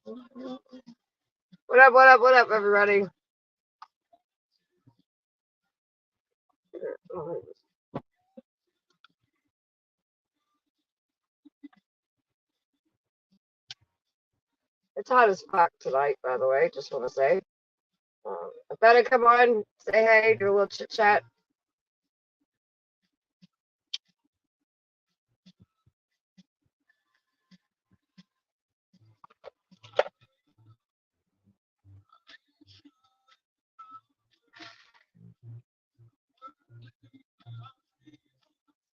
What up, what up, what up, everybody? It's hot as fuck tonight, by the way, just want to say. I thought I'd come on, say hey, do a little chit chat.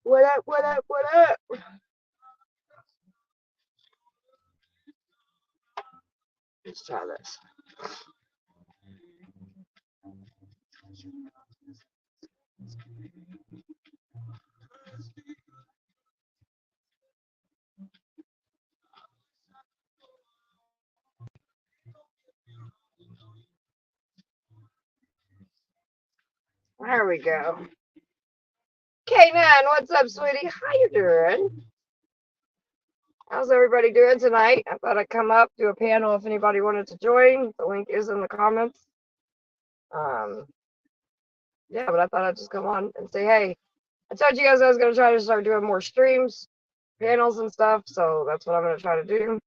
What up, what up, what up? Let's try this. There we go. K9, what's up, sweetie? How you doing? How's everybody doing tonight? I thought I'd come up, do a panel if anybody wanted to join. The link is in the comments. Yeah, but I thought I'd just come on and say hey. I told you guys I was going to try to start doing more streams, panels and stuff, so that's what I'm going to try to do.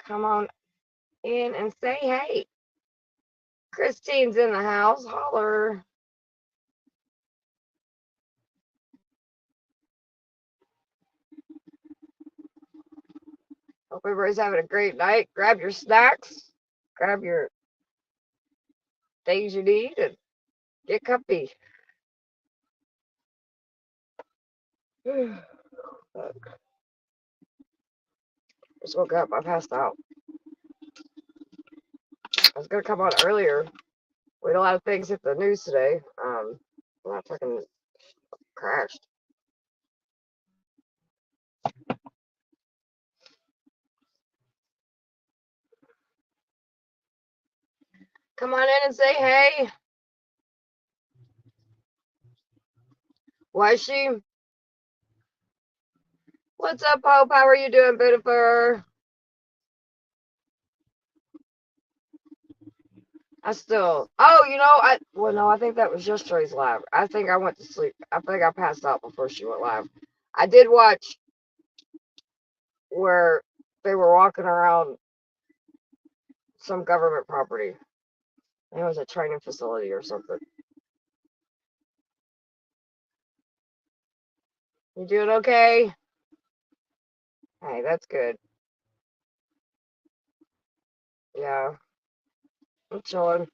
Come on in and say hey. Christine's in the house. Holler. Hope everybody's having a great night. Grab your snacks, grab your things you need, and get comfy. Look, just woke up. I passed out. I was gonna come on earlier. We had a lot of things hit the news today. I fucking crashed. Come on in and say hey. Was she? What's up, Hope? How are you doing, beautiful? I think that was yesterday's live. I think I went to sleep. I think I passed out before she went live. I did watch where they were walking around some government property. I think it was a training facility or something. You doing okay? Hey, that's good. Yeah, I'm chilling.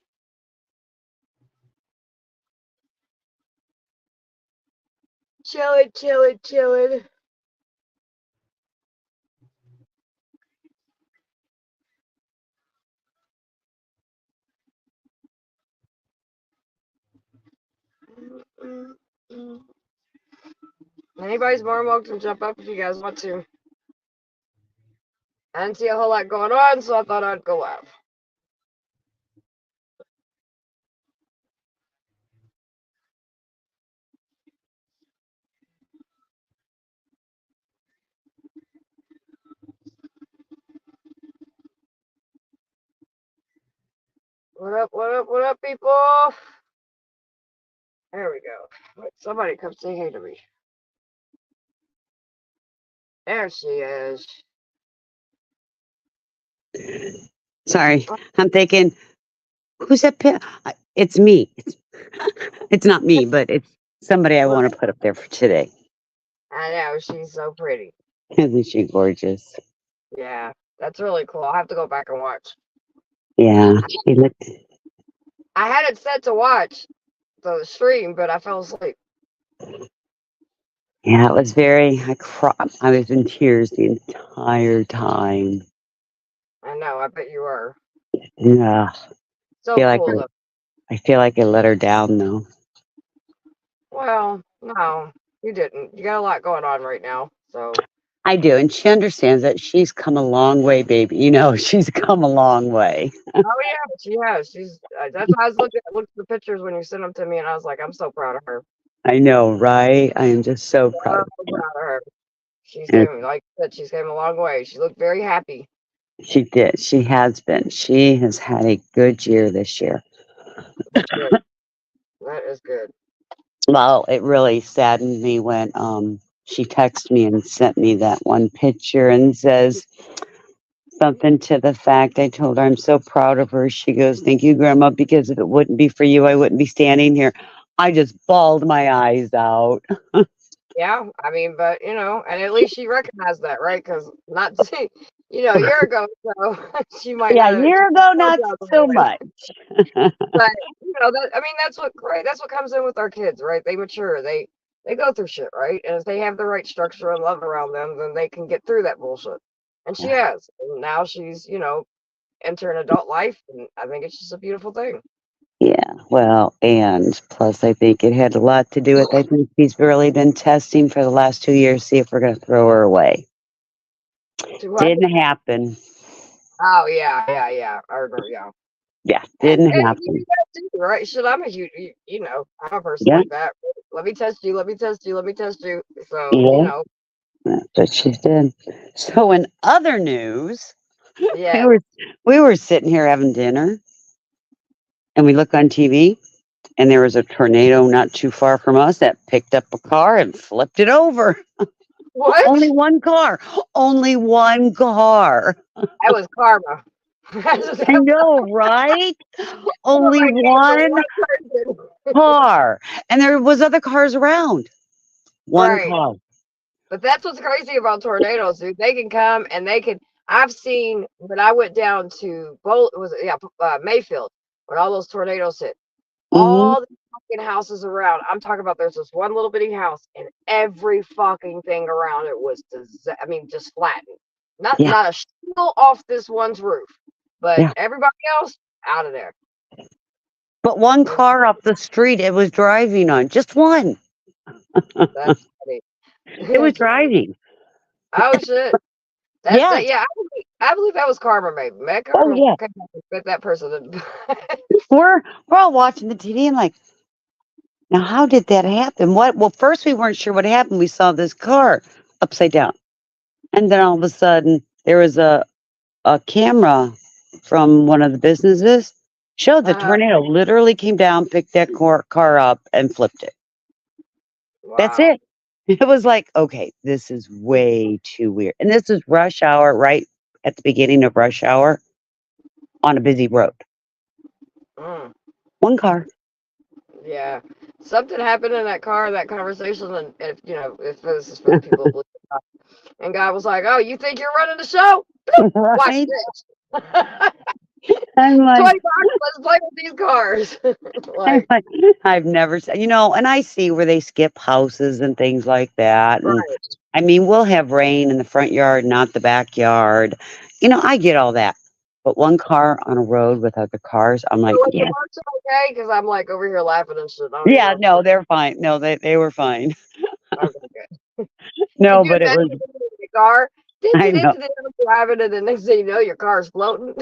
Chilling. Anybody's more than welcome to jump up if you guys want to. I didn't see a whole lot going on, so I thought I'd go live. What up, people? There we go. Somebody come say hey to me. There she is. Sorry, I'm thinking, who's that? It's me. It's not me, but it's somebody I want to put up there for today. I know, she's so pretty. Isn't she gorgeous? Yeah, that's really cool. I'll have to go back and watch. Yeah, I had it set to watch the stream, but I fell asleep. Yeah, it was very. I was in tears the entire time. I know. I bet you were. Yeah, So feel cool. like I feel like I let her down though. Well, no, you didn't. You got a lot going on right now, so. I do, and she understands that she's come a long way, baby. You know, she's come a long way. Oh yeah, she has. She's. That's why I was looking. I looked at the pictures when you sent them to me, and I was like, I'm so proud of her. I know, right? I am just so proud of So her. proud of her. She's And came, like I said, she's came a long way. She looked very happy. she did. She has been. She has had a good year this year. That's good. That is good. Well, it really saddened me when she texted me and sent me that one picture and says something to the fact, I told her I'm so proud of her. She goes, "Thank you, Grandma, because if it wouldn't be for you, I wouldn't be standing here." I just bawled my eyes out. Yeah, I mean, but and at least she recognized that, right? Because not a year ago, so she might Yeah, not a have. She year did ago, her not job right so away. much. But that I mean, that's what right. That's what comes in with our kids, right? They mature. They go through shit, right? And if they have the right structure and love around them, then they can get through that bullshit. And she Yeah. has. And now she's entering adult life, and I think it's just a beautiful thing. Yeah, well, and plus, I think it had a lot to do with, I think she's really been testing for the last 2 years, see if we're going to throw her away. To what? Didn't happen. Oh yeah, yeah, yeah. I remember. Yeah. Yeah, And, didn't and you do happen. that too, right? Shit, I'm a huge, I'm a person Yeah, like that. Let me test you. Let me test you. Let me test you. So, yeah, that's what she did. So, in other news, we yeah. were we were sitting here having dinner, and we look on TV, and there was a tornado not too far from us that picked up a car and flipped it over. Only What? one car. Only one car. That was karma. That's just, I know, right? it was Only like came from one one person. car. And there was other cars around. One Right. car. But that's what's crazy about tornadoes, dude. They can come and they can. I've seen when I went down to Mayfield when all those tornadoes hit. Hmm. All the fucking houses around. I'm talking about there's this one little bitty house, and every fucking thing around it was, I mean, just flattened. Not Yeah, not a shingle off this one's roof, but yeah. everybody else out of there. But one It's, car up the street it was driving on. Just one. that's funny. It was It's funny. driving. Oh shit. That Yes. that yeah, I believe that was karma, maybe. Man, Oh karma yeah. came back and bit that person. We're all watching the TV and like, now how did that happen? What well first we weren't sure what happened. We saw this car upside down. And then all of a sudden there was a camera from one of the businesses showed the uh, tornado literally came down, picked that car up, and flipped it. That's wow. it. It was like, okay, this is way too weird. And this is rush hour, right at the beginning of rush hour on a busy road. Mm, One car. yeah. Something happened in that car, that conversation, and if this is for the people who believe it or not. And God was like, "Oh, you think you're running the show? Watch Right? this. I'm like, $20. Let's play with these cars." I'm Like, like, I've never seen, and I see where they skip houses and things like that. And right. I mean, we'll have rain in the front yard, not the backyard. I get all that. But one car on a road with other cars, I'm So like, was the yeah, marks okay? Because I'm like over here laughing and shit. I don't even know yeah, what to no, say. they're fine. No, they were fine. Okay, good. Could No, you but it imagine was, being in your car? Did I you did know. you did driving and then next thing you know your car's floating?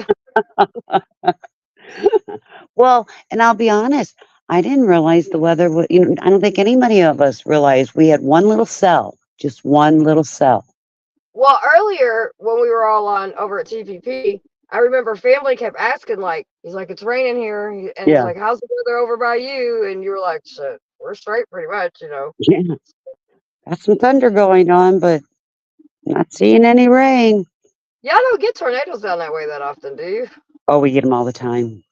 Well, and I'll be honest, I didn't realize the weather would, I don't think anybody of us realized we had one little cell, just one little cell. Well, earlier when we were all on over at TPP, I remember family kept asking, like, he's like, it's raining here. And he's Yeah. like, how's the weather over by you? And you were like, shit, we're straight pretty much. Yeah. Got some thunder going on, but not seeing any rain. Y'all don't get tornadoes down that way that often, do you? Oh, we get them all the time.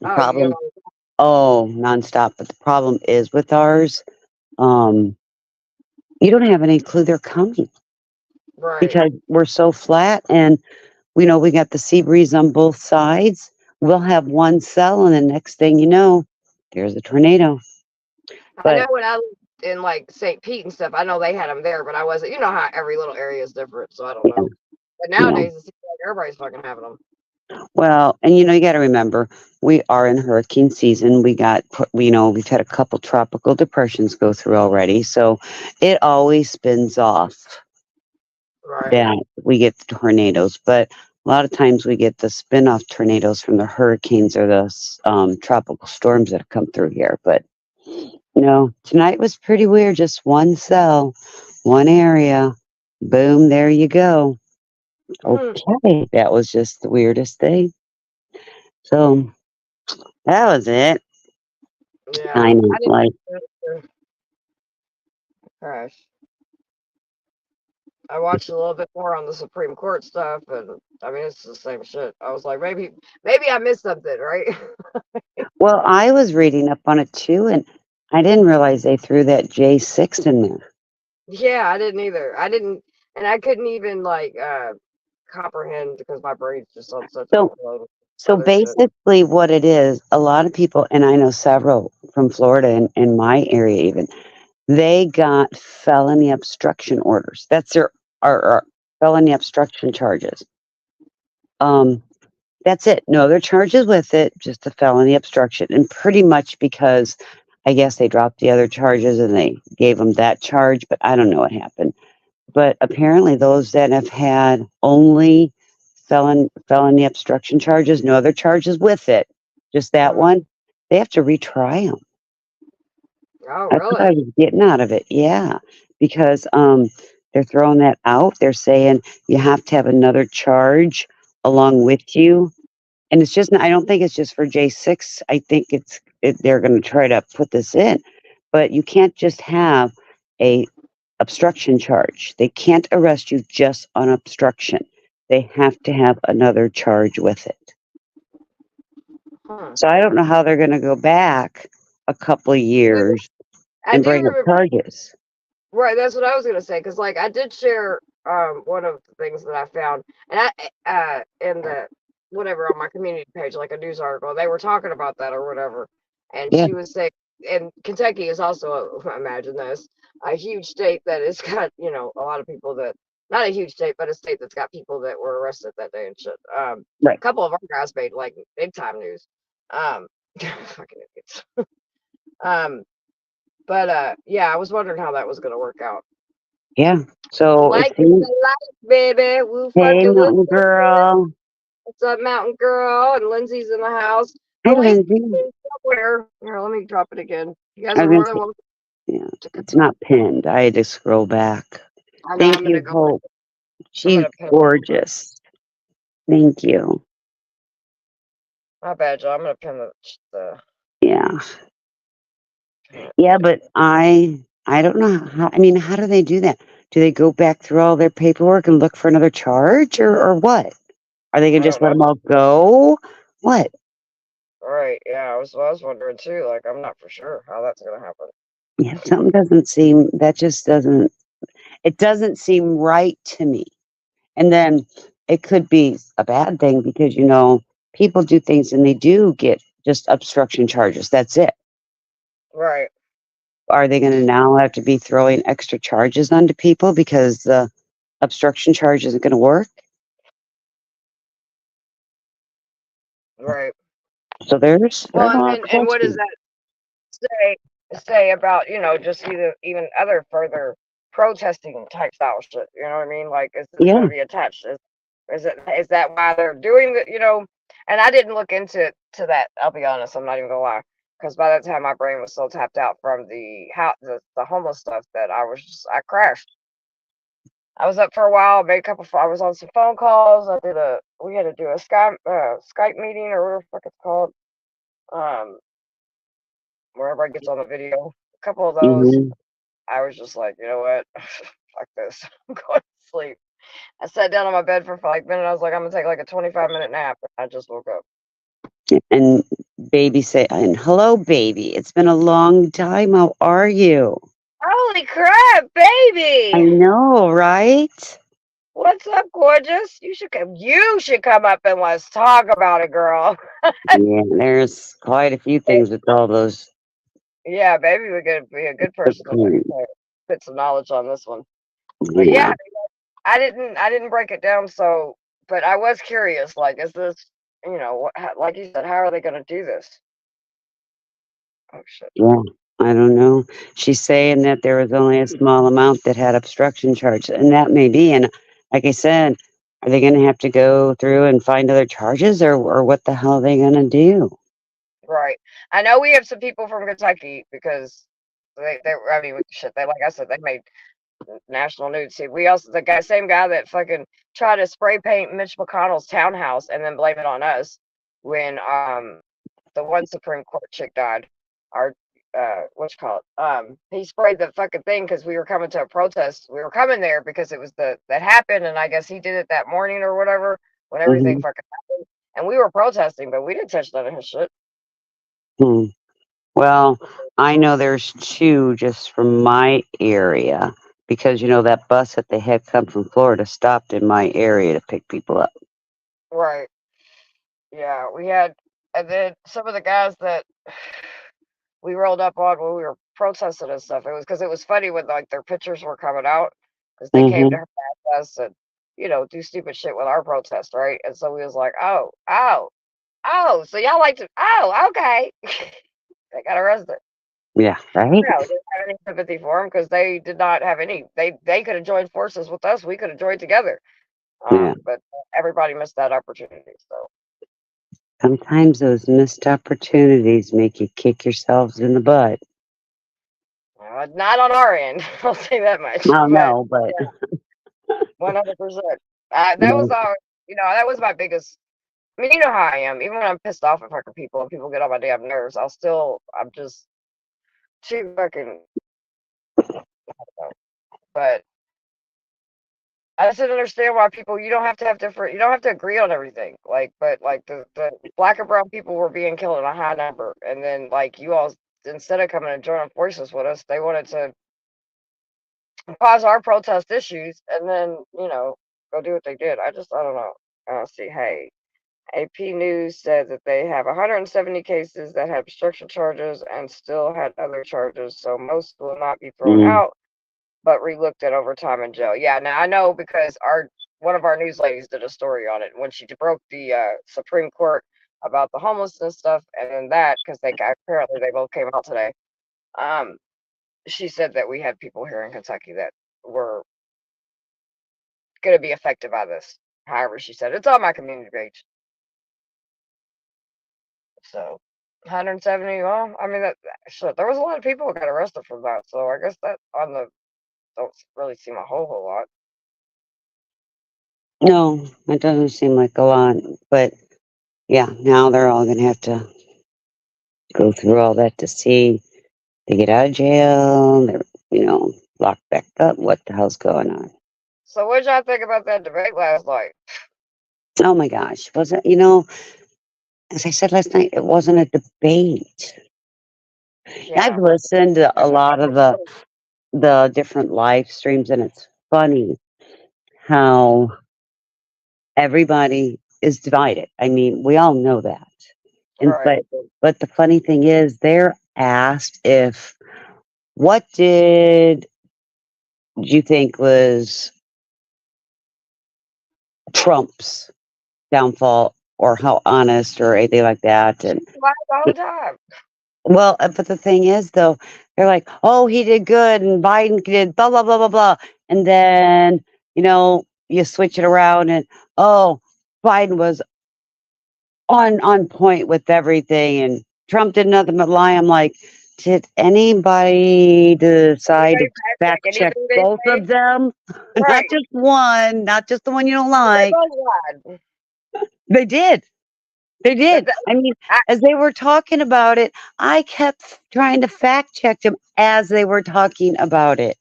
The Oh, you get them problem, all oh, nonstop. But the problem is with ours, um, you don't have any clue they're coming right. because we're so flat and we got the sea breeze on both sides. We'll have one cell, and the next thing you know, there's a tornado. I know But when I lived in like St. Pete and stuff, I know they had them there, but I wasn't, you know how every little area is different, so I don't yeah, know. But yeah. nowadays, it seems like everybody's fucking having them. Well, and you got to remember, we are in hurricane season. We've had a couple tropical depressions go through already, so it always spins off Right. that we get the tornadoes. But a lot of times we get the spin-off tornadoes from the hurricanes or the tropical storms that come through here. But no, tonight was pretty weird. Just one cell, one area. Boom, there you go. Hmm. Okay, that was just the weirdest thing. So that was it. Yeah, Kind of I didn't. like, Gosh, I watched a little bit more on the Supreme Court stuff, and I mean it's the same shit. I was like, maybe I missed something, right? well, I was reading up on it too, and I didn't realize they threw that J6 in there. Yeah, I didn't either. I didn't, and I couldn't even like comprehend because my brain's just on such So, overload with so other shit. basically, what it is, a lot of people, and I know several from Florida and in my area even, they got felony obstruction orders. That's their or felony obstruction charges. Um, that's it. No other charges with it, just the felony obstruction, and pretty much because I guess they dropped the other charges and they gave them that charge, but I don't know what happened. But apparently, those that have had only felony obstruction charges, no other charges with it, just that Mhm. one, they have to retry them. Oh, That's what I really? was getting out of it. Yeah, because they're throwing that out. They're saying you have to have another charge along with you, and it's just. I don't think it's just for J6. I think they're going to try to put this in, but you can't just have a obstruction charge. They can't arrest you just on obstruction. They have to have another charge with it. Hmm. So I don't know how they're going to go back a couple of years I and do bring up remember. charges. Right, that's what I was gonna say. Cause like I did share one of the things that I found, and in the whatever on my community page, like a news article, they were talking about that or whatever, and Yeah, she was saying, and Kentucky is also imagine this, a huge state that has got a lot of people that, not a huge state, but a state that's got people that were arrested that day and shit. A right. couple of our guys made like big time news. Um, fucking idiots. Um, but yeah, I was wondering how that was gonna work out. Yeah. So Like it's is the life, baby. Woo hey, fucking with mountain it. girl. What's up, mountain girl? And Lindsay's in the house. Hi, The link Lindsay. is somewhere. Here, let me drop it again. You guys I are was gonna more than say, welcome yeah, to come it's up. not pinned. I had to scroll back. I know Thank I'm gonna you, go. Hope. I'm She's gonna pin it. gorgeous. Thank you. My bad, y'all. I'm gonna pin the Yeah. pin it. Yeah, but I don't know how. I mean, how do they do that? Do they go back through all their paperwork and look for another charge, or what? Are they gonna I just don't let know. them all go? What? All right. Yeah, I was wondering too. Like, I'm not for sure how that's gonna happen. Yeah, something doesn't seem. That just doesn't. It doesn't seem right to me. And then it could be a bad thing because people do things and they do get just obstruction charges. That's it. Right. Are they going to now have to be throwing extra charges onto people because the obstruction charge isn't going to work? Right. So there's Well, a and lot of and what does questions. that say about just even other further protesting type style shit? You know what I mean? Like, is this going Yeah, to be attached? Is that why they're doing the And I didn't look into to that. I'll be honest. I'm not even gonna lie. Because by that time my brain was so tapped out from the homeless stuff that I crashed. I was up for a while. Made a couple. I was on some phone calls. We had to do a Skype meeting or whatever the fuck it's called. Um, where everybody gets on the video. A couple of those. hmm I was just like, you know what? Fuck this. I'm going to sleep. I sat down on my bed for 5 minutes. I was like, I'm gonna take like a 25-minute nap. And I just woke up. And baby say, and hello, baby. It's been a long time. How are you? Holy crap, I baby! know, right? What's up, gorgeous? You should come up and let's talk about it, girl. Yeah, there's quite a few things with all those. Yeah, baby would be a good person to put some knowledge on this one. But yeah, Yeah, I didn't break it down. So, but I was curious. Like, is this like you said, how are they gonna do this? Oh shit! yeah. I don't know. She's saying that there was only a small amount that had obstruction charges, and that may be. And like I said, are they going to have to go through and find other charges, or what the hell are they going to do? Right. I know we have some people from Kentucky because I mean, shit. They like I said, they made national news. See, we also same guy that fucking tried to spray paint Mitch McConnell's townhouse and then blame it on us when the one Supreme Court chick died. Our what you call it? He sprayed the fucking thing because we were coming to a protest. We were coming there because it was that happened, and I guess he did it that morning or whatever when everything Hmm. fucking happened. And we were protesting, but we didn't touch none of his shit. Hmm. Well, I know there's two just from my area because that bus that they had come from Florida stopped in my area to pick people up. Right. Yeah, we had, and then some of the guys that we rolled up on when we were protesting and stuff. It was because it was funny when like their pictures were coming out because they came to Hmm. harass us and do stupid shit with our protest, right? And so we was like, oh, oh, oh, so y'all like to, oh, okay. They got arrested. Yeah, right. No, we didn't have any sympathy for them because they did not have any. They could have joined forces with us. We could have joined together. Yeah. But everybody missed that opportunity. So Sometimes those missed opportunities make you kick yourselves in the butt. not on our end. I'll say that much. Oh But no, but 100%. That yeah. was our, that was my biggest. I mean, you know how I am. Even when I'm pissed off at fucking people and people get on my damn nerves, I'm just too fucking. But I just didn't understand why people. You don't have to have different. You don't have to agree on everything. But like the black and brown people were being killed in a high number, and then like you all, instead of coming and joining forces with us, they wanted to cause our protest issues, and then go do what they did. I don't know. I don't see. Hey, AP News said that they have 170 cases that had obstruction charges and still had other charges, so most will not be thrown Mm. out, but relooked at over time in jail. Yeah, now I know because our one of our news ladies did a story on it when she broke the Supreme Court about the homelessness stuff, and then that because apparently they both came out today. Um, she said that we had people here in Kentucky that were going to be affected by this. However, she said it's on my community page. So 170. Well, I mean shit. There was a lot of people who got arrested for that. So I guess that on the don't really seem a whole lot. No, it doesn't seem like a lot, but yeah, now they're all gonna have to go through all that to see they get out of jail. They're locked back up. What the hell's going on? So what did y'all think about that debate last night? Oh my gosh, was it? As I said last night, it wasn't a debate. I've Yeah. listened to a lot of the different live streams, and it's funny how everybody is divided. I mean, we all know that. And Right. but the funny thing is they're asked if what did you think was Trump's downfall or how honest or anything like that. And Lies all the time. well, but the thing is though, they're like, oh, he did good and Biden did blah blah blah blah blah. And then, you switch it around and oh, Biden was on point with everything and Trump did nothing but lie. I'm like, did anybody decide Anybody to fact check fact check anything they both say? of them? Not Right. just one, not just the one you don't They like. both lied. They did. They That, did. that, I mean, I, as they were talking about it, I kept trying to fact check them as they were talking about it.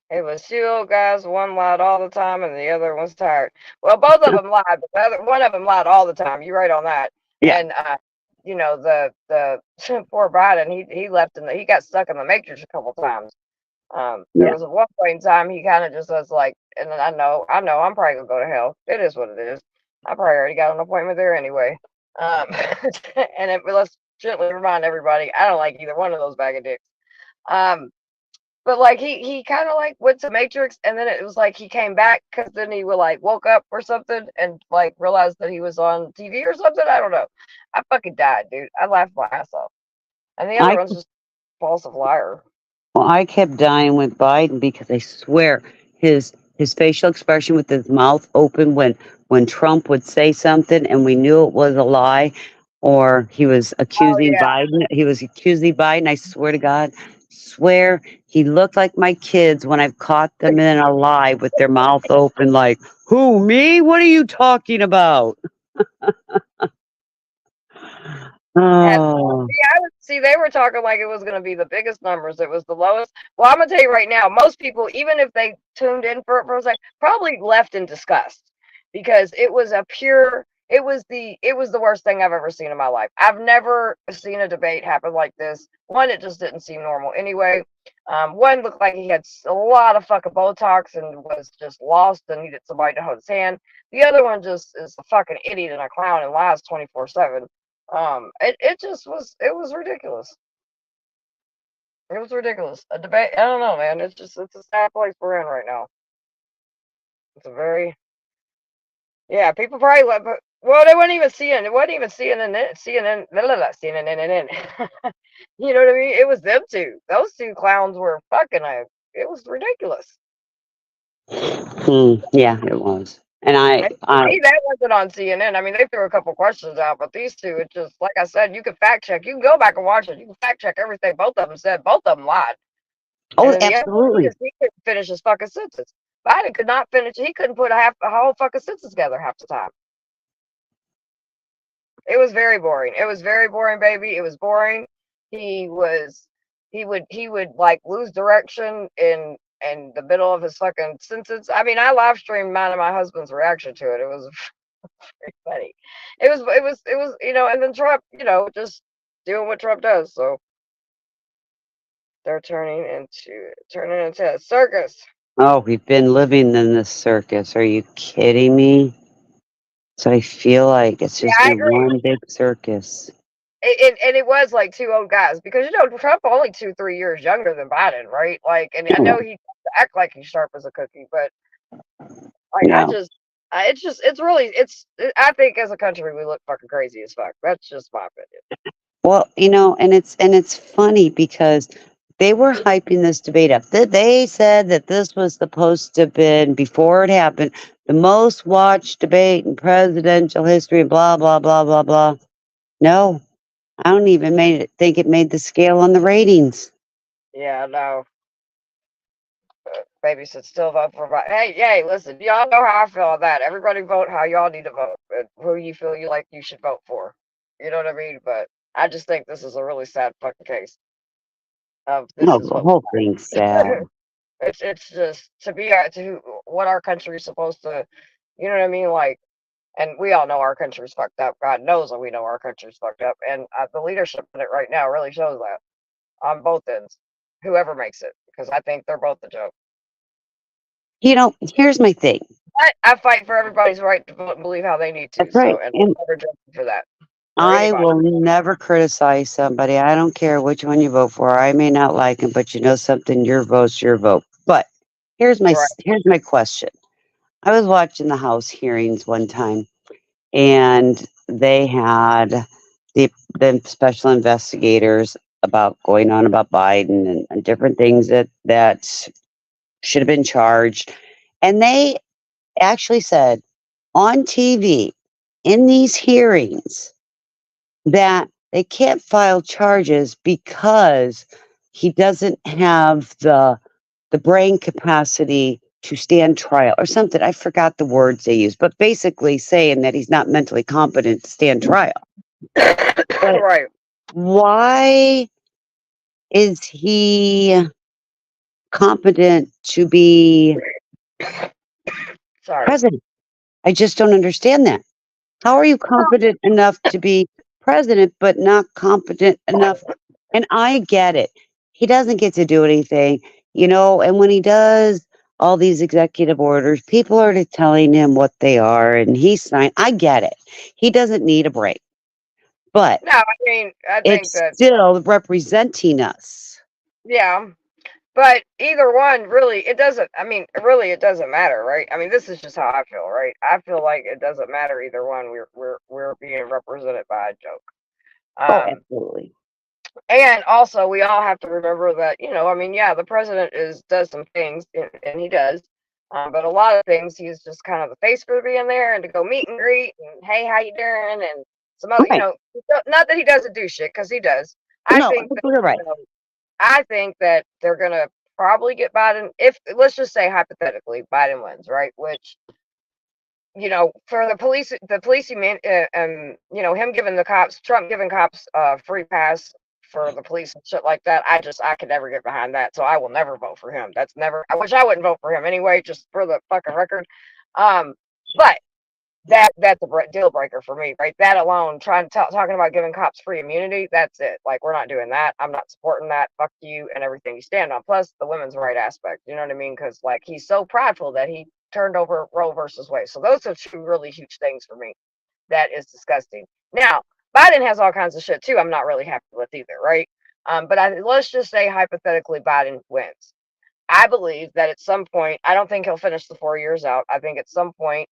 it was two old guys. One lied all the time, and the other was tired. Well, both of them lied, but one of them lied all the time. You're right on that. Yeah. And the poor Biden, he left he got stuck in the matrix a couple times. There Yeah. was a one point in time he kind of just was like, and I know, I'm probably gonna go to hell. It is what it is. I probably already got an appointment there anyway. Um, let's gently remind everybody, I don't like either one of those bag of dicks. Um, but like he kind of like went to Matrix, and then it was like he came back because then he would like woke up or something and like realized that he was on TV or something. I don't know. I fucking died, dude. I laughed my ass off, and the other I one's just a false liar. well, I kept dying with Biden because I swear his facial expression with his mouth open when Trump would say something and we knew it was a lie or he was Oh accusing yeah. Biden. He was accusing Biden. I swear to God, Swear he looked like my kids when I've caught them in a lie with their mouth open, like, who, me? What are you talking about? Had Oh, see, I would see they were talking like it was going to be the biggest numbers. It was the lowest. Well, I'm gonna tell you right now, most people, even if they tuned in for a second, probably left in disgust because it was a pure. It was the worst thing I've ever seen in my life. I've never seen a debate happen like this. One, it just didn't seem normal anyway. One looked like he had a lot of fucking Botox and was just lost and needed somebody to hold his hand. The other one just is a fucking idiot and a clown and lies 24/7. It was ridiculous. It was ridiculous. A debate. I don't know, man. It's a sad place we're in right now. It's a very yeah. People probably well, they weren't even seeing. It wasn't even CNN. CNN. CNN. You know what I mean? It was them two. Those two clowns were fucking. It was ridiculous. yeah, it was. And And to me, that wasn't on CNN. I mean, they threw a couple questions out, but these two, it just like I said, you can fact check. You can go back and watch it. You can fact check everything both of them said. Both of them lied. And oh, then the other one, absolutely. he couldn't finish his fucking sentence. Biden could not finish. He couldn't put a whole fucking sentence together half the time. It was very boring. It was very boring, baby. It was boring. He was, he would like lose direction in the middle of his fucking sentence. I mean, I live streamed mine and my husband's reaction to it. It was very funny. It was, and then Trump, just doing what Trump does. So they're turning into a circus. Oh, we've been living in this circus. Are you kidding me? So I feel like it's Yeah, just I been agree. one big circus. And it was like two old guys because Trump only 2-3 years younger than Biden, right? Like, and I Yeah. know he act like he's sharp as a cookie, but like Yeah. I think as a country we look fucking crazy as fuck. That's just my opinion. Well, and it's funny because they were hyping this debate up. They said that this was supposed to have been before it happened, the most watched debate in presidential history. Blah blah blah blah blah. No, I don't even think it made the scale on the ratings. Yeah, no, baby should still vote for Biden. Hey, listen, y'all know how I feel on that. Everybody vote how y'all need to vote, and who you feel you should vote for. You know what I mean? But I just think this is a really sad fucking case of this No, is the what whole thing's sad. it's just to what our country is supposed to, you know what I mean? Like, and we all know our country's fucked up. God knows that we know our country's fucked up, and the leadership in it right now really shows that on both ends. Whoever makes it, because I think they're both a joke. Here's my thing. But I fight for everybody's right to vote and believe how they need to. That's So, right. and And I'm never joking for that or I anybody. will never criticize somebody. I don't care which one you vote for. I may not like him, but you know something, your vote's your vote. But here's my Right. here's my question. I was watching the House hearings one time, and they had the special investigators about going on about Biden and different things that should have been charged. And they actually said on TV in these hearings that they can't file charges because he doesn't have the brain capacity to stand trial or something. I forgot the words they used, but basically saying that he's not mentally competent to stand trial. But Right. why is he competent to be Sorry. president? I just don't understand that. How are you competent enough to be president, but not competent enough? And I get it. He doesn't get to do anything, and when he does all these executive orders, people are telling him what they are, and he's signed. I get it. He doesn't need a break, but No, I mean, I think it's that, still representing us. yeah. But either one, really, it doesn't. I mean, really, it doesn't matter, right? I mean, this is just how I feel, right? I feel like it doesn't matter either one. We're being represented by a joke. Oh, Um, absolutely. and also, we all have to remember that, I mean, yeah, the president does some things, and he does. But a lot of things, he's just kind of the face for being there and to go meet and greet and hey, how you doing? And some other, Right. not that he doesn't do shit because he does. I No, think that, you're right. I think that they're gonna probably get Biden if, let's just say hypothetically Biden wins, right? Which, for the police, him giving the cops, Trump giving cops free pass for the police and shit like that. I could never get behind that, so I will never vote for him. That's never. I wish I wouldn't vote for him anyway, just for the fucking record. But that's a deal breaker for me, right? That alone, talking about giving cops free immunity, that's it. Like, we're not doing that. I'm not supporting that. Fuck you and everything you stand on. Plus the women's right aspect. You know what I mean? Because like he's so prideful that he turned over Roe versus Wade. So those are two really huge things for me. That is disgusting. Now Biden has all kinds of shit too. I'm not really happy with either, right? But let's just say hypothetically Biden wins. I believe that at some point, I don't think he'll finish the 4 years out. I think at some point,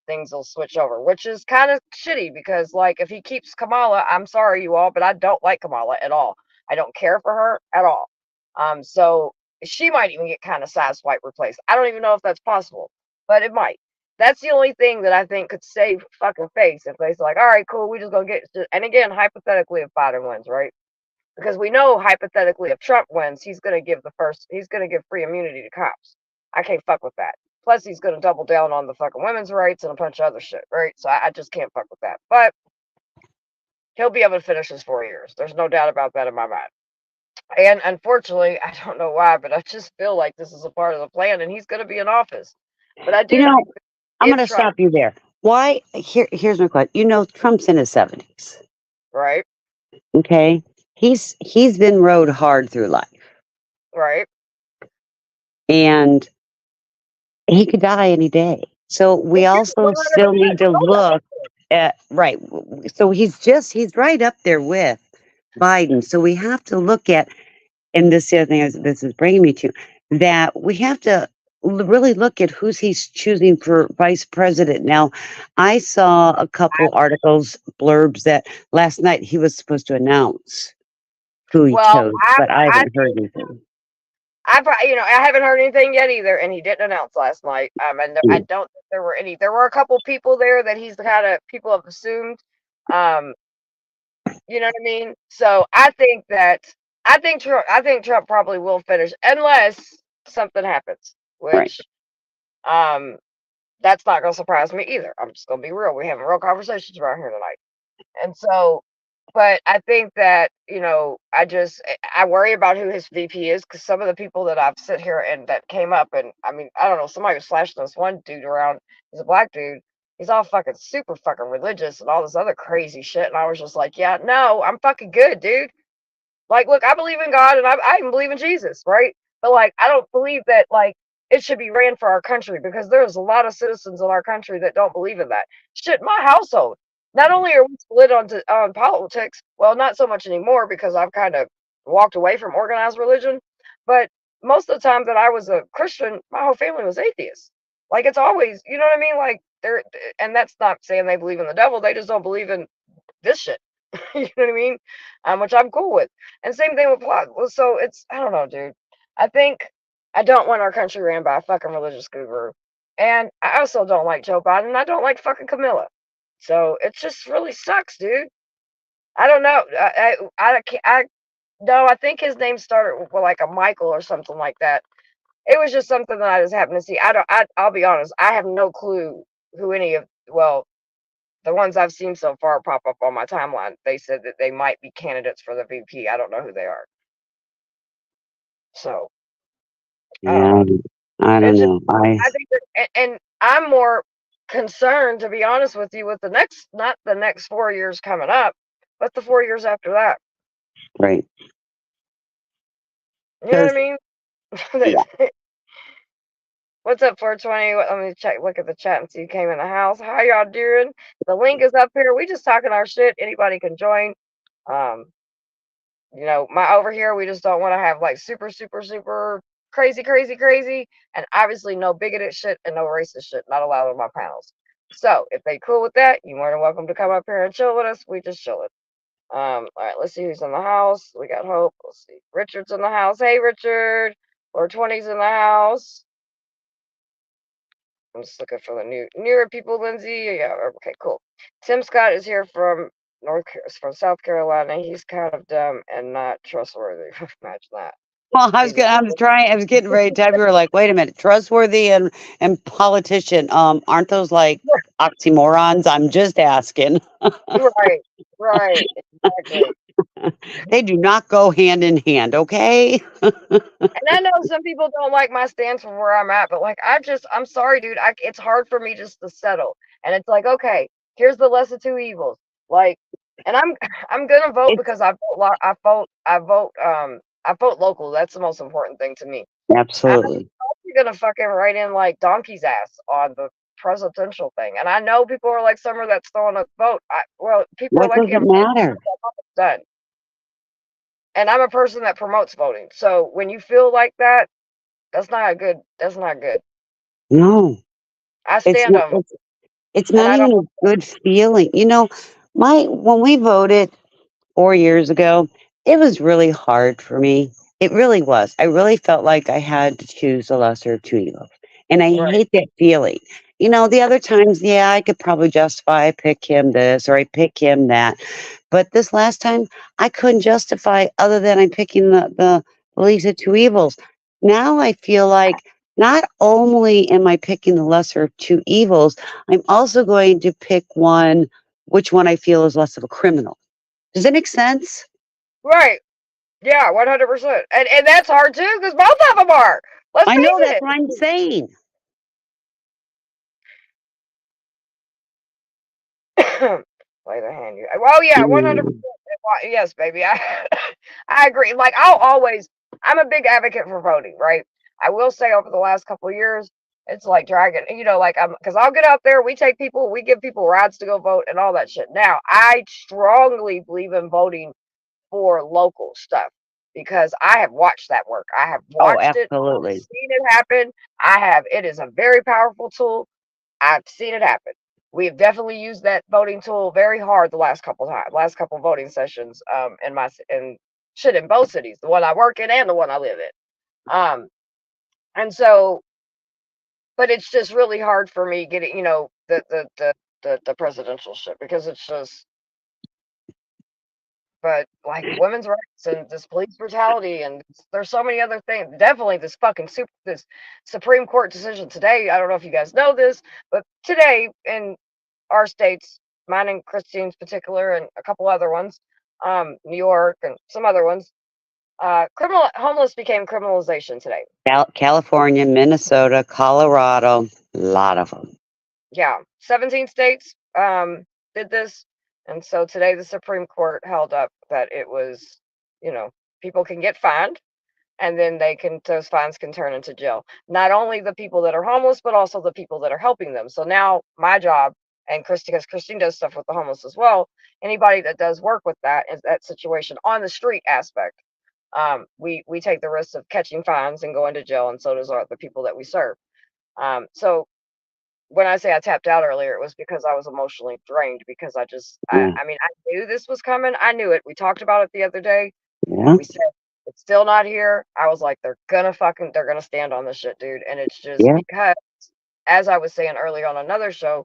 things will switch over, which is kind of shitty because, like, if he keeps Kamala, I'm sorry, you all, but I don't like Kamala at all. I don't care for her at all. So she might even get kind of sideswiped replaced. I don't even know if that's possible, but it might. That's the only thing that I think could save fucking face if they say, like, all right, cool, we just gonna get. And again, hypothetically, if Biden wins, right? Because we know hypothetically if Trump wins, he's gonna give free immunity to cops. I can't fuck with that. Plus he's gonna double down on the fucking women's rights and a bunch of other shit, right? So I just can't fuck with that. But he'll be able to finish his 4 years. There's no doubt about that in my mind. And unfortunately, I don't know why, but I just feel like this is a part of the plan and he's gonna be in office. But I do You think know, I'm if going to Trump, stop you there. Why? Here's my question. Trump's in his 70s. right, Okay, he's been rode hard through life, right. and he could die any day. So we He could also still 100%. need to look at right. So he's right up there with Biden. So we have to look at, and this the other thing this is bringing me to, that we have to really look at who's he's choosing for vice president. Now, I saw a couple articles, blurbs that last night he was supposed to announce who he Well, chose, but I I haven't heard anything. I haven't heard anything yet either, and he didn't announce last night. And I Mm. don't think there were any. There were a couple people there that he's kind of people have assumed. Um, you know what I mean? So I think Trump probably will finish unless something happens, Right. which um, that's not gonna surprise me either. I'm just gonna be real. We're having real conversations around here tonight. And so, but I think that, I worry about who his VP is because some of the people that I've sit here and that came up, and I mean, I don't know, somebody was slashing this one dude around. He's a black dude. He's all fucking super fucking religious and all this other crazy shit. And I was just like, yeah, no, I'm fucking good, dude. Like, look, I believe in God and I even believe in Jesus, right? But like, I don't believe that like it should be ran for our country because there's a lot of citizens in our country that don't believe in that. Shit, my household. Not only are we split on politics, well, not so much anymore because I've kind of walked away from organized religion, but most of the time that I was a Christian, my whole family was atheist. Like it's always, you know what I mean? Like they're, and that's not saying they believe in the devil. They just don't believe in this shit. You know what I mean? Which I'm cool with. And same thing with plot. Well, so it's I don't know, dude. I think I don't want our country ran by a fucking religious guru, and I also don't like Joe Biden. And I don't like fucking Camilla. So it just really sucks, dude. I don't know. No, I think his name started with like a Michael or something like that. It was just something that I just happened to see. I don't. I'll be honest. I have no clue who any of the ones I've seen so far pop up on my timeline, they said that they might be candidates for the VP. I don't know who they are. So I don't Yeah, know. I don't It's just know. I think that, and I'm more concerned, to be honest with you, with the next, not the next 4 years coming up, but the 4 years after that. Right, You know what because I mean? yeah, What's up, 420? Let me check, look at the chat and see who came in the house. How y'all doing? The link is up here. We just talking our shit. Anybody can join. Um, my over here, we just don't want to have like super, super, super crazy, crazy, crazy, and obviously no bigoted shit and no racist shit not allowed on my panels. So if they cool with that, you're more than welcome to come up here and chill with us. We just chilling. All right, let's see who's in the house. We got Hope. Let's see. Richard's in the house. Hey, Richard. Or 20's in the house. I'm just looking for the newer people, Lindsay. Yeah, okay, cool. Tim Scott is here from from South Carolina. He's kind of dumb and not trustworthy. Imagine that. Well, He's I was getting ready to type. You were like, wait a minute, trustworthy and politician. Aren't those like oxymorons? I'm just asking. right, right, exactly. They do not go hand in hand, okay? And I know some people don't like my stance from where I'm at, but like I'm sorry, dude. It's hard for me just to settle. And it's like, okay, here's the lesser two evils. Like, and I'm gonna vote It's because I vote local. That's the most important thing to me. I'm absolutely. gonna fucking write in like donkey's ass on the presidential thing. And I know people are like, Summer, that's throwing a vote. Well, people are What like, does yeah, it matter? it's done. And I'm a person that promotes voting. So when you feel like that, that's not good. That's not good. No, I it's stand not. on, It's and not I even don't. a good feeling. My when we voted 4 years ago, it was really hard for me. It really was. I really felt like I had to choose the lesser of two evils. And I Right, hate that feeling. The other times, yeah, I could probably justify I pick him this or I pick him that. But this last time, I couldn't justify other than I'm picking the least of two evils. Now I feel like not only am I picking the lesser of two evils, I'm also going to pick which one I feel is less of a criminal. Does that make sense? right, yeah, 100%. And that's hard too, because both of them are. Let's I know face that's what I'm saying. it. Play the hand. Well, yeah, 100%. Mm, Yes, baby. I agree. Like I'm a big advocate for voting. Right. I will say over the last couple of years, it's like dragging. Like because I'll get out there. We give people rides to go vote and all that shit. Now, I strongly believe in voting for local stuff because I have watched that work. I have oh, watched it, absolutely. seen it happen. It is a very powerful tool. I've seen it happen. We have definitely used that voting tool very hard the last couple voting sessions, in shit in both cities, the one I work in and the one I live in. And so, but it's just really hard for me getting, the presidential shit because it's just, but like women's rights and this police brutality and there's so many other things. Definitely this Supreme Court decision today. I don't know if you guys know this, but today in our states, mine and Christine's particular, and a couple other ones, New York and some other ones, criminal homeless became criminalization today. California, Minnesota, Colorado, a lot of them. Yeah, 17 states did this, and so today the Supreme Court held up that it was, you know, people can get fined and then those fines can turn into jail. Not only the people that are homeless, but also the people that are helping them. So now my job, and because Christine does stuff with the homeless as well, anybody that does work with that is that situation on the street aspect. We take the risk of catching fines and going to jail, and so does the people that we serve. So when I say I tapped out earlier, it was because I was emotionally drained because Yeah. I mean, I knew this was coming. I knew it. We talked about it the other day. Yeah. We said it's still not here. I was like, they're gonna stand on this shit, dude. And it's just Yeah. because, as I was saying earlier on another show,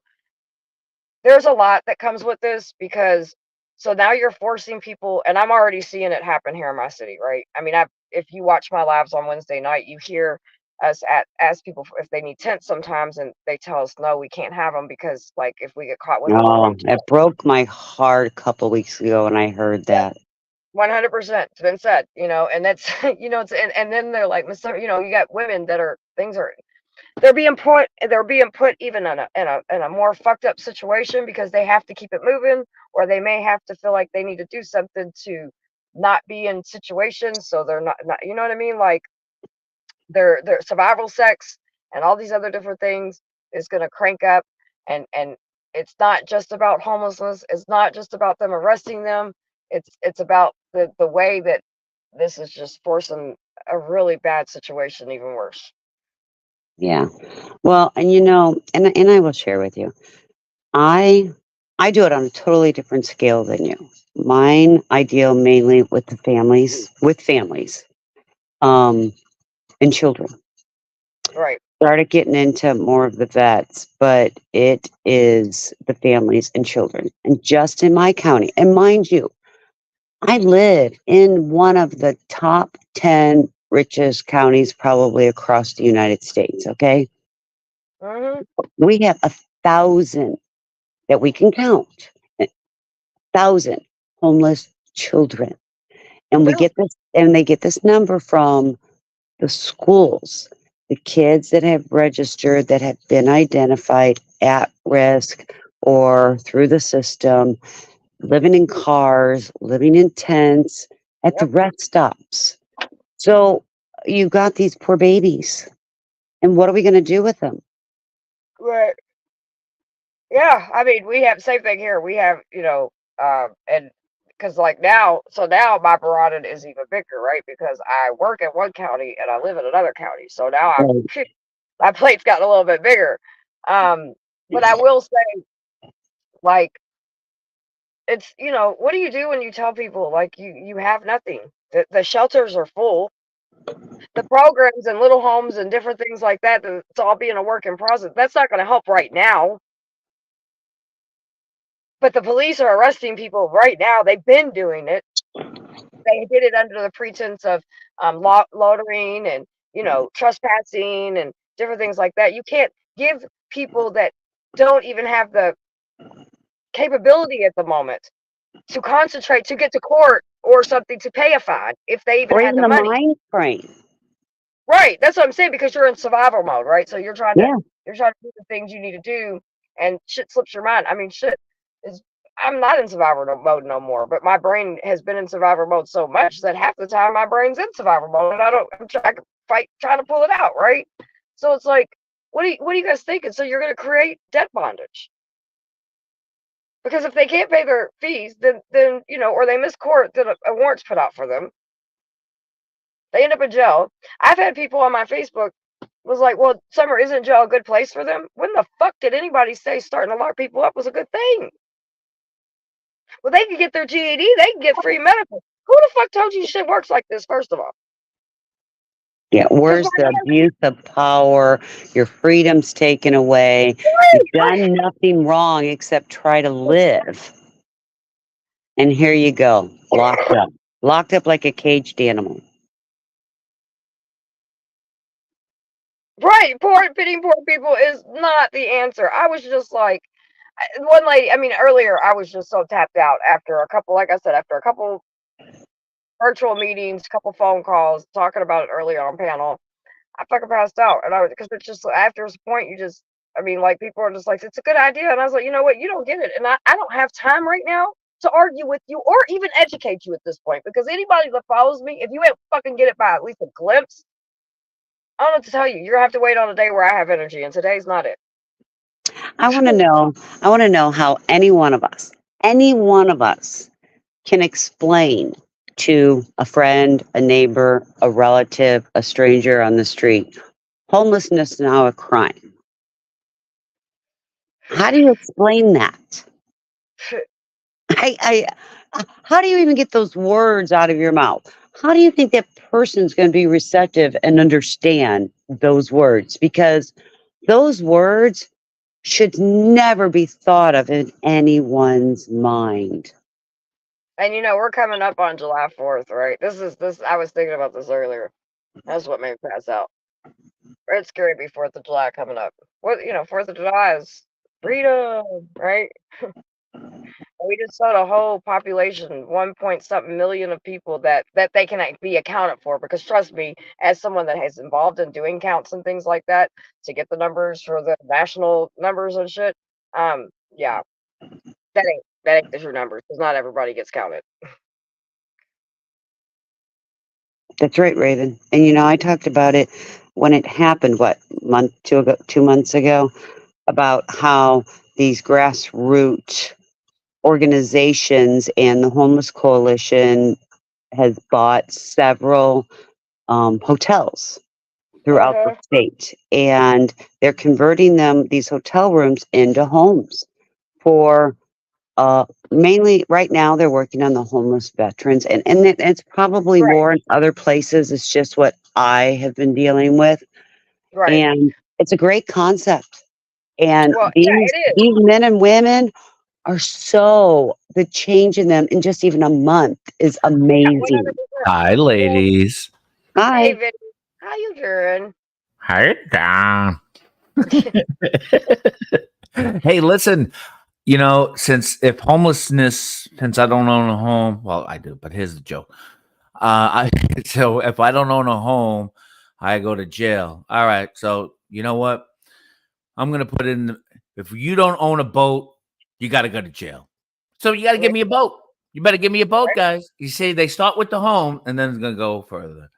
there's a lot that comes with this because so now you're forcing people, and I'm already seeing it happen here in my city, right? I mean, if you watch my lives on Wednesday night, you hear us ask people if they need tents sometimes, and they tell us no, we can't have them because like if we get caught with them, we're going Oh, to it broke my heart a couple weeks ago when I heard jail. that. 100%. It's been said, and that's and then they're like, Mr. You got women that are things are they're being put even in a more fucked up situation because they have to keep it moving, or they may have to feel like they need to do something to not be in situations so they're not, you know what I mean, like their survival sex and all these other different things is going to crank up, and it's not just about homelessness, it's not just about them arresting them, it's about the way that this is just forcing a really bad situation even worse. Yeah. Well, and I will share with you. I I do it on a totally different scale than you. Mine, I deal mainly with families, um, and children. Right. started getting into more of the vets, but it is the families and children. And just in my county, and mind you, I live in one of the top 10 richest counties probably across the United States. Okay. Mhm. We have 1,000 that we can count, 1,000 homeless children. We And we do. get this, and they get this number from the schools, the kids that have registered, that have been identified at risk or through the system, living in cars, living in tents, at the Yep. rest stops. So you got these poor babies. And what are we going to do with them? Right. Yeah. I mean, we have same thing here. We have, and because like now, so now my parotid is even bigger, right? Because I work in one county and I live in another county. So now Right. my plate's gotten a little bit bigger. But I will say, like, it's, what do you do when you tell people like you have nothing? The shelters are full. The programs and little homes and different things like that, it's all being a work in process. That's not going to help right now. But the police are arresting people right now. They've been doing it. They did it under the pretense of loitering and trespassing and different things like that. You can't give people that don't even have the capability at the moment to concentrate to get to court or something to pay a fine if they even Or had even the the money. mind frame. Right. That's what I'm saying because you're in survival mode, right? So Yeah. you're trying to do the things you need to do, and shit slips your mind. I mean, shit is. I'm not in survival mode no more, but my brain has been in survival mode so much that half the time my brain's in survival mode, and I don't. I'm trying to trying to pull it out, right? So it's like, what are you guys thinking? So you're going to create debt bondage because if they can't pay their fees, then or they miss court, then a warrant's put out for them. They end up in jail. I've had people on my Facebook was like, well, summer isn't jail a good place for them? When the fuck did anybody say starting to lock people up was a good thing? Well, they can get their GED, they can get free medical. Who the fuck told you shit works like this, first of all? Yeah. Because Where's the abuse of power? Your freedom's taken away. You've done nothing wrong except try to live. And here you go, locked up. Locked up like a caged animal. right, pitying poor people is not the answer. I was just like, one lady, I mean, earlier I was just so tapped out after a couple, like I said, after a couple virtual meetings, couple phone calls, talking about it earlier on panel. I fucking passed out, and I was because it's just after a point you just. I mean, like people are just like, it's a good idea, and I was like, you know what, you don't get it, and I don't have time right now to argue with you or even educate you at this point because anybody that follows me, if you ain't fucking get it by at least a glimpse, I don't know what to tell you. You're gonna have to wait on a day where I have energy, and today's not it. I want to know. I want to know how any one of us, can explain to a friend, a neighbor, a relative, a stranger on the street, homelessness is now a crime. How do you explain that? How do you even get those words out of your mouth? How do you think that person's going to be receptive and understand those words? Because those words should never be thought of in anyone's mind. And we're coming up on July 4th, right? This. I was thinking about this earlier. That's what made me pass out. It's scary to be 4th of July coming up. What 4th of July is freedom, right? We just saw the whole population, 1 point something million of people that they can be accounted for. Because trust me, as someone that has involved in doing counts and things like that to get the numbers for the national numbers and shit, yeah, that ain't the true numbers because not everybody gets counted. That's right, Raven. And I talked about it when it happened, what, month, 2 months ago, about how these grassroots organizations and the Homeless Coalition has bought several hotels throughout the Uh-huh. state, and they're converting these hotel rooms into homes for mainly right now they're working on the homeless veterans, and it's probably Right, more in other places. It's just what I have been dealing with. right. And It's a great concept. And Well, yeah, these it is. these men and women are so the change in them in just even a month is Yeah, amazing. 100%. Hi, Well, ladies. hey, Hi. Vinny, how you doing? Hi, Dan. Hey, listen. Since I don't own a home, well, I do, but here's the joke. So if I don't own a home, I go to jail. All right. So you know what? I'm gonna put in. If you don't own a boat, you got to go to jail. So you got to Yeah, give me a boat. You better give me a boat, guys. You see, they start with the home, and then it's gonna go further.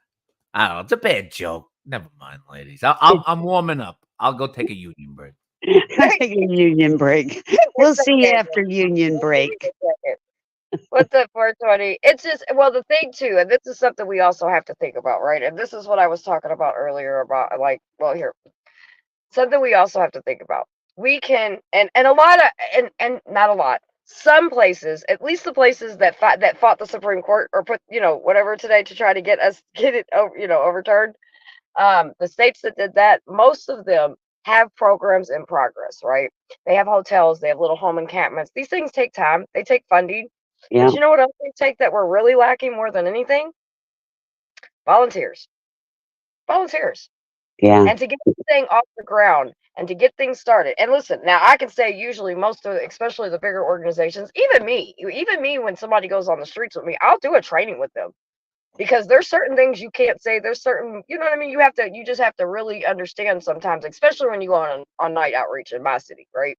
I don't know. It's a bad joke. Never mind, ladies. I'm warming up. I'll go take a union break. Take a union break. it's We'll see you okay. after union Give me break. a second. What's up, 420? It's just, well, the thing too, and this is something we also have to think about, right? And this is what I was talking about earlier about, like, well, here, something we also have to think about. We can, and a lot of, and not a lot. Some places, at least the places that fought the Supreme Court or put, whatever today to try to get it over, overturned. The states that did that, most of them have programs in progress, right? They have hotels, they have little home encampments. These things take time, they take funding. But Yeah. you know what else they take that we're really lacking more than anything? Volunteers. Volunteers. Yeah. And to get this thing off the ground and to get things started. And listen, now I can say usually most of, especially the bigger organizations, even me, when somebody goes on the streets with me, I'll do a training with them because there's certain things you can't say. There's certain, you know what I mean? You just have to really understand sometimes, especially when you go on night outreach in my city, right?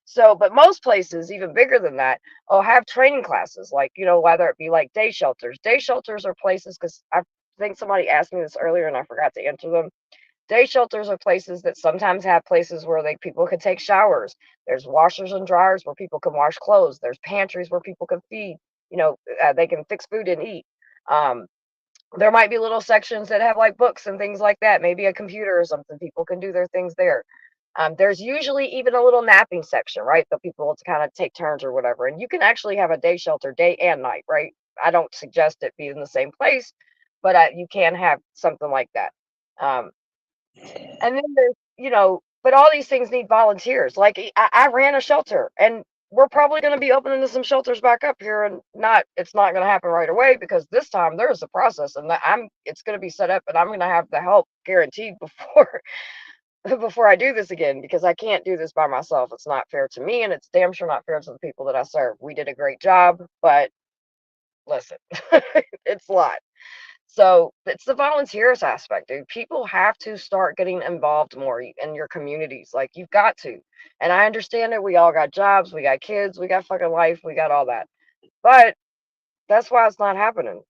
So, but most places, even bigger than that, have training classes, like, whether it be like day shelters. Day shelters are places, because I think somebody asked me this earlier and I forgot to answer them. Day shelters are places that sometimes have places where people can take showers. There's washers and dryers where people can wash clothes. There's pantries where people can feed. They can fix food and eat. Um, there might be little sections that have like books and things like that. Maybe a computer or something. People can do their things there. There's usually even a little napping section, right? That people to kind of take turns or whatever. And you can actually have a day shelter day and night, right? I don't suggest it be in the same place, but you can have something like that. Um, and then but all these things need volunteers. Like I ran a shelter, and we're probably going to be opening some shelters back up here, and it's not going to happen right away because this time there's a process, and it's going to be set up, and I'm going to have the help guaranteed before before I do this again because I can't do this by myself. It's not fair to me, and it's damn sure not fair to the people that I serve. We did a great job, but listen, it's a lot. So it's the volunteers aspect, dude. People have to start getting involved more in your communities. Like you've got to. And I understand it. We all got jobs, we got kids, we got fucking life, we got all that. But that's why it's not happening.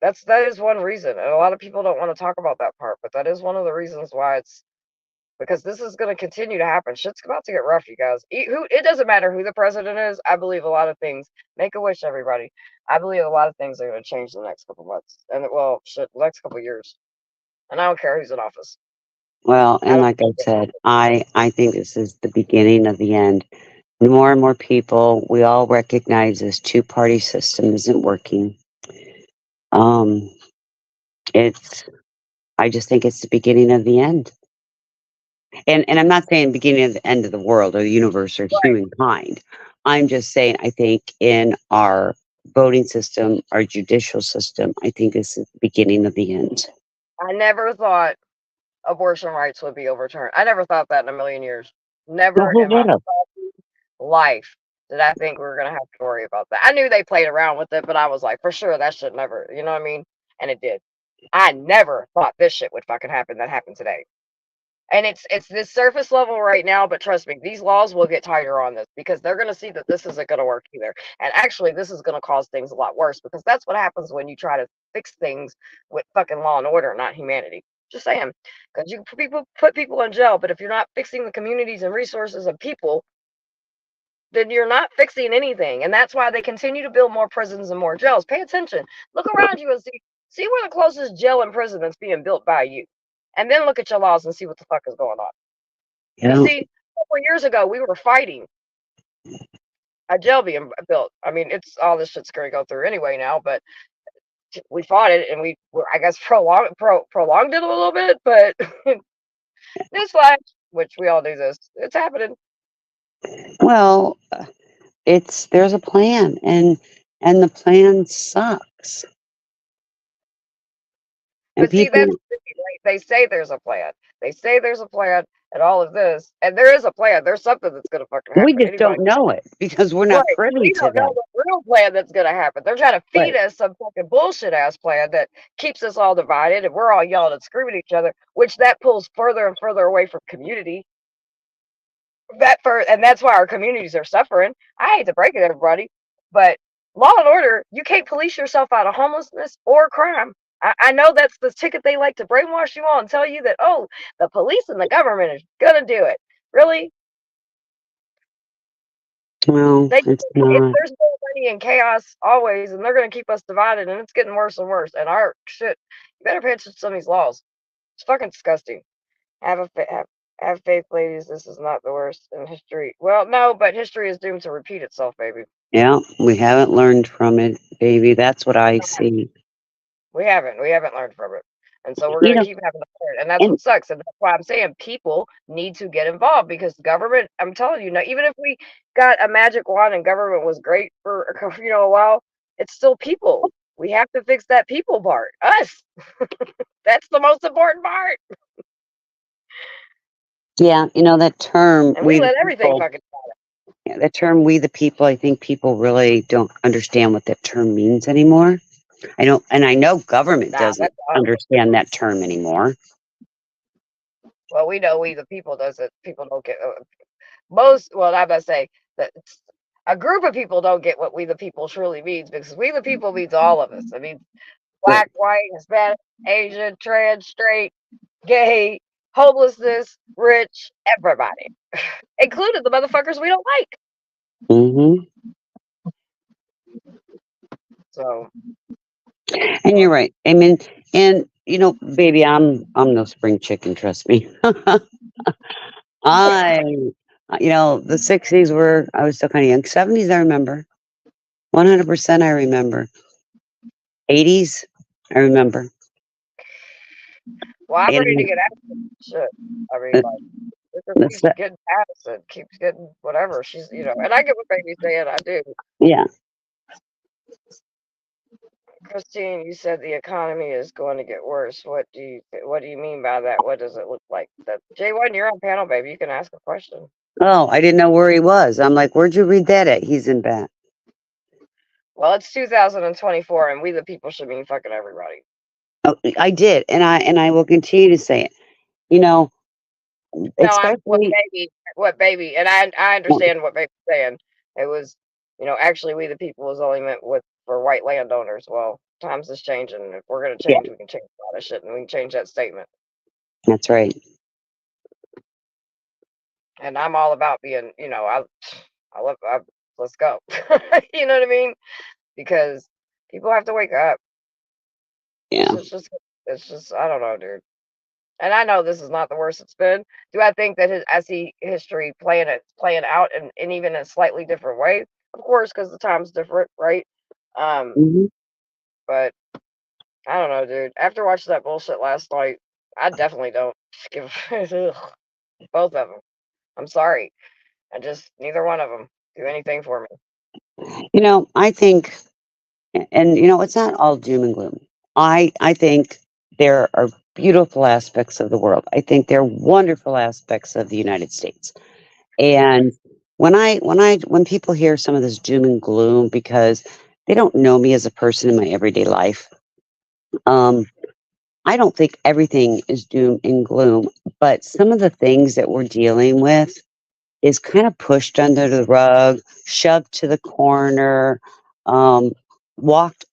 That is one reason. And a lot of people don't want to talk about that part, but that is one of the reasons why it's because this is going to continue to happen. Shit's about to get rough, you guys. It doesn't matter who the president is. I believe a lot of things. Make a wish, everybody. I believe a lot of things are going to change in the next couple months, and well, shit, the next couple years. And I don't care who's in office. Well, I and don't. like I said, I think this is the beginning of the end. More and more people, we all recognize this two-party system isn't working. Um, it's I just think it's the beginning of the end. And I'm not saying beginning of the end of the world or the universe or Right. humankind. I'm just saying I think in our voting system, our judicial system, I think this is the beginning of the end. I never thought abortion rights would be overturned. I never thought that in a million years. Well, Never who in my would have? life did I think we were gonna have to worry about that. I knew they played around with it, but I was like, for sure that should never, you know what I mean? And it did. I never thought this shit would fucking happen that happened today. And it's this surface level right now, but trust me, these laws will get tighter on this because they're going to see that this isn't going to work either. And actually, this is going to cause things a lot worse because that's what happens when you try to fix things with fucking law and order, not humanity. Just saying, because you people put people in jail, but if you're not fixing the communities and resources of people, then you're not fixing anything. And that's why they continue to build more prisons and more jails. Pay attention. Look around you and see where the closest jail and prison that's being built by you. And then look at your laws and see what the fuck is going on. You Because know, see, a couple years ago we were fighting a jail being built. I mean, it's all this shit's going to go through anyway now, but we fought it and we were, I guess, prolonged it a little bit, but Newsflash, which we all do this. It's happening. Well, there's a plan, and the plan sucks. And But see, people, that's they say there's a plan. They say there's a plan and all of this, and there is a plan. There's something that's gonna fucking we happen. just Anybody don't know it because we're not right. privy We to don't know that. the real plan that's gonna happen. They're trying to feed Right. us some fucking bullshit ass plan that keeps us all divided and we're all yelling and screaming at each other, which that pulls further and further away from community. And that's why our communities are suffering. I hate to break it, everybody, but law and order, you can't police yourself out of homelessness or crime. I know that's the ticket they like to brainwash you on and tell you that, oh, the police and the government is gonna do it. Really? Well, They it's if not. there's no money and chaos always, and they're gonna keep us divided, and it's getting worse and worse. And our shit, you better pay attention to some of these laws. It's fucking disgusting. Have a have faith, ladies. This is not the worst in history. Well, no, but history is doomed to repeat itself, baby. Yeah, we haven't learned from it, baby. That's what I see. We haven't. We haven't learned from it. And so we're You going to know, keep having to learn. And that's and what sucks. And that's why I'm saying people need to get involved because government, I'm telling you, now, even if we got a magic wand and government was great for a while, it's still people. We have to fix that people part. Us. That's the most important part. yeah, that term, And we we the let everything people, fucking yeah, the term we the people, I think people really don't understand what that term means anymore. I know government nah, doesn't that's awesome. understand that term anymore. Well, we know we the people doesn't people don't get most well I'm gonna say that a group of people don't get what we the people truly means because we the people means all of us. I mean Right. black, white, Hispanic, Asian, trans, straight, gay, homelessness, rich, everybody, including the motherfuckers we don't like. Hmm. So, And you're but right. I mean, and baby, I'm no spring chicken. Trust me. I, the '60s were I was still kind of young. '70s, I remember. 100%, I remember. '80s, I remember. well, I'm ready to And get out of this shit. I mean, uh, like, it just that's keeps getting Addison, keeps getting whatever. And I get what baby's saying. I do. yeah. Christine, you said the economy is going to get worse. What do you mean by that? What does it look like? That J1, you're on panel, baby. You can ask a question. Oh, I didn't know where he was. I'm like, where'd you read that at? He's in bed. Well, it's 2024, and we the people should mean fucking everybody. Oh, I did, and I will continue to say it. You know, No, I'm especially. what baby, and I understand what baby's saying. It was, actually, we the people was only meant with for white landowners. Well, times is changing. If we're gonna Yeah, change, we can change a lot of shit, and we can change that statement. that's right. And I'm all about being, I love, let's go. You know what I mean? Because people have to wake up. Yeah. It's just, I don't know, dude. And I know this is not the worst it's been. Do I think that I see history playing out in even a slightly different way? Of course, because the time's different, right? Um, Hmm. but I don't know, dude. After watching that bullshit last night, I definitely don't give ugh, both of them. I'm sorry. I just neither one of them do anything for me. I think, and it's not all doom and gloom. I think there are beautiful aspects of the world. I think there are wonderful aspects of the United States. And when people hear some of this doom and gloom because they don't know me as a person in my everyday life, um, I don't think everything is doom and gloom. But some of the things that we're dealing with is kind of pushed under the rug, shoved to the corner, um, walked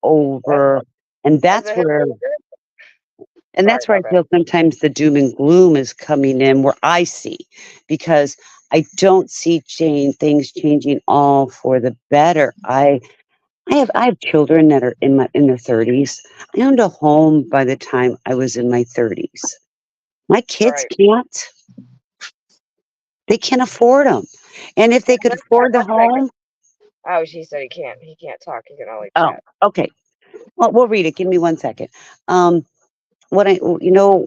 That's over, and that's the that's history where of it. and Sorry, that's where my I bad. feel sometimes the doom and gloom is coming in where I see, because I don't see things changing all for the better. I have children that are in their 30s. I owned a home by the time I was in my 30s. My kids Right. can't. They can't afford them. And if they could Let's have afford the one second. home, Oh, she said he can't. He can't talk. He can only oh, chat. okay. Well, we'll read it. Give me 1 second. What I, you know,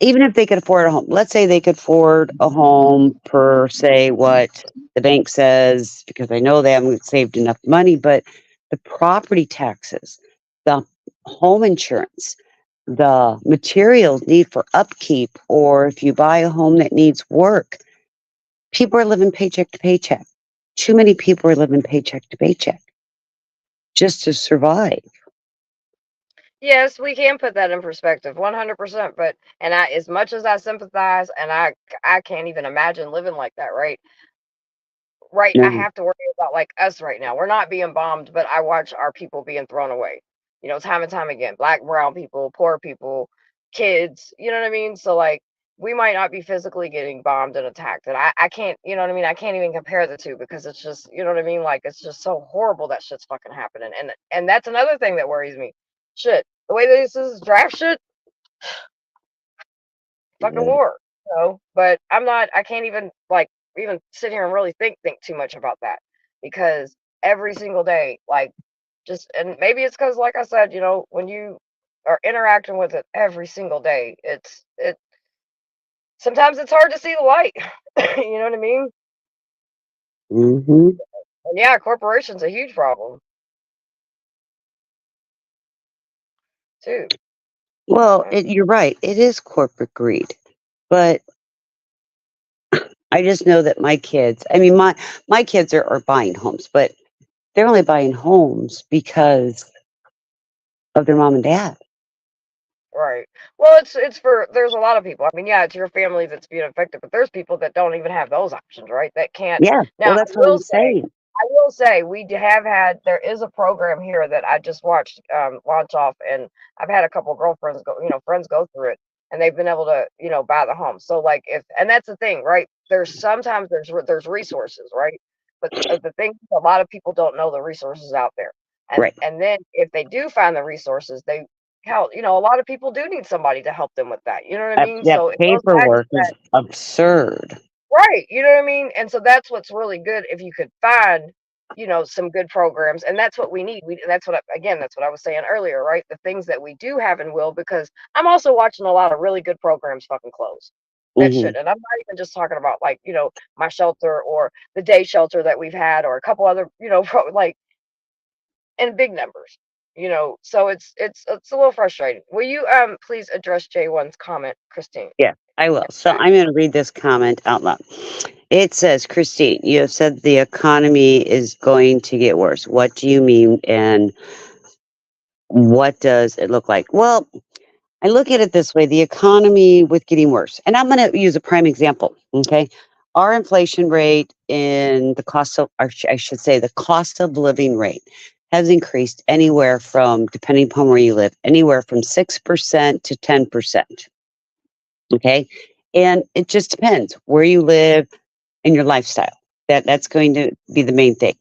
even if they could afford a home, let's say they could afford a home per say what the bank says, because I know they haven't saved enough money, but the property taxes, the home insurance, the materials need for upkeep, or if you buy a home that needs work, people are living paycheck to paycheck. Too many people are living paycheck to paycheck just to survive. Yes, we can put that in perspective, 100%. But and I, as much as I sympathize, and I can't even imagine living like that, right? Right, I No. have to worry about like us right now. We're not being bombed, but I watch our people being thrown away. Time and time again. Black, brown people, poor people, kids. You know what I mean? So like, we might not be physically getting bombed and attacked, and I can't. You know what I mean? I can't even compare the two because it's just, you know what I mean? Like, it's just so horrible that shit's fucking happening, and that's another thing that worries me. Shit, the way this is draft shit, fucking war. But I can't even like even sit here and really think too much about that, because every single day, like, just, and maybe it's because, like I said, when you are interacting with it every single day, it sometimes it's hard to see the light. You know what I mean? Hmm. And yeah, corporations a huge problem too. Well, Yeah. you're right. It is corporate greed, but I just know that my kids. I mean, my kids are buying homes, but they're only buying homes because of their mom and dad. Right. Well, it's for, there's a lot of people. I mean, yeah, it's your family that's being affected, but there's people that don't even have those options, right? That can't. Yeah. Now, Well, that's what I'm saying. I will say, have had. There is a program here that I just watched launch off, and I've had a couple girlfriends go, friends go through it, and they've been able to, buy the home. So like, if, and that's the thing, right? There's sometimes there's resources, right? But the thing, a lot of people don't know the resources out there, and Right. then if they do find the resources, they help. A lot of people do need somebody to help them with that. You know what I mean? That So it goes back to paperwork is that. absurd. Right, you know what I mean? And so that's what's really good, if you could find, some good programs, and that's what we need. That's what again, that's what I was saying earlier, right? The things that we do have and will, because I'm also watching a lot of really good programs fucking close. That Hmm. shit, and I'm not even just talking about like, my shelter or the day shelter that we've had, or a couple other, like, in big numbers. So it's a little frustrating. Will you please address J1's comment, Christine? Yeah, I will. So Back. I'm going to read this comment out loud. It says, Christine, you have said the economy is going to get worse. What do you mean, and what does it look like? Well, I look at it this way, the economy with getting worse. And I'm going to use a prime example. Okay. Our inflation rate in the cost of, or I should say, the cost of living rate has increased anywhere from, depending upon where you live, anywhere from 6% to 10%. Okay. And it just depends where you live and your lifestyle. That's going to be the main thing.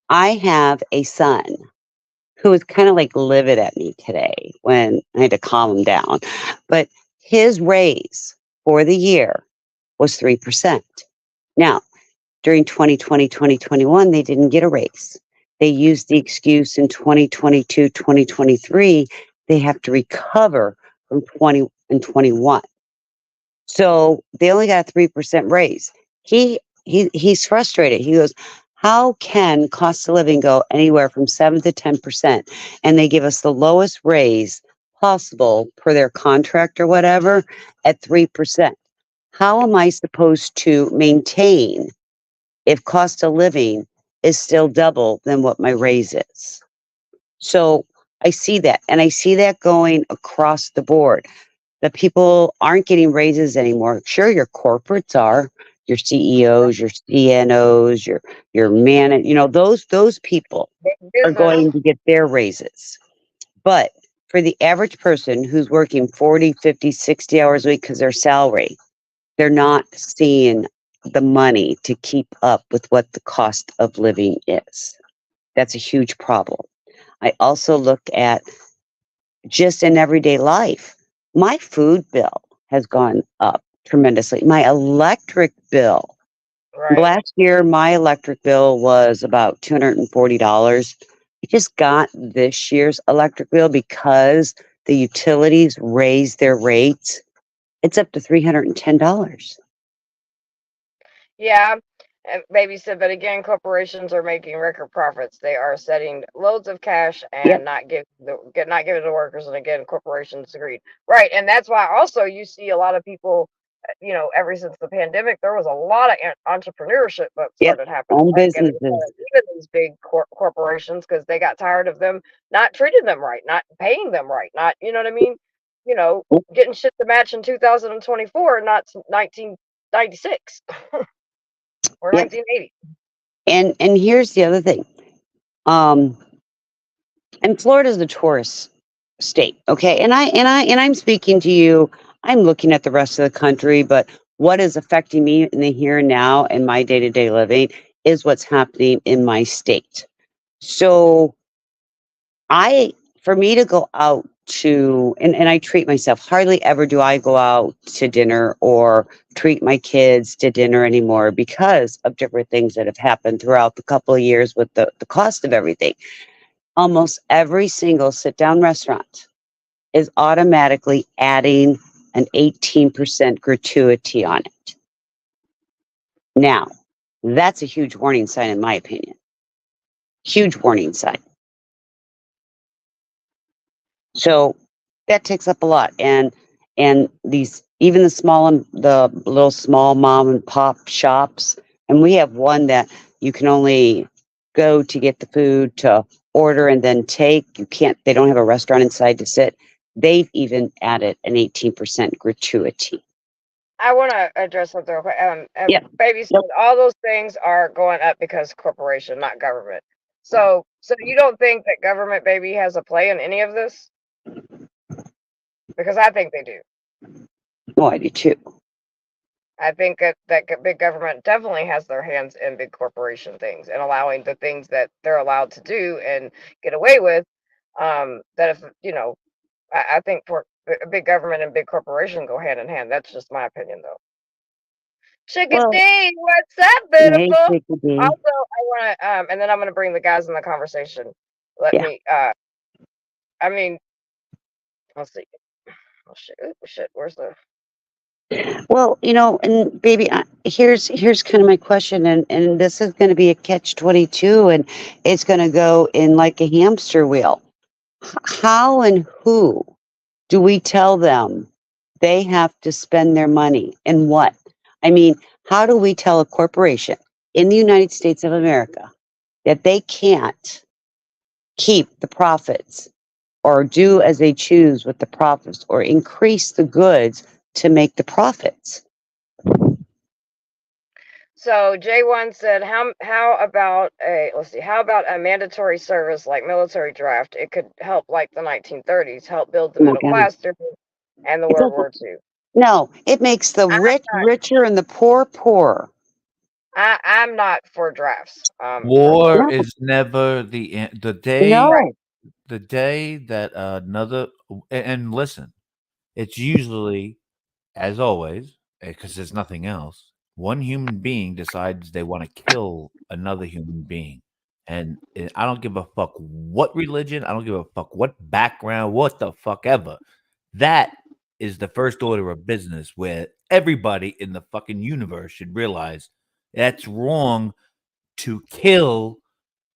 I have a son who was kind of like livid at me today when I had to calm him down. But his raise for the year was 3%. Now, during 2020, 2021, they didn't get a raise. They used the excuse in 2022, 2023, they have to recover from 20 and 21. So they only got a 3% raise. He's frustrated. He goes, how can cost of living go anywhere from 7 to 10%? And they give us the lowest raise possible per their contract or whatever at 3%. How am I supposed to maintain if cost of living is still double than what my raise is? So I see that, and I see that going across the board, that people aren't getting raises anymore. Sure, your corporates are, your CEOs, your CNOs, your man, those people Big are business. going to get their raises. But for the average person who's working 40, 50, 60 hours a week because their salary, they're not seeing the money to keep up with what the cost of living is. That's a huge problem. I also look at just in everyday life. My food bill has gone up tremendously. My electric bill. Right. Last year, my electric bill was about $240. I just got this year's electric bill because the utilities raised their rates It's up to $310. Yeah, and Baby said, but again, corporations are making record profits. They are setting loads of cash Yep. and not giving the workers. And again, corporations agreed, right? And that's why also you see a lot of people. Ever since the pandemic, there was a lot of entrepreneurship that Yep. started happening, Own like, and businesses. even these big corporations, because they got tired of them not treating them right, not paying them right, not, you know what I mean? Getting shit to match in 2024, not 1996 or Yep. 1980. And here's the other thing. Um, and Florida's a tourist state, okay? And I'm speaking to you. I'm looking at the rest of the country, but what is affecting me in the here and now in my day-to-day living is what's happening in my state. So for me to go out to, and I treat myself, hardly ever do I go out to dinner or treat my kids to dinner anymore because of different things that have happened throughout the couple of years with the cost of everything. Almost every single sit down restaurant is automatically adding an 18% gratuity on it. Now, that's a huge warning sign, in my opinion. Huge warning sign. So that takes up a lot, and these, even the little small mom and pop shops, and we have one that you can only go to get the food to order and then take. You can't. They don't have a restaurant inside to sit. They've even added an 18% gratuity. I want to address something real quick. Yeah. Baby said Nope. all those things are going up because corporation, not government. So you don't think that government, baby, has a play in any of this? Because I think they do. Oh, I do too. I think that big government definitely has their hands in big corporation things and allowing the things that they're allowed to do and get away with. That if I think for big government and big corporation go hand in hand. That's just my opinion, though. Well, Chickadee, what's up, hey, beautiful? chickadee. Also, I want to, and then I'm gonna bring the guys in the conversation. Let Yeah. me, I mean, let's see. Oh shit, ooh, shit. Where's the? Well, and baby, here's kind of my question, and this is going to be a catch-22, and it's going to go in like a hamster wheel. How and who do we tell them they have to spend their money and what? I mean, how do we tell a corporation in the United States of America that they can't keep the profits or do as they choose with the profits or increase the goods to make the profits? So J1 said, how about a let's see, how about a mandatory service like military draft? It could help like the 1930s, help build the Oh my middle God. class during and the It World doesn't. War II. No, it makes the rich richer and the poor poorer. I'm not for drafts. War No, is never the day Right, no. the day that another and listen, it's usually, as always, because there's nothing else, one human being decides they want to kill another human being. And I don't give a fuck what religion, I don't give a fuck what background, what the fuck ever. That is the first order of business where everybody in the fucking universe should realize that's wrong to kill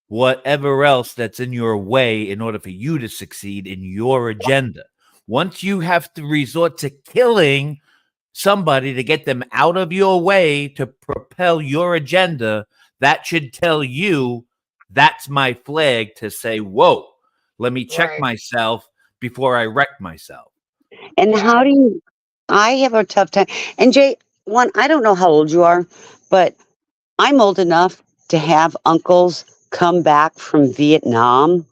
whatever else that's in your way in order for you to succeed in your agenda. Once you have to resort to killing somebody to get them out of your way to propel your agenda, that should tell you that's my flag to say, whoa, let me check right. myself before I wreck myself. And Yeah. how do you? I have a tough time. And Jay, I don't know how old you are, but I'm old enough to have uncles come back from Vietnam,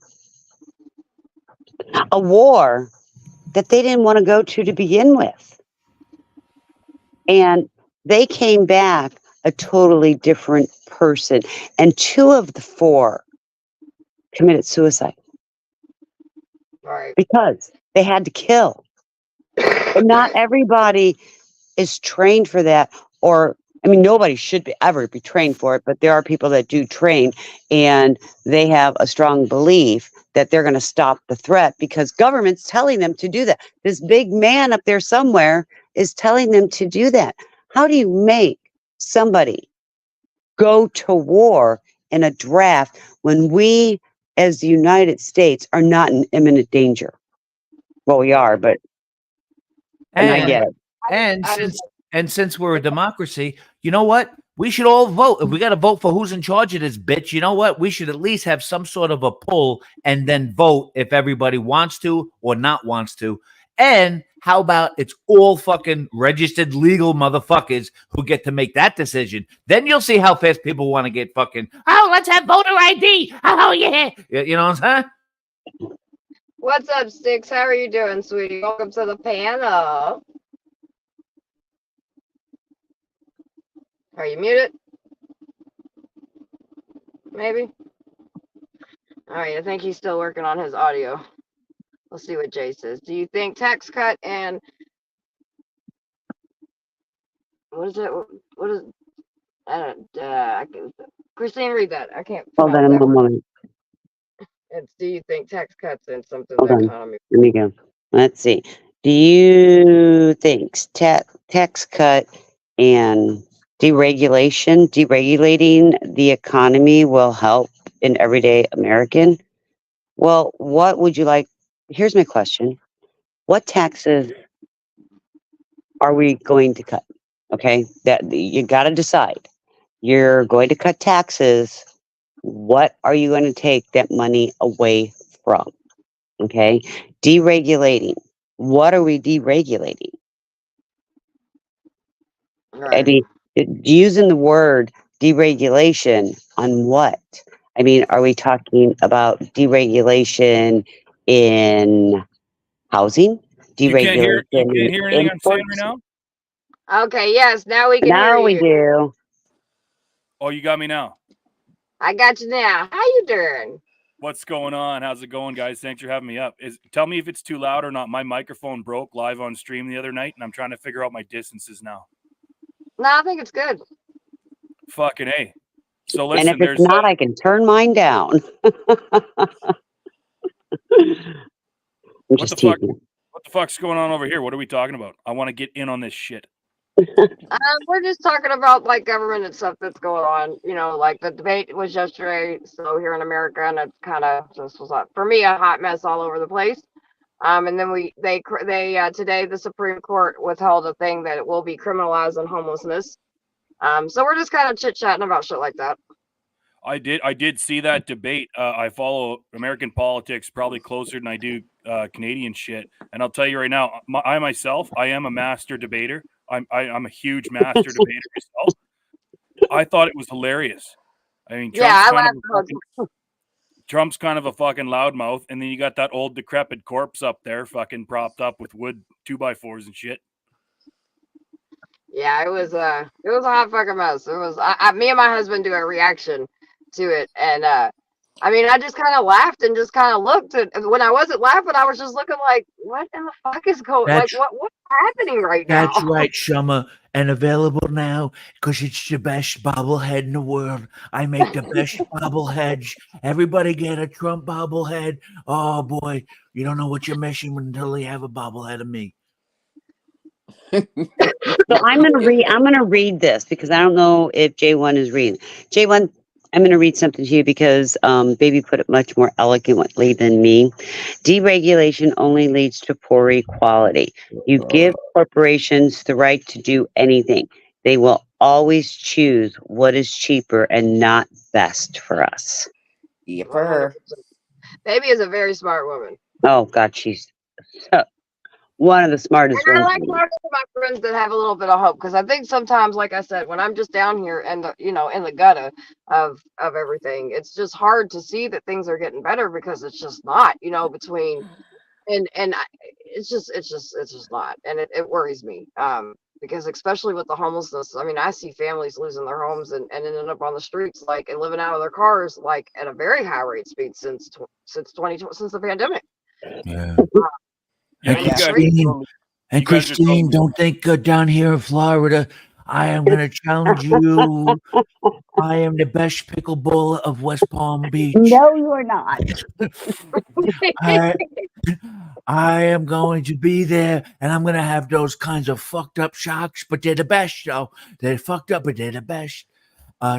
a war that they didn't want to go to begin with. And they came back a totally different person. And two of the four committed suicide Right. because they had to kill. And not everybody is trained for that, or I mean, nobody should ever be trained for it, but there are people that do train, and they have a strong belief that they're going to stop the threat because government's telling them to do that. This big man up there somewhere is telling them to do that. How do you make somebody go to war in a draft when we, as the United States, are not in imminent danger? Well, we are, but and I And get it. and I just since we're a democracy, you know what? We should all vote. If we got to vote for who's in charge of this bitch, you know what? We should at least have some sort of a poll and then vote if everybody wants to or not wants to. And how about it's all fucking registered legal motherfuckers who get to make that decision? Then you'll see how fast people want to get fucking, oh, let's have voter ID. Oh, yeah. You know what I'm saying? What's up, Sticks? How are you doing, sweetie? Welcome to the panel. Are you muted? Maybe. All right, I think he's still working on his audio. Let's see what Jay says. Do you think tax cut and what is it? What is? I can, Christine, read that. I can't Hold pronounce on that a word. moment. It's do you think tax cuts and something Hold the on. economy? Let me go. Let's see. Do you think tax cut and deregulating the economy will help an everyday American? Well, what would you like? Here's my question. What taxes are we going to cut? Okay, that you got to decide. You're going to cut taxes. What are you going to take that money away from? Okay, deregulating. What are we deregulating? I Right. mean, using the word deregulation on what? I mean, are we talking about deregulation in housing? You can't Deregulation in hear anything I'm saying right imports? now? Okay. Yes. Now we can hear Now we you. do. Oh, you got me now. I got you now. How you doing? What's going on? How's it going, guys? Thanks for having me up. Tell me if it's too loud or not. My microphone broke live on stream the other night, and I'm trying to figure out my distances now. No, I think it's good. Fucking A. So And listen, if it's not, I can turn mine down. I'm what just the fuck? teasing. What the fuck's going on over here? What are we talking about? I want to get in on this shit. We're just talking about like government and stuff that's going on. You know, like the debate was yesterday, so here in America, and it's kind of just was for me a hot mess all over the place. And then they today the Supreme Court withheld a thing that it will be criminalizing homelessness. So we're just kind of chit chatting about shit like that. I did see that debate. I follow American politics probably closer than I do Canadian shit. And I'll tell you right now, I myself, I am a master debater. I'm a huge master debater myself. I thought it was hilarious. I mean, Trump's kind of a fucking loudmouth, and then you got that old decrepit corpse up there, fucking propped up with wood 2x4s and shit. Yeah, it was a hot fucking mess. It was me and my husband do a reaction to it, and I mean, I just kind of laughed and just kind of looked. And when I wasn't laughing, I was just looking like, what in the fuck is going? Like, what's happening right now? That's right, Shumma, and available now because it's the best bobblehead in the world. I make the best bobbleheads. Everybody get a Trump bobblehead. Oh boy, you don't know what you're missing until you have a bobblehead of me. So I'm gonna read this because I don't know if J1 is reading. J1, I'm gonna read something to you because baby put it much more eloquently than me. Deregulation only leads to poor equality. You give corporations the right to do anything. They will always choose what is cheaper and not best for us. Yeah, for her. Baby is a very smart woman. Oh God, she's one of the smartest And I ones. like talking to my friends that have a little bit of hope because I think sometimes, like I said, when I'm just down here and in the gutter of everything, it's just hard to see that things are getting better because it's just not, between it's just not, and it worries me. Because especially with the homelessness, I mean, I see families losing their homes and ending up on the streets, like, and living out of their cars, like at a very high rate speed since the pandemic. Yeah. Yeah, And Christine, don't think down here in Florida, I am going to challenge you. I am the best pickleball of West Palm Beach. No, you are not. I am going to be there, and I'm gonna have those kinds of fucked up shocks, but they're the best, though. They're fucked up, but they're the best.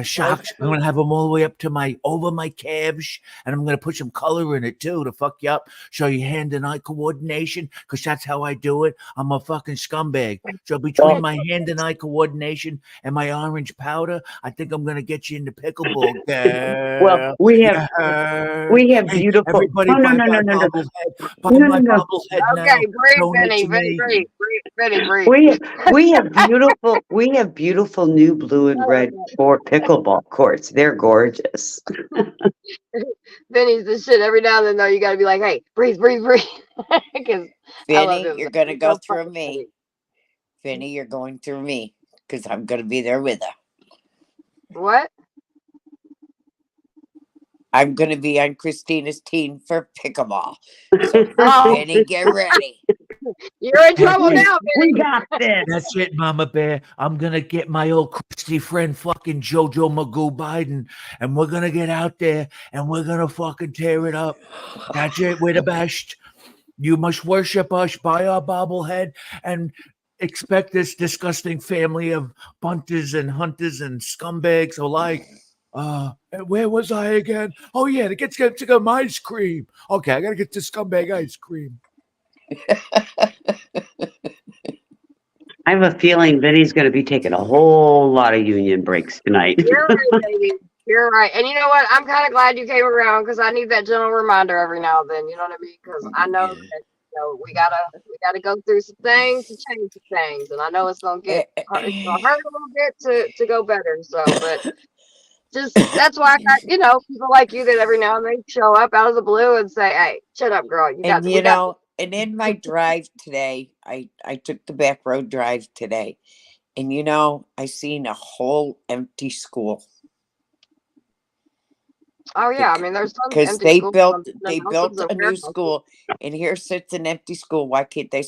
Shocks. I'm gonna have them all the way up to over my calves, and I'm gonna put some color in it too to fuck you up, show you hand and eye coordination, because that's how I do it. I'm a fucking scumbag. So between my hand and eye coordination and my orange powder, I think I'm gonna get you into pickleball, Well, girl. we have Hey, beautiful. everybody, Oh, no, buy no, no, my no, no, bobblehead. Buy no, no, my no. bobblehead now. Okay, breathe, Donate Benny. to Benny, me. breathe. Benny, breathe. We have beautiful new blue and red for pickleball courts. They're gorgeous. Benny's the shit. Every now and then, though, you got to be like, hey, breathe. Because I love Vinny, him. you're going to He's go so through fucking me. funny. Vinny, you're going through me because I'm going to be there with her. What? I'm going to be on Christina's team for pickleball. So, Oh, Vinny, get ready. you're in trouble Hey, now, We Benny. got this. That's it, Mama Bear. I'm gonna get my old crusty friend, fucking Jojo Magoo Biden, and we're gonna get out there and we're gonna fucking tear it up. That's it. We're the best. You must worship us, buy our bobblehead, and expect this disgusting family of bunters and hunters and scumbags alike. Where was I again? Oh yeah, to get some ice cream. Okay, I gotta get this scumbag ice cream. I have a feeling Vinny's going to be taking a whole lot of union breaks tonight. You're right, baby. You're right. And you know what? I'm kind of glad you came around because I need that gentle reminder every now and then. You know what I mean? Because I know that we gotta go through some things to change some things, and I know it's gonna get it's gonna hurt a little bit to go better. So, but just that's why I got people like you that every now and then show up out of the blue and say, "Hey, shut up, girl. And We got." and in my drive today, I took the back road drive today. And I seen a whole empty school. Oh yeah, I mean, there's tons of Because empty schools. they built a new school, and here sits an empty school. Why can't they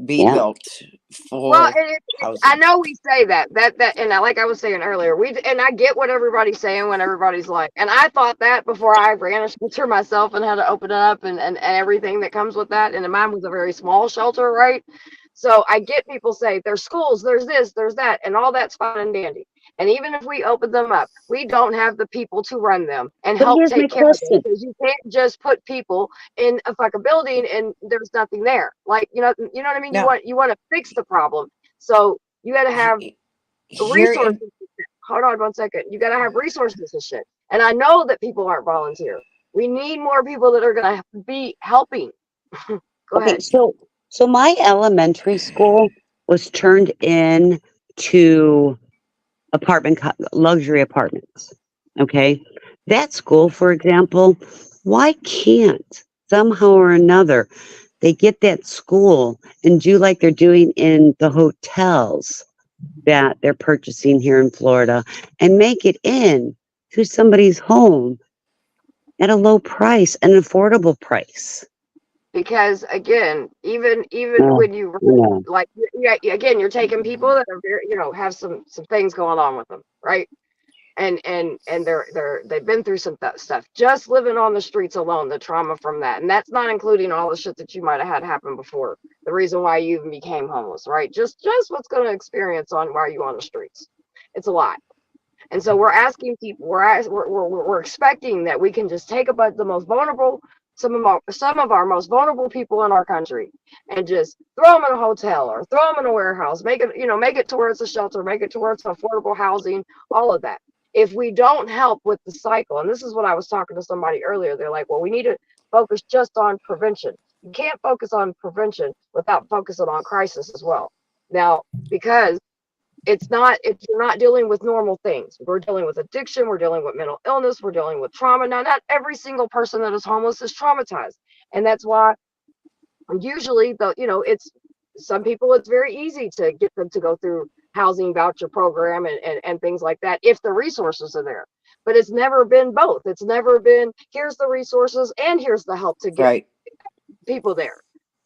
be Yeah. built Well, for housing? I know we say that, and like I was saying earlier, and I get what everybody's saying when everybody's like, and I thought that before I ran a shelter myself and had to open it up and everything that comes with that. And mine was a very small shelter, right? So I get people say there's schools, there's this, there's that, and all that's fine and dandy. And even if we open them up, we don't have the people to run them and But help here's my take care of them question. because you can't just put people in a fucking building and there's nothing there. Like you know what I mean. No. You want to fix the problem, so you got to have Here resources. Hold on 1 second. You got to have resources and shit. And I know that people aren't volunteer. We need more people that are gonna be helping. Go Okay, ahead. so my elementary school was turned into luxury apartments. Okay, that school, for example, why can't somehow or another they get that school and do like they're doing in the hotels that they're purchasing here in Florida and make it in to somebody's home at a low price, an affordable price? Because again, even No, when you no. like, again, you're taking people that are very, have some things going on with them, right? And they've been through some stuff. Just living on the streets alone, the trauma from that, and that's not including all the shit that you might have had happen before. The reason why you even became homeless, right? Just what's going to experience on why you on the streets. It's a lot. And so we're asking people, we're expecting that we can just take about the most vulnerable, some of our most vulnerable people in our country, and just throw them in a hotel or throw them in a warehouse, make it to where it's a shelter, make it to where it's affordable housing, all of that. If we don't help with the cycle, and this is what I was talking to somebody earlier, they're like, well, we need to focus just on prevention. You can't focus on prevention without focusing on crisis as well. Now, because you're not dealing with normal things. We're dealing with addiction, we're dealing with mental illness, we're dealing with trauma. Now, not every single person that is homeless is traumatized. And that's why usually it's some people, it's very easy to get them to go through housing voucher program and things like that if the resources are there. But it's never been both. It's never been here's the resources and here's the help to get right. people there.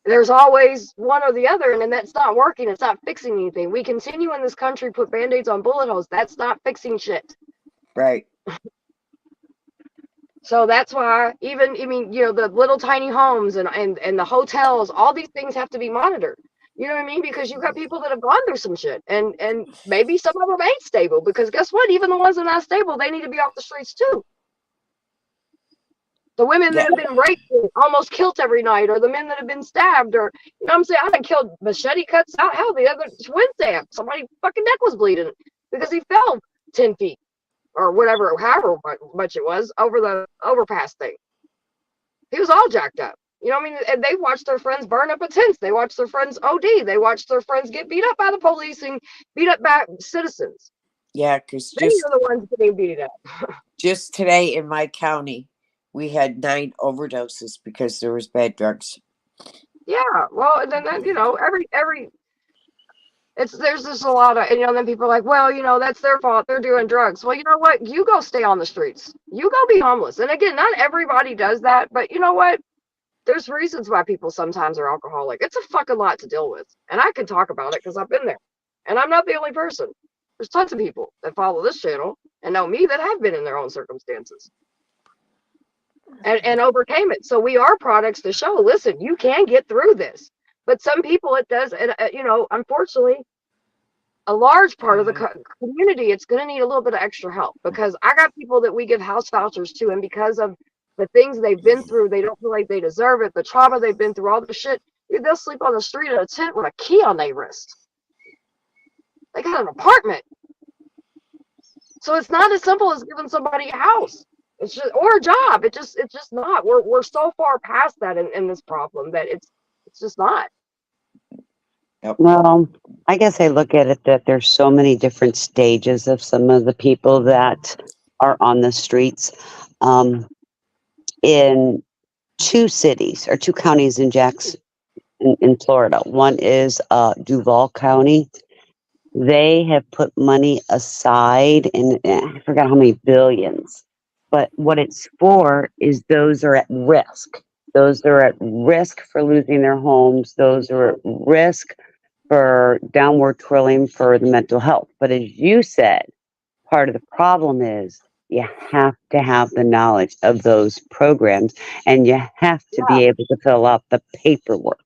There's always one or the other, and then that's not working. It's not fixing anything. We continue in this country put band-aids on bullet holes. That's not fixing shit. Right. So that's why even, I mean, the little tiny homes and the hotels, all these things have to be monitored. You know what I mean? Because you've got people that have gone through some shit, and maybe some of them ain't stable. Because guess what? Even the ones that are not stable, they need to be off the streets too. The women that Yeah. have been raped and almost killed every night, or the men that have been stabbed, or what I'm saying? I done killed machete cuts out. Hell, the other Wednesday, somebody fucking neck was bleeding because he fell 10 feet or whatever, however much it was over the overpass thing. He was all jacked up. You know what I mean? And they watched their friends burn up a tent. They watched their friends OD. They watched their friends get beat up by the police and beat up by citizens. Yeah, because They are the ones getting beat up. just today in my county, we had 9 overdoses because there was bad drugs. Yeah, well, and then every there's just a lot of, and then people are like, well, that's their fault. They're doing drugs. Well, you know what? You go stay on the streets. You go be homeless. And again, not everybody does that, but you know what? There's reasons why people sometimes are alcoholic. It's a fucking lot to deal with. And I can talk about it because I've been there. And I'm not the only person. There's tons of people that follow this channel and know me that have been in their own circumstances and overcame it. So we are products to show, listen, you can get through this. But some people it does, and unfortunately, a large part of the community, it's going to need a little bit of extra help, because I got people that we give house vouchers to, and because of the things they've been through, they don't feel like they deserve it. The trauma they've been through, all the shit, they'll sleep on the street in a tent with a key on their wrist. They got an apartment. So it's not as simple as giving somebody a house. It's just, or a job. It's just not. We're so far past that in this problem that it's just not. Well, I guess I look at it that there's so many different stages of some of the people that are on the streets. In 2 cities or 2 counties in in Florida. One is Duval County. They have put money aside, and I forgot how many billions. But what it's for is those are at risk. Those are at risk for losing their homes. Those are at risk for downward twirling for the mental health. But as you said, part of the problem is you have to have the knowledge of those programs, and you have to be able to fill out the paperwork.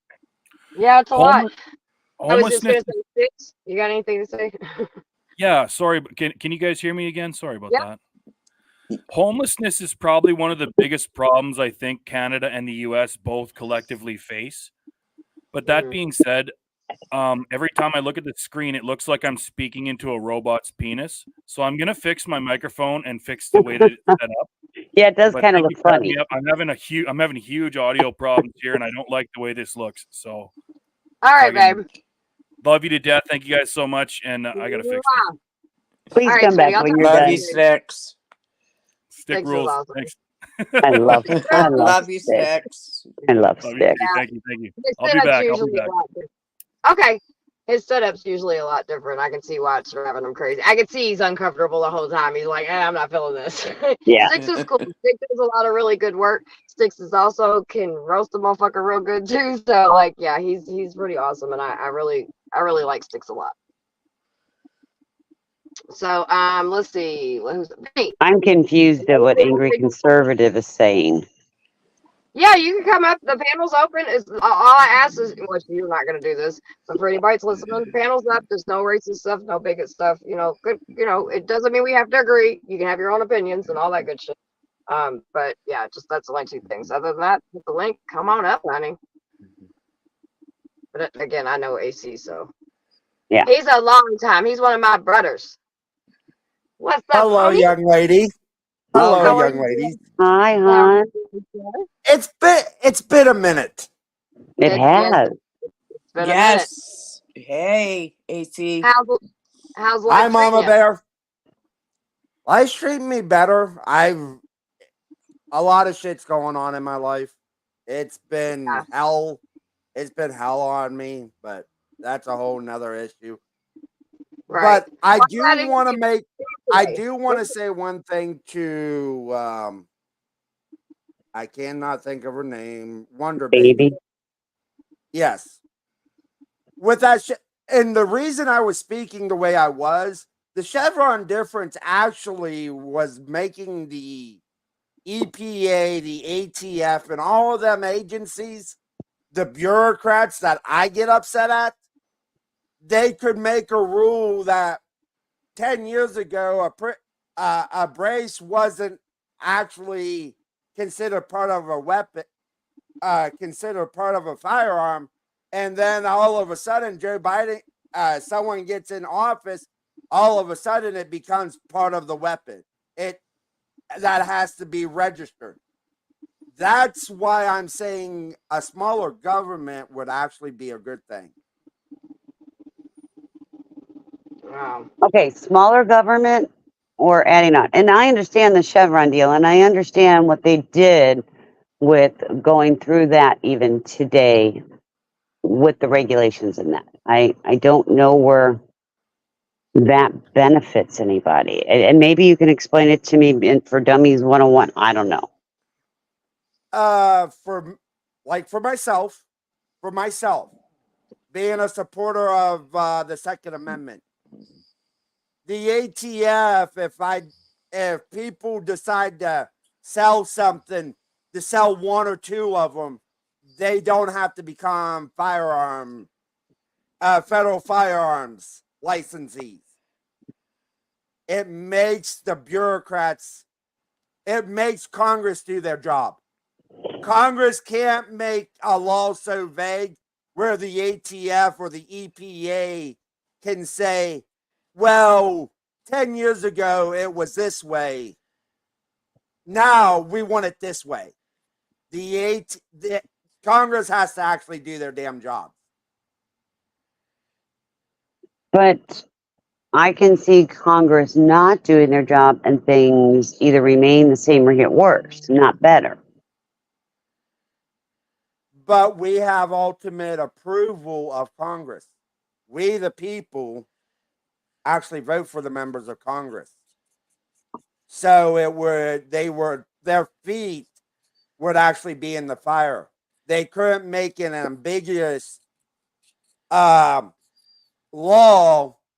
Yeah, it's a lot. I was just Homelessness. going to say, Six, you got anything to say? Yeah, sorry, but can you guys hear me again? Sorry about that. Homelessness is probably one of the biggest problems I think Canada and the US both collectively face. But that being said, every time I look at the screen, it looks like I'm speaking into a robot's penis. So I'm gonna fix my microphone and fix the way that it's set up. Yeah, it does But kind of thank look you for having funny. me up. I'm having huge audio problems here, and I don't like the way this looks. So, All right, babe. Love you to death. Thank you guys so much, and I gotta fix it. Please All right, come sweetie, back I'll when talk you're to Love done. you, Sticks. Stick Sticks is rules. awesome. Thanks. I love Love you, Sticks. Sticks. I love Love you Sticks. too. Thank you. His I'll be setup's back. usually a lot different. Okay. His setup's usually a lot different. I can see why it's driving him crazy. I can see he's uncomfortable the whole time. He's like, I'm not feeling this. Yeah. Sticks is cool. Sticks does a lot of really good work. Sticks is also can roast a motherfucker real good too. So like, yeah, he's pretty awesome, and I really like Sticks a lot. So let's see. Hey, I'm confused at what Angry Conservative is saying. yeah, you can come up. The panel's open. Is all I ask is, which you're not going to do this, but for anybody that's listening, the panel's up. There's no racist stuff, no bigot stuff. Good. It doesn't mean we have to agree. You can have your own opinions and all that good shit. But yeah, just that's the only 2 things. Other than that, hit the link. Come on up, honey. But again, I know AC, so Yeah. he's a long time. He's one of my brothers. What's up, Hello, homie? young lady. Hello. Hello, How are young you ladies. Hi, hon. It's been a minute. It has. It's been a minute. Yes. Hey, AC. How's life Hi, Mama treating you? Bear. Life's treating me better. A lot of shit's going on in my life. It's been hell. It's been hell on me, but that's a whole nother issue. Right. But I Well, do I'm glad want to you- make. I do want to say one thing to. I cannot think of her name. Wonder Baby. Yes. With that shit, and the reason I was speaking the way I was, the Chevron difference actually was making the EPA, the ATF, and all of them agencies, the bureaucrats that I get upset at, they could make a rule that 10 years ago a brace wasn't actually considered part of a weapon, considered part of a firearm, and then all of a sudden Joe Biden, someone gets in office, all of a sudden it becomes part of the weapon. That has to be registered. That's why I'm saying a smaller government would actually be a good thing. Wow. Okay, smaller government or adding on. And I understand the Chevron deal, and I understand what they did with going through that even today with the regulations in that. I don't know where that benefits anybody. And maybe you can explain it to me for Dummies 101. I don't know. For myself, being a supporter of the Second Amendment, the ATF, if people decide to sell something, to sell one or two of them, they don't have to become federal firearms licensees. It makes the bureaucrats, it makes Congress do their job. Congress can't make a law so vague where the ATF or the EPA can say, well, 10 years ago it was this way. Now we want it this way. The Congress has to actually do their damn job. But I can see Congress not doing their job and things either remain the same or get worse, not better. But we have ultimate approval of Congress. We, the people, actually vote for the members of Congress. So their feet would actually be in the fire. They couldn't make an ambiguous law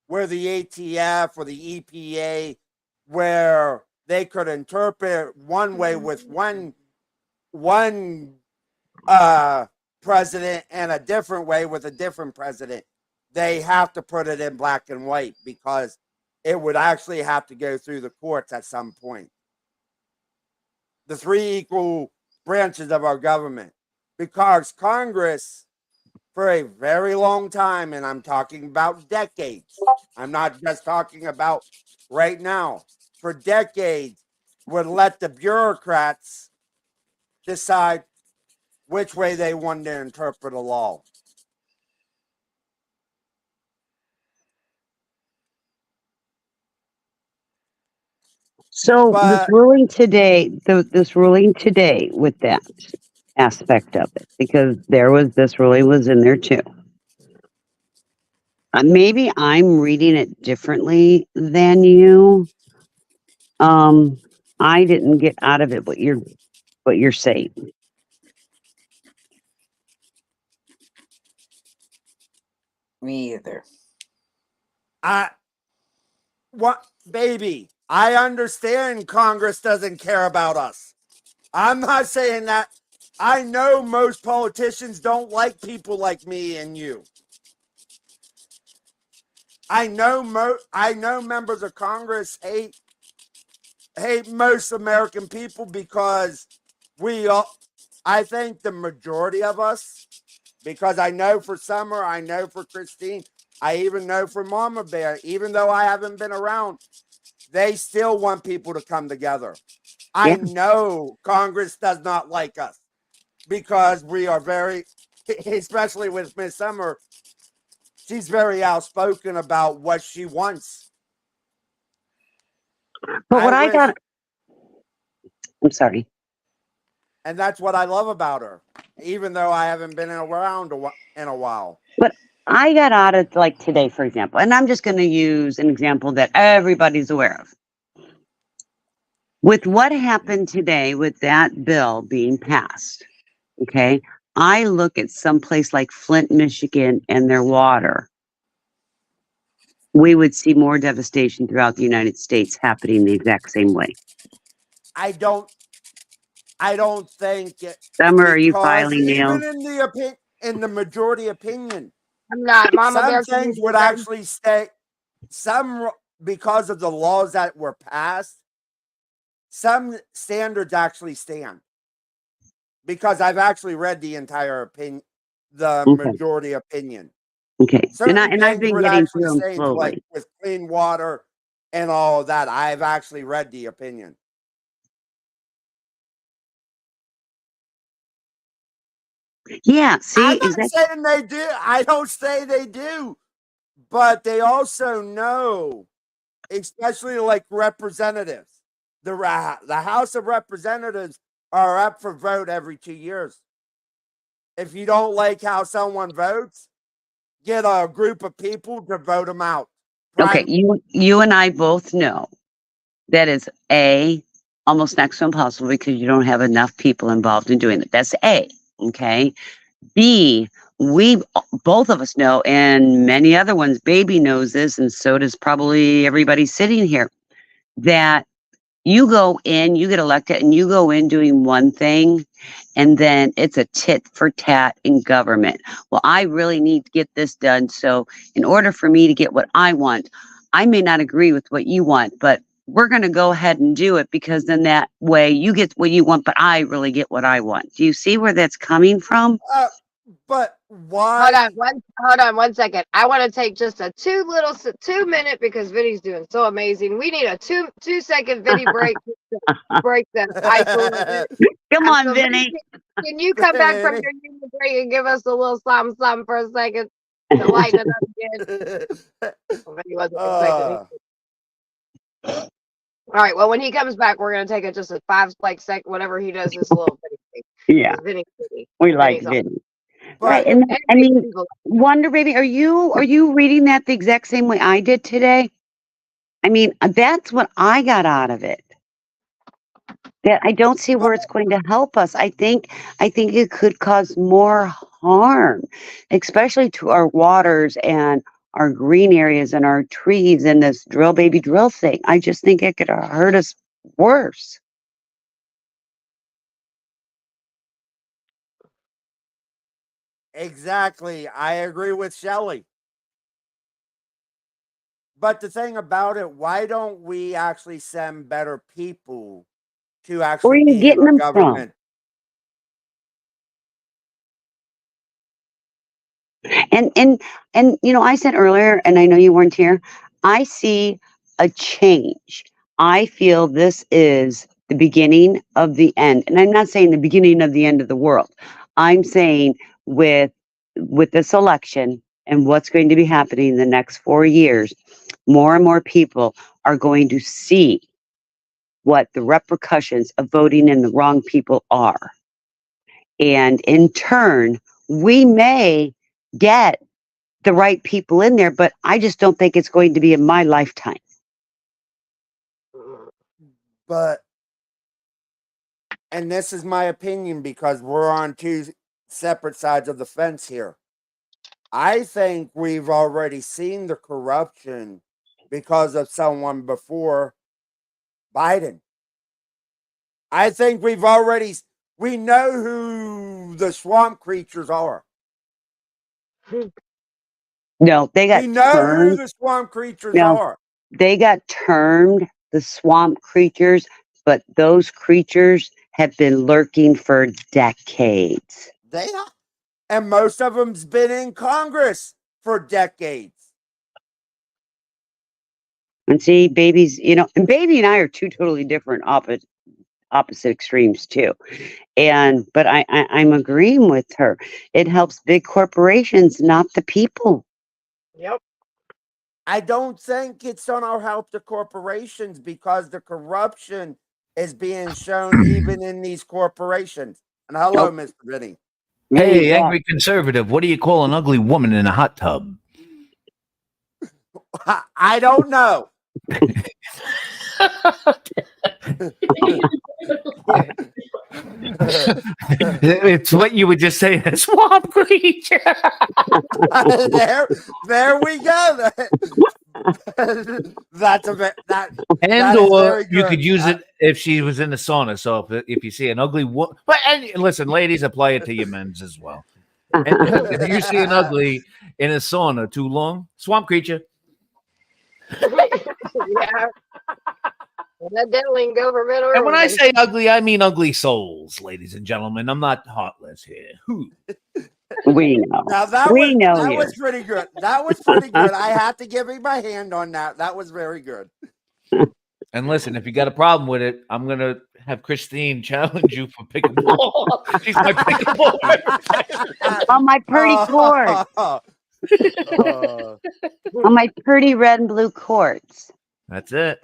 where the ATF or the EPA, where they could interpret one way with one president and a different way with a different president. They have to put it in black and white because it would actually have to go through the courts at some point. The three equal branches of our government. Because Congress, for a very long time, and I'm talking about decades, I'm not just talking about right now, for decades, would let the bureaucrats decide which way they wanted to interpret a law. So this But ruling today, with that aspect of it, because this ruling was in there too. Maybe I'm reading it differently than you. I didn't get out of it what you're saying. Me either. baby, I understand Congress doesn't care about us. I'm not saying that. I know most politicians don't like people like me and you. I know members of Congress hate most American people because I think the majority of us, because I know for Summer, I know for Christine, I even know for Mama Bear, even though I haven't been around, they still want people to come together. I know Congress does not like us because we are very, especially with Miss Summer, she's very outspoken about what she wants. But what I got, I'm sorry. And that's what I love about her, even though I haven't been around in a while. But I got out of like today, for example, and I'm just going to use an example that everybody's aware of. With what happened today with that bill being passed, okay, I look at someplace like Flint, Michigan, and their water. We would see more devastation throughout the United States happening the exact same way. I don't I don't think Summer, are you because filing even nails? in the majority opinion, I'm not. Mama some Bear, can you things do would that? actually stay. Some because of the laws that were passed, some standards actually stand. Because I've actually read the entire opinion, the Okay. majority opinion. Okay. Certain And I've things been would getting actually through them change, like slowly. with clean water and all of that. I've actually read the opinion. Yeah. See, I'm not exactly. saying they do. I don't say they do, but they also know, especially like representatives. The House of Representatives are up for vote every 2 years. If you don't like how someone votes, get a group of people to vote them out. Okay. You and I both know that is almost next to impossible because you don't have enough people involved in doing it. That's A. Okay. B, we both of us know, and many other ones, baby knows this, and so does probably everybody sitting here, that you go in, you get elected, and you go in doing one thing, and then it's a tit for tat in government. Well, I really need to get this done. So, in order for me to get what I want, I may not agree with what you want, but we're going to go ahead and do it because then that way you get what you want, but I really get what I want. Do you see where that's coming from? But Hold why? on, hold on 1 second. I want to take just a 2 minute because Vinny's doing so amazing. We need a 2 second Vinny break to break the ice a little bit. Come on, So Vinny. can you come back from your union break and give us a little something for a second to lighten it up again? Vinny wasn't expecting it. All right. Well, when he comes back, we're gonna take it just a 5 whatever he does this little Vinny thing. Yeah, Vinny, we like Vinny's Vinny. Right, But and I mean, Wonder Baby, are you reading that the exact same way I did today? I mean, that's what I got out of it. That I don't see where it's going to help us. I think it could cause more harm, especially to our waters and our green areas and our trees and this drill baby drill thing. I just think it could hurt us worse. exactly, I agree with Shelley. But the thing about it, why don't we actually send better people to Where are actually you be in getting our them from? government? And I said earlier, and I know you weren't here, I see a change. I feel this is the beginning of the end. And I'm not saying the beginning of the end of the world. I'm saying with this election and what's going to be happening in the next 4 years, more and more people are going to see what the repercussions of voting in the wrong people are. And in turn, we may get the right people in there, but I just don't think it's going to be in my lifetime. But, and this is my opinion because we're on two separate sides of the fence here. I think we've already seen the corruption because of someone before Biden. I think we know who the swamp creatures are. No, they got We know who termed. the swamp creatures No, are. they got termed the swamp creatures, but those creatures have been lurking for decades. And most of them's been in Congress for decades. And see, and baby and I are two totally different opposite extremes too. But I'm agreeing with her. It helps big corporations, not the people. Yep. I don't think it's gonna help the corporations because the corruption is being shown even in these corporations. And hello, Nope. Mr. Vinny. Vinny's Hey, back. angry conservative, what do you call an ugly woman in a hot tub? I don't know. It's what you would just say, a swamp creature. there we go. That's a bit that And is or very you good. could use it if she was in the sauna. So if you see an ugly woman, but and listen, ladies, apply it to your men's as well. And if you see an ugly in a sauna too long, swamp creature. Yeah. And that definitely can go for men or And when I women. say ugly, I mean ugly souls, ladies and gentlemen. I'm not heartless here. Who? We know. Now that We know that you. was pretty good. That was pretty good. I have to give you my hand on that. That was very good. And listen, if you got a problem with it, I'm gonna have Christine challenge you for pickleball. She's my pickleball. On my pretty court. On my pretty red and blue courts. That's it.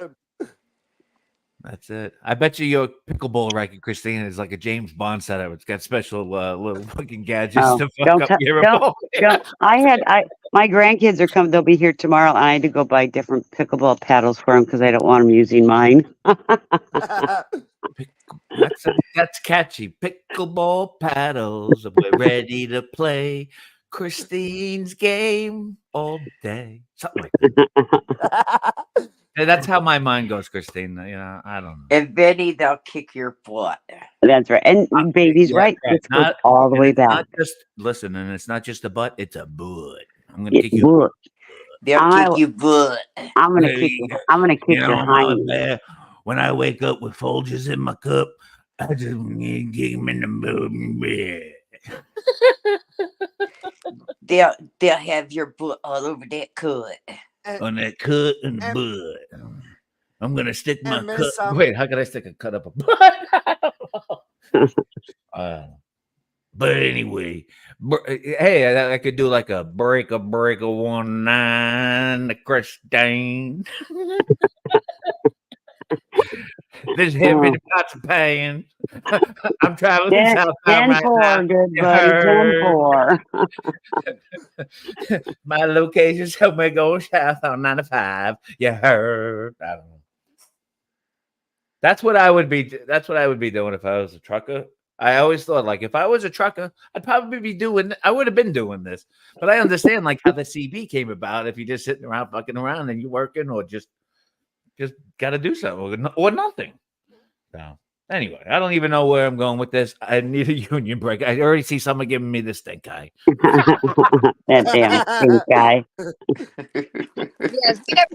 That's it. I bet you your pickleball racket, Christine, is like a James Bond setup. It's got special little fucking gadgets Oh, to fuck up your opponent. My grandkids are coming. They'll be here tomorrow. I had to go buy different pickleball paddles for them because I don't want them using mine. That's catchy. Pickleball paddles. We're ready to play Christine's game all day. Something like that. That's how my mind goes, Christine. You know, I don't know. And Benny, they'll kick your butt. That's right. And baby's Yeah, right. right. This goes all the way It's back. not just listen, and it's not just a butt; it's a butt. I'm gonna kick you. Butt. They'll kick you butt. I'm gonna kick you. I'm gonna kick your Mama hind. Bear, when I wake up with Folgers in my cup, I just need to kick him in the bed. They'll have your butt all over that cut. On that cut and butt. I'm gonna stick my cut. Wait, how can I stick a cut up a butt? But anyway, hey, I could do like a breaker 19, the Christine. This heavy the pots of pain. I'm traveling south right now. Good buddy, 10-4. My location somewhere go south on 95. You heard? I don't know. That's what I would be doing if I was a trucker. I always thought, like, if I was a trucker, I'd probably be I would have been doing this. But I understand, like, how the CB came about. If you're just sitting around fucking around and you're working, or just got to do something, or nothing. So, anyway, I don't even know where I'm going with this. I need a union break. I already see someone giving me the stink eye. That damn stink guy. Yes, we have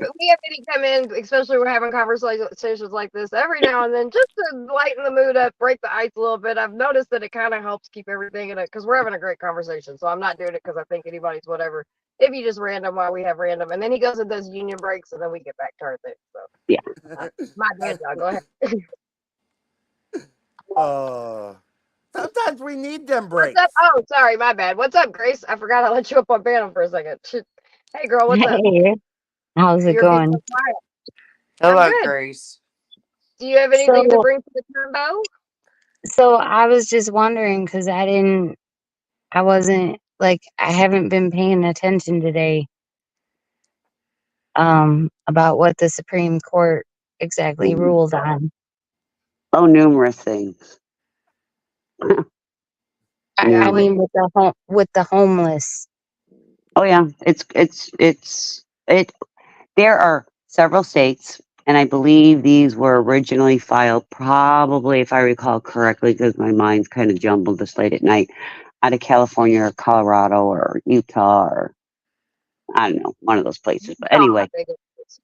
Eddie come in, especially we're having conversations like this every now and then, just to lighten the mood up, break the ice a little bit. I've noticed that it kind of helps keep everything in it because we're having a great conversation. So I'm not doing it because I think anybody's whatever. If you just random while we have random, and then he goes and does union breaks, and then we get back to our thing. So yeah, my bad, y'all. Go ahead. Sometimes we need them breaks. What's up? Oh, sorry, my bad. What's up, Grace? I forgot I let you up on panel for a second. Hey, girl, what's up? Hey, how's it You're being going? so quiet. Hello, good. Grace. Do you have anything to bring to the combo? So I was just wondering because I haven't been paying attention today about what the Supreme Court exactly ruled on. Oh, numerous things. I mean, with the homeless. Oh yeah, there are several states, and I believe these were originally filed, probably, if I recall correctly, because my mind's kind of jumbled this late at night, out of California or Colorado or Utah or I don't know, one of those places. But anyway,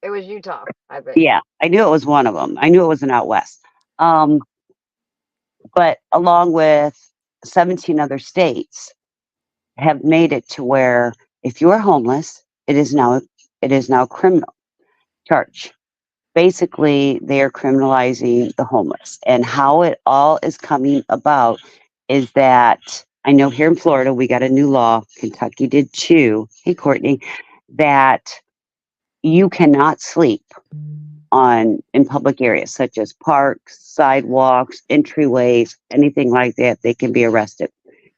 it was Utah, I bet. Yeah, I knew it was one of them. I knew it wasn't out west. But along with 17 other states have made it to where if you're homeless, it is now criminal charge. Basically, they are criminalizing the homeless. And how it all is coming about is that I know here in Florida, we got a new law, Kentucky did too. Hey, Courtney, that you cannot sleep in public areas such as parks, sidewalks, entryways, anything like that. They can be arrested.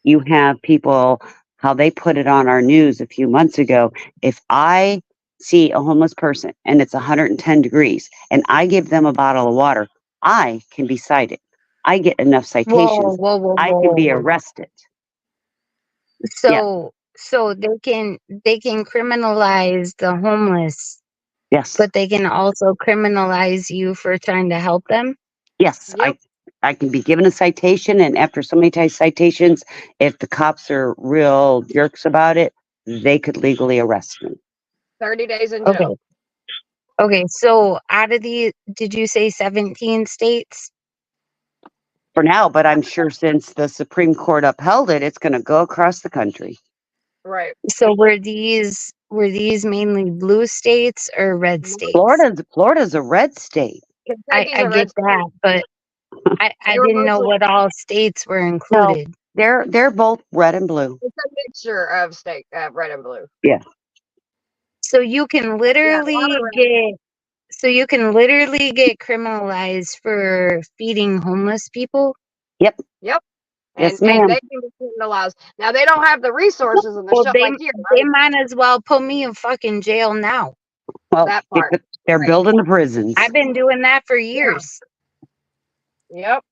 You have people, how they put it on our news a few months ago. If I see a homeless person and it's 110 degrees and I give them a bottle of water, I can be cited. I get enough citations. I can be arrested. So they can criminalize the homeless Yes. But they can also criminalize you for trying to help them. Yes. Yep. I can be given a citation, and after so many citations, if the cops are real jerks about it, they could legally arrest me. 30 days in Okay. jail. Okay. So out of the, did you say 17 states? For now, but I'm sure since the Supreme Court upheld it, it's going to go across the country. Right. So were these mainly blue states or red states? Florida's a red state. Kentucky's I a red get that, but I They were didn't know mostly- what all states were No, included. they're both red and blue. It's a mixture of state red and blue. Yeah. So you can literally red. get criminalized for feeding homeless people. Yep. Yes, And ma'am. they can be criminalized. Now they don't have the resources and the Well, shit they like here. they Right? might as well put me in fucking jail now. Well, That part. they're Right. building the prisons. I've been doing that for years. Yep.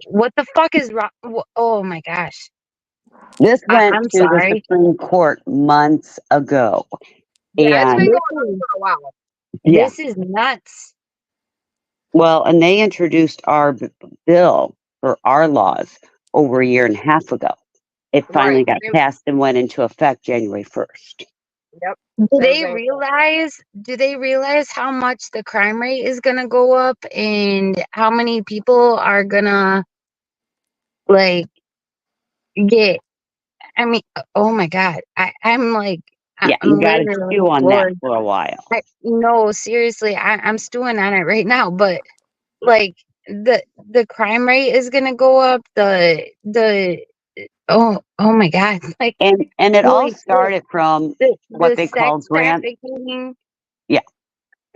What the fuck is wrong? Oh my gosh. This went I'm to the sorry. Supreme Court months ago. Yeah, it's And been going on for a while. yeah, This is nuts. well, and they introduced our bill for our laws over a year and a half ago. It finally Right. got passed and went into effect January 1st. Yep. Do Same they thing. realize how much the crime rate is gonna go up and how many people are gonna like get, I mean, oh my god. I'm like, Yeah, I'm you got to literally stew on that floored. for a while. No, seriously, I'm stewing on it right now, but like the crime rate is gonna go up, the oh my god. Like And it all holy shit. started from what they call sex grant. trafficking. Yeah.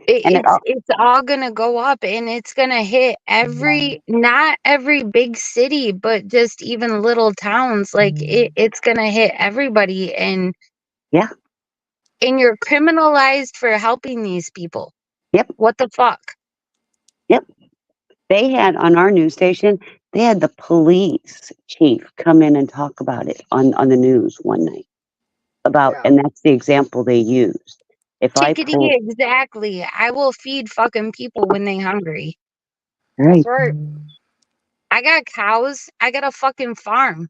And It's all gonna go up, and it's gonna hit not every big city, but just even little towns. Like it's gonna hit everybody, and Yeah. and you're criminalized for helping these people. Yep. What the fuck? Yep. They had on our news station, they had the police chief come in and talk about it on the news one night. And that's the example they used. If I Tickety, pull, exactly. I will feed fucking people when they hungry. right, That's right. I got cows. I got a fucking farm.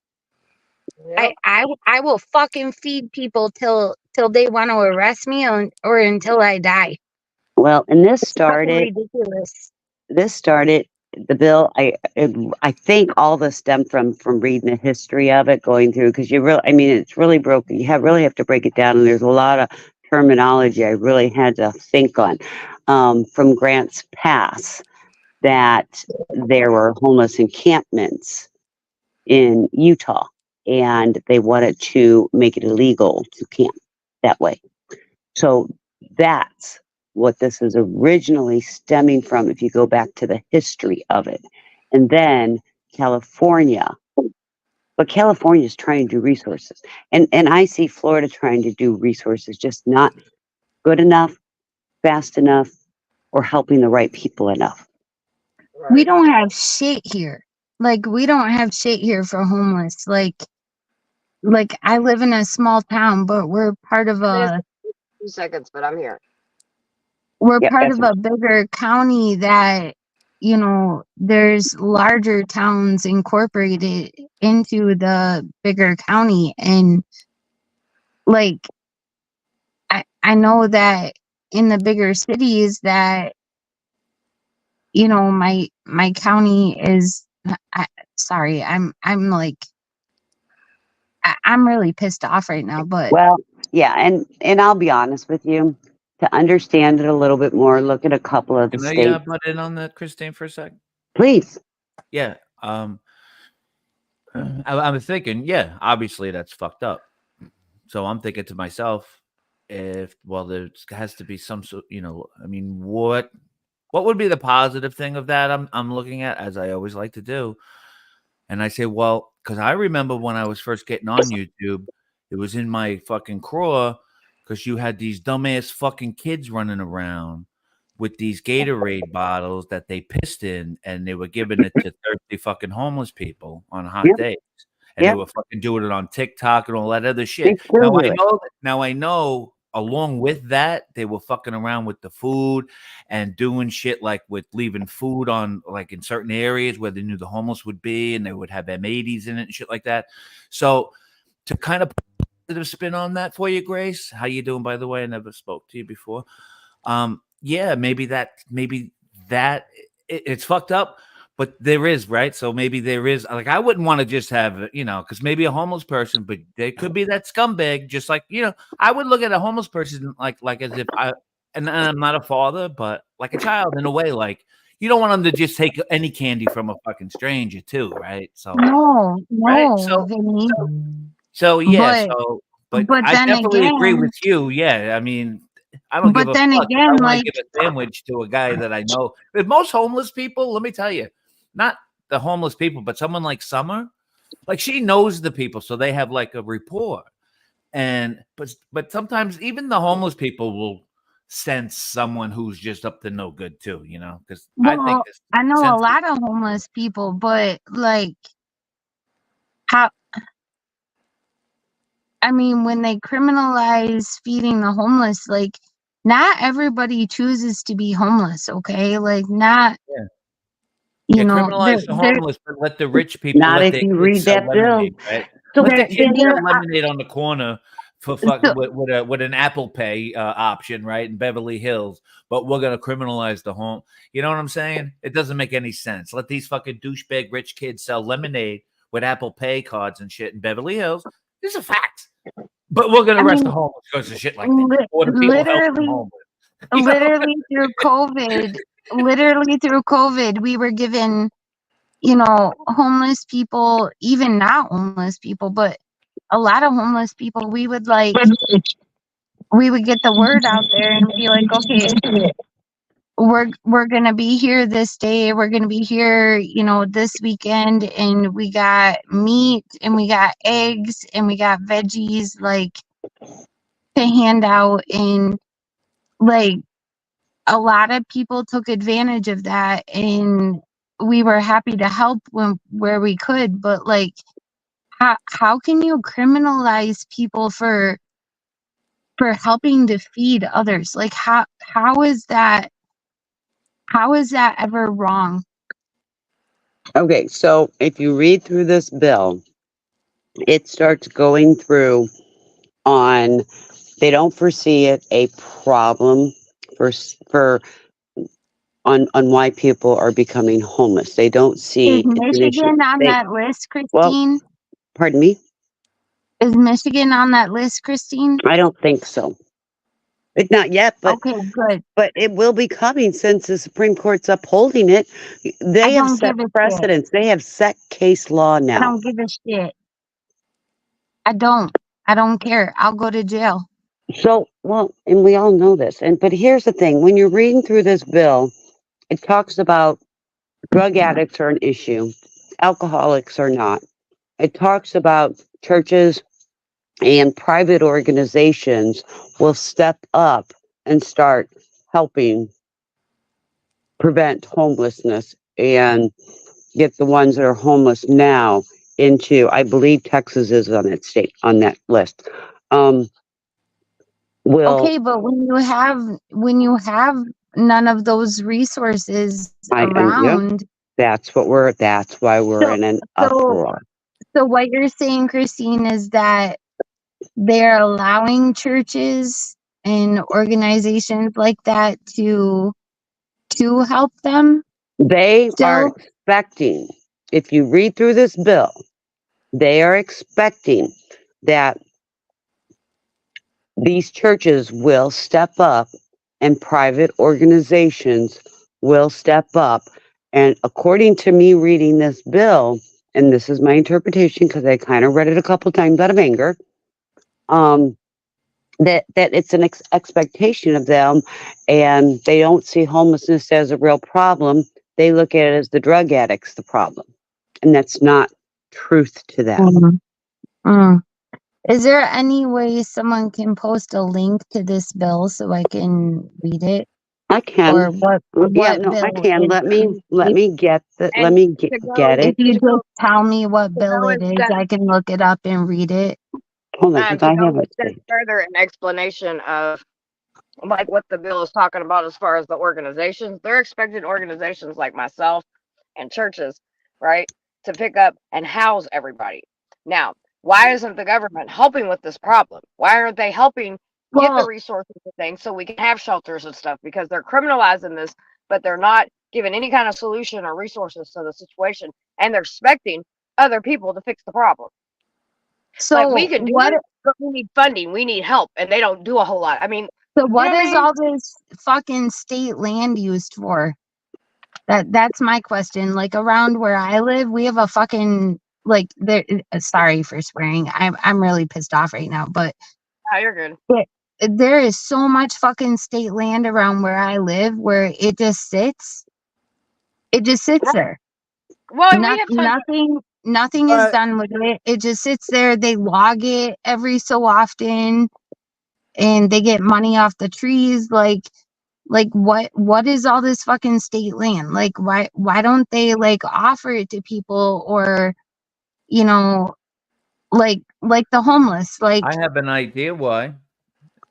Yep. I will fucking feed people till they want to arrest me or until I die. well, and this Fucking started the bill. I think all this stemmed from reading the history of it, going through, because it's really broken. You really have to break it down, and there's a lot of terminology I really had to think on. From Grants Pass, that there were homeless encampments in Utah, and they wanted to make it illegal to camp that way. So that's what this is originally stemming from, if you go back to the history of it. And then California. But California is trying to do resources. And I see Florida trying to do resources, just not good enough, fast enough, or helping the right people enough. Right. We don't have shit here. Like we don't have shit here for homeless. Like I live in a small town, but we're part of a 2 seconds, but I'm here. part of a bigger county that, you know, there's larger towns incorporated into the bigger county. And like I know that in the bigger cities that, you know, my county is sorry, I'm like I'm really pissed off right now, but Well, yeah, and I'll be honest with you, to understand it a little bit more, look at a couple of the Can I states. butt in on that, Christine, for a sec? Please. Yeah. I'm thinking, yeah, obviously that's fucked up. So I'm thinking to myself, there has to be some sort, I mean, what would be the positive thing of that? I'm looking at, as I always like to do. And I say, well, because I remember when I was first getting on YouTube, it was in my fucking craw because you had these dumbass fucking kids running around with these Gatorade bottles that they pissed in, and they were giving it to thirsty fucking homeless people on hot days. And they were fucking doing it on TikTok and all that other shit. They still do it. Now I know along with that, they were fucking around with the food and doing shit like with leaving food on like in certain areas where they knew the homeless would be, and they would have M80s in it and shit like that. So to kind of put a positive spin on that for you, Grace, how you doing, by the way? I never spoke to you before. Yeah, maybe that it's fucked up, but there is, right? So maybe there is, like, I wouldn't want to just have, because maybe a homeless person, but they could be that scumbag, just like, I would look at a homeless person like as if and I'm not a father, but like a child in a way, like you don't want them to just take any candy from a fucking stranger too, right? So, No, right? no, Vinny. Yeah, But but but I then definitely agree again, with you. Yeah, I mean, I don't give but a then fuck if I again, want to like, give a sandwich to a guy that I know. But most homeless people, let me tell you, not the homeless people, but someone like Summer, like she knows the people, so they have like a rapport. And but sometimes even the homeless people will sense someone who's just up to no good too, because I think well, this I know a sense. lot of homeless people, but like, how? I mean, when they criminalize feeding the homeless, like, not everybody chooses to be homeless, okay? Like, not, Yeah. you Yeah, know, criminalize the homeless, but let the rich people Not let if their you kids read sell that bill. lemonade, right? So Let the there, kids there, sell lemonade on the corner for so, fucking with an Apple Pay option, right, in Beverly Hills. But we're gonna criminalize the home. You know what I'm saying? It doesn't make any sense. Let these fucking douchebag rich kids sell lemonade with Apple Pay cards and shit in Beverly Hills. These are facts. But we're gonna I arrest the mean, homeless because of shit like that, or the people helping literally, homeless. You know? literally through COVID, we were given, homeless people, even not homeless people, but a lot of homeless people, we would get the word out there and be like, okay, we're gonna be here this day, we're gonna be here, this weekend, and we got meat and we got eggs and we got veggies, like, to hand out. And like, a lot of people took advantage of that, and we were happy to help where we could. But like, how can you criminalize people for helping to feed others? Like, how is that ever wrong? Okay, so if you read through this bill, it starts going through on they don't foresee it a problem for on why people are becoming homeless. They don't Is see it's an issue. Michigan on They that list, well, Christine? pardon me. Is Michigan on that list, Christine? I don't think so. It's not yet, Okay, good. but it will be coming since the Supreme Court's upholding it. I They have don't set give a shit. precedents. They have set case law I now. don't give a shit. I don't. I don't care. I'll go to jail. So, well, and we all know this. But here's the thing: when you're reading through this bill, it talks about drug addicts are an issue, alcoholics are not. It talks about churches and private organizations will step up and start helping prevent homelessness and get the ones that are homeless now into. I believe Texas is on that list. Um, will Okay, but when you have none of those resources yep, around, that's why we're so in an so uproar. so what you're saying, Christine, is that they're allowing churches and organizations like that to help them They are still? expecting, if you read through this bill, they are expecting that these churches will step up and private organizations will step up. And according to me reading this bill, and this is my interpretation because I kind of read it a couple times out of anger, um, that it's an expectation of them, and they don't see homelessness as a real problem. They look at it as the drug addicts the problem, and that's not truth to them. Mm, mm. Is there any way someone can post a link to this bill so I can read it? I can. Or what Yeah, what no, I bill can. it Let if me get that. Let And me to go get if it. you just tell me what to bill go it is, instead I can look it up and read it. Hold on, because To I go have a it. step further in explanation of like what the bill is talking about as far as the organizations, they're expecting organizations like myself and churches, right, to pick up and house everybody. Now, why isn't the government helping with this problem? Why aren't they helping get the Well, resources and things so we can have shelters and stuff? Because they're criminalizing this, but they're not giving any kind of solution or resources to the situation, and they're expecting other people to fix the problem. Like we so can do what? it, but we need funding, we need help, and they don't do a whole lot. I mean, So you know what what I is mean? all this fucking state land used for? That's my question. Like around where I live, we have a fucking like there. Sorry for swearing. I'm really pissed off right now, but Oh, you're good. it, there is so much fucking state land around where I live where it just sits. It just sits there. Well, and we have tons of Nothing is But done with it. It just sits there. They log it every so often, and they get money off the trees. Like what is all this fucking state land? Like why don't they like offer it to people, or you know, like the homeless? Like, I have an idea why.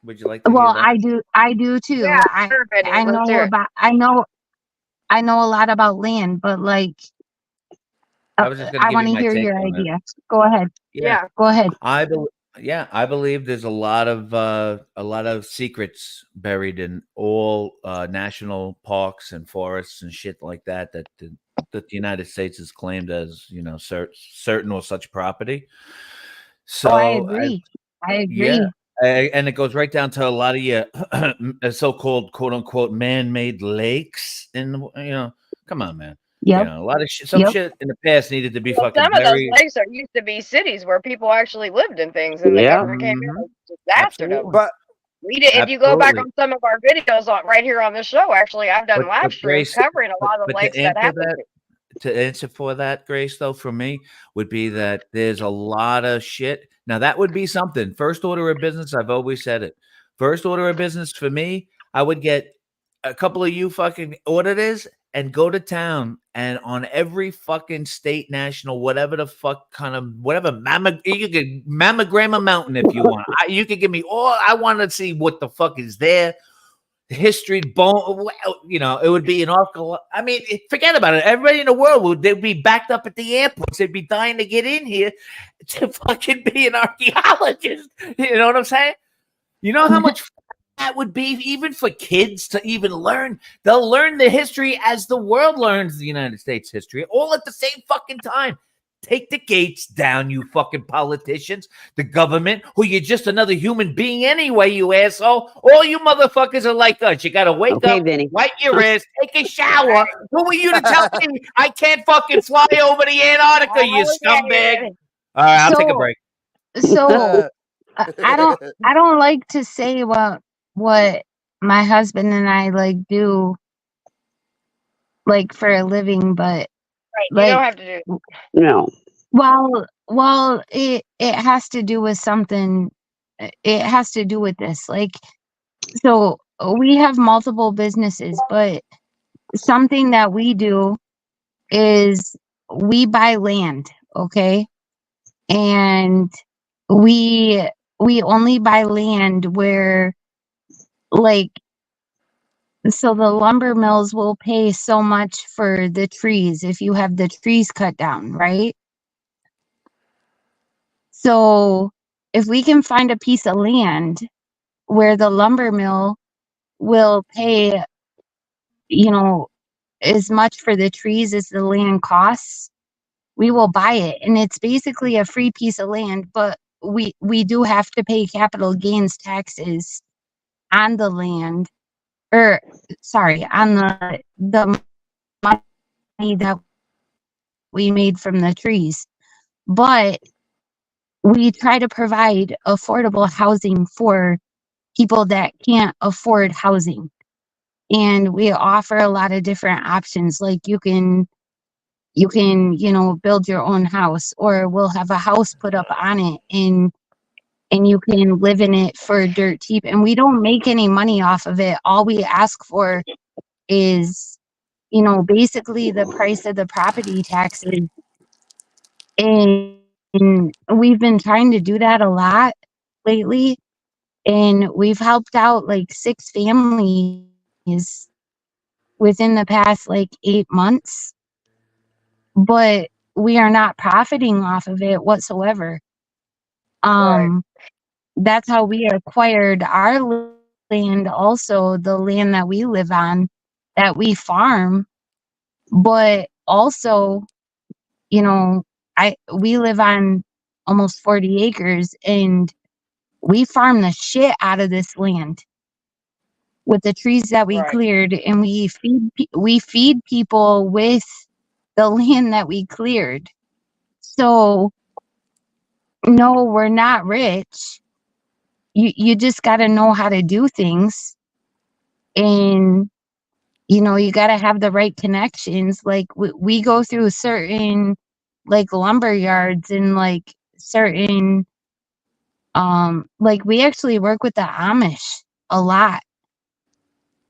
Would you like to hear well, that? I do too. yeah, sure, Benny. I Let's know hear it. about I know a lot about land, but like I was just going to I give want you to my hear take your on it. idea. Go ahead. Yeah, Yeah. Go ahead. I believe there's a lot of secrets buried in all national parks and forests and shit like that that the United States has claimed as certain or such property. Oh, I So agree. I yeah, agree. and it goes right down to a lot of your so-called quote unquote man-made lakes, and come on, man. Yep. A lot of shit, some Yep. shit in the past needed to be Well, fucking some of those buried. lakes are used to be cities where people actually lived in things, and the Yeah. government came in Mhm. and disastered them. Absolutely, but We did. If you go back absolutely. on some of our videos on right here on this show, actually, I've done live But streams Grace, covering a lot of the but to lakes that answer happened that, to. for that, Grace, though, for me, would be that there's a lot of shit. Now, that would be something. First order of business, I've always said it. First order of business for me, I would get a couple of you fucking auditors and go to town and on every fucking state, national, whatever the fuck kind of whatever you could mammogram a mountain if you want. You could give me all. I want to see what the fuck is there. History, bone, it would be an awful. I mean, forget about it. Everybody in the world they'd be backed up at the airports. They'd be dying to get in here to fucking be an archaeologist. You know what I'm saying? You know how much that would be, even for kids to even learn. They'll learn the history as the world learns the United States history, all at the same fucking time. Take the gates down, you fucking politicians. The government, who you're just another human being anyway, you asshole. All you motherfuckers are like us. You got to wake Okay, up, Vinny. wipe your ass, take a shower. Who are you to tell me I can't fucking fly over the Antarctica, you scumbag? All right, I'll take a So break. so I don't like to say what my husband and I like do like for a living, but Right. You like don't have to do. No. well it has to do with something. It has to do with this. Like, so we have multiple businesses, but something that we do is we buy land, okay? And we we only buy land where, like, so the lumber mills will pay so much for the trees if you have the trees cut down, right? So if we can find a piece of land where the lumber mill will pay, you know, as much for the trees as the land costs, we will buy it. And it's basically a free piece of land, but we do have to pay capital gains taxes on the land, or sorry, on the money that we made from the trees. But we try to provide affordable housing for people that can't afford housing. And we offer a lot of different options. Like you can build your own house, or we'll have a house put up on it, and you can live in it for dirt cheap. And we don't make any money off of it. All we ask for is, basically the price of the property taxes. And we've been trying to do that a lot, lately, and we've helped out like 6 families within the past like 8 months, but we are not profiting off of it whatsoever. Right. That's how we acquired our land, also the land that we live on, that we farm, but also, you know, we live on almost 40 acres, and we farm the shit out of this land with the trees that we Right. cleared, and we feed people with the land that we cleared. So, no, we're not rich. You just got to know how to do things, and you got to have the right connections. Like we go through certain like lumber yards and like certain like we actually work with the Amish a lot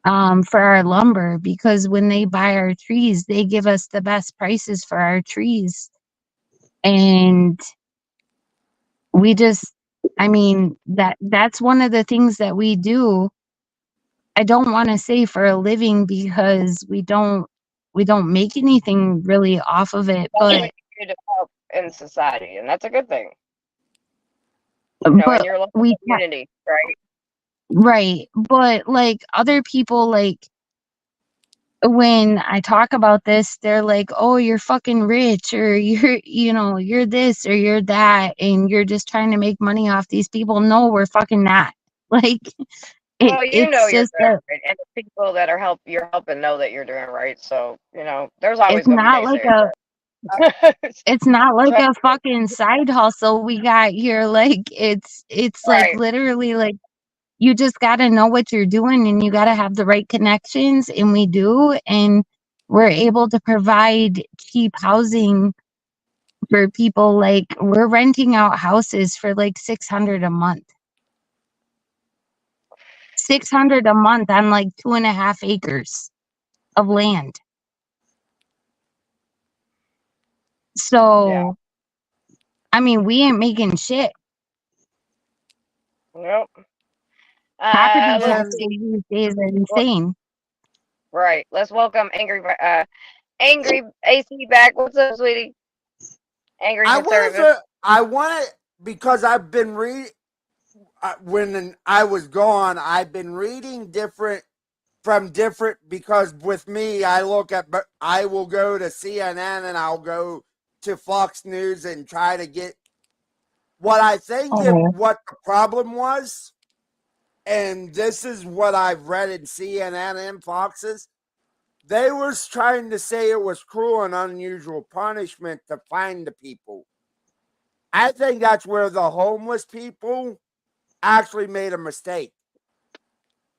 for our lumber, because when they buy our trees, they give us the best prices for our trees. And we just, I mean, that's one of the things that we do. I don't want to say for a living, because we don't make anything really off of it, That's what you do to help in society, and that's a good thing. In but your local we ca- community, right? right, but like other people, like when I talk about this, they're like, "Oh, you're fucking rich, or you're this or you're that, and you're just trying to make money off these people." No, we're fucking not. Like Well, you know it's you're just doing that right, and the people that you're helping know that you're doing right. So there's always it's gonna be not like naysayers. a it's not like Trust a fucking side hustle we got here. Like it's like right. literally like you just got to know what you're doing, and you got to have the right connections, and we do, and we're able to provide cheap housing for people. Like we're renting out houses for like 600 a month. 600 a month on like 2.5 acres of land. Yeah. So, I mean, we ain't making shit. Nope. Property Let's taxes And see. these days are Well, insane. right. Let's welcome angry AC back. What's up, sweetie? Angry conservative. I want to, because I've been reading, when I was gone, I've been reading because with me, I will go to CNN and I'll go to Fox News and try to get what I think Oh, what the problem was. And this is what I've read in CNN and Fox's. They was trying to say it was cruel and unusual punishment to find the people. I think that's where the homeless people actually made a mistake.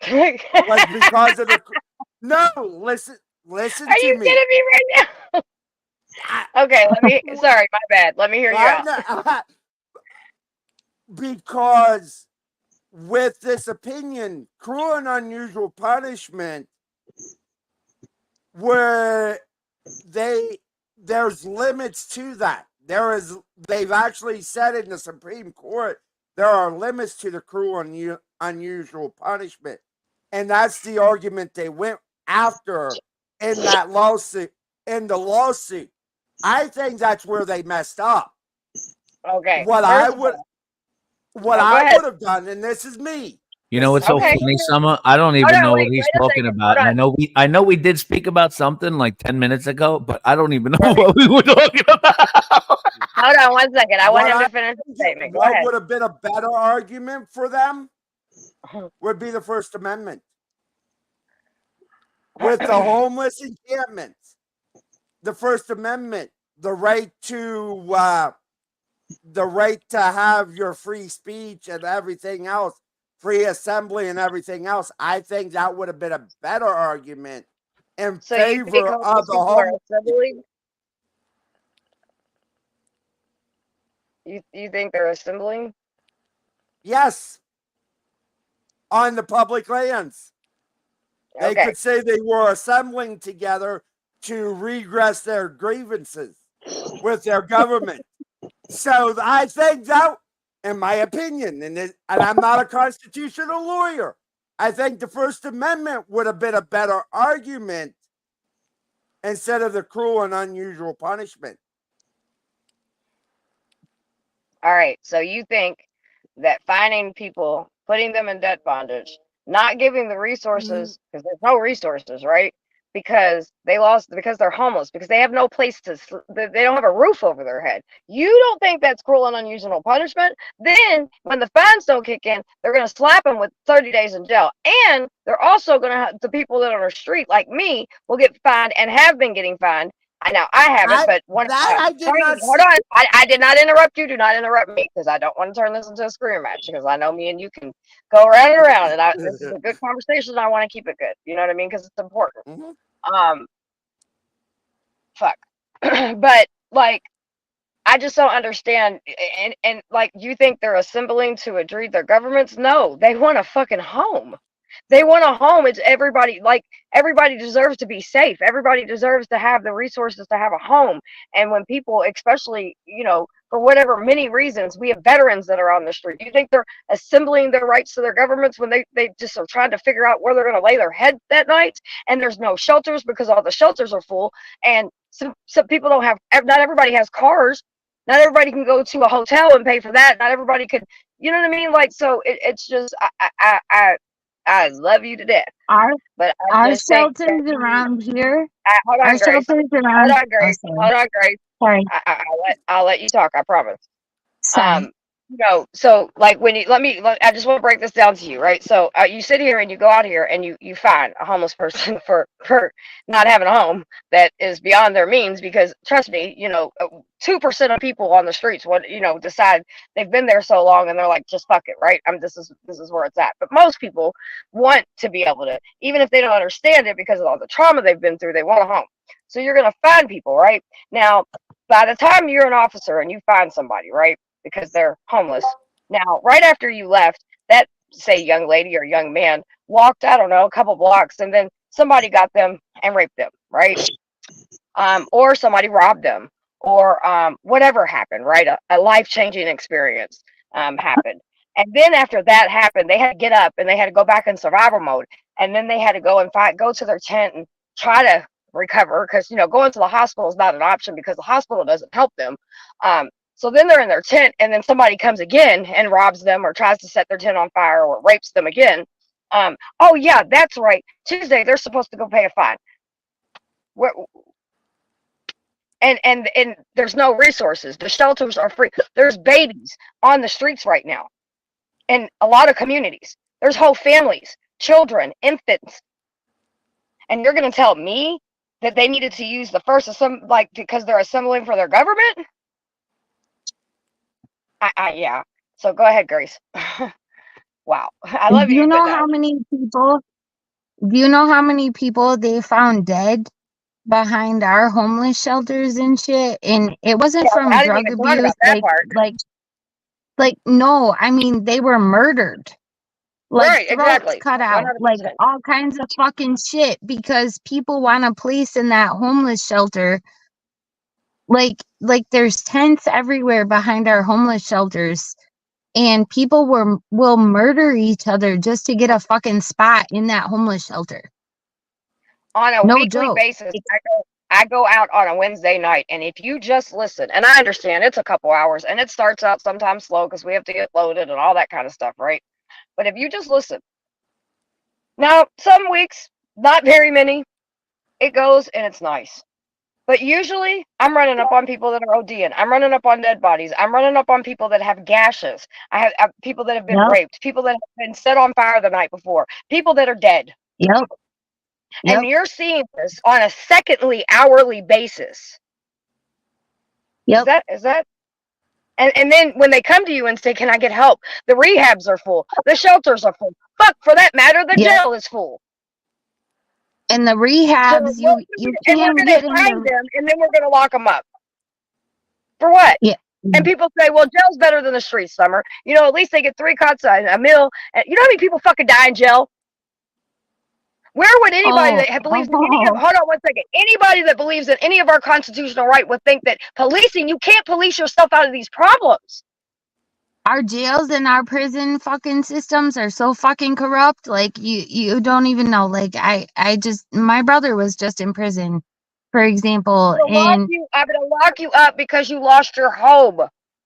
Was because of the no. Listen Are to you me. kidding me right now? I, Okay, sorry, my bad. Let me hear you out. because with this opinion, cruel and unusual punishment, where there's limits to that. They've actually said in the Supreme Court there are limits to the cruel and unusual punishment, and that's the argument they went after in that lawsuit. In the lawsuit, I think that's where they messed up. Okay, What I first of would all, what oh, go I ahead. would have done, and this is me. You know what's so Okay. funny, Summer? I don't Oh even no, know what wait, he's wait a talking second. about, Hold and on. I know we did speak about something like 10 minutes ago, but I don't even know Right. what we were talking about. Hold on 1 second. I want What him I to finish the statement. Go what ahead. would have been a better argument for them would be the First Amendment with the homeless encampments. The First Amendment, the right to have your free speech and everything else, free assembly and everything else. I think that would have been a better argument in So you think favor homeless of the people are homeless people. assembling? You think they're assembling? Yes, on the public lands. They Okay. could say they were assembling together to regress their grievances with their government. So I think in my opinion. And I'm not a constitutional lawyer. I think the First Amendment would have been a better argument instead of the cruel and unusual punishment. All right. So you think that finding people, putting them in debt bondage, not giving the resources, because there's no resources, right? Because because they're homeless, because they have no place to, they don't have a roof over their head. You don't think that's cruel and unusual punishment? Then when the fines don't kick in, they're going to slap them with 30 days in jail. And they're also going to have the people that are on the street, like me, will get fined and have been getting fined. I haven't, but I did not. Hold on. I did not interrupt you. Do not interrupt me, because I don't want to turn this into a screaming match, because I know me and you can go around and around, and this is a good conversation. I want to keep it good. You know what I mean? Because it's important. Fuck. But like, I just don't understand. And like, you think they're assembling to address their governments? No, they want a fucking home. They want a home. It's everybody, like, everybody deserves to be safe. Everybody deserves to have the resources to have a home. And when people, especially, you know, for whatever many reasons, we have veterans that are on the street. Do you think they're assembling their rights to their governments when they just are trying to figure out where they're going to lay their head that night? And there's no shelters because all the shelters are full. And some people don't have, not everybody has cars. Not everybody can go to a hotel and pay for that. Not everybody could, you know what I mean? Like, so it's just, I love you to death. But our shelters around here. Hold on, our Grace. shelters around. Hold on, Grace. Hold on, Grace. Sorry. I'll let you talk. I promise. Sorry. You know, so like when you I just want to break this down to you, right? So you sit here and you go out here and you find a homeless person for not having a home that is beyond their means, because trust me, you know, 2% of people on the streets decide they've been there so long and they're like, just fuck it, right? This is where it's at. But most people want to be able to, even if they don't understand it because of all the trauma they've been through, they want a home. So you're gonna find people, right? Now, by the time you're an officer and you find somebody, right, because they're homeless. Now, right after you left, that, say, young lady or young man walked, I don't know, a couple blocks, and then somebody got them and raped them, right? Or somebody robbed them, or whatever happened, right? A life-changing experience happened. And then after that happened, they had to get up and they had to go back in survival mode. And then they had to go and go to their tent and try to recover, because, you know, going to the hospital is not an option because the hospital doesn't help them. So then they're in their tent, and then somebody comes again and robs them or tries to set their tent on fire or rapes them again. Oh yeah, that's right. Tuesday they're supposed to go pay a fine. And there's no resources. The shelters are free. There's babies on the streets right now in a lot of communities. There's whole families, children, infants. And you're going to tell me that they needed to use the first because they're assembling for their government? Yeah. So go ahead, Grace. Wow. I love you. Do you know how many people they found dead behind our homeless shelters and shit? And it wasn't from drug abuse. No, I mean, they were murdered. Like, right, exactly. Cut out, 100%. Like all kinds of fucking shit, because people want a place in that homeless shelter. Like there's tents everywhere behind our homeless shelters, and people will murder each other just to get a fucking spot in that homeless shelter. On a weekly basis, I go out on a Wednesday night, and if you just listen, and I understand it's a couple hours, and it starts out sometimes slow because we have to get loaded and all that kind of stuff, right? But if you just listen, now some weeks, not very many, it goes and it's nice. But usually I'm running up on people that are ODing. I'm running up on dead bodies. I'm running up on people that have gashes. I have people that have been raped, people that have been set on fire the night before, people that are dead. Yep. And you're seeing this on a secondly, hourly basis. Yep. Is that? And then when they come to you and say, can I get help? The rehabs are full. The shelters are full. Fuck, for that matter, the jail is full. And the rehabs, so you and we're going to find them, and then we're going to lock them up. For what? Yeah. And people say, well, jail's better than the streets, Summer. You know, at least they get 3 cuts a meal. And you know how many people fucking die in jail? Where would anybody that believes in any of, hold on one second, anybody that believes in any of our constitutional right would think that policing, you can't police yourself out of these problems. our jails and our prison fucking systems are so fucking corrupt. Like you don't even know. Like I just, my brother was just in prison, for example, and I'm gonna lock you up because you lost your home.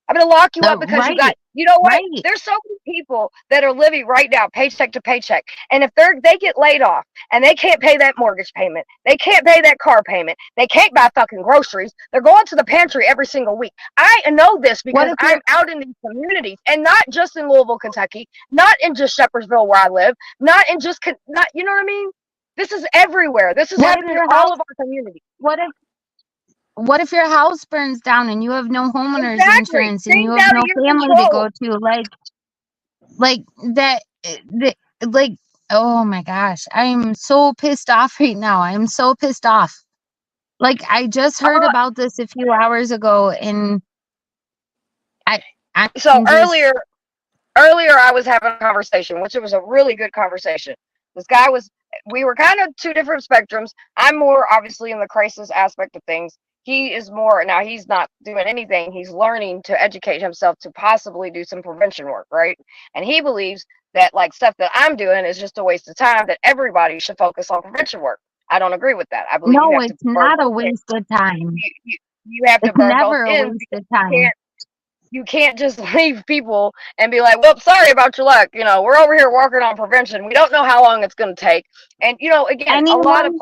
I'm gonna lock you up because you right, got. You know what? right. There's so many people that are living right now, paycheck to paycheck, and if they get laid off and they can't pay that mortgage payment, they can't pay that car payment, they can't buy fucking groceries. They're going to the pantry every single week. I know this What because if I'm you're out in these communities, and not just in Louisville, Kentucky, not in just Shepherdsville where I live, not in just not. You know what I mean? This is everywhere. This is what if happening in your all house of our communities. what if your house burns down and you have no homeowners Exactly. insurance and you Things have out of no your family to control. go to? Like that, like, oh my gosh, I'm so pissed off right now. I'm so pissed off. Like, I just heard Uh, about this a few hours ago, and I, so I'm just, earlier I was having a conversation, which it was a really good conversation. This guy was, we were kind of two different spectrums. I'm more obviously in the crisis aspect of things. He is more, now he's not doing anything. He's learning to educate himself to possibly do some prevention work, right? And he believes that like stuff that I'm doing is just a waste of time, that everybody should focus on prevention work. I don't agree with that. I believe you no, have to it's burn not a both ends. waste of time. You have to It's burn both never a ends waste because of time. you can't just leave people and be like, well, sorry about your luck. You know, we're over here working on prevention. We don't know how long it's going to take. And, you know, again, Anyone,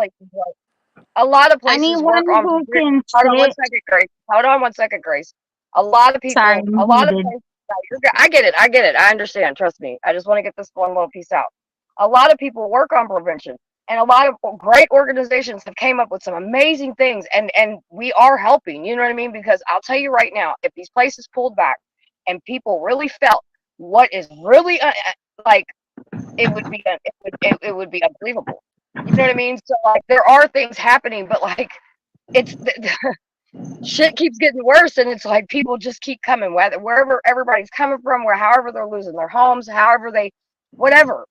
a lot of places anyone work on who prevention. can Hold on one sit, second, Grace. Hold on one second, Grace. A lot of sorry, people, a I'm lot of heated. places, no, you're good. I get it. I get it. I understand. Trust me. I just want to get this one little piece out. A lot of people work on prevention. And a lot of great organizations have came up with some amazing things, and we are helping. You know what I mean? Because I'll tell you right now, if these places pulled back and people really felt what is really like, it would be unbelievable. You know what I mean? So like there are things happening, but like it's shit keeps getting worse, and it's like people just keep coming, wherever everybody's coming from, where however they're losing their homes, however they, whatever.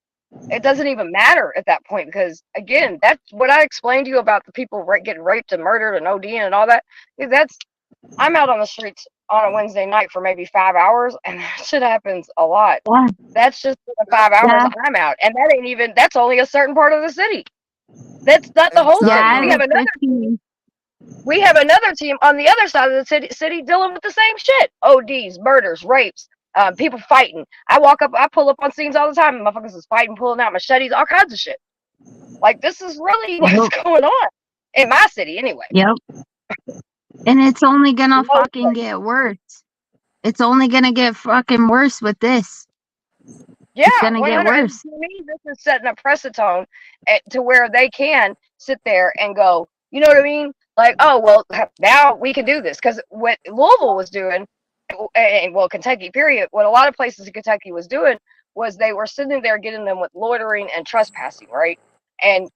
It doesn't even matter at that point, because again, that's what I explained to you about the people getting raped and murdered and ODing and all that. That's, I'm out on the streets on a Wednesday night for maybe 5 hours, and that shit happens a lot. Yeah, That's just for the 5 hours yeah, I'm out, and that ain't even. That's only a certain part of the city. That's not the whole city. yeah, We Summer, have that's another the team. key. We have another team on the other side of the city dealing with the same shit: ODs, murders, rapes, people fighting. I pull up on scenes all the time, and motherfuckers is fighting, pulling out machetes, all kinds of shit. Like this is really what's Yep, going on in my city, anyway. yep. And it's only gonna Most fucking get worse. It's only gonna get fucking worse with this. It's Yeah, gonna get 100. And worse. to me, this is setting a precedent to where they can sit there and go, you know what I mean? Like, oh, well, now we can do this. Because what Louisville was doing, and well, Kentucky, period, what a lot of places in Kentucky was doing was they were sitting there getting them with loitering and trespassing, right? And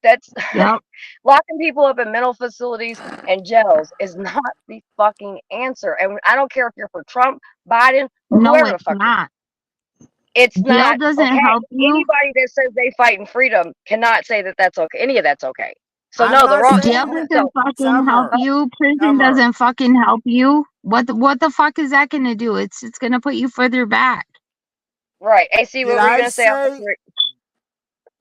that's Yep. locking people up in mental facilities and jails is not the fucking answer. And I don't care if you're for Trump, Biden, or No, whoever the it's fuck you're, not. it's Jail not doesn't okay. help you. Anybody that says they fight in freedom cannot say that that's okay. Any of that's okay. So I'm no, the not wrong. Jail saying that. So doesn't fucking help Summer, you. Prison Summer. doesn't fucking help you. What the fuck is that gonna do? It's gonna put you further back. right, AC, Did what were you I gonna say? say,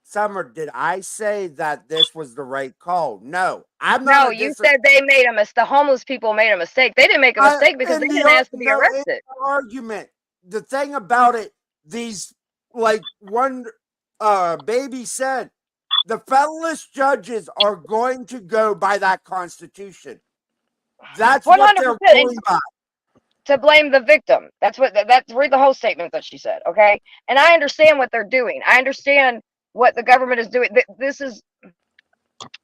Summer, did I say that this was the right call? No, I'm not No, a you said they made a mistake. The homeless people made a mistake. They didn't make a I, mistake because they didn't ask to be no, in arrested. the argument. The thing about it, these, like one baby said, the federalist judges are going to go by that constitution. That's what they're 100%. going by. To blame the victim. That's read the whole statement that she said. Okay, and I understand what they're doing. I understand what the government is doing. This is,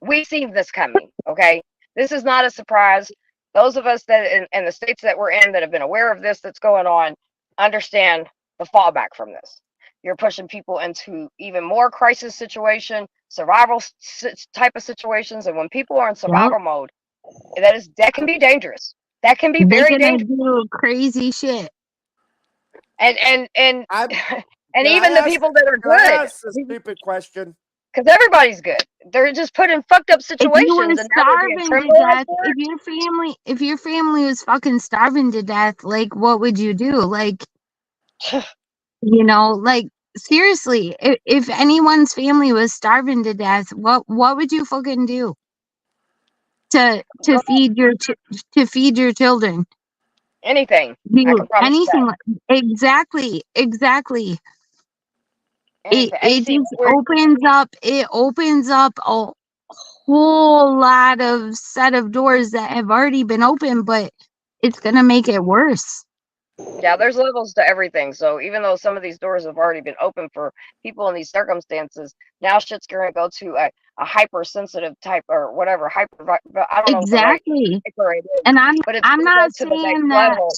we've seen this coming. Okay, this is not a surprise. Those of us that in the states that we're in that have been aware of this that's going on understand the fallback from this. You're pushing people into even more crisis situation, survival type of situations, and when people are in Yep. survival mode, that can be dangerous. That can be They're very gonna dangerous. do crazy shit. And I and Can I even the ask? people that are Can I good, ask a stupid question? because everybody's good. They're just put in fucked up If you were situations, and now they're being starving to criminalized death, for it. if your family was fucking starving to death, like what would you do? Like You know, like seriously, if anyone's family was starving to death, what would you fucking do to feed to feed your children? Anything. I Do can promise you that. anything. Exactly, exactly. Anything. And It see, just opens up a whole lot of set of doors that have already been opened, but it's gonna make it worse. yeah, there's levels to everything. So even though some of these doors have already been open for people in these circumstances, now shit's gonna go to a hypersensitive type or whatever I don't know what the right Exactly. for it is, And but it's I'm gonna go not to the next saying that level.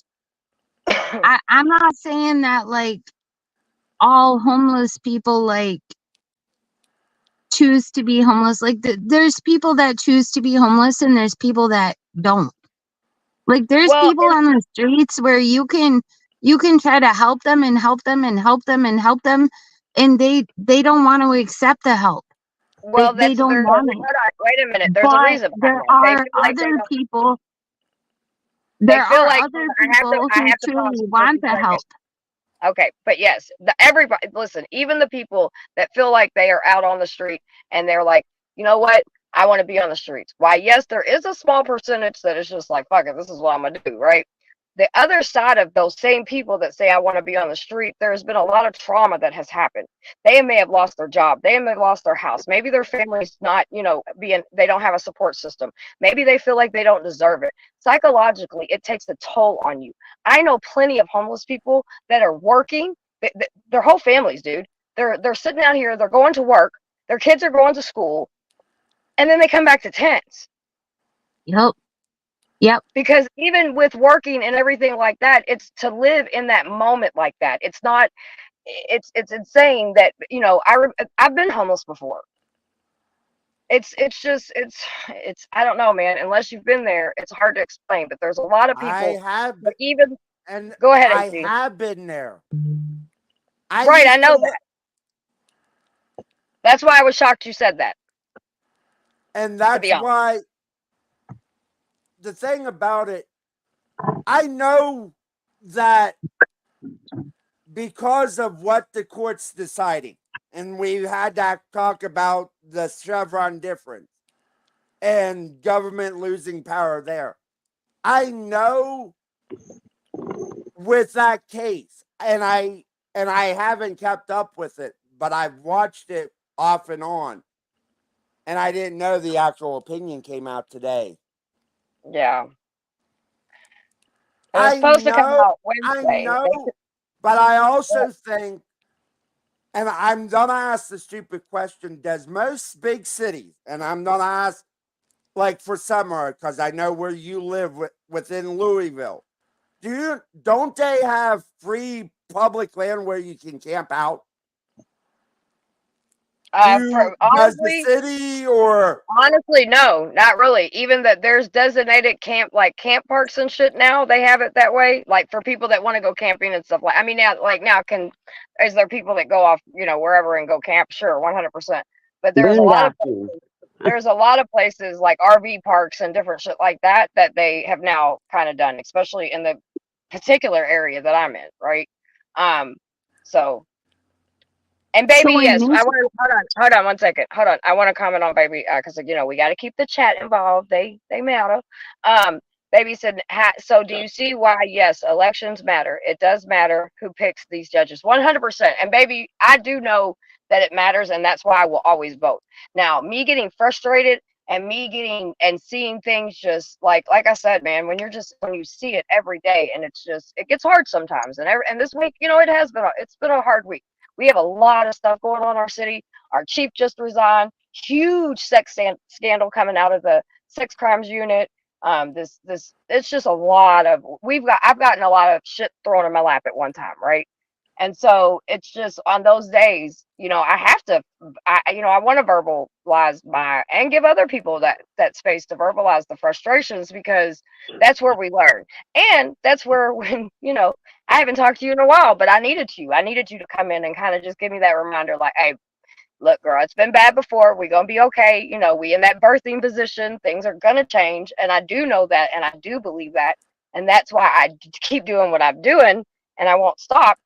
I'm not saying that like all homeless people like choose to be homeless. Like there's people that choose to be homeless and there's people that don't. Like there's Well, people on the streets where you can try to help them and help them and help them and help them, and they don't want to accept the help. They that's don't there's a want it. hold on, wait a minute. There's a But reason behind that. They feel like they don't. there They feel are like other I people who have to pause truly for just want a the second. help. Okay, but yes, everybody, listen, even the people that feel like they are out on the street and they're like, you know what, I want to be on the streets. Why, yes, there is a small percentage that is just like, fuck it, this is what I'm gonna do, right? The other side of those same people that say I want to be on the street, there's been a lot of trauma that has happened. They may have lost their job, they may have lost their house, maybe their family's not, they don't have a support system, maybe they feel like they don't deserve it. Psychologically, it takes a toll on you. I know plenty of homeless people that are working, their whole families, dude. They're sitting out here, they're going to work, their kids are going to school, and then they come back to tents. Yep. Yep. Because even with working and everything like that, it's to live in that moment like that. It's not. It's insane that I've been homeless before. It's just it's I don't know, man. Unless you've been there, it's hard to explain. But there's a lot of I people have, that even and go ahead, I AC. have been there. I Right, I used to know that. That's why I was shocked you said that. and To be that's honest. why the thing about it, I know that because of what the court's deciding, and we've had that talk about the Chevron difference and government losing power there. I know with that case, and I haven't kept up with it, but I've watched it off and on, and I didn't know the actual opinion came out today. Yeah. It was I supposed to come know, out I Wednesday. know, but I also think, and I'm gonna ask the stupid question: does most big cities, and I'm gonna ask like for summer because I know where you live within Louisville, don't they have free public land where you can camp out? Does the Honestly, city or Honestly, no, not really. Even that there's designated camp parks and shit now. They have it that way, like for people that want to go camping and stuff. Like, I mean, now is there people that go off, wherever and go camp? Sure, 100%. But Boondocking. there's a lot of places like RV parks and different shit like that that they have now kind of done, especially in the particular area that I'm in, right? So and baby, So in yes, I this want to hold on 1 second. Hold on, I want to comment on baby because we got to keep the chat involved. They matter. Um, baby said, so do you see why? Yes, elections matter. It does matter who picks these judges, 100%. And baby, I do know that it matters, and that's why I will always vote. Now, me getting frustrated and me getting and seeing things just like I said, man, when you see it every day, and it gets hard sometimes. And this week, it's been a hard week. We have a lot of stuff going on in our city. Our chief just resigned. Huge sex scandal coming out of the sex crimes unit. It's just a lot of I've gotten a lot of shit thrown in my lap at one time, right? And so it's just on those days, I have to, I want to verbalize and give other people that space to verbalize the frustrations because that's where we learn. And that's where when, I haven't talked to you in a while, but I needed you. I needed you to come in and kind of just give me that reminder like, hey, look, girl, it's been bad before. We're going to be okay. We in that birthing position. Things are going to change. And I do know that. And I do believe that. And that's why I keep doing what I'm doing and I won't stop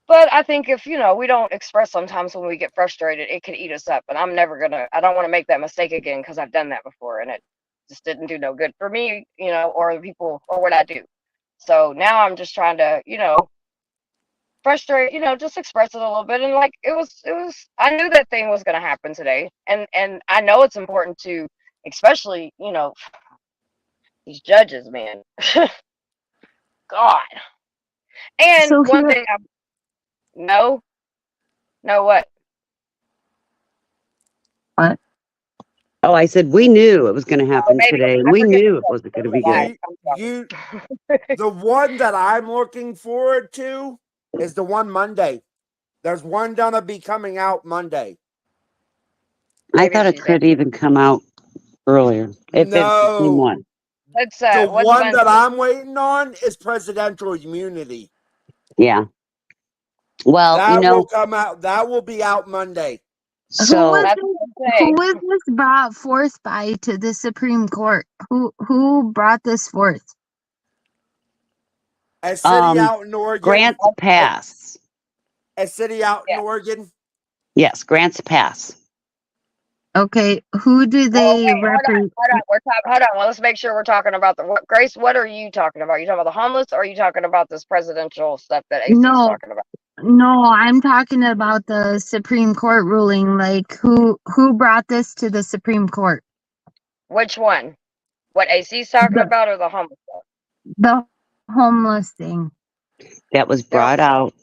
But I think if, we don't express sometimes when we get frustrated, it can eat us up. And I don't want to make that mistake again because I've done that before and it just didn't do no good for me, or the people or what I do. So now I'm just trying to, frustrate, just express it a little bit. And like, I knew that thing was going to happen today. And I know it's important to, especially, these judges, man. God. And So one here, thing no, what? what? Oh, I said we knew it was going to Oh, happen maybe today. I We forget knew it wasn't going to be good. You, the one that I'm looking forward to is the one Monday. There's one gonna be coming out Monday. I Maybe thought it she's could even come out earlier if it's the same No, one. Let's the what's one Monday? that I'm waiting on is presidential immunity. Yeah. Well, That will come out. That will be out Monday. so That's Who what I'm saying. was this brought forth by to the Supreme Court? Who brought this forth? A city out in Oregon. Grants Pass. A city out in Yeah. Oregon. Yes, Grants Pass. Okay, who do Well, they wait, represent? hold on. Well, let's make sure we're talking about Grace. What are you talking about? You talking about the homeless, or are you talking about this presidential stuff that AC is No, talking about? no, I'm talking about the Supreme Court ruling. Like, who brought this to the Supreme Court? Which one? What AC is talking The about, or the homeless stuff? the homeless thing. That was They're- brought out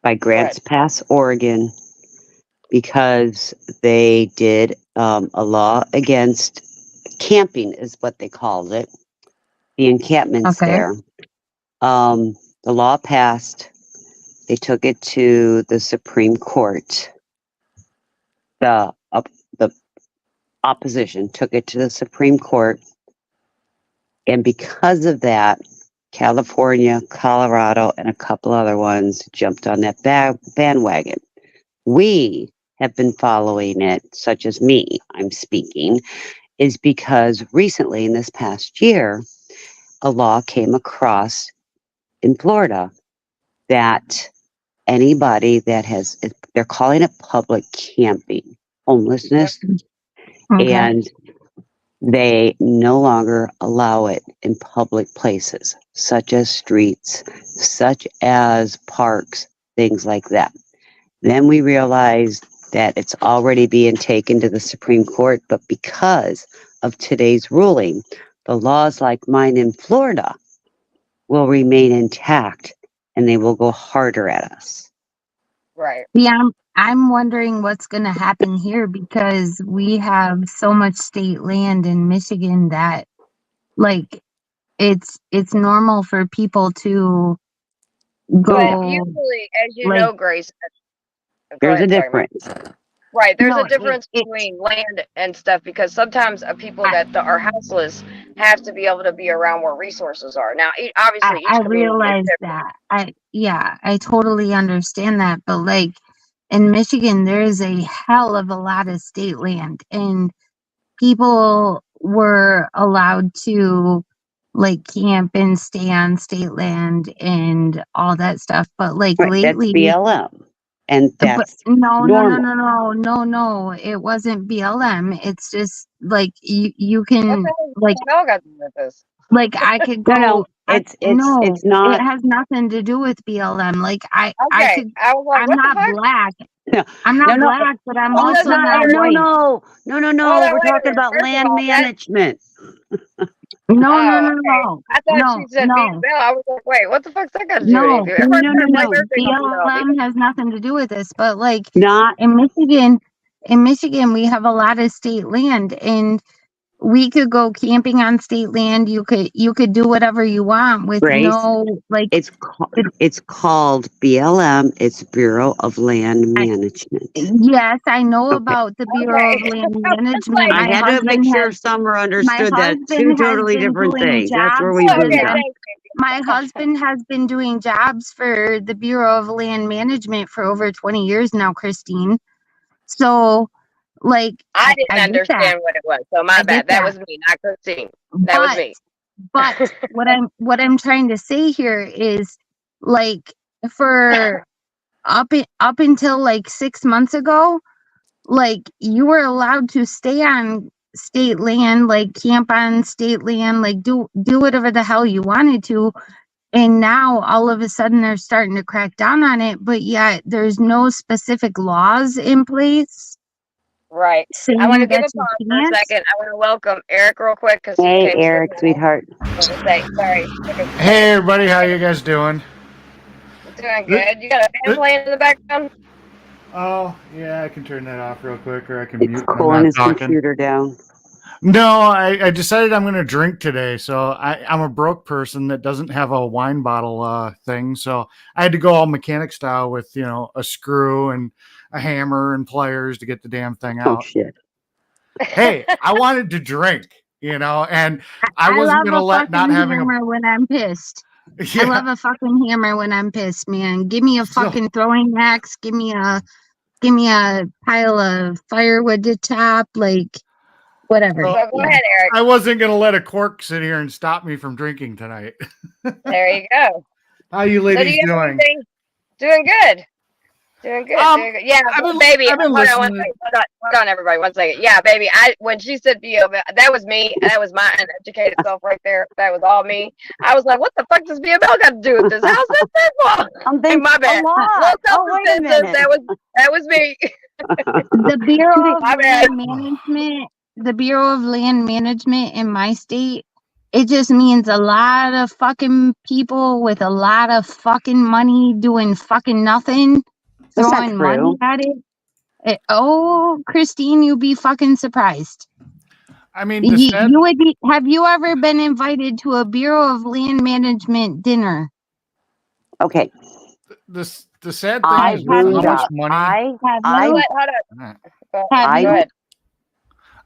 by Go ahead. Grants Pass, Oregon, because they did a law against camping, is what they called it. The encampments Okay. there. The law passed. They took it to the Supreme Court. The opposition took it to the Supreme Court, and because of that, California, Colorado, and a couple other ones jumped on that bandwagon. We have been following it, such as me, I'm speaking, is because recently in this past year, a law came across in Florida that anybody that has, they're calling it public camping, homelessness, Okay. and they no longer allow it in public places, such as streets, such as parks, things like that. Then we realized that it's already being taken to the Supreme Court, but because of today's ruling, the laws like mine in Florida will remain intact and they will go harder at us. Right. Yeah, I'm wondering what's going to happen here because we have so much state land in Michigan that, like, it's normal for people to But go, usually, as you like, know, Grace. Go There's a ahead. Sorry, Mike. difference. Right. There's no, a difference between land and stuff because sometimes people that are houseless have to be able to be around where resources are. Now, obviously, I each community is realize different. that. I totally understand that. But like in Michigan, there is a hell of a lot of state land, and people were allowed to like camp and stay on state land and all that stuff. But like Right, that's lately, BLM. And but that's no, normal. it wasn't BLM. It's just like you What can the hell like does hell got to do with this? like I could No, go. no, it's No, it not. has nothing to do with BLM. Like I Okay. could. I was like, I'm what the not fuck? black. No, I'm no, not no, black, but I'm Well, it it's also doesn't not. not matter. No, white. Hold on, We're wait a talking minute. about First of land all, management. No, no, oh, no, okay. no, I thought no, she said no, BL. I was like, wait, what the fuck's that got to do with no, anything? Everybody No, blame no. everything on BL. BLM has nothing to do with this. But like Not in Michigan, we have a lot of state land, and we could go camping on state land. You could do whatever you want with Grace. no like. It's called BLM. It's Bureau of Land Management. Yes, I know Okay. about the Bureau of Okay. Land I was Management. like, I had to make sure Summer My understood that two husband has totally been different doing things. That's where jobs we oh, for moved okay, on. thank you. my husband has been doing jobs for the Bureau of Land Management for over 20 years now, Christine. So like I I didn't get that. understand what it was, so my I get bad. That that. was me, not Christine. That was But me. what I'm trying to say here is like for up until like 6 months ago, like you were allowed to stay on state land, like camp on state land, like do whatever the hell you wanted to. And now all of a sudden they're starting to crack down on it, but yet there's no specific laws in place Right. I saying want to give that a you pause for a can't. second. I want to welcome Eric real quick because he Hey, came Eric, sweetheart. Sorry. Hey everybody, how you guys doing? Doing good. You got a band playing in the background? Oh, yeah, I can turn that off real quick, or I can It's mute when I'm cooling not his talking. computer down. No, I decided I'm going to drink today, so I'm a broke person that doesn't have a wine bottle thing, so I had to go all mechanic style with, a screw and a hammer and pliers to get the damn thing Oh, out. shit. Hey, I wanted to drink, and I wasn't love going to a let not fucking having hammer when I'm pissed. I yeah. love a fucking hammer when I'm pissed, man. Give me a So- fucking throwing axe. Give me a pile of firewood to chop, like whatever. So- So go ahead, Eric. I wasn't going to let a cork sit here and stop me from drinking tonight. There you go. How you So do ladies you have doing? anything? Doing good. Doing good. Um, Doing good. Yeah, I've been- baby. I've been hold on one listening. second. Hold on, everybody. 1 second. Yeah, baby. When she said BO, that was me. That was my uneducated self right there. That was all me. I was like, what the fuck does BML got to do with this? How's that simple? I'm thinking My bad. a lot. Little Oh, wait a self-defensive. minute. That was me. The Bureau of My bad. Land Management, the Bureau of Land Management in my state, it just means a lot of fucking people with a lot of fucking money doing fucking nothing, That's not throwing money true. at it. Oh, Christine, you'd be fucking surprised. I mean, You would be. Have you ever been invited to a Bureau of Land Management dinner? Okay. the sad thing I is with how boomed much up. money. Have I- you? Hold on. Go Have I- go you? ahead.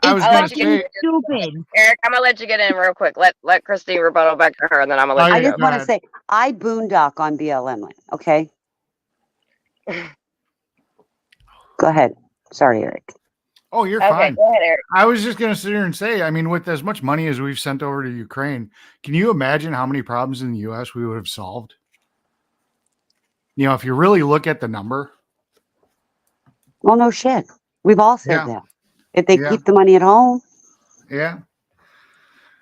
I was I'll going let to you say, get Stupid. Eric, I'm gonna let you get in real quick. Let Christine rebuttal back to her, and then I'm gonna let Okay, I you just go. want to ahead. say, I boondock on BLM land, okay? Go ahead. Sorry, Eric. oh, you're Okay, fine. go ahead, Eric. I was just going to sit here and say, I mean, with as much money as we've sent over to Ukraine, can you imagine how many problems in the U.S. we would have solved? If you really look at the number. Well, no shit. We've all said Yeah. that. If they Yeah. keep the money at home, Yeah.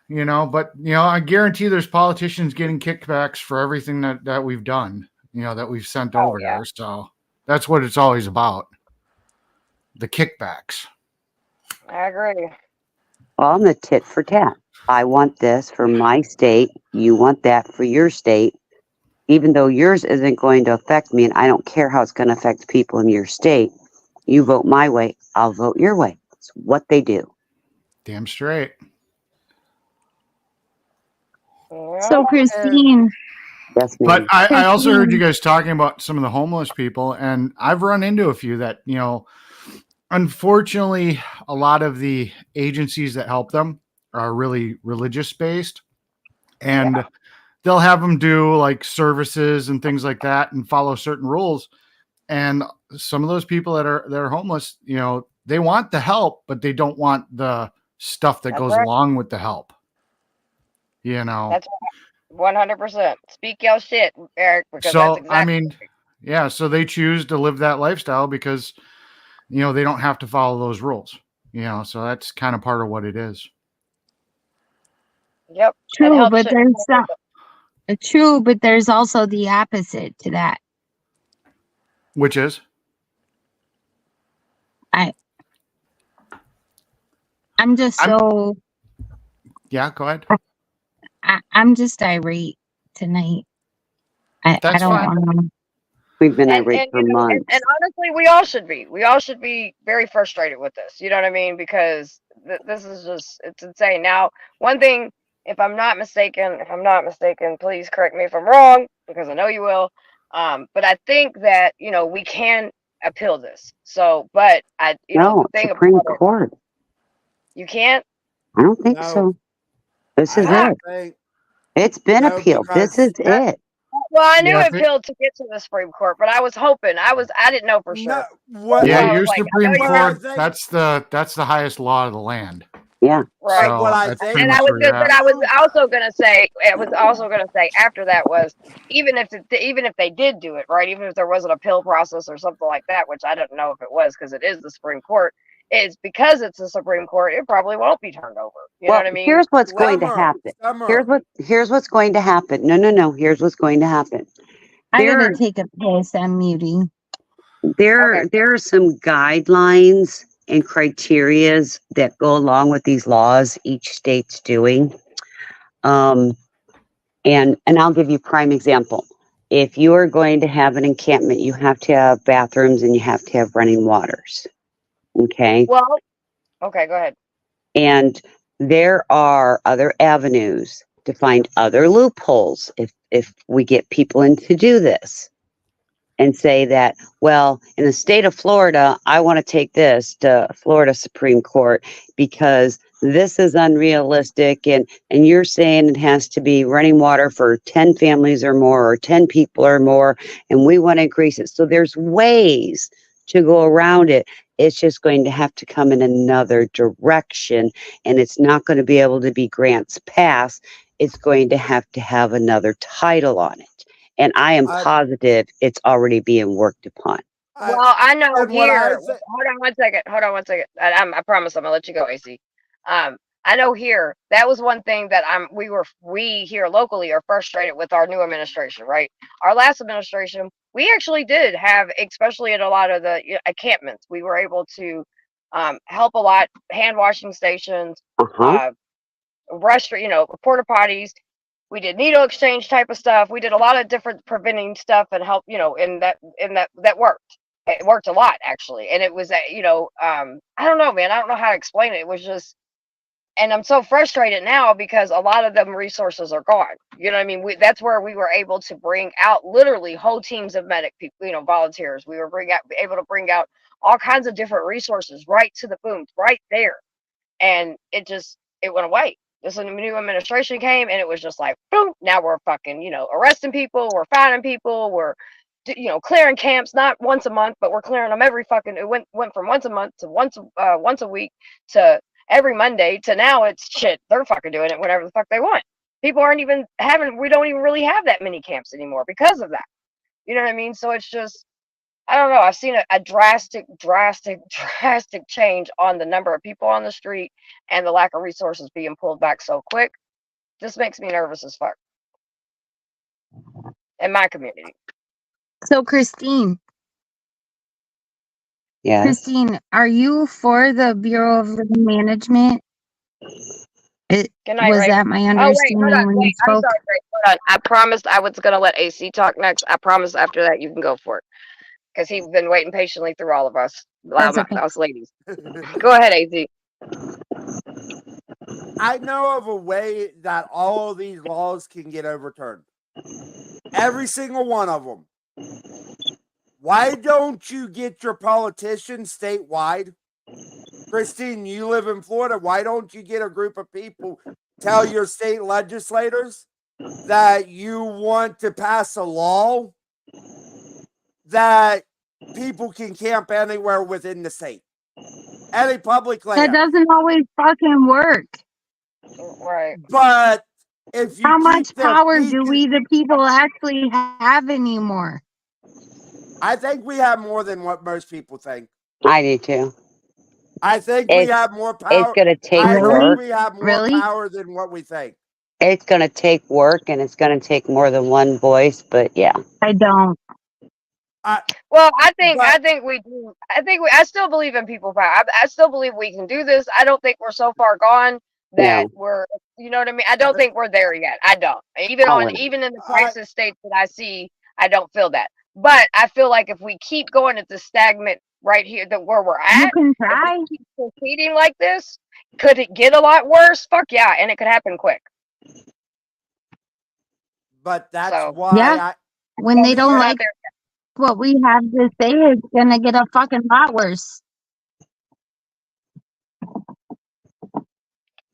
But, I guarantee there's politicians getting kickbacks for everything that we've done, that we've sent over yeah. there. So that's what it's always about. The kickbacks. I agree. well, I'm the tit for tat. I want this for my state. You want that for your state. Even though yours isn't going to affect me, and I don't care how it's going to affect people in your state. You vote my way, I'll vote your way. It's what they do. Damn straight. So, Christine, Yes, ma'am. But I also heard you guys talking about some of the homeless people, and I've run into a few that, unfortunately, a lot of the agencies that help them are really religious based, and they'll have them do like services and things like that and follow certain rules. And some of those people that are homeless, they want the help, but they don't want the stuff that goes along with the help. That's 100%. Speak your shit, Eric, because So, that's exactly. I mean, yeah, so they choose to live that lifestyle because, they don't have to follow those rules, so that's kind of part of what it is. Yep. true, but true, but there's also the opposite to that. Which is? I'm just so. Yeah, go ahead. I'm just irate tonight. I That's don't fine. want to. We've been irate for months. And honestly, we all should be. We all should be very frustrated with this. You know what I mean? Because this is just, it's insane. Now, one thing, if I'm not mistaken, please correct me if I'm wrong, because I know you will. But I think that, we can appeal this. So, but No, the thing Supreme about Court. you can't. I don't think No. so. This is I it. think It's been no, appealed. This is it. Well, I knew Yeah, it appealed to get to the Supreme Court, but I was hoping. I didn't know for sure. no. What? Yeah, I your was like, I Supreme know you're Court, right. that's the highest law of the land. Yeah. Right. But what So I that's think pretty And much where you're at. I was also gonna say, after that was, even if they did do it, right, even if there was an appeal process or something like that, which I don't know if it was because it is the Supreme Court, is because it's the Supreme Court, it probably won't be turned over. You know Well, what I mean? here's what's going to Summer, happen. Summer, Here's what's going to happen. No. Here's what's going to happen. I There gotta take a piss. I'm muting. Okay. there are some guidelines and criterias that go along with these laws each state's doing. Um, and I'll give you a prime example. If you are going to have an encampment, you have to have bathrooms and you have to have running waters. Okay. Well, okay, go ahead. And there are other avenues to find other loopholes if we get people in to do this and say that, well, in the state of Florida, I want to take this to Florida Supreme Court because this is unrealistic and you're saying it has to be running water for 10 families or more or 10 people or more and we want to increase it. So there's ways to go around it. It's just going to have to come in another direction and it's not going to be able to be grants pass. It's going to have another title on it. And I am I, positive it's already being worked upon. I, Well, I know and what I here. think, Hold on one second. Hold on one second. I promise I'm gonna let you go, AC. I know here that was one thing that we here locally are frustrated with our new administration. Right, our last administration, we actually did have, especially at a lot of the encampments, we were able to help a lot. Hand washing stations, Uh-huh. uh, restaurant, porta potties. We did needle exchange type of stuff. We did a lot of different preventing stuff and help, that worked. It worked a lot actually. And it was I don't know, man. I don't know how to explain it. It was just, and I'm so frustrated now because a lot of them resources are gone. You know what I mean? That's where we were able to bring out literally whole teams of medic people, volunteers. We were able to bring out all kinds of different resources right to the booms right there, and it went away. This new administration came, and it was just like, boom. Now we're fucking, arresting people, we're fining people, we're, clearing camps not once a month, but we're clearing them every fucking. It went from once a month to once a week to every Monday to now it's shit. They're fucking doing it whenever the fuck they want. People aren't even having. We don't even really have that many camps anymore because of that. You know what I mean? So it's just, I don't know. I've seen a drastic, drastic, drastic change on the number of people on the street and the lack of resources being pulled back so quick. This makes me nervous as fuck in my community. So, Christine, Yes. are you for the Bureau of Living Management? Good night, Was Ray. that my Oh, wait, hold understanding on. when you Wait, I'm spoke? sorry, Ray. Hold on. I promised I was going to let AC talk next. I promise after that you can go for it because he's been waiting patiently through all of us, That's okay. us ladies. Go ahead, AC. I know of a way that all of these laws can get overturned. Every single one of them. Why don't you get your politicians statewide? Christine, you live in Florida. Why don't you get a group of people, tell your state legislators that you want to pass a law that people can camp anywhere within the state, any public That land. doesn't always fucking work. Right. But if you How much keep their power feet, do we, the people, actually have anymore? I think we have more than what most people think. I do too. I think we have more It's power. going to take I think work. we have more Really? power than what we think. It's going to take work and it's going to take more than one voice, but yeah. I don't. Well, I But think we do. I still believe in people power. I still believe we can do this. I don't think we're so far gone that No. we're, you know what I mean? I don't think we're there yet. I don't. Oh, we're not. Even in the I, crisis states that I see, I don't feel that. But I feel like if we keep going at the stagnant right here, that where we're You at, can if we try. keep proceeding like this, could it get a lot worse? Fuck yeah, and it could happen quick. but that's So why Yeah. When they don't we're like not there. what we have to say, it's gonna get a fucking lot worse.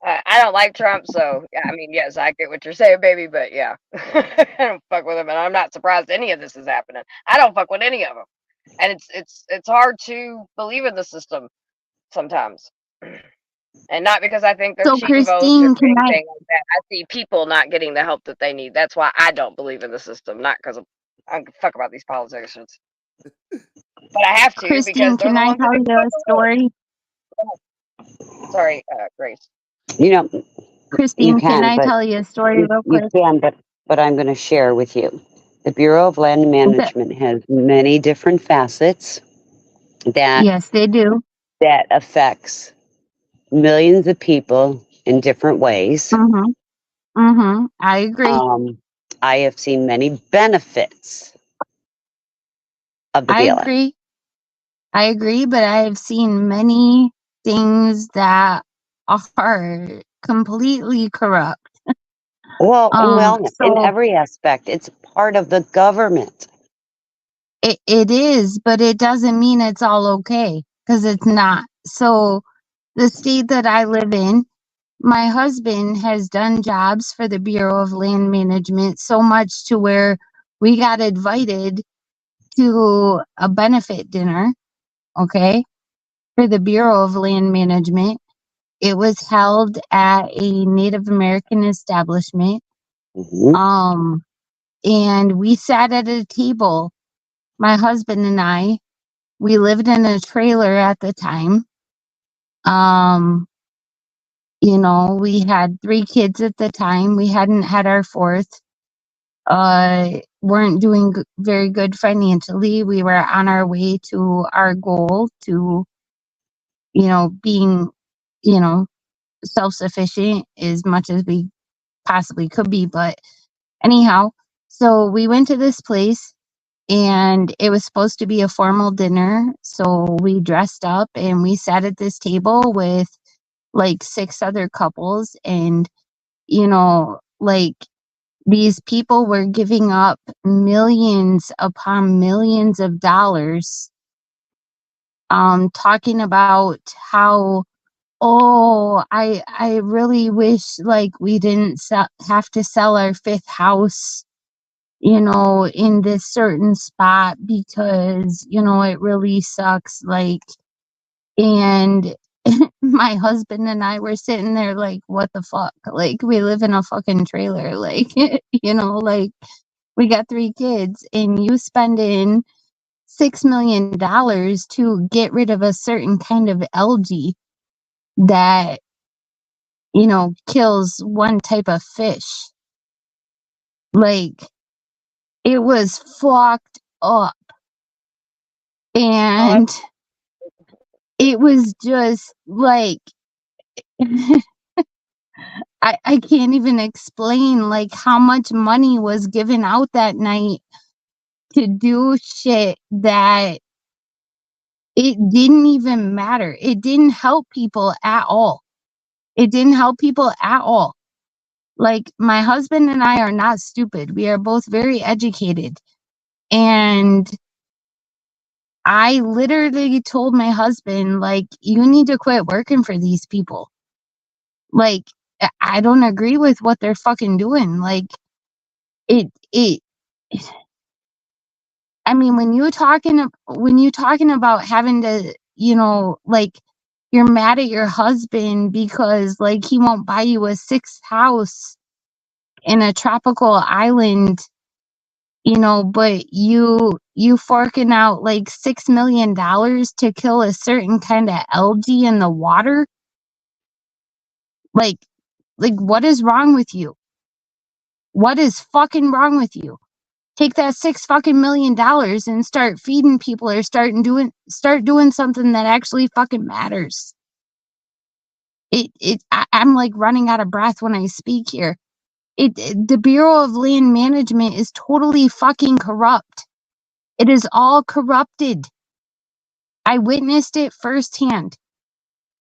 I don't like Trump, so yeah, I mean, yes, I get what you're saying, baby, but yeah, I don't fuck with him, and I'm not surprised any of this is happening. I don't fuck with any of them, and it's hard to believe in the system sometimes. And not because I think they're So cheating votes or Christine, can I anything like that. I see people not getting the help that they need. That's why I don't believe in the system. Not because I don't give a fuck about these politicians. But I have to because Christine, they're can the I ones that tell you a story? Sorry, Grace. You know, you Christine, can can, I but tell you a story real you quick? can, but I'm going to share with you. The Bureau of Land Management has many different facets that Yes, they do. affects millions of people in different ways. Mm-hmm. Mm-hmm. I agree. I have seen many benefits of the I BLM. agree. I agree, but I have seen many things that are completely corrupt. Well, in So every aspect, it's part of the government. it is, but it doesn't mean it's all okay, because it's not. So the state that I live in, my husband has done jobs for the Bureau of Land Management so much to where we got invited to a benefit dinner, okay, for the Bureau of Land Management. It was held at a Native American establishment. Mhm. And we sat at a table, my husband and I. We lived in a trailer at the time. We had 3 kids at the time. We hadn't had our 4th. Weren't doing very good financially. We were on our way to our goal to, being, you know, self-sufficient as much as we possibly could be. But anyhow, so we went to this place and it was supposed to be a formal dinner. So we dressed up and we sat at this table with like 6 other couples. And, like these people were giving up millions upon millions of dollars, talking about how, oh, I really wish like we didn't have to sell our 5th house, in this certain spot because, it really sucks. Like, and my husband and I were sitting there like, what the fuck? Like, we live in a fucking trailer. Like, like we got 3 kids and you spending $6 million to get rid of a certain kind of algae that, kills one type of fish. Like, it was fucked up. And it was just like, I can't even explain like how much money was given out that night to do shit that it didn't even matter. It didn't help people at all. It didn't help people at all. Like, my husband and I are not stupid. We are both very educated. And I literally told my husband, like, you need to quit working for these people. Like, I don't agree with what they're fucking doing. Like, it I mean, when you talking about having to, like, you're mad at your husband because like he won't buy you a 6th house in a tropical island, but you forking out like $6 million to kill a certain kind of algae in the water. Like, what is wrong with you? What is fucking wrong with you? Take that $6 million and start feeding people or start doing something that actually fucking matters. I'm like running out of breath when I speak here. The Bureau of Land Management is totally fucking corrupt. It is all corrupted. I witnessed it firsthand.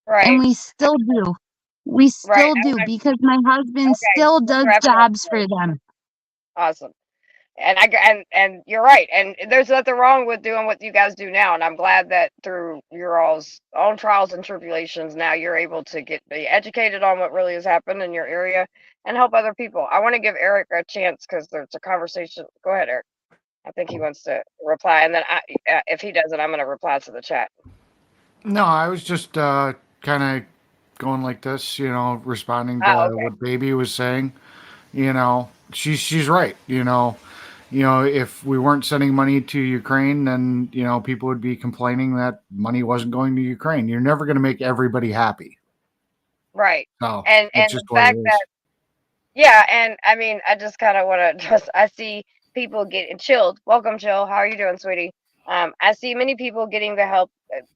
Right. And we still do. We still do because my husband still does jobs for them. Awesome. And you're right. And there's nothing wrong with doing what you guys do now. And I'm glad that through your all's own trials and tribulations, now you're able to be educated on what really has happened in your area and help other people. I want to give Eric a chance because there's a conversation. Go ahead, Eric. I think he wants to reply, and then if he doesn't, I'm going to reply to the chat. No, I was just kind of going like this, responding Oh, to okay. what Baby was saying. She's right. If we weren't sending money to Ukraine, then people would be complaining that money wasn't going to Ukraine. You're never going to make everybody happy. Right. So And it's the just what it fact that, is. yeah, and I mean, I just kind of want to I see people getting chilled. Welcome, Chill. How are you doing, sweetie? I see many people getting the help.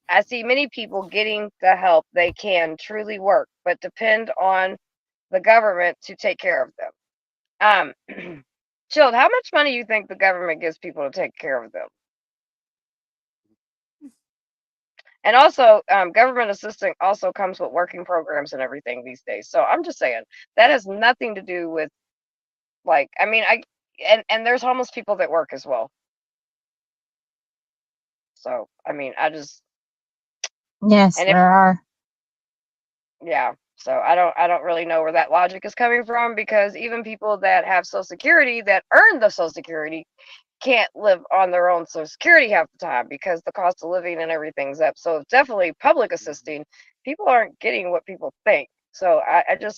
I see many people getting the help they can truly work, but depend on the government to take care of them. Chilled, how much money you think the government gives people to take care of them? And also, government assistance also comes with working programs and everything these days. So I'm just saying that has nothing to do with, like, I mean, and there's homeless people that work as well. So I mean, Yes, and if there are. yeah, so I don't really know where that logic is coming from, because even people that have Social Security that earn the Social Security can't live on their own Social Security half the time because the cost of living and everything's up. So definitely public assisting. People aren't getting what people think. So I don't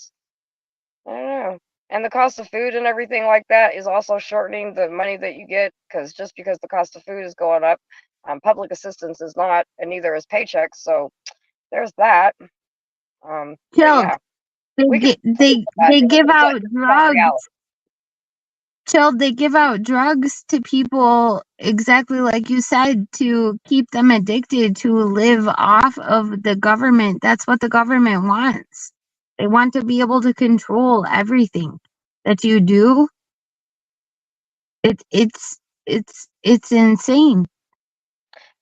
know. And the cost of food and everything like that is also shortening the money that you get, because just because the cost of food is going up, public assistance is not, and neither is paychecks. So there's that. But Chilled. yeah, They we can gi- they about they it, give but it's out not drugs. reality. Chilled. They give out drugs to people exactly like you said, to keep them addicted, to live off of the government. That's what the government wants. They want to be able to control everything that you do. It's insane.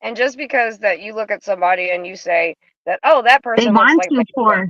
And just because that you look at somebody and you say that, oh, that They person looks want like you they, poor.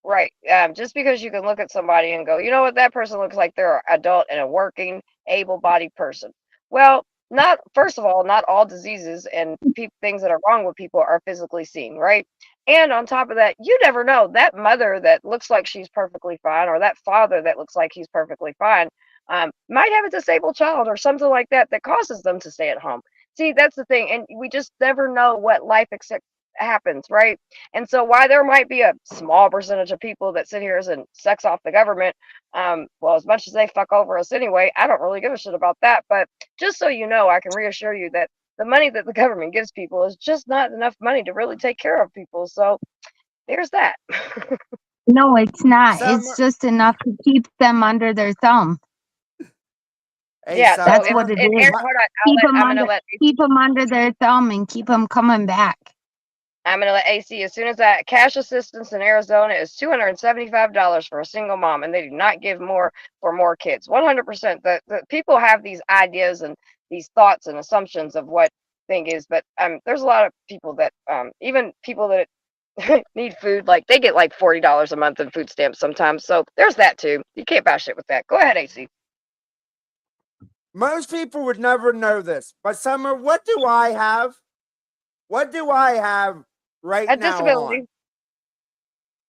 right. Just because you can look at somebody and go, you know what, that person looks like they're an adult and a working, able-bodied person. Well, not first of all, not all diseases and things that are wrong with people are physically seen, right? And on top of that, you never know, that mother that looks like she's perfectly fine, or that father that looks like he's perfectly fine, might have a disabled child or something like that that causes them to stay at home. See, that's the thing, and we just never know what life happens, right? And so, why there might be a small percentage of people that sit here and sex off the government, well, as much as they fuck over us anyway, I don't really give a shit about that. But just so you know, I can reassure you that the money that the government gives people is just not enough money to really take care of people. So there's that. No, it's not. It's Summer. just enough to keep them under their thumb. Hey, Yeah. So That's it's what Summer. it and is. Aaron, My, hold on. Keep them I'm gonna under, let keep them under their thumb and keep them coming back. AC, as soon as that cash assistance in Arizona is $275 for a single mom, and they do not give more for more kids. 100%. The people have these ideas and these thoughts and assumptions of what thing is, but there's a lot of people that even people that need food, like they get like $40 a month in food stamps sometimes. So there's that too. You can't buy shit with that. Go ahead, AC. most people would never know this, but Summer, what do I have? What do I have right A now disability. on?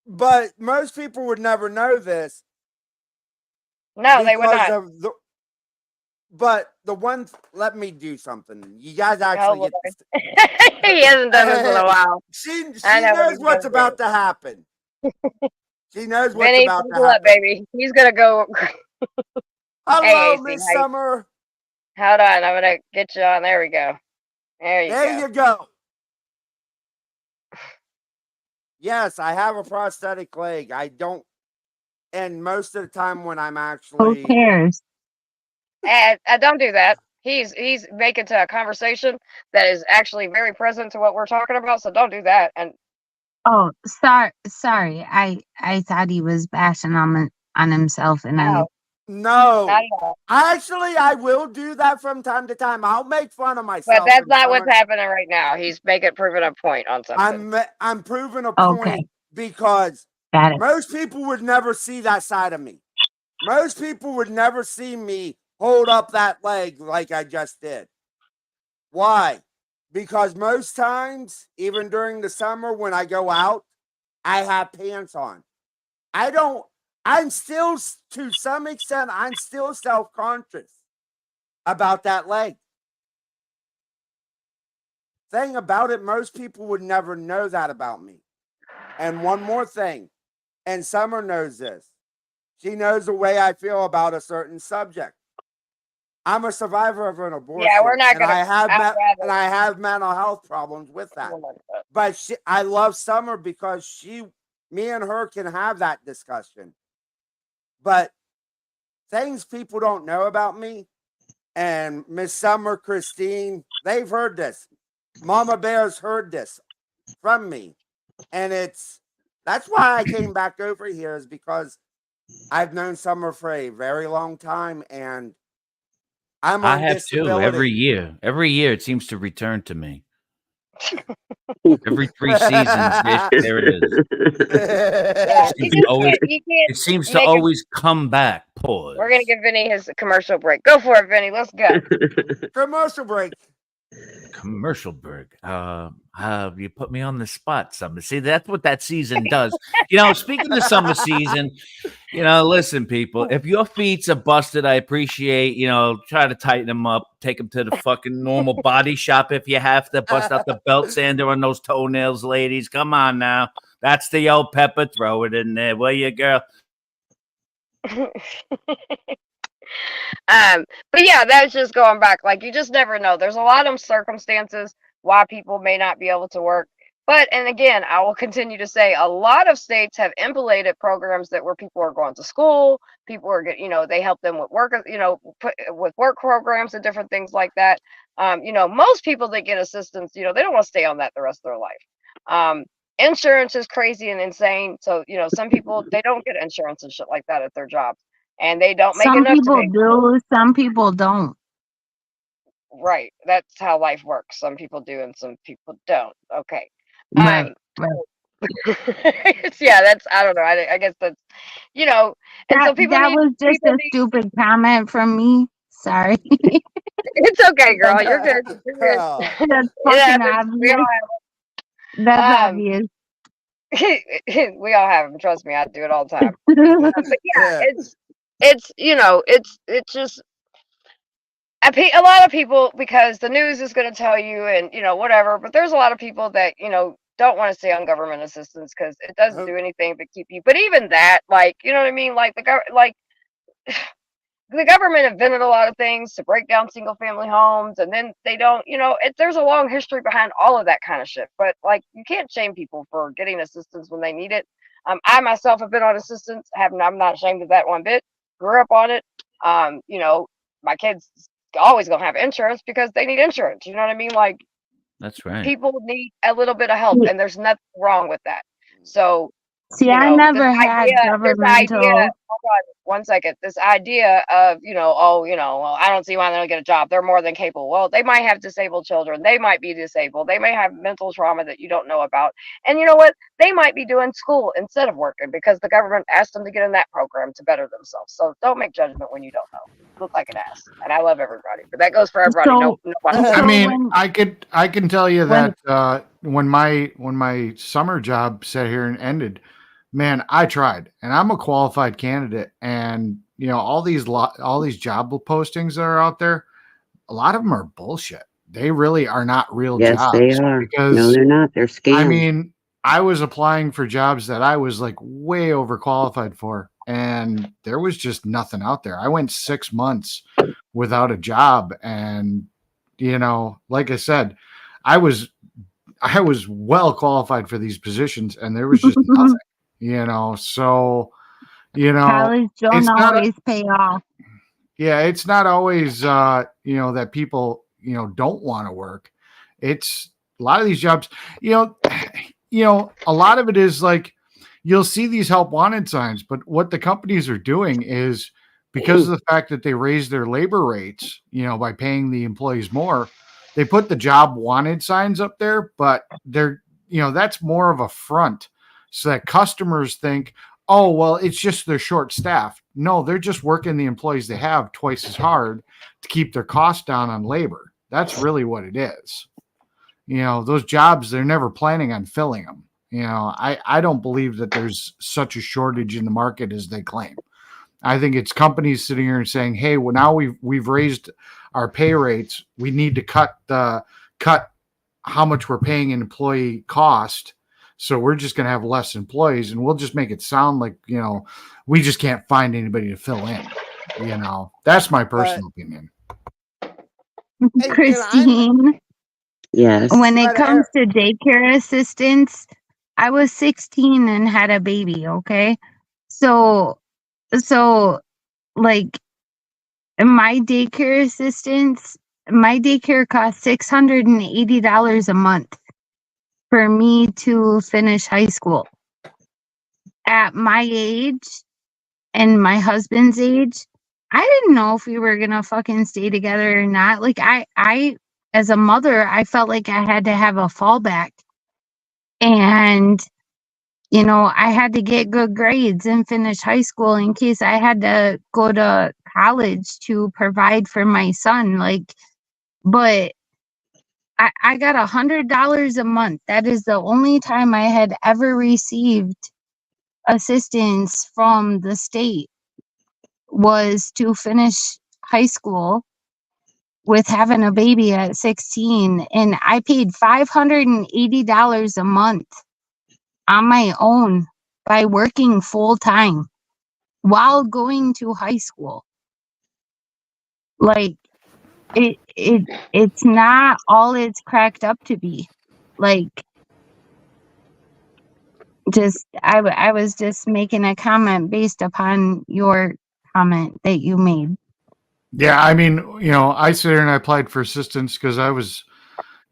But most people would never know this No, they would because not. of the. But the one, let me do something. You guys Oh actually get Lord. He hasn't done this in a while. I she know what knows he's what's gonna do. about to happen. She knows what's Vinny, about to buckle up, happen. baby. He's gonna go. Hey, Hello, AC, Miss how you? Summer. Hold on, I'm gonna get you on. There we go. There you There go. you go. Yes, I have a prosthetic leg. I don't, and most of the time when I'm Who actually, cares? And don't do that. He's making to a conversation that is actually very present to what we're talking about. So don't do that. And Oh, sorry. I thought he was bashing on himself, and no, not no, at all. actually, I will do that from time to time. I'll make fun of But myself that's and not some. what's happening right now. He's proving a point on something. I'm proving a okay, point because got it. most people would never see that side of me. Most people would never see me hold up that leg like I just did. Why? Because most times, even during the summer when I go out, I have pants on. I don't, I'm still, to some extent, I'm still self conscious about that leg. Thing about it, most people would never know that about me. And one more thing, and Summer knows this. She knows the way I feel about a certain subject. I'm a survivor of an abortion, Yeah, we're not and gonna. I I'd have mental health problems with that. rather. But I love Summer because me and her can have that discussion. But things people don't know about me, and Miss Summer, Christine, they've heard this. Mama Bear's heard this from me, and that's why I came back over here, is because I've known Summer for a very long time, and I'm I on have too. disability. Every year it seems to return to me. Every 3 seasons, there it is. Yeah, It seems to always, you can't it seems to make it. always come back. Pause. We're gonna give Vinny his commercial break. Go for it, Vinny. Let's go. Commercial break. Commercial break. You put me on the spot, Summer. See, that's what that season does. Speaking of summer season, listen, people, if your feet are busted, I appreciate, try to tighten them up, take them to the fucking normal body shop if you have to, bust out the belt sander on those toenails, ladies. Come on now. That's the old pepper. Throw it in there, will you, girl? But yeah, that's just going back. Like, you just never know. There's a lot of circumstances why people may not be able to work. But, and again, I will continue to say a lot of states have implemented programs where people are going to school, people are getting, they help them with work, with work programs and different things like that. Most people that get assistance, they don't want to stay on that the rest of their life. Insurance is crazy and insane. So, some people, they don't get insurance and shit like that at their jobs, and they don't make Some enough to people pay. do, some people don't. Right. That's how life works. Some people do and some people don't. Okay. Right. Yeah, I don't know. I guess that's, and so people That need, was just a stupid comment from me. Sorry. it's okay, girl. You're good. You're good. That's fucking obvious. That's obvious. We all have them. Trust me, I do it all the time. But yeah, it's just a lot of people, because the news is going to tell you, and whatever. But there's a lot of people that don't want to stay on government assistance because it doesn't do anything but keep you. But even that, like, you know what I mean? Like the government invented a lot of things to break down single family homes, and then they don't, there's a long history behind all of that kind of shit. But like, you can't shame people for getting assistance when they need it. I myself have been on assistance. I'm not ashamed of that one bit. Grew up on it. My kids always gonna have insurance because they need insurance. You know what I mean? Like, that's right. People need a little bit of help, and there's nothing wrong with that. So, see, I never had governmental. Hold on 1 second. This idea of, well, I don't see why they don't get a job. They're more than capable. Well, they might have disabled children. They might be disabled. They may have mental trauma that you don't know about. And you know what? They might be doing school instead of working because the government asked them to get in that program to better themselves. So don't make judgment when you don't know. Look like an ass. And I love everybody, but that goes for everybody. So, I mean, I can tell you that when my summer job sat here and ended, man, I tried, and I'm a qualified candidate, and all these job postings that are out there, a lot of them are bullshit. They really are not real jobs. Yes, they are. Because, no, they're not. They're scams. I mean, I was applying for jobs that I was like way overqualified for, and there was just nothing out there. I went 6 months without a job, and like I said, I was well qualified for these positions, and there was just nothing. So college don't always pay off. Yeah, it's not always that people don't want to work. It's a lot of these jobs, a lot of it is like you'll see these help wanted signs, but what the companies are doing is, because of the fact that they raise their labor rates, by paying the employees more, they put the job wanted signs up there, but they're that's more of a front, so that customers think, oh, well, it's just they're short staffed. No, they're just working the employees they have twice as hard to keep their costs down on labor. That's really what it is. Those jobs, they're never planning on filling them. I don't believe that there's such a shortage in the market as they claim. I think it's companies sitting here and saying, hey, well, now we've raised our pay rates. We need to cut how much we're paying an employee cost. So we're just going to have less employees, and we'll just make it sound like, we just can't find anybody to fill in. That's my personal opinion. and Christine, Yes. when it But comes to daycare assistants, I was 16 and had a baby, okay? So like my daycare assistants, my daycare cost $680 a month for me to finish high school. At my age and my husband's age, I didn't know if we were gonna fucking stay together or not. Like I as a mother, I felt like I had to have a fallback. And I had to get good grades and finish high school in case I had to go to college to provide for my son. But I got $100 a month. That is the only time I had ever received assistance from the state, was to finish high school with having a baby at 16. And I paid $580 a month on my own by working full time while going to high school. Like it's not all it's cracked up to be. Like, I was just making a comment based upon your comment that you made. Yeah, I mean, I sit there and I applied for assistance because I was,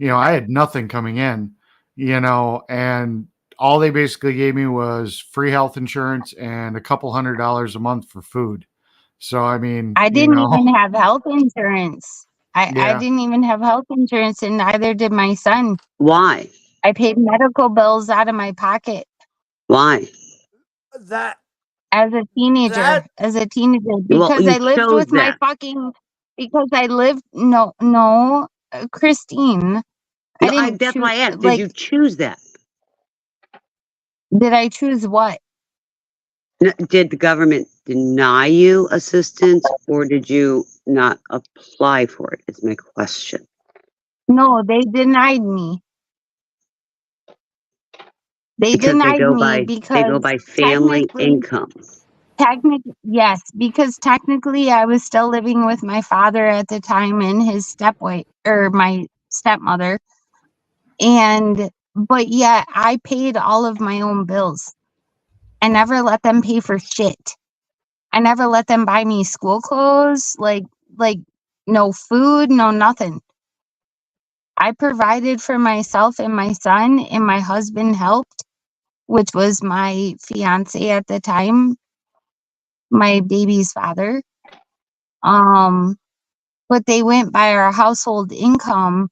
I had nothing coming in, and all they basically gave me was free health insurance and a couple $100 a month for food. So, I mean, I didn't even have health insurance. I Yeah. didn't even have health insurance, and neither did my son. Why? I paid medical bills out of my pocket Why? that as a teenager. That- Because you I lived chose with my that. because I lived no, Christine. I didn't That's why I asked. Did like, you choose that? did I choose what? Did the government deny you assistance, or did you not apply for it? Is my question. No, they denied me. They Because denied they go me by family income. Technically, yes, because technically I was still living with my father at the time and his my stepmother. But yeah, I paid all of my own bills. I never let them pay for shit. I never let them buy me school clothes, like no food, no nothing. I provided for myself and my son, and my husband helped, which was my fiance at the time, my baby's father. But they went by our household income,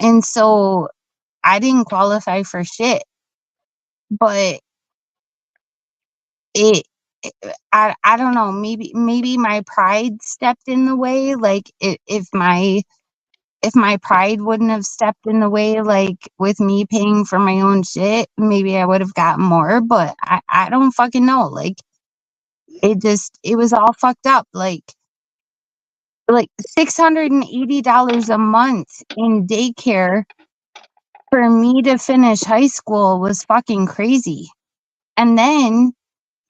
and so I didn't qualify for shit. But I don't know, maybe my pride stepped in the way. Like, if my pride wouldn't have stepped in the way, like with me paying for my own shit, maybe I would have gotten more. But I don't fucking know. Like, it was all fucked up. Like $680 a month in daycare for me to finish high school was fucking crazy. And then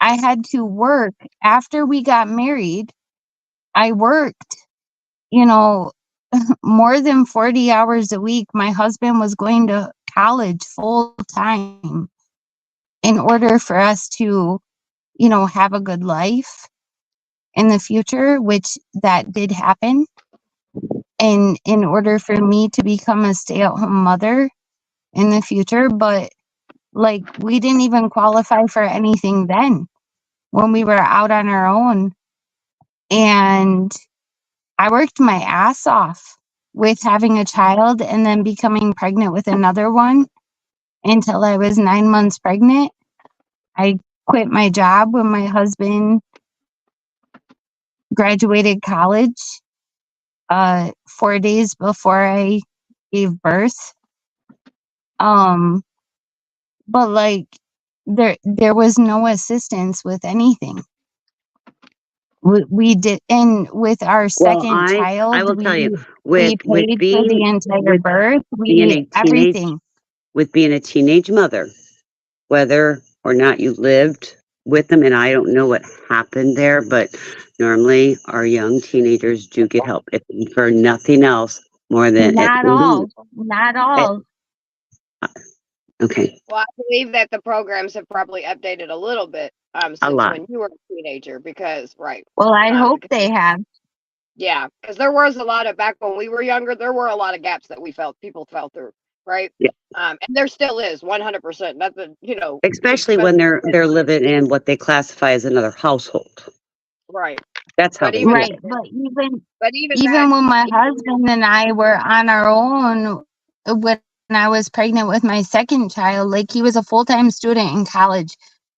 I had to work after we got married. I worked, more than 40 hours a week. My husband was going to college full time in order for us to, have a good life in the future, which that did happen. And in order for me to become a stay-at-home mother in the future. But like, we didn't even qualify for anything then when we were out on our own. And I worked my ass off with having a child and then becoming pregnant with another one until I was 9 months pregnant. I quit my job when my husband graduated college 4 days before I gave birth. But like, there was no assistance with anything. We did, and with our second child, I will tell you, we paid for the entire birth. We everything. With being a teenage mother, whether or not you lived with them, and I don't know what happened there, but normally our young teenagers do get help, if for nothing else, more than at Not least. all. Not At, all. okay, Well, I believe that the programs have probably updated a little bit a since lot. when you were a teenager, because Well, I hope because, they have. yeah, because there was a lot of, back when we were younger, there were a lot of gaps that people fell through, right? Yeah. And there still is 100%. Nothing, Especially when especially they're living in what they classify as another household. right. That's how But they even feel. Right. But even but even even back, when my even husband and I were on our own, when I was pregnant with my second child, like he was a full-time student in college.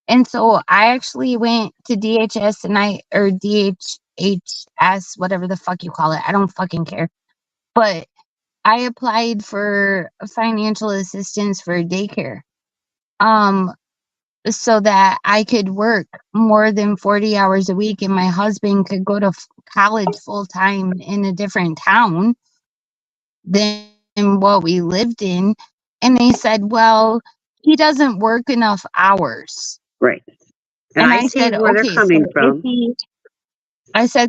And so I actually went to DHS or DHHS, whatever the fuck you call it. I don't fucking care. But I applied for financial assistance for daycare. So that I could work more than 40 hours a week and my husband could go to college full time in a different town than what we lived in. And they said, well, he doesn't work enough hours. Right. And And I I see said, where they're okay, coming from.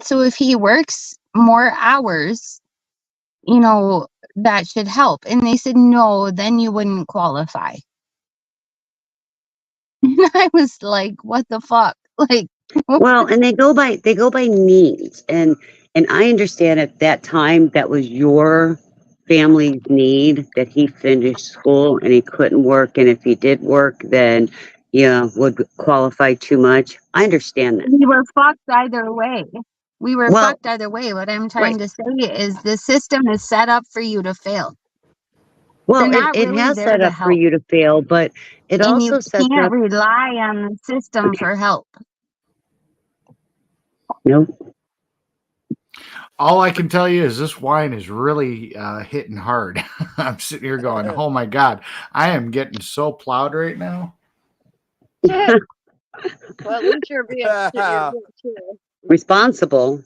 so if he works more hours, that should help. And they said, no, then you wouldn't qualify. And I was like, what the fuck? Like, Well, and they go by needs, and I understand at that time that was your family's need, that he finished school and he couldn't work, and if he did work, then would qualify too much. I understand that. we were fucked either way. We were Well, fucked either way. What I'm right. trying to say is the system is set up for you to fail. Well, They're not it really has there set to up for help. you to fail, but it And you also sets can't up. rely on the system Okay, for help. no, All I can tell you is this wine is really hitting hard. I'm sitting here going, oh my God, I am getting so plowed right now. well, at least you're being chill. responsible.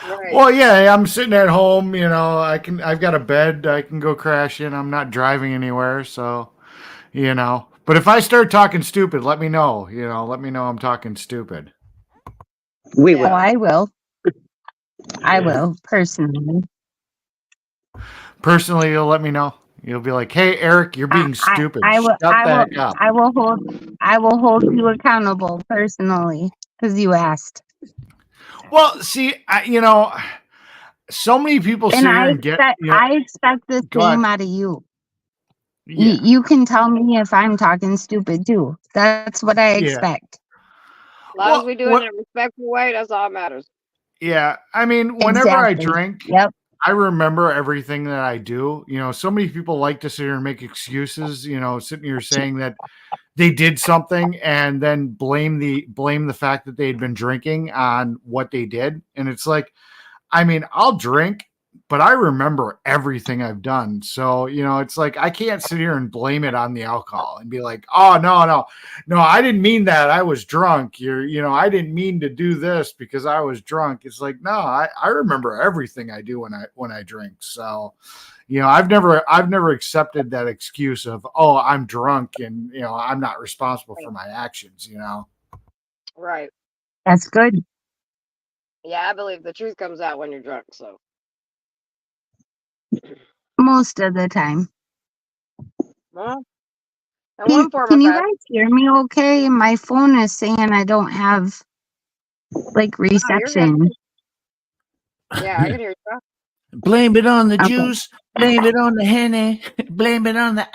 Right. Well, yeah, I'm sitting at home, I've got a bed, I can go crash in. I'm not driving anywhere, so, But if I start talking stupid, let me know, let me know I'm talking stupid. We Oh, will. Yeah. I will. I will, personally. Personally, you'll let me know. You'll be like, "Hey, Eric, you're being stupid. I will Shut I the will heck up." I will hold you accountable personally because you asked. Well, see, so many people And sit here and get, I expect the go ahead. same out of you. Yeah, You can tell me if I'm talking stupid too. That's what I yeah. expect. As long as Well, we do it what? in a respectful way, that's all that matters. Yeah, I mean, whenever I Exactly. drink, Yep. I remember everything that I do. So many people like to sit here and make excuses. Sitting here saying that they did something and then blame the fact that they had been drinking on what they did, and it's like, I mean, I'll drink, but I remember everything I've done. So, it's like I can't sit here and blame it on the alcohol and be like, oh, no, I didn't mean that. I was drunk. I didn't mean to do this because I was drunk. It's like, no, I remember everything I do when I drink. So, I've never accepted that excuse of, oh, I'm drunk and, I'm not responsible for my actions, Right. That's good. Yeah, I believe the truth comes out when you're drunk. So Most of the time. well, in one form or Can you fashion. guys hear me okay? My phone is saying I don't have like No, you're good. reception. Yeah, I can hear you. Blame it on the Okay. juice. Blame it on the henny. Blame it on the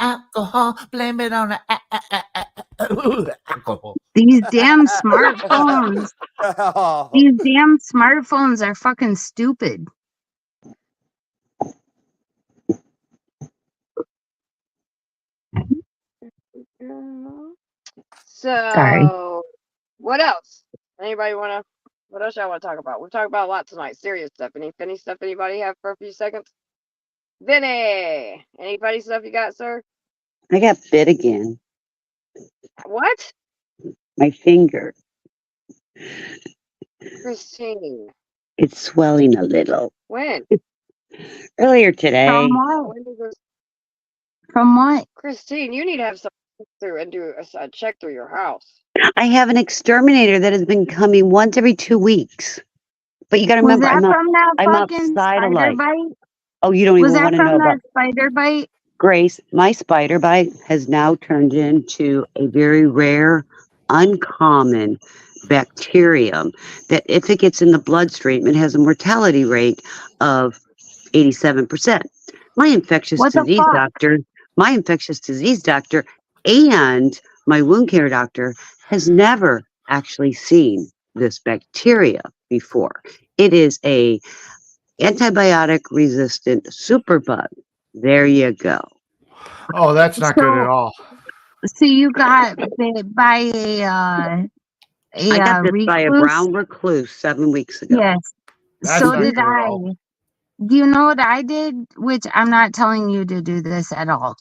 alcohol. Blame it on the alcohol. These damn smartphones. These damn smartphones are fucking stupid. Sorry. So, what else? Anybody want to? What else y'all want to talk about? We've talked about a lot tonight. Serious stuff. Any funny stuff? Anybody have for a few seconds? Vinny, any funny stuff you got, sir? I got bit again. What? My finger. Christine. It's swelling a little. When? Earlier today. More. When did this? From what? Christine, you need to have some through and do a check through your house. I have an exterminator that has been coming once every 2 weeks. But you got to Was remember, that from that I'm fucking outside a spider lot. bite? Oh, you don't Was even that want to from know about that spider bite? Grace. My spider bite has now turned into a very rare, uncommon bacterium that if it gets in the bloodstream, it has a mortality rate of 87%. My infectious What the disease fuck? doctor, my infectious disease doctor and my wound care doctor has never actually seen this bacteria before. It is a antibiotic resistant superbug. There you go. Oh, that's not good at So, all. so you got bit by a I got bit by a recluse? brown recluse 7 weeks ago. Yes. That's So not did good at I. all. Do you know what I did? Which I'm not telling you to do this at all.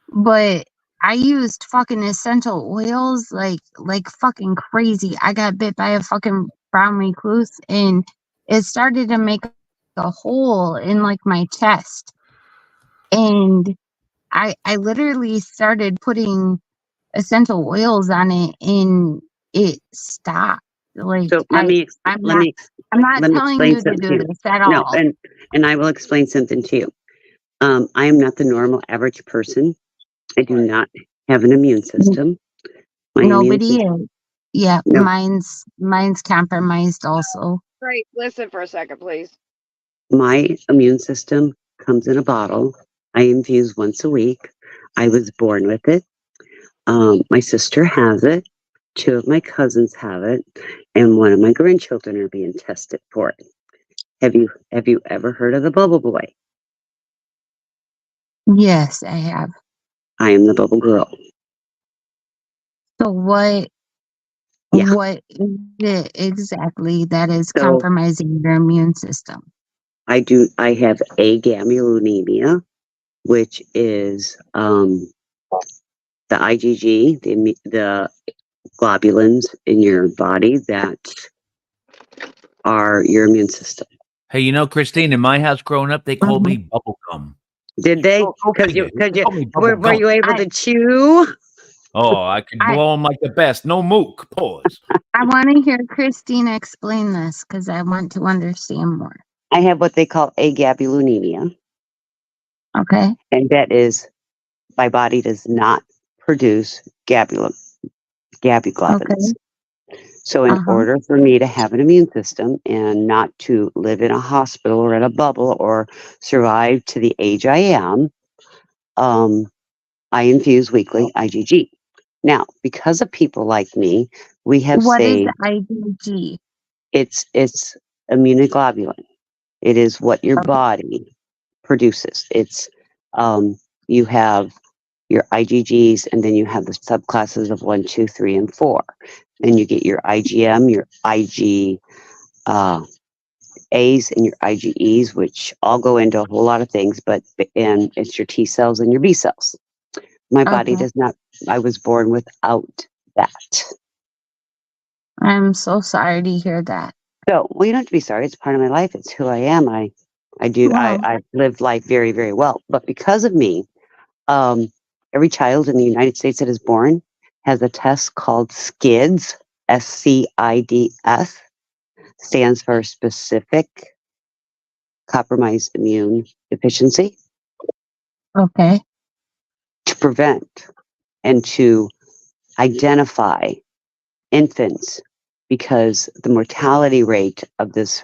But I used fucking essential oils like fucking crazy. I got bit by a fucking brown recluse and it started to make a hole in like my chest. And I literally started putting essential oils on it and it stopped. Like So let me I'm let not me I'm not let me telling explain you to something to do you. this at No, all. and I will explain something to you. I am not the normal average person. I do not have an immune system. My immune Nobody system, is. Yeah, no, mine's compromised also. Great. Listen for a second, please. my immune system comes in a bottle. I infuse once a week. I was born with it. My sister has it. 2 of my cousins have it, and 1 of my grandchildren are being tested for it. Have you ever heard of the Bubble Boy? Yes, I have. I am the Bubble Girl. So what Yeah. what is it exactly that is So compromising your immune system? I have agammaglobulinemia, which is the IgG, the globulins in your body that are your immune system. Hey, you know, Christine, in my house growing up, they called me bubblegum. Did they? Go Because figure. you They called me were bubblegum. you able I to chew? Oh, I could I blow them like the best. No mook. Pause. I want to hear Christine explain this because I want to understand more. I have what they call agammaglobulinemia, Okay. and that is my body does not produce Okay. globulins. So, in Uh-huh. order for me to have an immune system and not to live in a hospital or in a bubble or survive to the age I am, um, I infuse weekly IgG. Now, because of people like me, we have What is saved IgG? it's immunoglobulin. It is what your body produces. It's you have your IgGs, and then you have the subclasses of 1, 2, 3, and 4. Then you get your IgM, your IG A's, and your IgEs, which all go into a whole lot of things, and it's your T cells and your B cells. My body Okay. does not. I was born without that. I'm so sorry to hear that. So, well, you don't have to be sorry. It's part of my life. It's who I am. Well, I've lived life very, very well. But because of me, um, every child in the United States that is born has a test called SCIDS, SCIDS, stands for specific compromised immune deficiency, okay. to prevent and to identify infants, because the mortality rate of this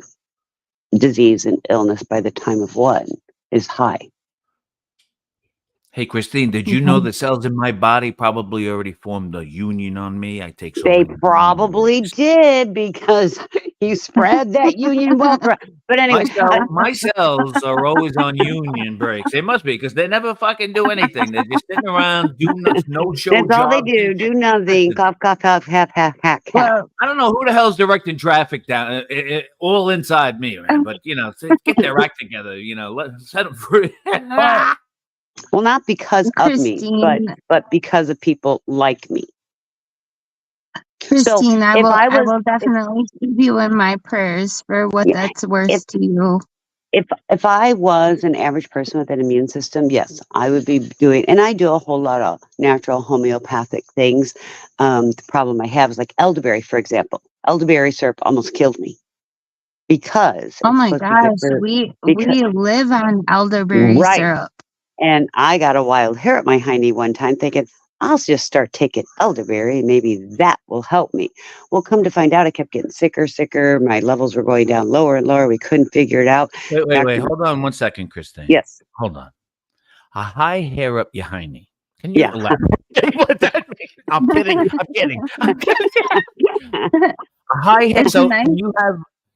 disease and illness by the time of 1 is high. Hey, Christine, did you know the cells in my body probably already formed a union on me? I take so They many probably breaks. did, because you spread that union well. But anyway, My cells are always on union breaks. They must be, because they never fucking do anything. They're just sitting around doing no show that's all they jobs. do nothing. Cough, cough, cough, half, half, half, half. Well, I don't know who the hell's directing traffic down all inside me, man. But get their act together. Set them free. Well, not because of me, Christine, but because of people like me. So Christine, if I I was, will definitely keep you in my prayers for what yeah, that's worth if to you. if I was an average person with an immune system, yes, I would be doing, and I do a whole lot of natural homeopathic things. The problem I have is like elderberry, for example. Elderberry syrup almost killed me because Oh it's my supposed to be good gosh, for, we because live on elderberry right. syrup. And I got a wild hair at my hiney one time thinking, I'll just start taking elderberry and maybe that will help me. Well, come to find out, I kept getting sicker. My levels were going down lower and lower. We couldn't figure it out. Wait. Hold on 1 second, Christine. Yes. Hold on. A high hair up your hiney. Can you Yeah. elaborate what that means? I'm kidding. A high hair. It's So nice.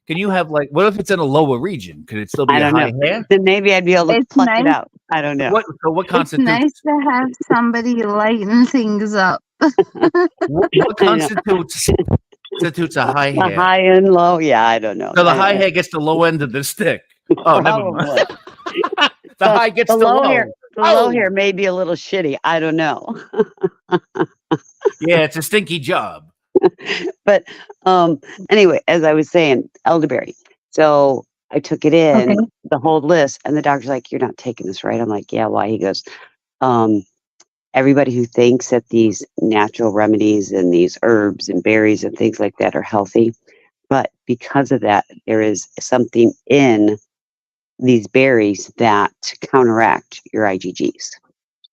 can you have like, what if it's in a lower region? Could it still be I a don't high know. hair? Then maybe I'd be able to It's pluck it nice. out. I don't know. What It's constitutes nice to have somebody lighten things up. what I know. constitutes a high The hair? high and low. Yeah, I don't know. So the I don't high know. hair gets the low end of the stick. Oh, never mind. Probably. The high gets the the low low. hair. The low Oh, hair may be a little shitty. I don't know. yeah, it's a stinky job. But anyway, as I was saying, elderberry. So I took it in, Okay. the whole list, and the doctor's like, "You're not taking this, right?" I'm like, "Yeah, why?" He goes, everybody who thinks that these natural remedies and these herbs and berries and things like that are healthy, but because of that, there is something in these berries that counteract your IgGs.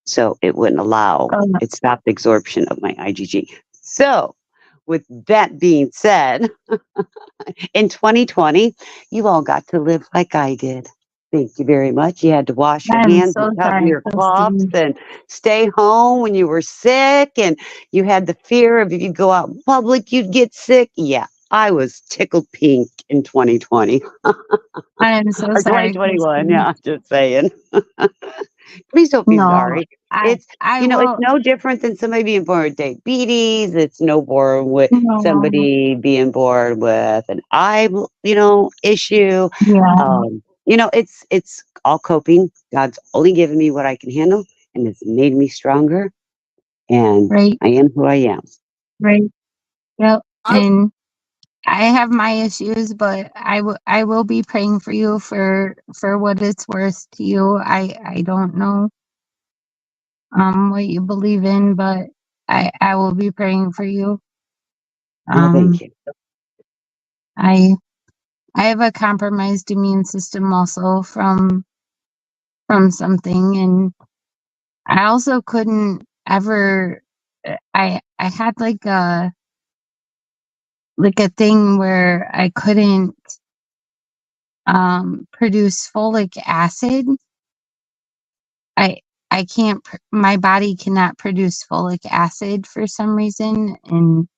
So it wouldn't allow, it stopped the absorption of my IgG. So with that being said, in 2020, you all got to live like I did. Thank you very much. You had to wash your I'm hands so and cover sorry, your coughs Christine. and stay home when you were sick. And you had the fear of if you go out in public, you'd get sick. Yeah, I was tickled pink in 2020 I am so or sorry, 2021. Christine. Yeah, I'm just saying. Please don't be No, sorry. It's, I it's will. no different than somebody being born with diabetes. It's no born with No, somebody being born with an eye, issue. yeah, It's all coping. God's only given me what I can handle, and it's made me stronger. And right, I am who I am. right. Yep. I And I have my issues, but I will be praying for you for what it's worth to you. I don't know what you believe in, but I will be praying for you. Well, thank you. I I have a compromised immune system also from something, and I also couldn't ever. I had like a thing where I couldn't produce folic acid. I I can't. My body cannot produce folic acid for some reason, and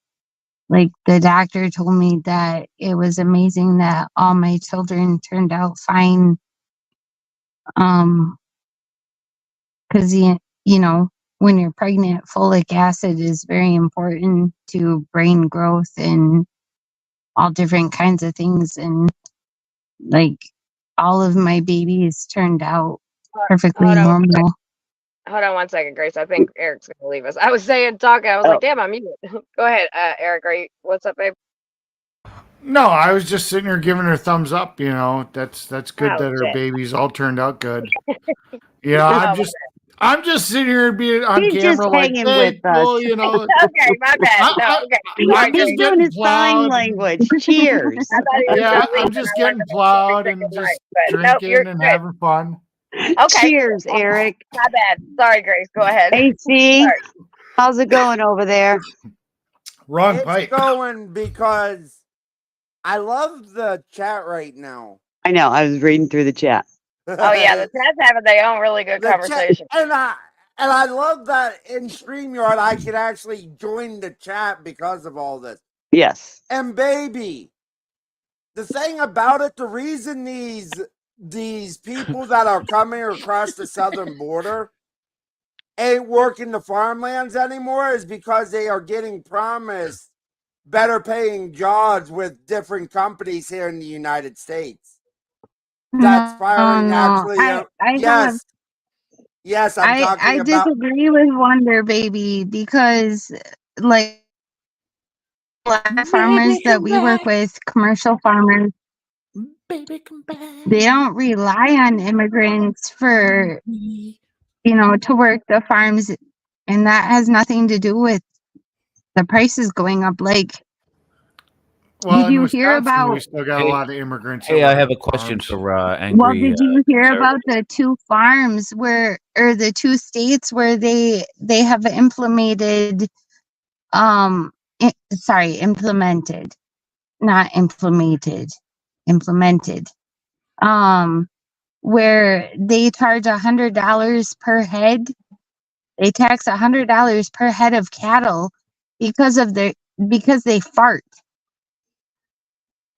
like the doctor told me that it was amazing that all my children turned out fine. Because when you're pregnant, folic acid is very important to brain growth and all different kinds of things, and like all of my babies turned out perfectly Hold on. normal. Hold on 1 second, Grace. I think Eric's gonna leave us. I was saying talking. I was like, Oh, damn, I'm muted. Go ahead, Eric. What's up, babe? No, I was just sitting here giving her thumbs up. That's good Oh that her shit. babies all turned out good. I'm Oh, just sitting here being on he's just camera like, hanging hey, with us. well, okay, my bad. No, I, okay. I'm Sorry, He's just Grace. doing getting his sign plowed. language. Cheers. I thought he was Yeah, gonna leave, I'm and just I wanted getting to make sure he plowed said and goodnight. just But nope, you're drinking and good. having fun. Okay. Cheers, Eric. My bad. Sorry, Grace. Go ahead. AC, Sorry. how's it going over there? Wrong it's pipe. going because I love the chat right now. I know. I was reading through the chat. Oh yeah, the chat's having their own really good the chat, conversation. and I love that in StreamYard I can actually join the chat because of all this. Yes. And baby, the thing about it, the reason these people that are coming across the southern border ain't working the farmlands anymore is because they are getting promised better paying jobs with different companies here in the United States. That's firing No. actually. Yes, I'm talking I about. disagree with Wonder Baby because like a lot of farmers that we work with, commercial farmers, Baby, come back. They don't rely on immigrants for, to work the farms, and that has nothing to do with the prices going up. Like, Well, did in you hear Wisconsin, we about? still got a lot of immigrants. Hey, that I work have a on question farms. for Well, angry. did you hear about conservatives. the two farms or the two states where they have implemented, implemented, not implemented, where they charge $100 per head. They tax $100 per head of cattle because they fart.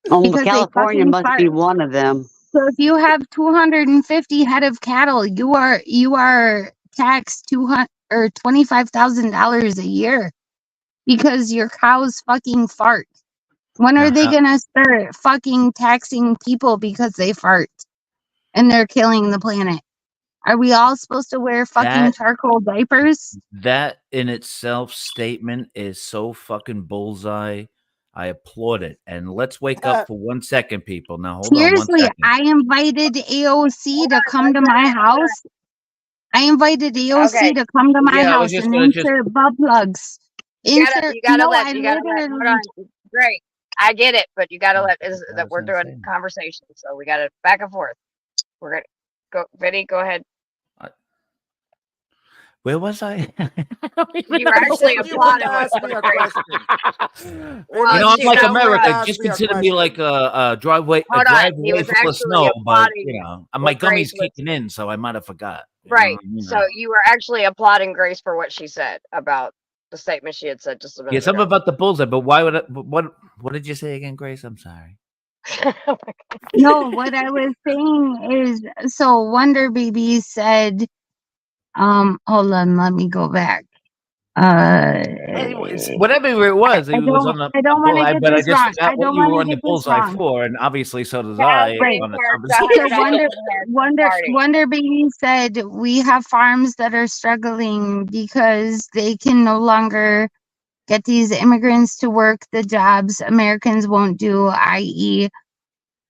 Oh, well, Because they California fucking must fart. be one of them. So if you have 250 head of cattle, you are taxed $25,000 a year because your cows fucking fart. When are Now, they gonna start fucking taxing people because they fart and they're killing the planet? Are we all supposed to wear fucking charcoal diapers? that in itself statement is so fucking bullseye. I applaud it. And let's wake up for 1 second, people. Now, hold on 1 Seriously, second. I invited AOC to come to let's my wait, hold on. house. I invited AOC Okay. to come to my Yeah, I was house just and gonna insert butt plugs. You gotta No, let I hold literally. on. Great. I get it, but you gotta let is I that was we're gonna doing say. conversation, so we gotta back and forth. We're gonna go, Vinny, go ahead. Where was I? I don't even You were know. actually said you wanted applauding to what ask she me was a saying. question. Well, You know, I'm you like know, America. ask Just me a consider me like question. a driveway hold on. He was full of actually snow, but applauding my what gummy's Grace was kicking in, so I might have forgot. right. So you were actually applauding Grace for what she said about the statement she had said just a Yeah, minute something ago. about the bullseye, but why would what did you say again, Grace? I'm sorry. No, what I was saying is, so Wonder Baby said, hold on, let me go back. Anyways, whatever it was, he was on the I don't want to bullseye, get but I this just wrong. forgot I what don't you want were to on the get this bullseye wrong. for, and obviously so does Right. I on the So conversation. Wonder Baby said we have farms that are struggling because they can no longer get these immigrants to work the jobs Americans won't do, i.e.,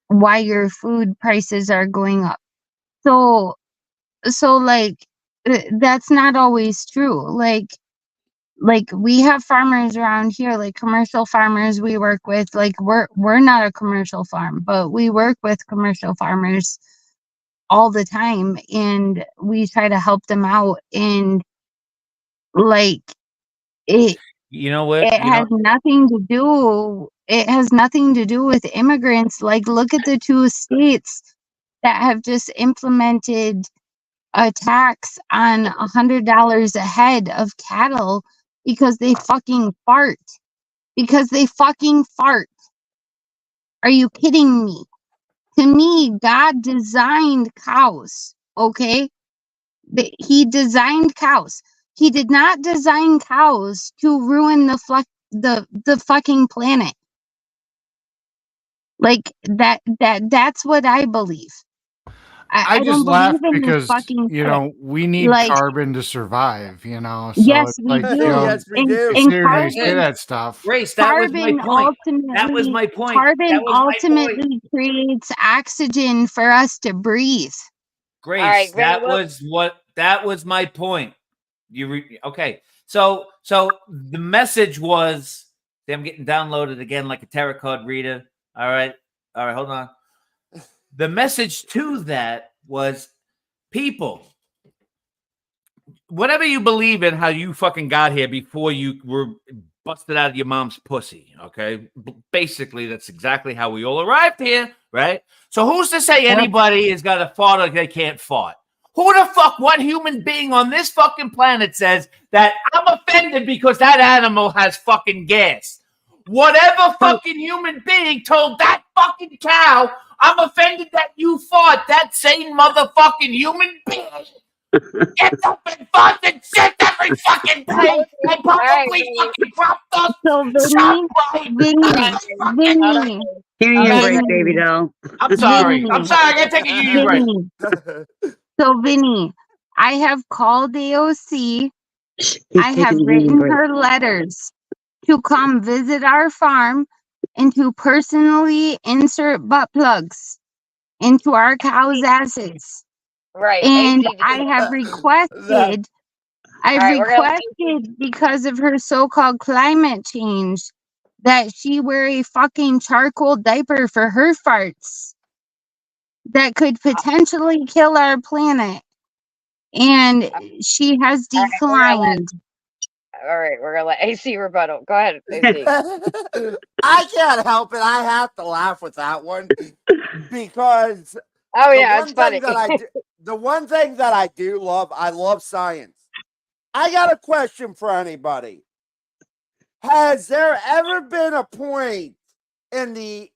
why your food prices are going up. So like that's not always true. Like we have farmers around here, like commercial farmers we work with. Like we're not a commercial farm, but we work with commercial farmers all the time, and we try to help them out. And like it You know what? it has nothing to do. It has nothing to do with immigrants. Like look at the two states that have just implemented a tax on $100 a head of cattle because they fucking fart. Because they fucking fart. Are you kidding me? To me, God designed cows, okay? He designed cows. He did not design cows to ruin the fucking planet. Like that's what I believe. I I just don't believe laugh in this because fucking shit. we need Like, carbon to survive. So yes, it's we like do. Yes, we And do. I and see how you say carbon that stuff. Grace, that was my point. That was my point. carbon That was my point. ultimately creates oxygen for us to breathe. Grace, Vinny, that was my point. Okay? So the message was, see, I'm getting downloaded again like a tarot card reader. All right, hold on. The message to that was, people, whatever you believe in, how you fucking got here before you were busted out of your mom's pussy, okay? Basically, that's exactly how we all arrived here, right? So who's to say anybody has got a fart or they can't fart? Who the fuck, what human being on this fucking planet says that I'm offended because that animal has fucking gas? Whatever fucking human being told that fucking cow, I'm offended that you fart, that same motherfucking human being gets up and farts and shit every fucking day and probably fucking dropped us So Vinny, Give me a break, baby doll. I'm sorry. Vinny, I gotta take a union break. Vinny. So Vinny, I have called AOC. He's I have taking a union written break. her letters to come visit our farm and to personally insert butt plugs. into our cows' asses. Right. And ACD. I have requested, I've All right, we're gonna let requested because of her so-called climate change that she wear a fucking charcoal diaper for her farts that could potentially kill our planet. And she has all right, we're gonna let declined. all right, we're gonna let AC rebuttal. Go ahead, AC. I can't help it. I have to laugh with that one because Oh the yeah, it's one funny. thing that the one thing that I do love, I love science. I got a question for anybody. Has there ever been a point in the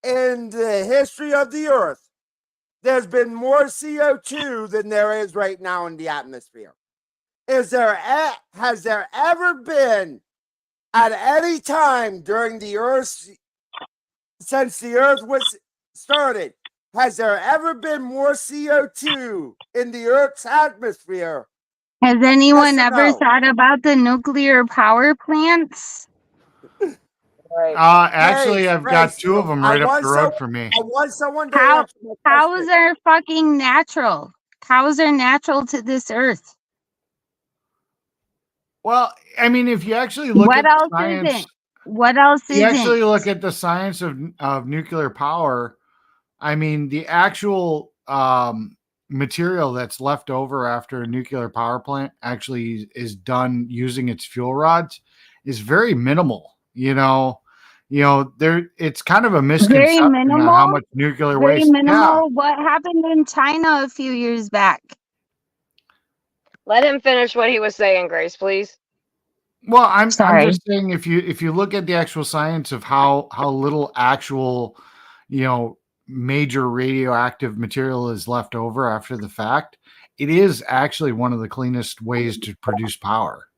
history of the Earth there's been more CO2 than there is right now in the atmosphere? Has there ever been at any time during the Earth since the Earth was started? Has there ever been more CO2 in the Earth's atmosphere? Has Yes anyone or ever no? thought about the nuclear power plants? Right. Actually, I've got Grace, two of them I right up want the so road from me. I want someone to Cow, answer my cows question. are fucking natural. Cows are natural to this earth. Well, I mean, if you actually look What at the else science, isn't? What else you isn't? actually look at the science of nuclear power. I mean, the actual material that's left over after a nuclear power plant actually is done using its fuel rods is very minimal. There it's kind of a Very misconception on how minimal. much nuclear Very waste. Yeah. minimal. What happened in China a few years back? Let him finish what he was saying, Grace, please. Well, I'm Sorry. just saying if you look at the actual science of how little actual, major radioactive material is left over after the fact, it is actually one of the cleanest ways to produce power.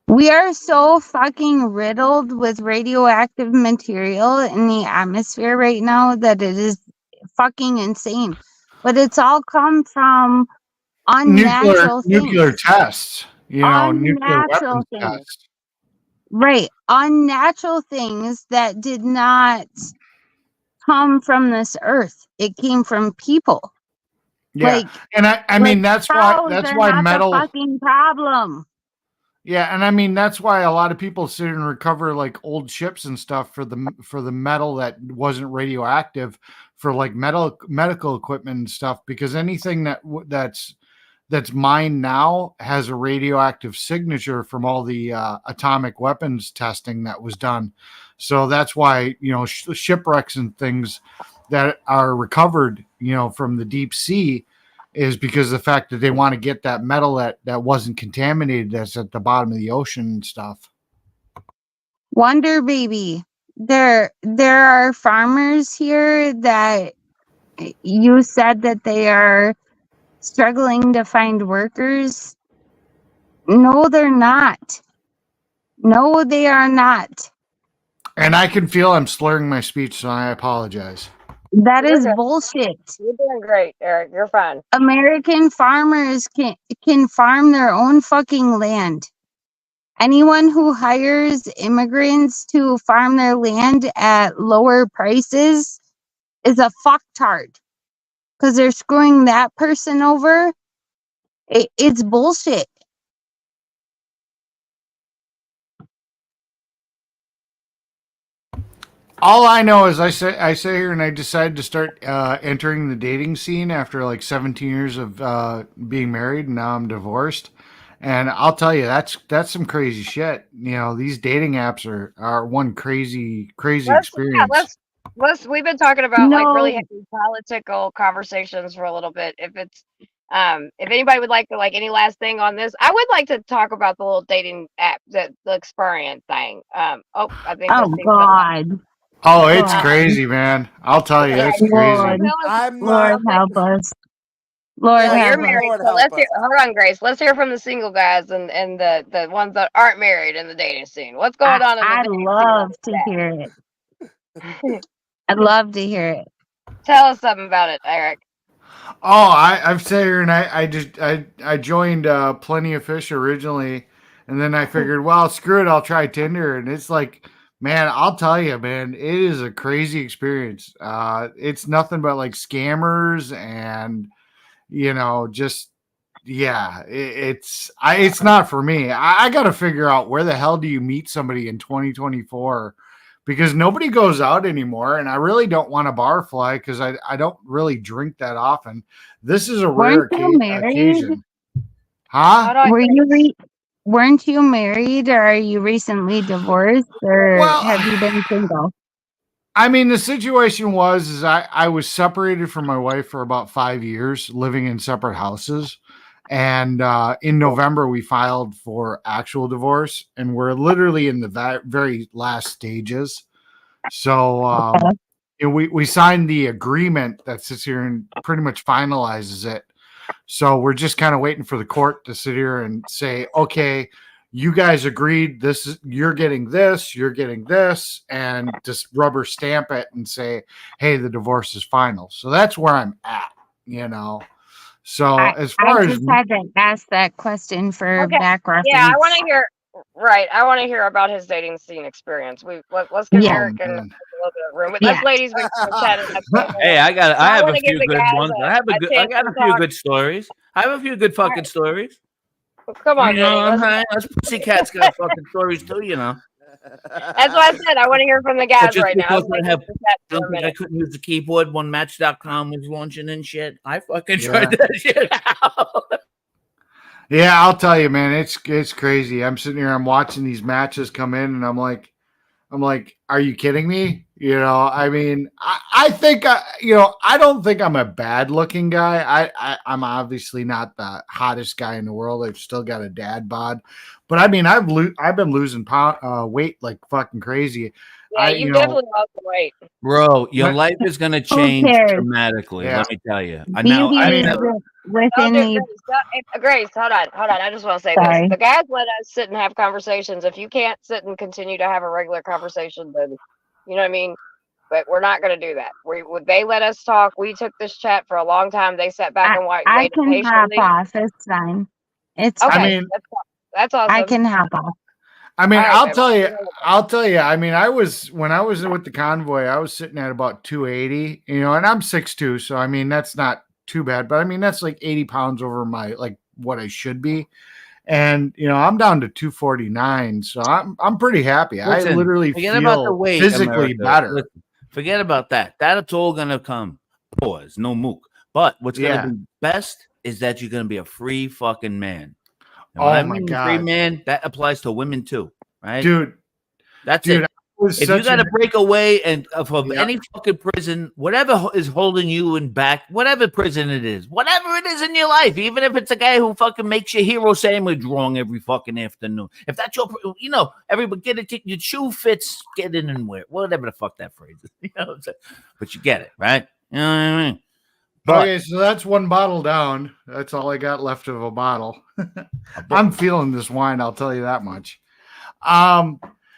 We are so fucking riddled with radioactive material in the atmosphere right now that it is fucking insane. But it's all come from unnatural Nuclear things. tests, nuclear Unnatural weapons things. tests. Right. Unnatural things that did not come from this earth. It came from people. Yeah. Like, And I mean that's why cows are not the fucking problem. Yeah, and I mean that's why a lot of people sit and recover like old ships and stuff for the metal that wasn't radioactive for like medical equipment and stuff, because anything that's mined now has a radioactive signature from all the atomic weapons testing that was done. So that's why shipwrecks and things that are recovered from the deep sea is because of the fact that they want to get that metal that wasn't contaminated that's at the bottom of the ocean and stuff. Wonder Baby. There are farmers here that you said that they are struggling to find workers. No, they're not. No, they are not. And I can feel I'm slurring my speech, so I apologize. That You're is good. bullshit. You're doing great, Eric. You're fine. American farmers can farm their own fucking land. Anyone who hires immigrants to farm their land at lower prices is a fucktard because they're screwing that person over. It's bullshit. All I know is I sit here and I decided to start entering the dating scene after like 17 years of being married, and now I'm divorced. And I'll tell you, that's some crazy shit. These dating apps are one crazy experience. Let's we've been talking about like really No, heavy political conversations for a little bit. If anybody would like to like any last thing on this, I would like to talk about the little dating app, the experience thing. I think oh this thing's coming up. God, Oh, it's Uh, crazy, man. I'll tell you, yeah, it's Lord, crazy. I'm Lord not. help us, Lord well, Yes, you're help us. married, Lord so help let's hear. us. Hold on, Grace. Let's hear from the single guys and the ones that aren't married in the dating scene. What's going on in the I'd dating scene on love to hear it. I'd love to hear it. Tell us something about it, Eric. Oh, I've sat here and I joined Plenty of Fish originally, and then I figured, well, screw it, I'll try Tinder, and it's like, Man, I'll tell you, man, it is a crazy experience. It's nothing but like scammers and just yeah, it's not for me. I got to figure out where the hell do you meet somebody in 2024 because nobody goes out anymore, and I really don't want a bar fly because I don't really drink that often. This is a rare Weren't you married? occasion, How huh? do I Weren't you married, or are you recently divorced, or Well, have you been single? I mean, the situation was I was separated from my wife for about 5 years, living in separate houses. And in November, we filed for actual divorce, and we're literally in the very last stages. So we signed the agreement that sits here and pretty much finalizes it. So we're just kind of waiting for the court to sit here and say, okay, you guys agreed you're getting this, and just rubber stamp it and say, hey, the divorce is final. So that's where I'm at. So as I far as just had to ask that question for Okay. back reference. Yeah, I want to hear. Right, I want to hear about his dating scene experience. Let's give Yeah. Eric and a man. little bit of room. With Yeah. us ladies, we can chat it up. Hey, I have a wanna give few the good guys ones. I chance got to a few talk. good stories. I have a few good fucking stories. Come on, You know Vinny. what I'm saying? Us pussycats got fucking stories too, That's what I said. I want to hear from the But guys just right now. because I have Let's chat for a something I minute. couldn't use the keyboard when Match.com was launching and shit. I fucking Yeah. tried that shit out. Yeah, I'll tell you, man, it's crazy. I'm sitting here, I'm watching these matches come in, and I'm like, are you kidding me? I mean, I think I don't think I'm a bad looking guy. I'm obviously not the hottest guy in the world. I've still got a dad bod, but I mean, I've been losing weight like fucking crazy. Yeah, you definitely lost the weight. Bro, your life is gonna change cares? dramatically. Yeah. Let me tell you. Beauty I is mean, within the. Grace, hold on. I just want to say Sorry. this. The guys let us sit and have conversations. If you can't sit and continue to have a regular conversation, then you know what I mean. But we're not going to do that. They let us talk. We took this chat for a long time. They sat back and I waited can hop patiently. off. It's fine. It's Okay, fine. I mean, that's awesome. I can hop off. I mean, All right, I'll tell you. I mean, when I was with the convoy, I was sitting at about 280, and I'm 6'2", so I mean that's not too bad. But I mean that's like 80 pounds over my like what I should be, and I'm down to 249, so I'm pretty happy. Listen, I literally forget about the feel weight, physically America. better. Listen, forget about that. That's all gonna come. Pause. No mook. But what's gonna be best is that you're gonna be a free fucking man. And when I mean free man, that applies to women too, right? Dude. That's it. If you got to break away and from any fucking prison, whatever is holding you in back, whatever prison it is, whatever it is in your life, even if it's a guy who fucking makes your hero sandwich wrong every fucking afternoon. If that's your, everybody get it, your shoe fits, get in and wear it, whatever the fuck that phrase is. But you get it, right? You know what I mean? Okay, so that's one bottle down. That's all I got left of a bottle. I'm feeling this wine, I'll tell you that much.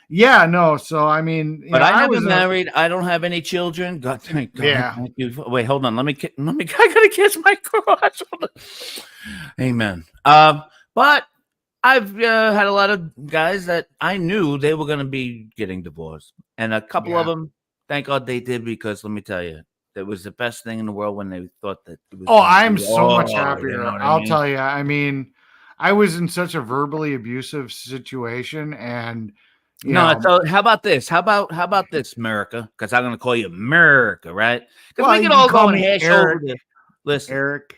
Yeah, no. So I mean, but I never married. I don't have any children. God, thank God. Yeah. Thank you. Wait, hold on. Let me. I gotta kiss my crotch. Amen. But I've had a lot of guys that I knew they were gonna be getting divorced, and a couple of them, thank God they did, because let me tell you, it was the best thing in the world when they thought that it was. Oh, I'm so much happier. You know I'll tell you. I mean, I was in such a verbally abusive situation, and. So how about this? How about this, America? Because I'm going to call you America, right? Because we can all go and hash over this. Listen, Eric.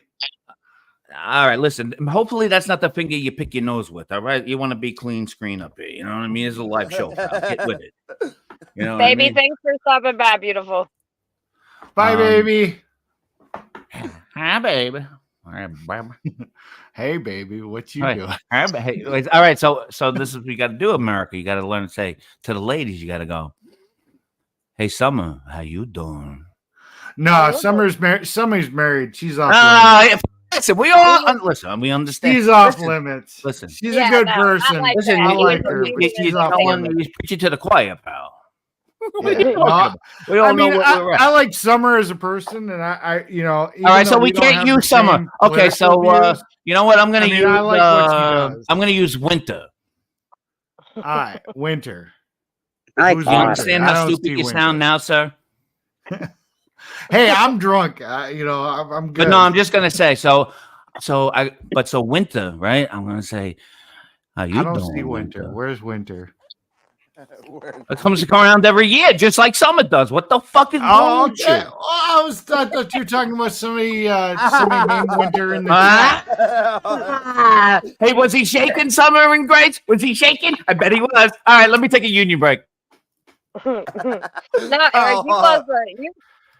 All right, listen. Hopefully that's not the finger you pick your nose with. All right, you want to be clean screen up here. You know what I mean? It's a live show. Pal. Get with it. You know, baby. What I mean? Thanks for stopping by, beautiful. Bye, baby. Hi, baby. Hey, baby, what you doing? All right, so this is what you got to do, America. You got to learn to say to the ladies. You got to go, "Hey, Summer, how you doing?" No, Summer's married. Summer's married. She's off. Listen, we all listen. We understand. She's off limits. Listen, she's a good person. Listen, I like her. He's preaching to the choir, pal. I like Summer as a person, and I all right, so we can't use Summer. Okay, so you know what? I'm going to use. I like what she does. I'm going to use Winter. All right, Winter. I Who's You thought. understand I how don't stupid see you winter. sound now, sir? Hey, I'm drunk. I'm good. But no, I'm just gonna say so winter, right? I'm gonna say, how you I don't see doing, winter. winter? Where's winter? It comes around every year, just like summer does. What the fuck is wrong Oh, with okay. you? Well, I thought you were talking about somebody named Winter in the Huh? chat. Ah, Hey, was he shaking summer and Grace? Was he shaking? I bet he was. All right, let me take a union break. No, Eric,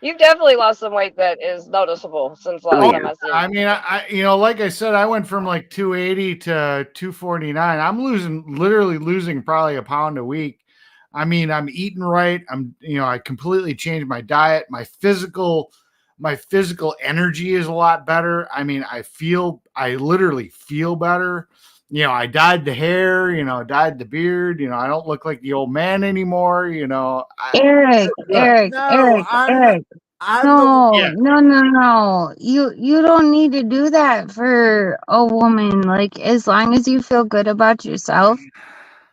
you've definitely lost some weight that is noticeable since last Oh, time I seen I you. mean, like I said, I went from like 280 to 249. I'm literally losing probably a pound a week. I mean, I'm eating right. I completely changed my diet. My physical energy is a lot better. I mean, I literally feel better. I dyed the hair, dyed the beard. I don't look like the old man anymore. Eric, Good. Eric, No, Eric, Eric. I'm the No, Yeah. no, no, no. You don't need to do that for a woman. Like, as long as you feel good about yourself,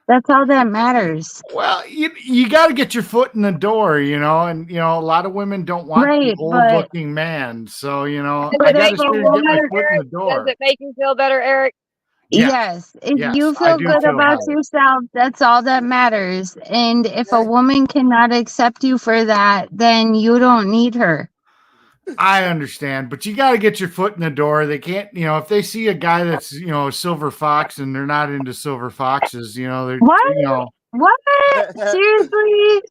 that's all that matters. Well, you got to get your foot in the door, and a lot of women don't want the Right, old but looking man. So, Does I it got make to you sit a here and feel get my better, woman, foot in the Eric? Does door. it make you feel better, Eric? Yes, yes, if yes, you I feel do good feel about better. yourself, that's all that matters. And if a Hey. woman cannot accept you for that, then you don't need her. I understand, but you got to get your foot in the door. They can't, if they see a guy that's, a silver fox and they're not into silver foxes, they're, What? What? Seriously?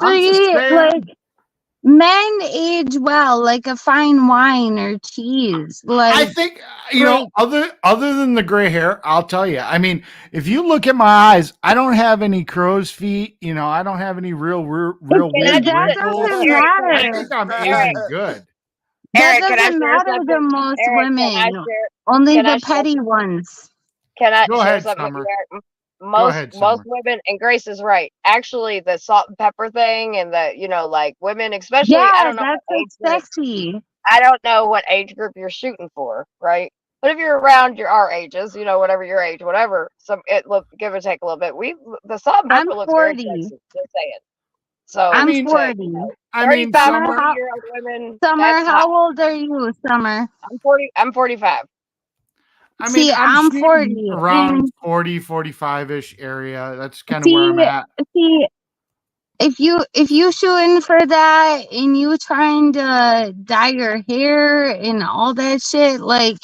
I'm just Seriously? saying. Like, men age well, like a fine wine or cheese. I Like, think like other than the gray hair, I'll tell you. I mean, if you look at my eyes, I don't have any crow's feet. I don't have any real Can I weird just that wrinkles. doesn't Eric? I matter. think I'm Eric, aging good. That Eric, can I doesn't share matter to something? most Eric, can I women. share? Only Can I the share? petty ones. Can I Go share ahead, something with you, Summer. Eric? Go Most ahead, Summer. women, and Grace is right. Actually, the salt and pepper thing, and like women, especially, I Yeah, don't know that's what age what's group. sexy. I don't know what age group you're shooting for, right? But if you're around our ages, whatever your age, whatever, give or take a little bit. The salt and I'm pepper looks very 40. sexy. Just saying. So I I'm mean, 40. 35 to Summer, Summer. 40-year-old women, Summer, that's hot. how old are you, Summer? I'm 40. I'm 45. See, I'm I'm shooting 40. around And 40, 45-ish area. That's kind of where I'm see, at. see, if you shooting for that and you trying to dye your hair and all that shit, like,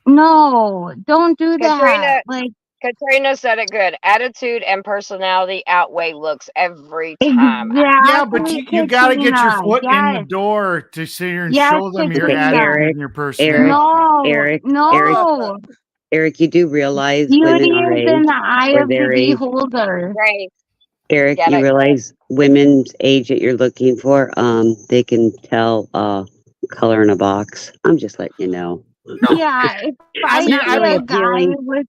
no, don't do that. Like, Katrina said it good. Attitude and personality outweigh looks every time. Yeah, but exactly, you got to get your Katrina. foot in the Yes, door to sit here and yes, show them your okay, Katrina. attitude and Eric, your Eric, personality. No, Eric, no. Eric. You do realize Beauty women our is in age, the eye or of the their age, beholder. Grace, Eric. get You it. realize women's age that you're looking for. They can tell color in a box. I'm just letting you know. No, Yeah, if I I It's mean, not see really a guy appealing. with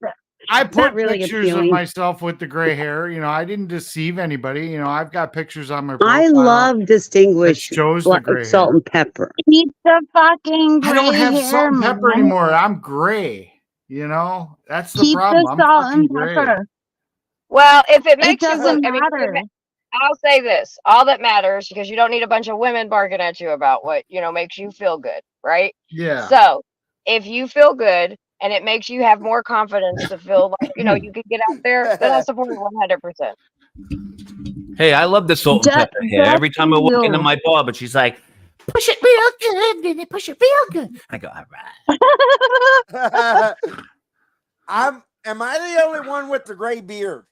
I It's not put really pictures of appealing. myself with the gray hair. I didn't deceive anybody. I've got pictures on my I profile love that distinguished shows the gray salt hair. and pepper. keep the fucking I don't gray have salt hair, and pepper man. anymore. I'm gray. That's the Keep problem. the I'm salt fucking and gray. pepper. Well, if it It makes you look, doesn't I mean, matter. I'll say this: all that matters, because you don't need a bunch of women barking at you about what makes you feel good, right? Yeah. So, if you feel good and it makes you have more confidence to feel like you can get out there, then I support it 100%. Hey, I love the salt and pepper hair. Just Every for time I walk into you. my barber, she's like, push it real good, baby, push it real good. I go, all right. Am I the only one with the gray beard?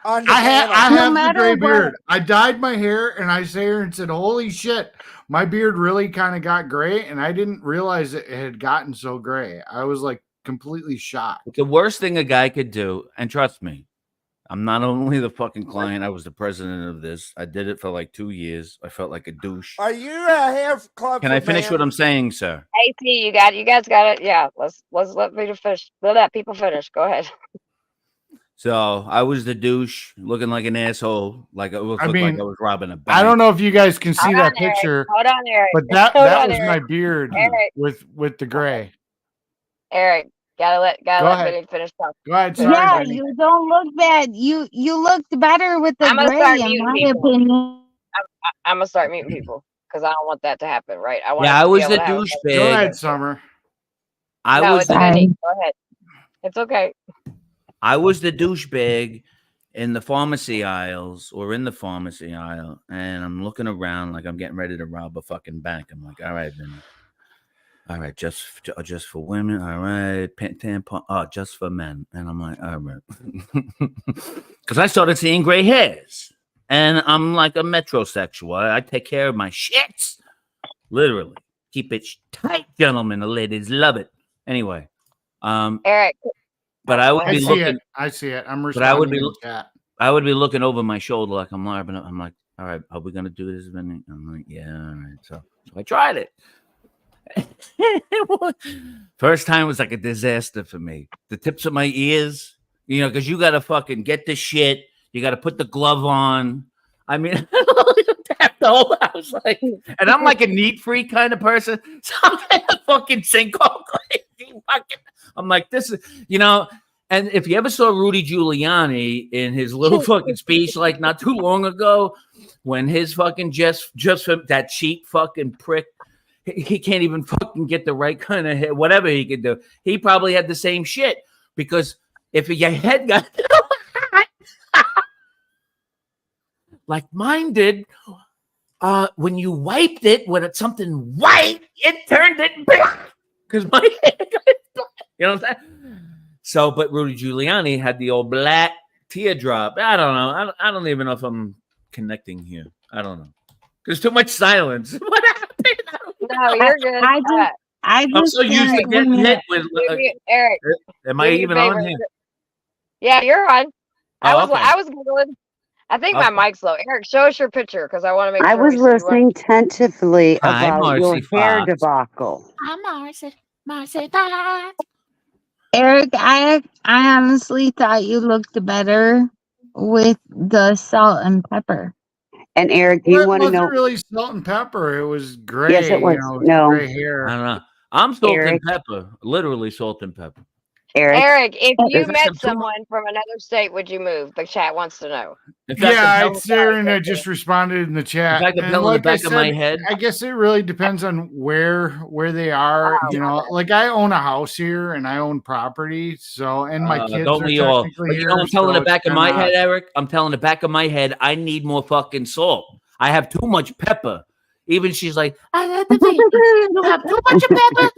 On the I panel? have the matter gray what- beard. I dyed my hair and I sat here and said, holy shit, my beard really kind of got gray, and I didn't realize it had gotten so gray. I was like completely shocked. The worst thing a guy could do, and trust me, I'm not only the fucking client, I was the president of this. I did it for like 2 years. I felt like a douche. Are you a hair club? Can I finish what I'm saying, sir? AC, you guys got it. Yeah, let's let people finish. Let people finish. Go ahead. So I was the douche, looking like an asshole, like it looked like I was robbing a bank. I don't know if you guys can see Hold that on, Eric. picture, Hold on, Eric. but that Hold on, was Eric. my beard Eric. with the gray. Eric, Gotta let Go ahead. Vinny finish talking. Go ahead. Finish Sorry, Yeah, talking. Vinny. you don't look bad. You looked better with the I'm gonna gray, start in muting my people. opinion. I'm gonna start muting people because I don't want that to happen. Right? I want Yeah, us I to be was able the to have. Go douchebag. ahead, Summer. I No, was it's the Vinny. Go ahead. It's okay. douchebag in the pharmacy aisles or in the pharmacy aisle, and I'm looking around like I'm getting ready to rob a fucking bank. I'm like, all right, Vinny. All right, just for women. All right, tampon. Oh, just for men. And I'm like, all right, because I started seeing gray hairs, and I'm like a metrosexual. I take care of my shits, literally. Keep it tight, gentlemen. The ladies love it. Anyway, Eric. but I would I be see looking. it. I see it. I'm But I would responding be. in chat. I would be looking over my shoulder like I'm laughing. I'm like, all right, are we gonna do this, Vinny? I'm like, yeah, all right. So I tried it. First time was like a disaster for me. The tips of my ears, because you gotta fucking get the shit. You gotta put the glove on. I mean, tap the whole house, like, and I'm like a neat freak kind of person. So I'm gonna fucking sink all crazy. I'm like, this is, And if you ever saw Rudy Giuliani in his little fucking speech, like not too long ago, when his fucking just for that cheap fucking prick. He can't even fucking get the right kind of head, whatever he could do. He probably had the same shit because if your head got like mine did, when you wiped it with something white, it turned it black because my head got black. You know what I'm saying? So, but Rudy Giuliani had the old black teardrop. I don't know. I don't even know if I'm connecting here. I don't know. There's too much silence. What happened? No, you're good. I'm so used to getting hit with. Eric, Am I even on here? Yeah, you're on. I Oh, okay. was googling. I think my mic's low. Eric, show us your picture because I want to make sure. I was listening tentatively Hi, about your Marcy hair Fox. debacle. I'm Marcy Fox. Eric, I honestly thought you looked better with the salt and pepper. And Eric, do Well, you it want to wasn't know? really salt and pepper. It was gray. Yes, it was. No, gray hair. I don't know. I'm salt Eric. and pepper. Literally salt and pepper. Eric, if you There's met some- someone from another state, would you move? The chat wants to know. Yeah, it's there, and I just responded in the chat. If I could And tell in the like I back of my said, head. I guess it really depends on where they are. Like I own a house here, and I own property. So, and my kids don't are we all? technically But here. I'm telling so the back it's of my kinda- head, Eric. I'm telling the back of my head. I need more fucking salt. I have too much pepper. Even she's like, I have to be. You have too much pepper.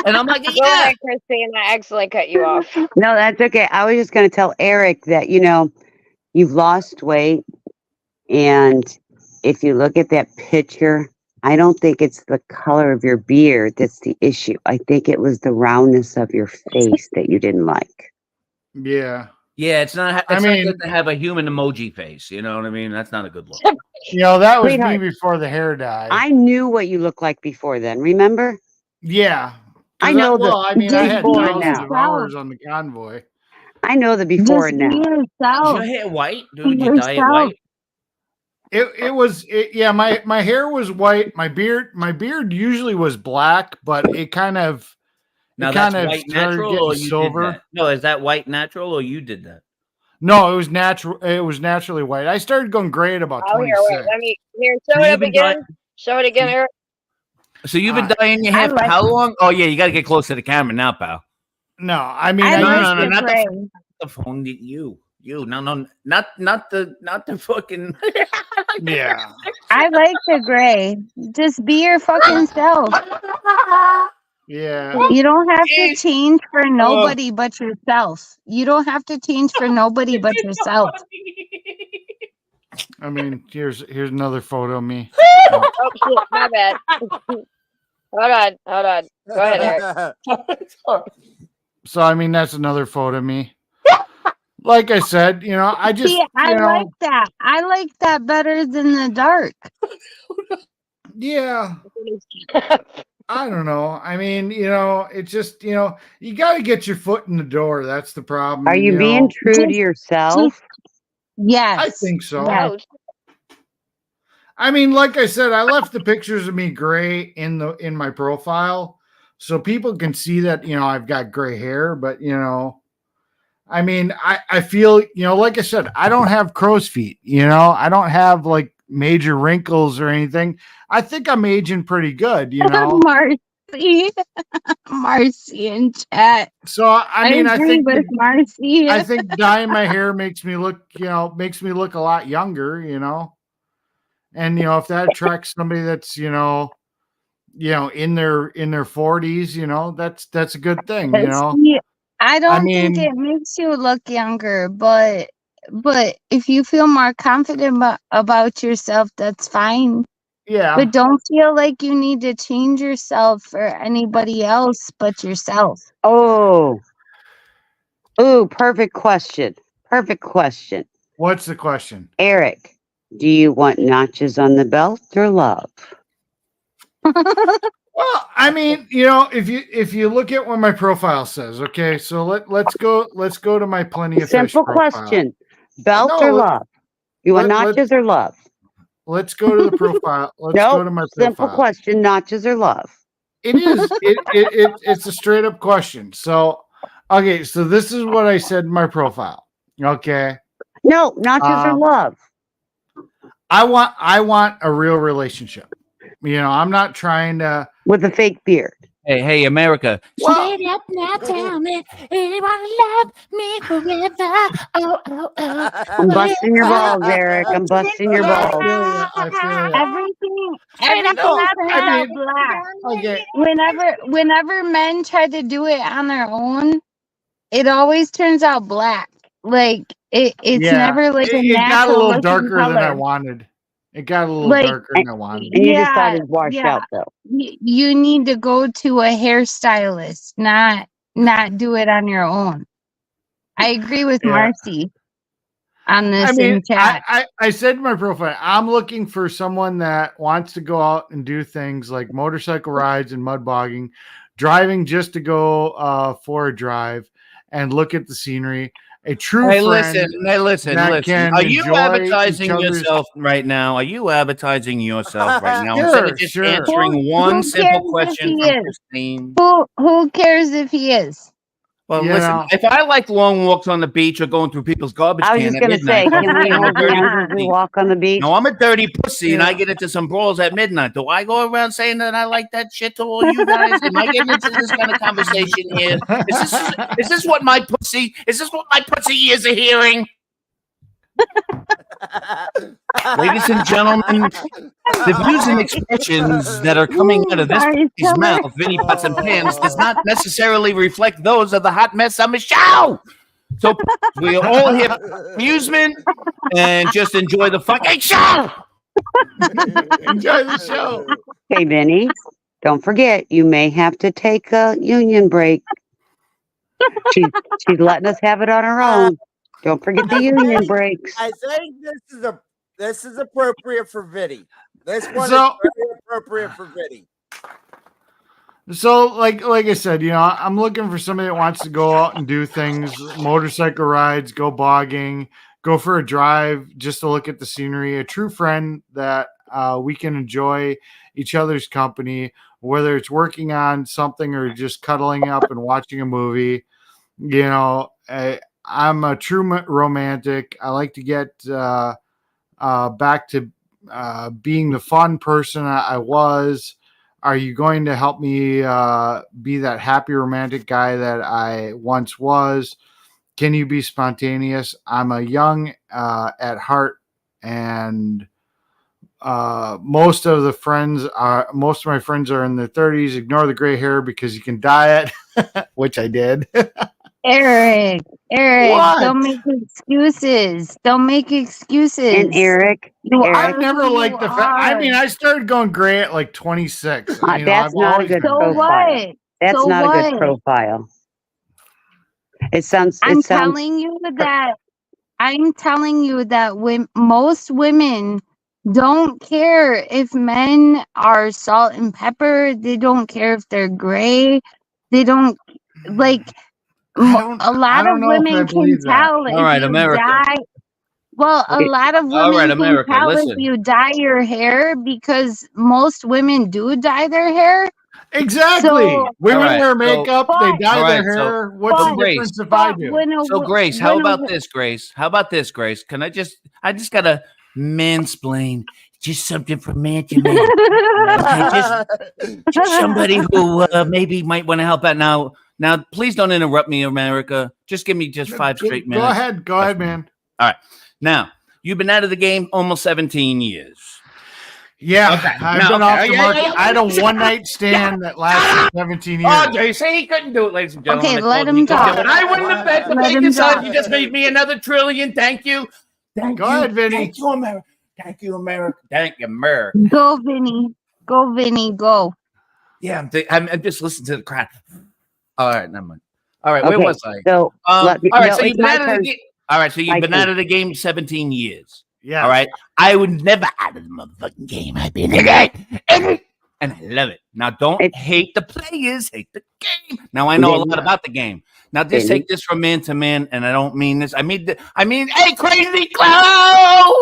And I'm like, Go yeah. ahead, Christine. I accidentally cut you off. No, that's okay. I was just going to tell Eric that, you've lost weight. And if you look at that picture, I don't think it's the color of your beard that's the issue. I think it was the roundness of your face that you didn't like. Yeah. Yeah, it's not. I It's mean- not good to have a human emoji face. You know what I mean? That's not a good look. That was Sweetheart, me before the hair dye. I knew what you looked like before then. Remember? Yeah. I know the I mean, I had before and thousands now. of hours on the convoy. I know the before Just and be now. Is yourself. your hair white, Be dude? You dye it white? My hair was white. My beard usually was black, but it kind of Now kind that's of white started natural, getting or you silver. did that? No, is that white natural, or you did that? No, it was natural. It was naturally white. I started going gray at about Oh, here, 26. wait. Show So it you've up been again. Show it again, Eric. So you've been Uh, dyeing your hair for how long? Oh yeah, you got to get close to the camera now, pal. No, I mean, I like no, the not gray. the phone. You. No, not the fucking. Yeah. I like the gray. Just be your fucking self. Yeah. You don't have to change for nobody but yourself. You don't have to change for nobody but yourself. I mean, here's another photo of me. Oh shit, my bad. Hold on. Go ahead, Eric. So I mean, that's another photo of me. Like I said, I just See, I like that. I like that better than the dark. Yeah. I don't know. I mean, it's just, you got to get your foot in the door. That's the problem. Are you being true to yourself? Yes. I think so. Yes. I mean, like I said, I left the pictures of me gray in my profile, so people can see that, I've got gray hair, but I mean, I feel, like I said, I don't have crow's feet, I don't have like major wrinkles or anything. I think I'm aging pretty good, Marcy, Marcy in chat. So I mean, I agree think with Marcy. I think dyeing my hair makes me look a lot younger, and if that attracts somebody that's in their 40s, that's a good thing, See, I don't think mean, it makes you look younger, but if you feel more confident about yourself, that's fine. yeah. But don't feel like you need to change yourself for anybody else but yourself. Oh, perfect question. Perfect question. What's the question? Eric, do you want notches on the belt or love? Well, I mean, if you look at what my profile says, okay, so let's go to my Plenty of Fish Simple profile. question. Belt No, or love? You want notches or love? Let's go to the profile. Let's Nope. go to my Simple profile. question, notches or love? It is. It's a straight up question. So, okay, so this is what I said in my profile. Okay. No, notches or love. I want a real relationship. I'm not trying to with a fake beard. Hey, America. Straight up now, tell me, anyone love me forever? Oh. I'm busting your balls, Eric. I'm busting your balls. I feel you. Everything turns out black. Okay. Whenever men try to do it on their own, it always turns out black. Like it's never like a it got a natural little darker color. than I wanted. It got a little darker than I wanted. And you decided to wash out though. You need to go to a hairstylist, not do it on your own. I agree with Marcy on this in chat. I said in my profile, I'm looking for someone that wants to go out and do things like motorcycle rides and mud bogging, driving just to go for a drive and look at the scenery. A true friend. Listen. Are you advertising yourself right now? Are you advertising yourself right now? Instead of just answering one simple question from Christine. Who cares if he is? Well, listen, if I like long walks on the beach or going through people's garbage I was can just at going to say, midnight, can we hold hands as we walk on the beach? no, I'm a dirty pussy and I get into some brawls at midnight. Do I go around saying that I like that shit to all you guys? Am I getting into this kind of conversation here? Is this what my pussy ears are hearing? Ladies and gentlemen, the views and expressions that are coming out of this pussy's mouth, Vinny Pots and Pans, does not necessarily reflect those of the Hot Mess Summer Show. So we are all here for amusement and just enjoy the fucking show. Enjoy the show. Hey, Vinny, don't forget, you may have to take a union break. She's letting us have it on our own. Don't forget the union breaks. I think this is appropriate for Vinny. This one is very appropriate for Vinny. So, like I said, I'm looking for somebody that wants to go out and do things, motorcycle rides, go bogging, go for a drive, just to look at the scenery. A true friend that we can enjoy each other's company, whether it's working on something or just cuddling up and watching a movie. I'm a true romantic. I like to get back to being the fun person I was. Are you going to help me be that happy romantic guy that I once was? Can you be spontaneous? I'm a young at heart, and most of my friends are in their 30s. Ignore the gray hair because you can dye it, which I did. Eric, What? don't make excuses. Don't make excuses. And Eric, I've never liked the fact. I mean, I started going gray at like 26. That's not a good profile. That's not a good profile. It sounds. I'm telling you that when most women don't care if men are salt and pepper. They don't care if they're gray. They don't like. A lot of women can tell if you dye. Well, a lot of women can tell if you dye your hair because most women do dye their hair. Exactly. So, Women right, wear so- makeup. They But- dye All their right, so- hair. What's so the Grace- difference if I but do? when a So wo- Grace, how when a about wo- this, Grace? How about this, Grace? Can I just gotta mansplain just something from man to man. Okay, just somebody who maybe might want to help out now. Now, please don't interrupt me, America. Just give me just 5 straight minutes. Go ahead, man. All right. Now, you've been out of the game almost 17 years. Yeah, Okay. I've No, been okay. off the Yeah, market. yeah, yeah. I had a one-night stand that lasted 17 years. Oh, they say he couldn't do it, ladies and gentlemen. Okay, I let told him you he could talk. do it. I wouldn't have bet the Let him bacon side. talk. You just made me another trillion. Thank you. Thank Go you. ahead, Vinny. Thank you, America. Thank you, America. Thank you, America. Go, Vinny. Go, Vinny. Go. Yeah, I'm just listening to the crowd. All right, never mind. All right, where Okay, was I? so All right, no, so it's you've been my out of the turn. game. All right, so you've My been turn. out of the game 17 years. Yeah. All right, I would never out of the motherfucking game. I've been in it, and I love it. Now, don't hate the players, hate the game. Now, I know a lot about the game. Now, just take this from man to man, and I don't mean this. I mean, hey, crazy clown!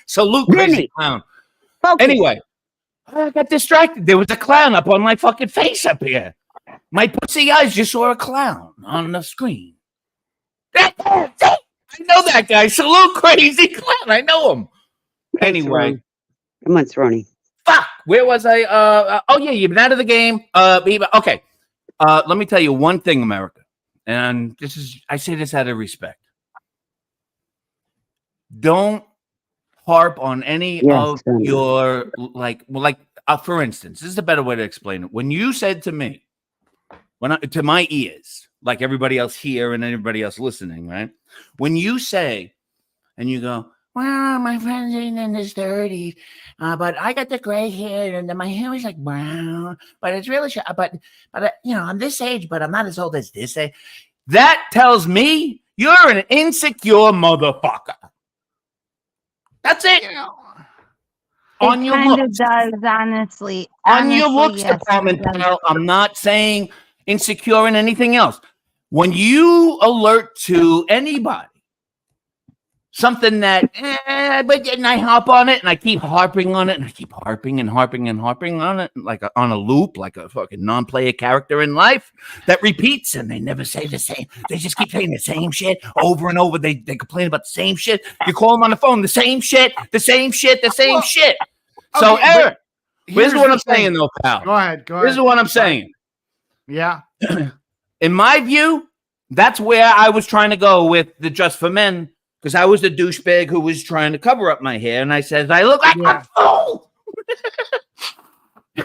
Salute, crazy Vinny. clown. Focus. Anyway, I got distracted. There was a clown up on my fucking face up here. My pussy eyes just saw a clown on the screen. I know that guy. Salute, crazy clown. I know him. Anyway. Come on, Ronnie. Fuck. Where was I? Oh, yeah, you've been out of the game. Okay. Let me tell you one thing, America. And I say this out of respect. Don't harp on any of your, for instance, this is a better way to explain it. When you said to me, to my ears, like everybody else here and everybody else listening, right? When you say, and you go, well, my friend's in his 30s, but I got the gray hair and my hair is like brown, but it's really short. But I'm this age, but I'm not as old as this age. That tells me you're an insecure motherfucker. That's it. On your looks. Does, honestly. On your looks yes, department, pal, I'm not saying insecure in anything else. When you alert to anybody something that, but and I hop on it and I keep harping on it and I keep harping and harping and harping on it like on a loop, like a fucking non-player character in life that repeats and they never say the same. They just keep saying the same shit over and over. They complain about the same shit. You call them on the phone, the same shit, the same shit, the same shit. So, Eric, here's what I'm saying, though, pal. Go ahead. Here's what I'm saying. Yeah. In my view, that's where I was trying to go with the Just for Men, because I was the douchebag who was trying to cover up my hair, and I said, I look like a fool.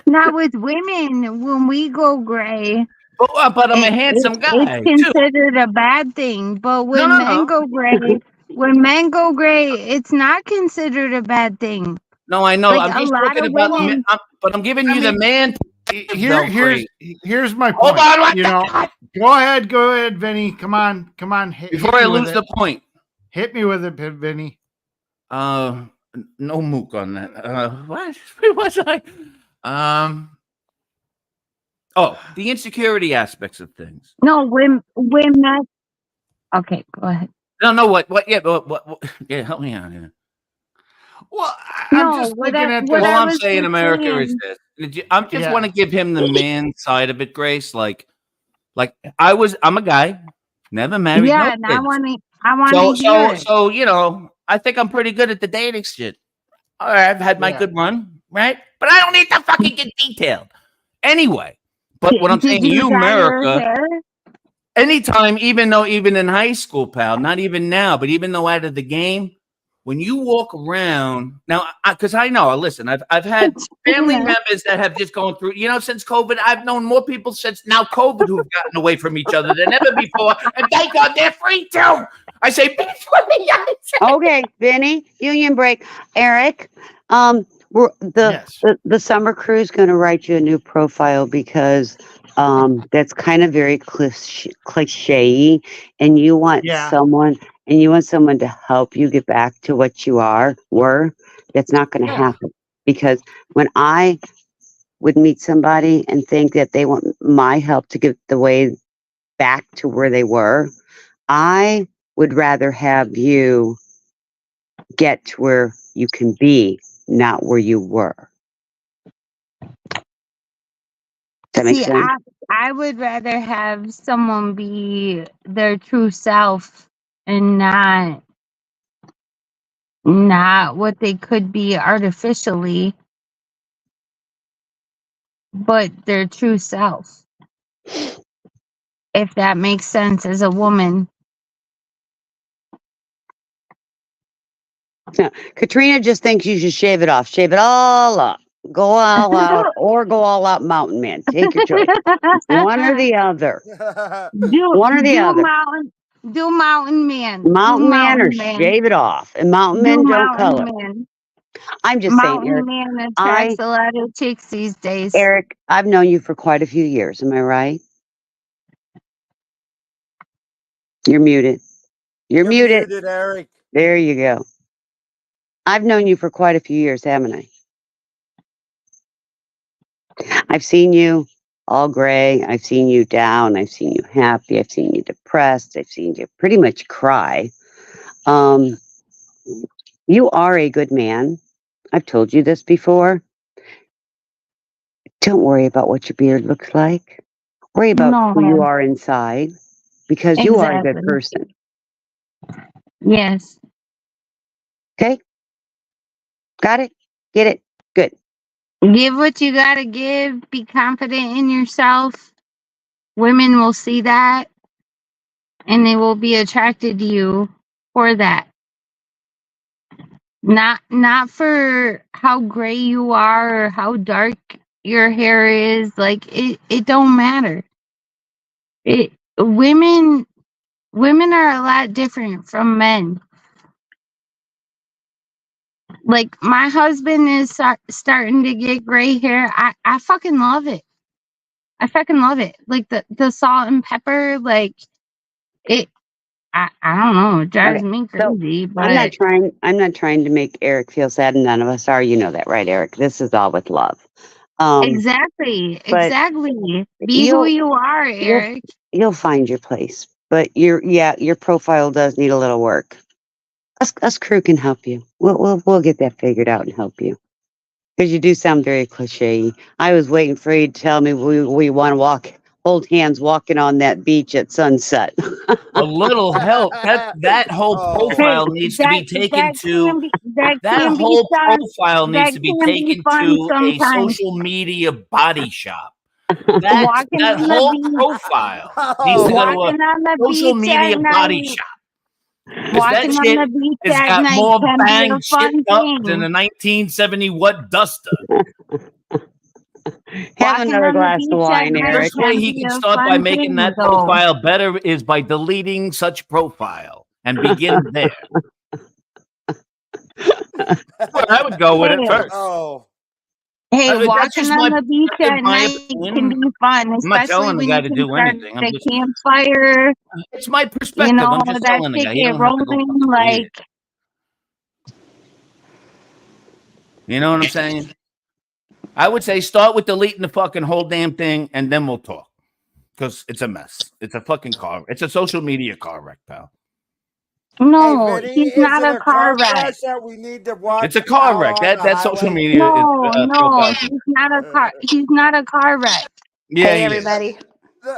Not with women. When we go gray. But I'm a handsome guy. It's considered a bad thing. But when men go gray, it's not considered a bad thing. No, I know. Like, I'm just talking about women, but I'm giving you the man. Here's my point. Hold on, go ahead, Vinny. Come on. Before I lose the point, hit me with it, Vinny. No mook on that. What? Where was I? Oh, the insecurity aspects of things. No, when men. Okay, go ahead. No, what? Yeah, what? Yeah, help me out here. Well, I'm just looking at this. All I'm saying, America, is this. I just want to give him the man side of it, Grace. Like I'm a guy, never married. Yeah, no and I want to hear it. So I think I'm pretty good at the dating shit. All right, I've had my good run, right? But I don't need to fucking get detailed. Anyway, but what I'm saying to you, America, anytime, even in high school, pal, not even now, but even though out of the game, when you walk around now, because I know, listen, I've had family members that have just gone through, since COVID. I've known more people since now COVID who've gotten away from each other than ever before, and thank God they're free too. I say, okay, Vinny, union break. Eric, the summer crew is going to write you a new profile because that's kind of very cliche, and you want someone. And you want someone to help you get back to what you were, that's not going to happen. Because when I would meet somebody and think that they want my help to get the way back to where they were, I would rather have you get to where you can be, not where you were. that make See, sense? I would rather have someone be their true self and not what they could be artificially, but their true self. If that makes sense as a woman. No, Katrina just thinks you should shave it off. Shave it all up. Go all out or go all out mountain man. Take your choice. One or the other. One or the other. Do mountain man. Mountain man or Mountain man. shave it off. And mountain men Do don't color. mountain man. I'm just saying, Mountain Eric. man attracts a lot of chicks these days. Eric, I've known you for quite a few years. Am I right? You're muted. You're muted. Eric. There you go. I've known you for quite a few years, haven't I? I've seen you all gray. I've seen you down. I've seen you happy. I've seen you depressed. I've seen you pretty much cry. You are a good man. I've told you this before. Don't worry about what your beard looks like. Worry about who you are inside, because you are a good person. Yes. Okay? Got it? Get it? Good. Give what you gotta give. Be confident in yourself. Women will see that and they will be attracted to you for that. Not for how gray you are or how dark your hair is. Like it don't matter. Women are a lot different from men. Like my husband is starting to get gray hair. I fucking love it. I fucking love it. Like the salt and pepper, like it. I don't know. It drives me crazy. But I'm not trying to make Eric feel sad, and none of us are. You know that, right, Eric? This is all with love. Exactly. Be who you are, Eric. You'll find your place. But your profile does need a little work. Us crew can help you. We'll get that figured out and help you. Because you do sound very cliche. I was waiting for you to tell me we want to hold hands walking on that beach at sunset. A little help. That whole profile needs to be taken to a social media body shop. That whole profile needs to go to a social media body shop. Because that shit has got more bang shit up than a 1970 what duster. Have another glass of wine, Eric. The first way he can start by making that profile better is by deleting such profile and begin there. I would go with it first. Hey, walking on the beach at night can be fun, especially when you can start the campfire. It's my perspective. You know, I'm just that telling the shit guy. get rolling like. You know what I'm saying? I would say start with deleting the fucking whole damn thing, and then we'll talk. Because it's a mess. It's a fucking car. It's a social media car wreck, pal. No, he's not a car wreck. It's a car wreck. That social media. No, he's not a car. He's not a car wreck. Yeah, hey everybody.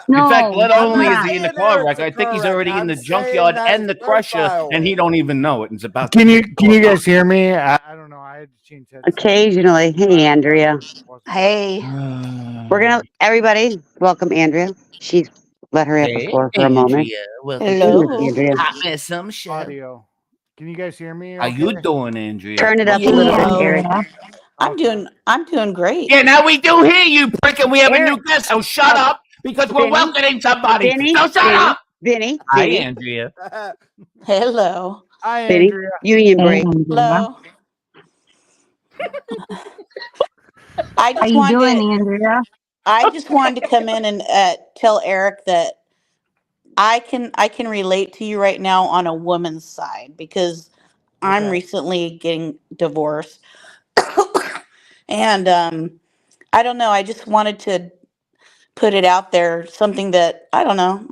No, in fact, not only is he in the car wreck, I think he's already in the junkyard and the crusher, and he don't even know it. It's about. Can you guys hear me? I don't know. I had to change headsets. Occasionally. Hey, Andrea. Hey. We're gonna everybody welcome Andrea. She's let her have the floor for a moment. Hello. Andrea. Hot mess, some shit. Audio. Can you guys hear me? How you doing, Andrea? Turn it up a little bit, Eric. I'm doing great. Yeah, now we do hear you, prick, and we have a new guest. So shut up, because we're welcoming somebody. So shut up, Vinny. Hi, Andrea. Hello. Hi, Andrea. Union break. Hello. I just wanted to come in and tell Eric that I can relate to you right now on a woman's side because I'm recently getting divorced. And I don't know, I just wanted to put it out there, something that I don't know,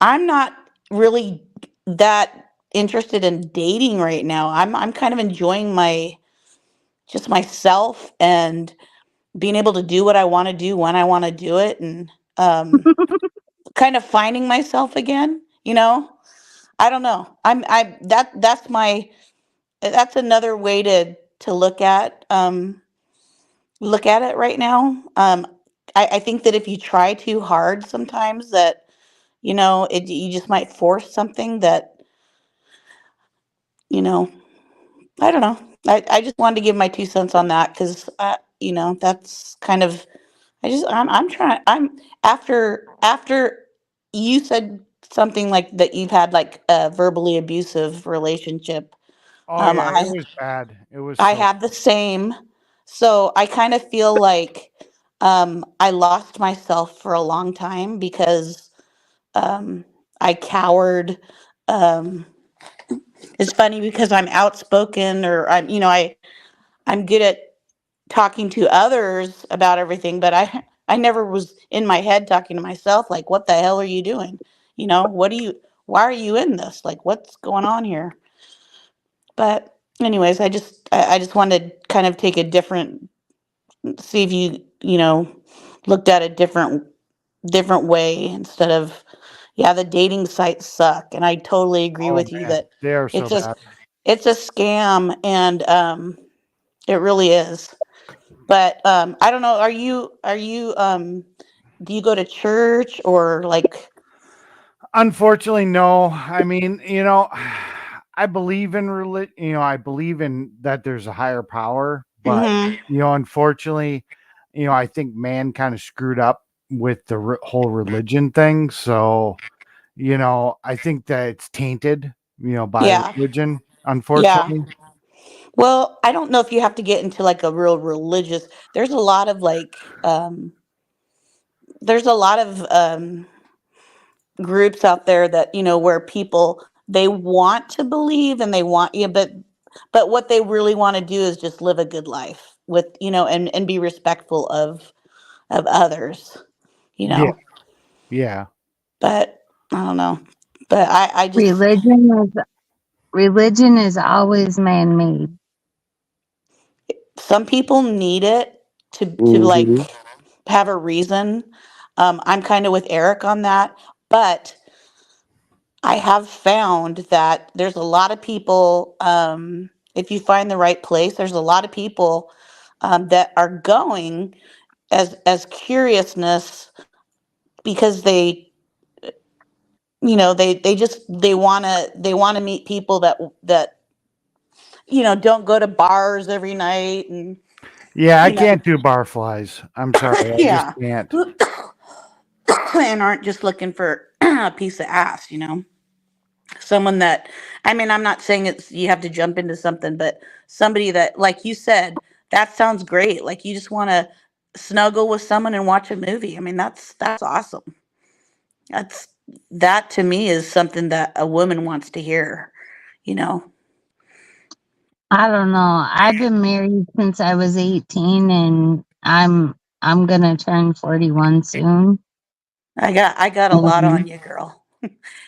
I'm not really that interested in dating right now. I'm kind of enjoying my just myself and being able to do what I want to do when I want to do it, and kind of finding myself again, you know? I don't know. That's another way to look at it right now. I think that if you try too hard sometimes that, you just might force something that, you know, I don't know. I just wanted to give my 2 cents on that because, that's kind of, I'm trying, after you said something like that you've had like a verbally abusive relationship. Oh Um, yeah, it I, was bad. It was I so had the same. So I kind of feel like, I lost myself for a long time because, um, I cowered. Um, it's funny because I'm outspoken, or I'm good at talking to others about everything, but I never was in my head talking to myself like, what the hell are you doing? Why are you in this? Like, what's going on here? But anyways, I just wanted to kind of take a different, see if you looked at a different way instead of, yeah, the dating sites suck. And I totally agree oh with you man, that they are so it's a bad. it's a scam, and it really is. But I don't know, are you do you go to church or like? Unfortunately, no. I mean, I believe in I believe in that there's a higher power, but Mhm. unfortunately, I think man kind of screwed up with the whole religion thing. So, I think that it's tainted, by Yeah. religion, Yeah. unfortunately. Well, I don't know if you have to get into like a real religious. There's a lot of like there's a lot of groups out there that, where people, they want to believe and they want, yeah, but what they really want to do is just live a good life with, and be respectful of others, you Yeah, know. yeah. But I don't know. But I just, Religion is religion is always man-made. some people need it to Hmm. like have a reason. I'm kind of with Eric on that, but I have found that there's a lot of people, if you find the right place, there's a lot of people that are going as curiousness because they want to meet people that don't go to bars every night, and Yeah, I you know can't do barflies. I'm sorry. I just yeah, can't. and aren't just looking for a piece of ass, someone that, I mean, I'm not saying it's you have to jump into something, but somebody that, like you said, that sounds great, like you just want to snuggle with someone and watch a movie. I mean, that's awesome. That's that to me is something that a woman wants to hear, you know. I don't know. I've been married since I was 18 and I'm gonna turn 41 soon. I got a lot on And, you, girl.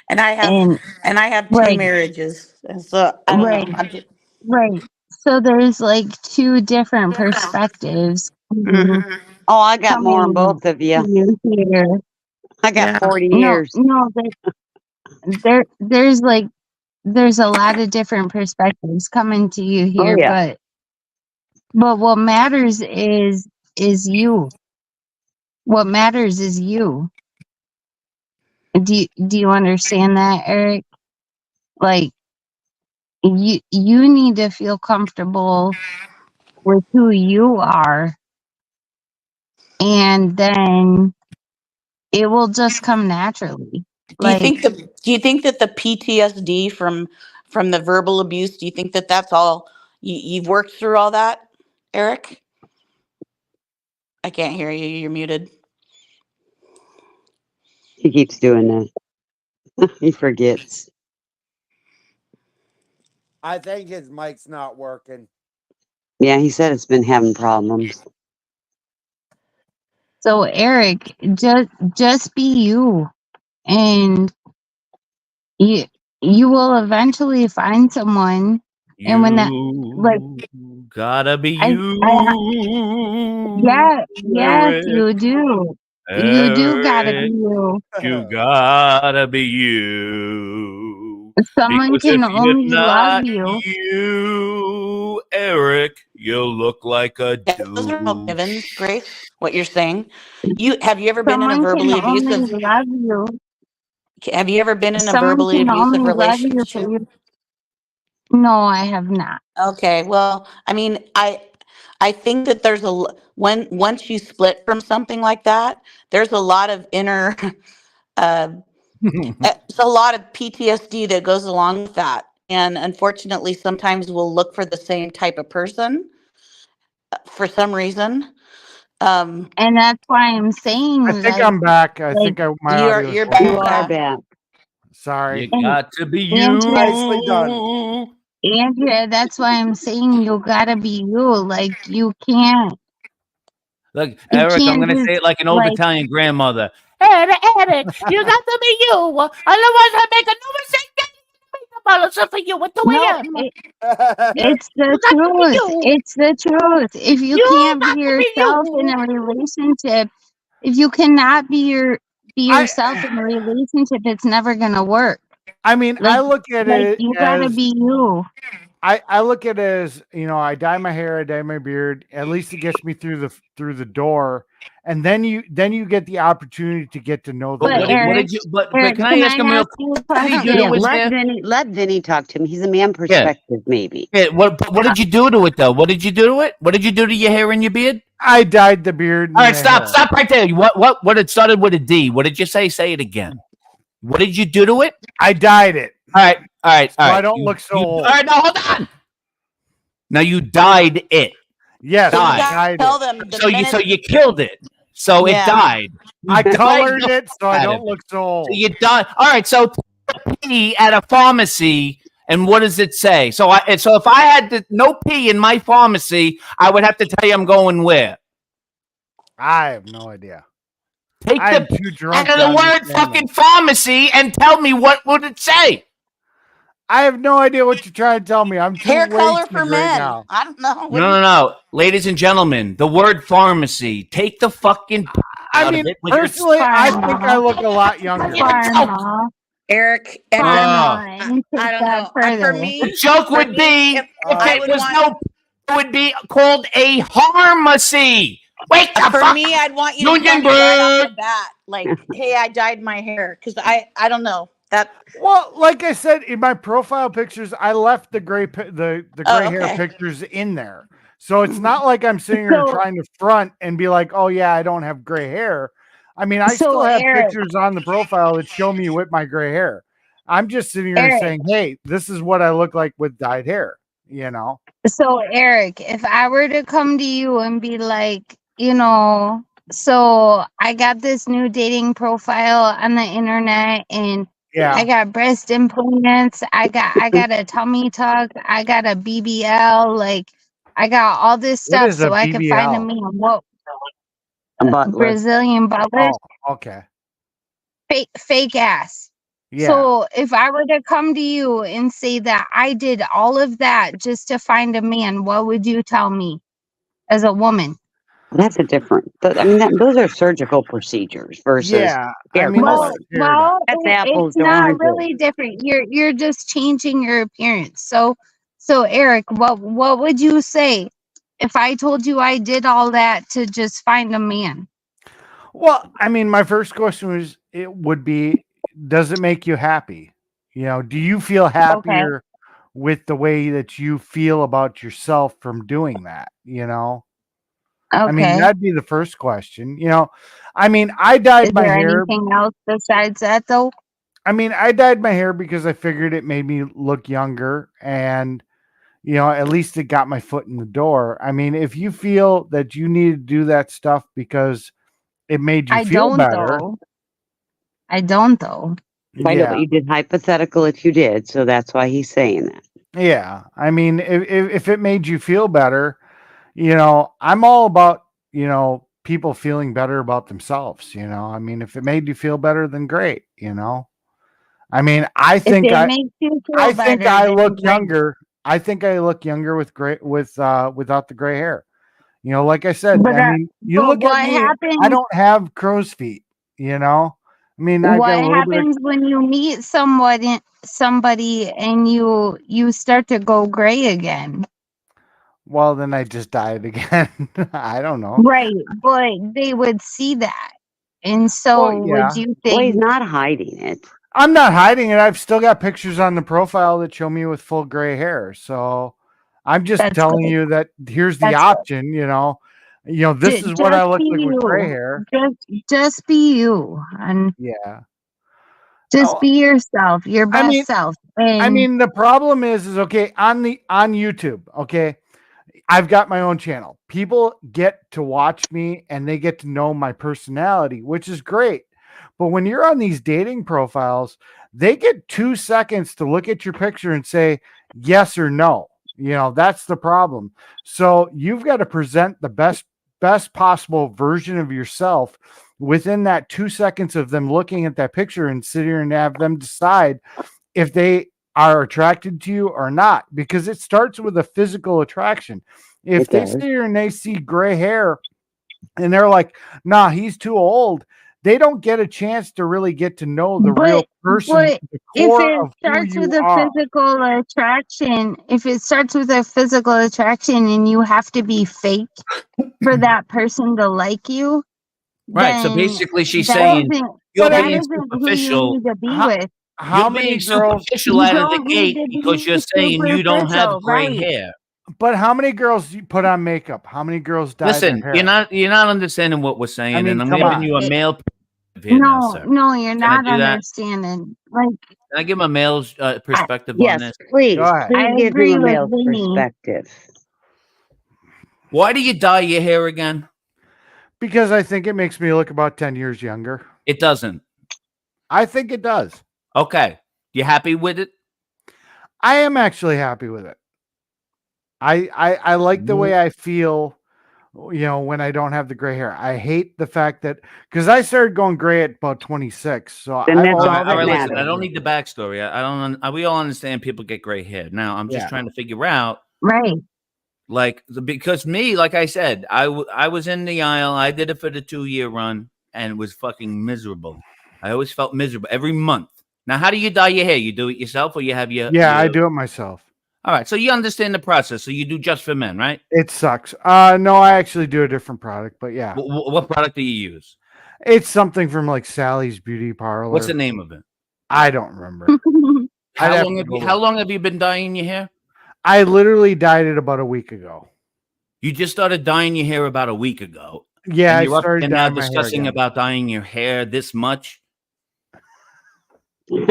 and I have and and I have two right, marriages, and so I don't right, know, I'm just right. So there's like two different perspectives coming hmm Oh, I got more than coming both of to you. you here. I got yeah. 40 No, years. no, there's a lot of different perspectives coming to you Oh, here, yeah. but what matters is you. What matters is you. Do you understand that, Eric? Like you need to feel comfortable with who you are, and then it will just come naturally. Like Do you think that the PTSD from the verbal abuse, do you think that that's all you've worked through all that, Eric? I can't hear you. You're muted. He keeps doing that. He forgets. I think his mic's not working. Yeah, he said it's been having problems. so, Eric, just be you, and you you will eventually find someone, and when that like You. Gotta be I, you. yeah, yes, Eric, you do. You do gotta be Eric, you. you gotta be you. Someone Because if can it's only love not you. you, Eric, you look like a Yeah, those are all dude. givens, Grace. What you're saying. Have you ever been in a Someone can verbally only abusive? love you. Have you ever been in a Someone verbally can abusive only love you for relationship? you. No, I have not. Okay, well, I mean, I think that when once you split from something like that, there's a lot of inner uh it's a lot of PTSD that goes along with that. And unfortunately, sometimes we'll look for the same type of person for some reason. And that's why I'm I saying, think like, I'm back. I like, think my audio is You're working. You back. are Yeah. back. Sorry. You got to be Nicely done. you. Andrea, that's why I'm saying you gotta be you. Like, Look, you Eric, I'm can't gonna say just, it like an old like, Italian grandmother. Eric, you got to be you. Otherwise, I make a no mistake. Policy for you. What do I no, am? it's the You got to be truth. you. It's the truth. If you You can't be got to be yourself in you. a relationship, if you cannot be I yourself in a relationship, it's never gonna work. I mean, Like, I look at like it you gotta as be you. I look at it as, I dye my hair, I dye my beard. At least it gets me through the door, and then you get the opportunity to get to know the But But real what you. Eric, did you? But Eric, can I can ask him I real? ask you a What did you Yeah, do question? with let him? Vinny talk to him. He's a man Yeah, perspective, maybe. yeah. What did you do to it though? What did you do to it? What did you do to your hair and your beard? I dyed the beard All and right, the stop, hair. stop right there. What? It started with a D. What did you say? Say it again. What did you do to it? I dyed it, All right, all right, all so I right. don't look so All old. right, no, hold on. Now you dyed it. Yes, So you I Died. got to dyed tell it. them the So minute. you killed it. So it Yeah. died. You I sprayed colored the it so I out don't of look it. so So old. you died. All right. So pee at a pharmacy, and what does it say? So if I had no pee in my pharmacy, I would have to tell you I'm going where. I have no idea. Take I'm the too P drunk out of to the word understand fucking them. pharmacy and tell me what would it say. I have no idea what you're trying to tell me. I'm too Hair color wasted for right men. now. I don't know. What No, do no, you? no, ladies and gentlemen, the word pharmacy. Take the fucking P I out of mean, it with your. personally, I think I Pharma, look a lot You're younger. a joke. pharma, Eric, Oh. pharma, and I take don't that know. further. The joke For would me, be if if I it would was want, no, it would be called a pharmacy. Wake the for fuck me, up, I'd want you to tell me right off Unionberg. the bat, like, hey, I dyed my hair, because I don't know that. Well, like I said in my profile pictures, I left the the Oh, gray hair okay. pictures in there, so it's not like I'm sitting here So, trying to front and be like, "Oh yeah, I don't have gray hair." I mean, I so still have Eric, pictures on the profile that show me with my gray hair. I'm just sitting here and Eric, saying, "Hey, this is what I look like with dyed hair." so Eric, if I were to come to you and be like, so I got this new dating profile on the internet and I Yeah. got breast implants, I got a tummy tuck, I got a BBL, like I got all this What stuff is a so I could find a BBL? man. What A butler. Brazilian butt Oh, lift, okay. fake ass. Yeah. So if I were to come to you and say that I did all of that just to find a man, what would you tell me as a woman? That's a different. Those are surgical procedures versus Yeah. I hair mean, this Well, color. is hair dye. That's it's apples to not oranges. really different. You're just changing your appearance. So Eric, what would you say if I told you I did all that to just find a man? Well, I mean, my first question would be, does it make you happy? Do you feel Okay. happier with the way that you feel about yourself from doing that? I mean, Okay. that'd be the first question. I mean, I dyed Is my there hair. anything else besides that though? I mean, I dyed my hair because I figured it made me look younger and, at least it got my foot in the door. I mean, if you feel that you need to do that stuff because it made you I feel don't better, though. I don't though. I know, but yeah. you did hypothetical if you did, so that's why he's saying that. Yeah. I mean, if it made you feel better, I'm all about, people feeling better about themselves, I mean, if it made you feel better, then great. I mean, If it makes you feel I think better, I then look like younger. I think I look younger with without the gray hair. You know, like I said, But I mean, you look what at me, I happens? don't have crow's feet, you know? I mean, I What got a little bit of, happens when you meet somebody and you start to go gray again? well, then I just dye it again. I don't know. Right, but they would see that. And Well, so would yeah. you Well, he's think not hiding it. I'm not hiding it. I've still got pictures on the profile that show me with full gray hair. So I'm just that's telling good? you that here's the That's good. option, you know. You know, this is what I Just look be like with gray you. hair. Just be you, and Yeah. just Oh, be yourself, your I best mean, self. I And mean, the problem is okay on YouTube. Okay, I've got my own channel. People get to watch me and they get to know my personality, which is great. But when you're on these dating profiles, they get 2 seconds to look at your picture and say yes or no. You know, that's the problem. So you've got to present the best possible version of yourself within that 2 seconds of them looking at that picture and sit here and have them decide if they are attracted to you or not, because it starts with a physical attraction. If It they does. sit here and they see gray hair and they're like, nah, he's too old, they don't get a chance to really get to know the real person, the if core it of who starts with you a are. physical attraction, if it starts with a physical attraction and you have to be fake for that person to like you, Right. So then basically, she's that saying isn't you're that being isn't who you superficial. need to be How, with. how You're many being girls, superficial You out of the don't need gate to because be you're saying you don't have superficial, gray right? hair. but how many girls you put on makeup? How many girls dye their Listen, hair? you're not understanding what we're saying, I mean, and I'm come giving on. you a It, male perspective here now, sir. no, you're Can I not do that? understanding. Like Can I give him a male's I, perspective on Yes, this? Go please. ahead. I Please give him agree a with male's Vinny. perspective. Why do you dye your hair again? Because I think it makes me look about 10 years younger. It doesn't. I think it does. Okay. You happy with it? I am actually happy with it. I like the way I feel, you know, when I don't have the gray hair. I hate the fact that because I started going gray at about 26, so Then I've that's All always right, all all that right. had Listen, gray I matters. don't hair. need the backstory. I don't. We all understand people get gray hair. Now, I'm just Yeah. trying to figure out, Right. like, because me, like I said, I was in the aisle. I did it for the 2-year run, and it was fucking miserable. I always felt miserable every month. Now, how do you dye your hair? You do it yourself, or you have Yeah, I do it myself. All right, so you understand the process. So you do just for men, right? It sucks. No, I actually do a different product, but yeah, What product do you use? it's something from like Sally's Beauty Parlor. What's the name of it? I don't remember. I'd have to go How look. long have you been dyeing your hair? I literally dyed it about a week ago. You just started dyeing your hair about a week ago. Yeah, And I you're up started there now dyeing my hair discussing again. about dyeing your hair this much. We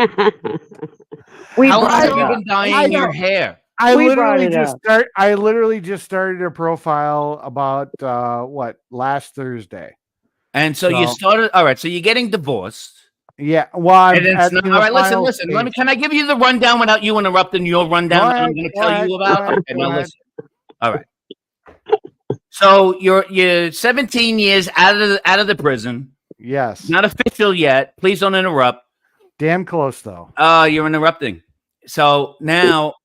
How long brought have it you up. been dyeing your hair? We brought it up. I literally just started a profile about last Thursday. And so you started. All right, so you're getting divorced. Yeah, well, I'm And it's not, in all the right. Listen, final listen. stage. Can I give you the rundown without you interrupting your rundown that I'm going to tell you about? Okay, go now ahead. listen. All right. So you're 17 years out of the prison. Yes. Not official yet. Please don't interrupt. Damn close though. You're interrupting. So now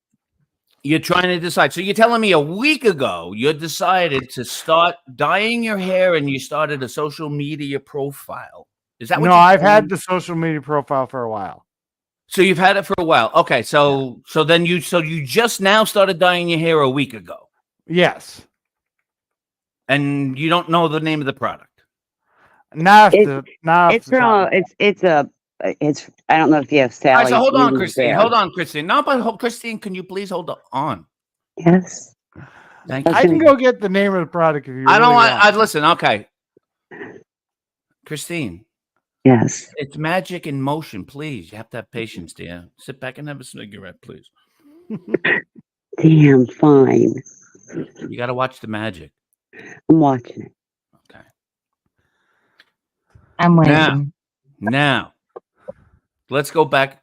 you're trying to decide. So you're telling me a week ago you decided to start dyeing your hair and you started a social media profile. Is that what No, you're I've telling had me? the social media profile for a while. So you've had it for a while. Okay, so then you just now started dyeing your hair a week ago. Yes. And you don't know the name of the product. It's I don't know if you have All Sally. right, so hold on, Christine. Hold on, Christine. No, but Christine, can you please hold on? Yes. Thank you. I can go get the name of the product if you I don't really want. Listen. Okay, Christine. Yes. It's magic in motion. Please, you have to have patience, dear. Sit back and have a cigarette, please. Damn, fine. You got to watch the magic. I'm watching it. Okay. I'm waiting. Now, let's go back.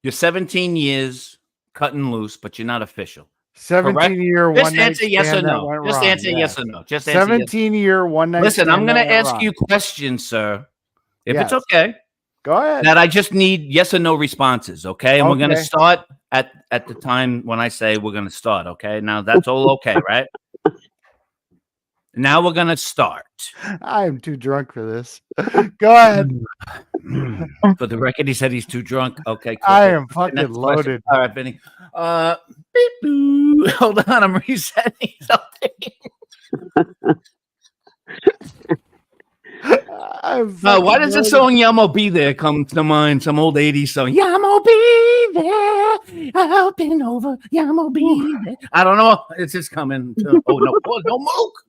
You're 17 years cutting loose, but you're not official. 17-year one Just night answer yes or stand that no. went Just wrong. answer Yeah. yes or no. Just answer yes. 17-year one night Listen, stand I'm going that to went ask wrong. you questions, sir. If it's Yes. okay. Go ahead. That I just need yes or no responses, okay? And we're gonna Okay. start at the time when I say we're gonna start, okay? Now that's all okay, right? Now we're gonna start. I am too drunk for this. Go ahead. For the record, he said he's too drunk. Okay, cool. I am fucking Next question. loaded. All right, Vinny. Beep, boo. Hold on, I'm resetting something. Why does the song Yamo Be There come to mind? Some old 80s song. Yamo Be There. Up and over. Yamo Be There. I don't know. It's just coming. Oh, no mook.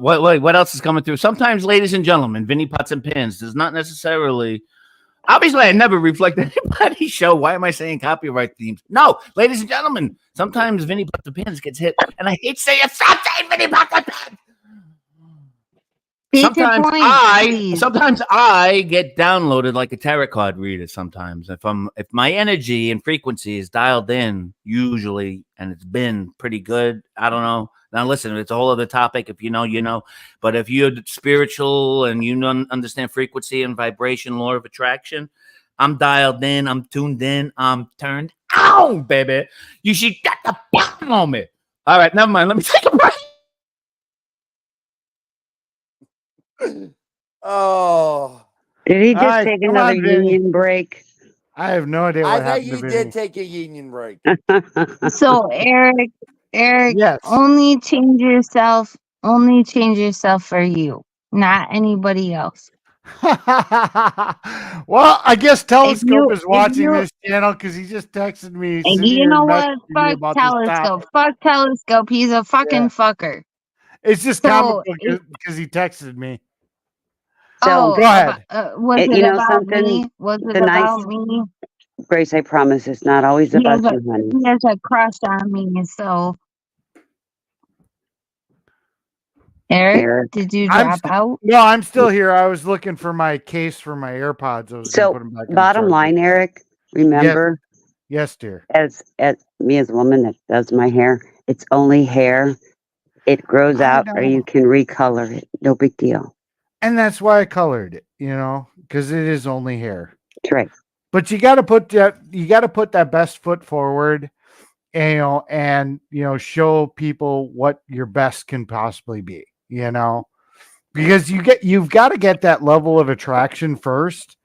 What else is coming through? Sometimes, ladies and gentlemen, Vinny Pots and Pans does not necessarily. Obviously, I never reflect anybody's show. Why am I saying copyright themes? No, ladies and gentlemen, sometimes Vinny Pots and Pans gets hit, and I hate saying it. Stop saying Vinny Pots and Pans. Sometimes I get downloaded like a tarot card reader. Sometimes if my energy and frequency is dialed in, usually, and it's been pretty good. I don't know. Now listen, it's a whole other topic. If you know, you know. But if you're spiritual and you understand frequency and vibration, law of attraction, I'm dialed in. I'm tuned in. I'm turned on, baby. You should get the bottom on me. All right, never mind. Let me take a break. Oh. Did he just take another union break? I have no idea what I think happened. he did take a union break. So Eric, yes. only change yourself for you, not anybody else. Well, I guess Telescope is watching this channel because he just texted me. You know what? Fuck Telescope. Fuck Telescope. He's a fucking fucker. It's just comic book because he texted me. So go ahead. Was it about me? Was it about me? Grace, I promise it's not always about you, honey. He has a crush on me, so. Eric, did you drop out? No, I'm still here. I was looking for my case for my AirPods. I was so, put them back bottom line, Eric, remember? Yes, dear. As me as a woman that does my hair, it's only hair. It grows out, or you can recolor it. No big deal. And that's why I colored it, because it is only hair. That's right. But you got to put that best foot forward, and show people what your best can possibly be, because you've got to get that level of attraction first,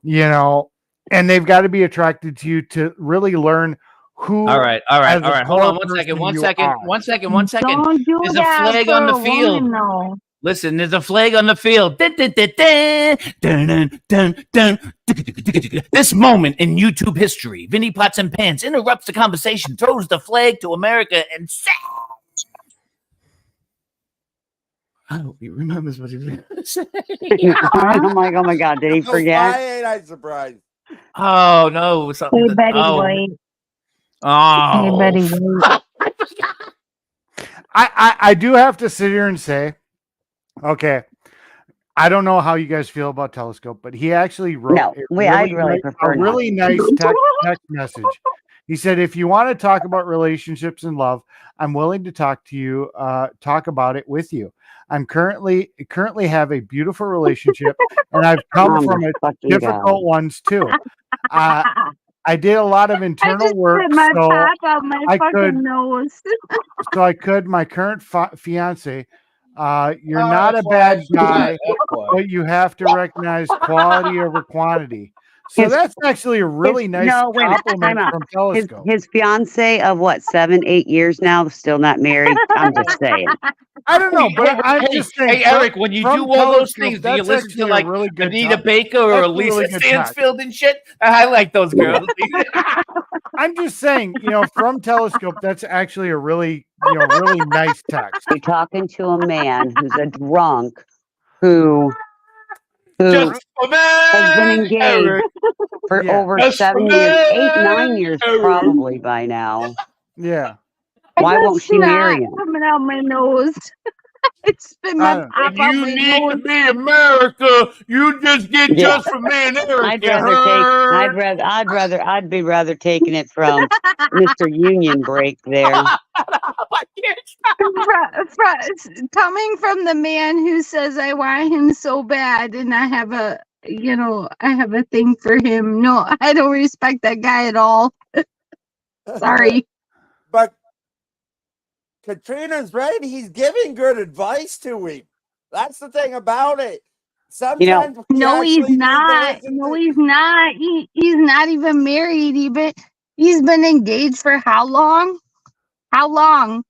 and they've got to be attracted to you to really learn who. All right. Hold on one second. There's a flag on the field. Listen, there's a flag on the field. This moment in YouTube history, Vinny Pots and Pans interrupts the conversation, throws the flag to America, and says, I hope he remembers what he was going to say. Oh my God, did he forget? Why ain't I surprised? Oh, no. Hey, Betty White. Oh. Hey, Betty White. I do have to sit here and say, okay, I don't know how you guys feel about Telescope, but he actually wrote a really nice text message. He said, if you want to talk about relationships and love, I'm willing to talk to you, talk about it with you. I'm currently have a beautiful relationship, and I've come from difficult ones too. I did a lot of internal work, so I could. My current fiance. You're not a bad guy, but you have to recognize quality over quantity. So that's actually a really nice compliment from Telescope. His fiance of what, 7-8 years now, still not married. I'm just saying. I don't know, but I'm just saying. Hey, Eric, when you do all those things, do you listen to like really Anita Baker or Lisa Stansfield and shit? I like those girls. I'm just saying, from Telescope, that's actually a really, really nice text. You're talking to a man who's a drunk who has been engaged for over 7 years, 8, 9 years probably by now. Yeah. Why won't she marry him? Coming out my nose. It's been my pop out my nose. To be America, you just get just from me and Eric. I'd be rather taking it from Mr. Union Break there. Coming from the man who says I want him so bad, and I have you know, I have a thing for him. No, I don't respect that guy at all. Sorry. But Katrina's right. He's giving good advice to him. That's the thing about it. You know, Sometimes we No, he's actually need to not. listen No, to. he's not. He's not even married. He's been engaged for how long? How long?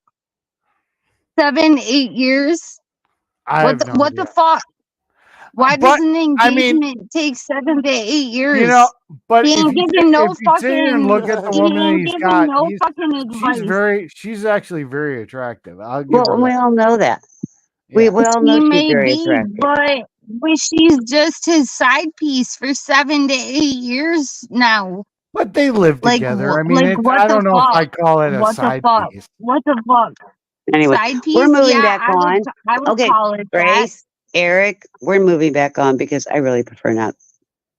7, 8 years? I have no What the idea. fuck? Why does But an I mean, engagement take 7 to 8 years? you know, but He ain't giving no if you sit here and fucking. look at the He woman that ain't he's giving got, no fucking advice. she's actually very attractive. I'll give well, her we that. all know that. Yeah. We all He know she's may very be, attractive. but she's just his side piece for 7 to 8 years now. But they live Like, together. I mean, what I the don't know if I fuck? call it a What the side fuck? piece. What the fuck? Anyway, Side we're piece? moving Yeah, back on. I would Okay, call it that. Grace, Eric, we're moving back on because I really prefer not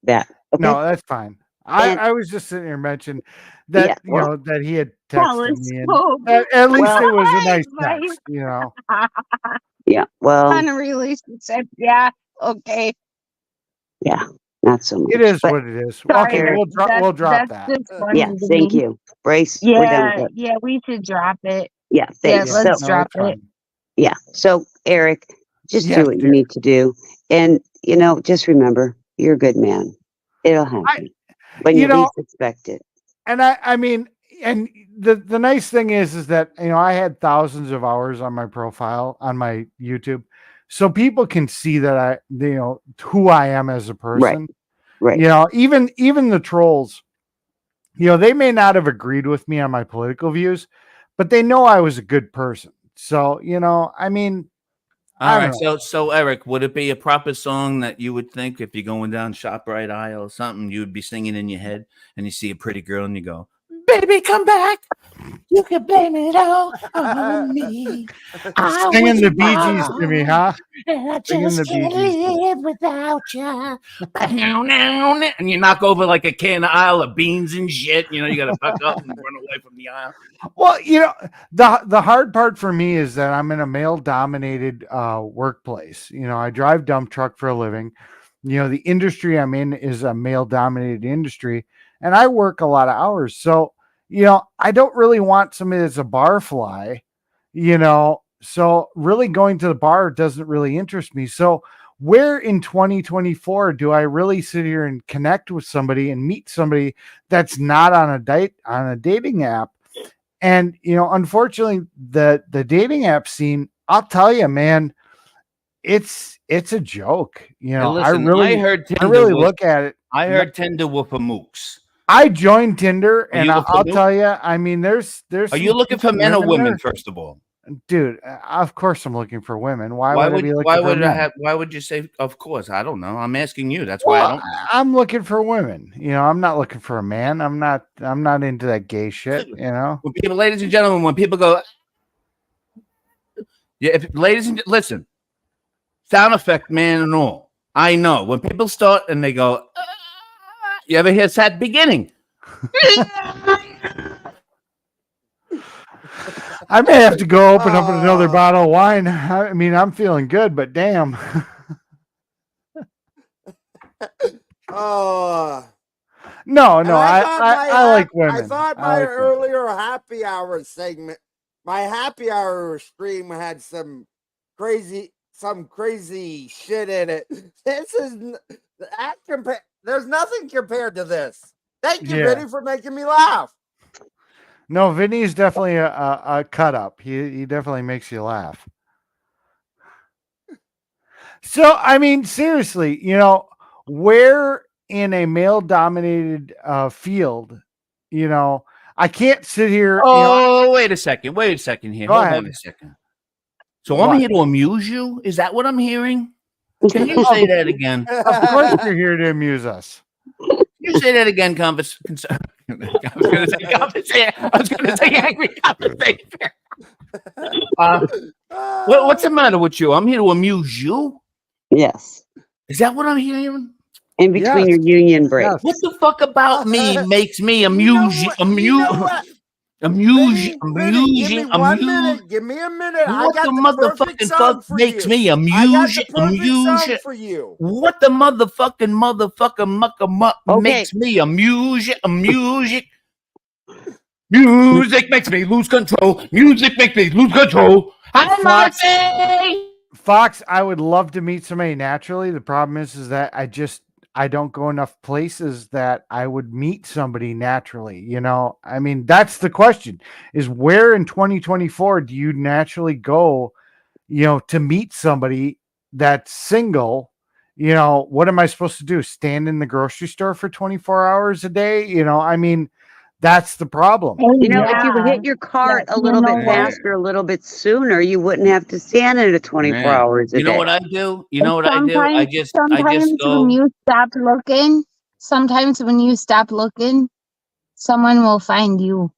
that. Okay. No, that's fine. And I was just sitting here mentioning that yeah, well, that he had texted me, and Telescope. at least well, it was a nice Right. text, you know. yeah, well, On a relationship. Yeah. Okay. yeah, not so much. It is But what it is. Sorry. Okay, we'll drop That's that. just funny yeah, to thank me. you, Brace. We're done with Yeah. it. Yeah. We should drop it. Yeah, Yeah. thanks. Yeah, Let's no, drop it's it. fine. Yeah, so Eric, just Yes, do what you dear. need to do, and you know, just remember, you're a good man. It'll happen when You you know, least expect it. and I mean, and the nice thing is that I had thousands of hours on my profile on my YouTube, so people can see that I who I am as a Right, person. right. Even the trolls, they may not have agreed with me on my political views, but they know I was a good person. So I mean, All I right, don't know. so Eric, would it be a proper song that you would think if you're going down ShopRite aisle or something, you would be singing in your head, and you see a pretty girl and you go, "Baby, come back. You can blame it all on me. I Singing was the Bee Gees to me, wrong, huh? and I Singing just the Bee can't Gees to me. live without you." And you knock over like a can of aisle of beans and shit. You got to buck up and run away from the aisle. Well, the hard part for me is that I'm in a male dominated workplace. I drive dump truck for a living. The industry I'm in is a male dominated industry, and I work a lot of hours. So, I don't really want somebody that's a bar fly, so really going to the bar doesn't really interest me. So, where in 2024 do I really sit here and connect with somebody and meet somebody that's not on a dating app? And unfortunately, the dating app scene, I'll tell you, man, it's a joke. And listen, I heard I Tinder really was look at it. I heard Tinder were for mooks. I joined Tinder, Are and you a I'll mook? tell you, I mean, there's Are some you looking for cute men or women, there. first of all? Dude, of course I'm looking for women. Why would I be looking for men? Why would you say of course? I don't know. I'm asking you. That's why I Well, don't know. I'm looking for women. I'm not looking for a man. I'm not into that gay shit, When people, ladies and gentlemen, when people go, yeah, listen, sound effect man and all. I know when people start and they go, you ever hear sad beginning? I may have to go open up another bottle of wine. I mean, I'm feeling good, but damn. Oh. No, And I like women. I thought my earlier happy hour segment, my happy hour stream had some crazy shit in it. This is there's nothing compared to this. Thank you, Vinny, for making me laugh. No, Vinny's definitely a cut up. He definitely makes you laugh. So, I mean, seriously, where in a male dominated field, I can't sit here. Oh, wait a second here. Hold on a second. So I'm here to amuse you? Is that what I'm hearing? Can you say that again? Of course you're here to amuse us. You say that again, I was going to say angry conversation. What's the matter with you? I'm here to amuse you? Yes. Is that what I'm hearing? In between your union breaks. What the fuck about me makes me amuse you? Amusing, Vinny, give me amusing, 1 minute. Give me a minute. I What got the the perfect motherfucking song fuck for makes you. me I got the amusing, perfect song amusing? for you. What the motherfucker Okay. makes me amusing, amusing? Music makes me lose control. Music makes me lose control. Hi, Fox, Marcy. Fox, I would love to meet somebody naturally. The problem is that I don't go enough places that I would meet somebody naturally. You know, I mean, that's the question: is where in 2024 do you naturally go? You know, to meet somebody that's single. You know, what am I supposed to do? Stand in the grocery store for 24 hours a day? You know, I mean, that's the problem. Oh You know, if you would yeah. hit your cart a You little know bit what? Yeah. faster, a little bit sooner, you wouldn't have to stand in it 24 Yeah. hours a You know day. what I do? You know what I do? Sometimes, I just when go. you stop looking, sometimes when you stop looking, someone will find you.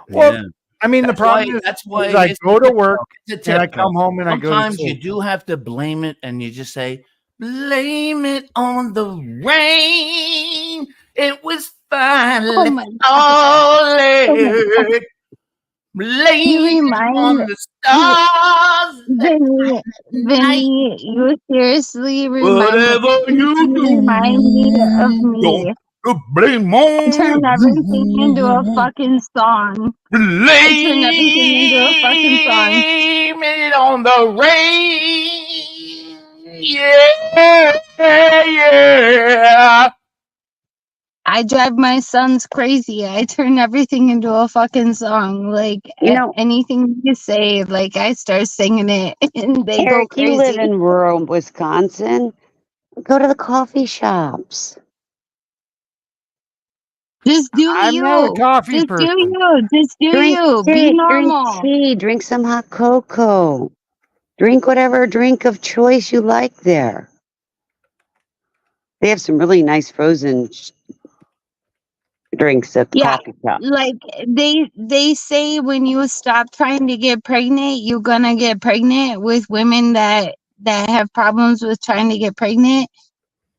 Well, Yeah. I mean, the problem That's is why I here's the go to tip work though. Here's the and I tip though. come home and I go to Sometimes you sleep. do have to blame it and you just say, blame it on the rain. It was Oh finally my falling. God. You Blame it remind on the stars at night. Vinny, you seriously Whatever you remind me of do, don't me. blame I turn on everything into a you. fucking song. I turn everything into a fucking song. Blame it on the rain. Yeah, yeah. I drive my sons crazy. I turn everything into a fucking song. Like You know, anything you say, like I start singing it and they go Eric, you live crazy. in rural Wisconsin. Go to the coffee shops. Just do I'm not a you. coffee Just do person. you. Just do Drink you. Be steak, drink normal. tea, drink some hot cocoa. Drink whatever drink of choice you like there. They have some really nice frozen drinks at the Yeah. coffee shop. Like they say when you stop trying to get pregnant, you're gonna get pregnant with women that have problems with trying to get pregnant.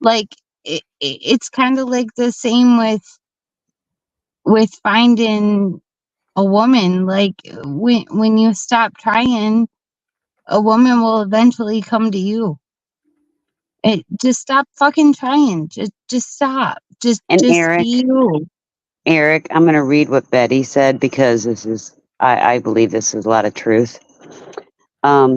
Like it's kind of like the same with finding a woman. Like when you stop trying, a woman will eventually come to you. Just stop fucking trying. Just stop. And Just be you. Eric, I'm going to read what Betty said because I believe this is a lot of truth.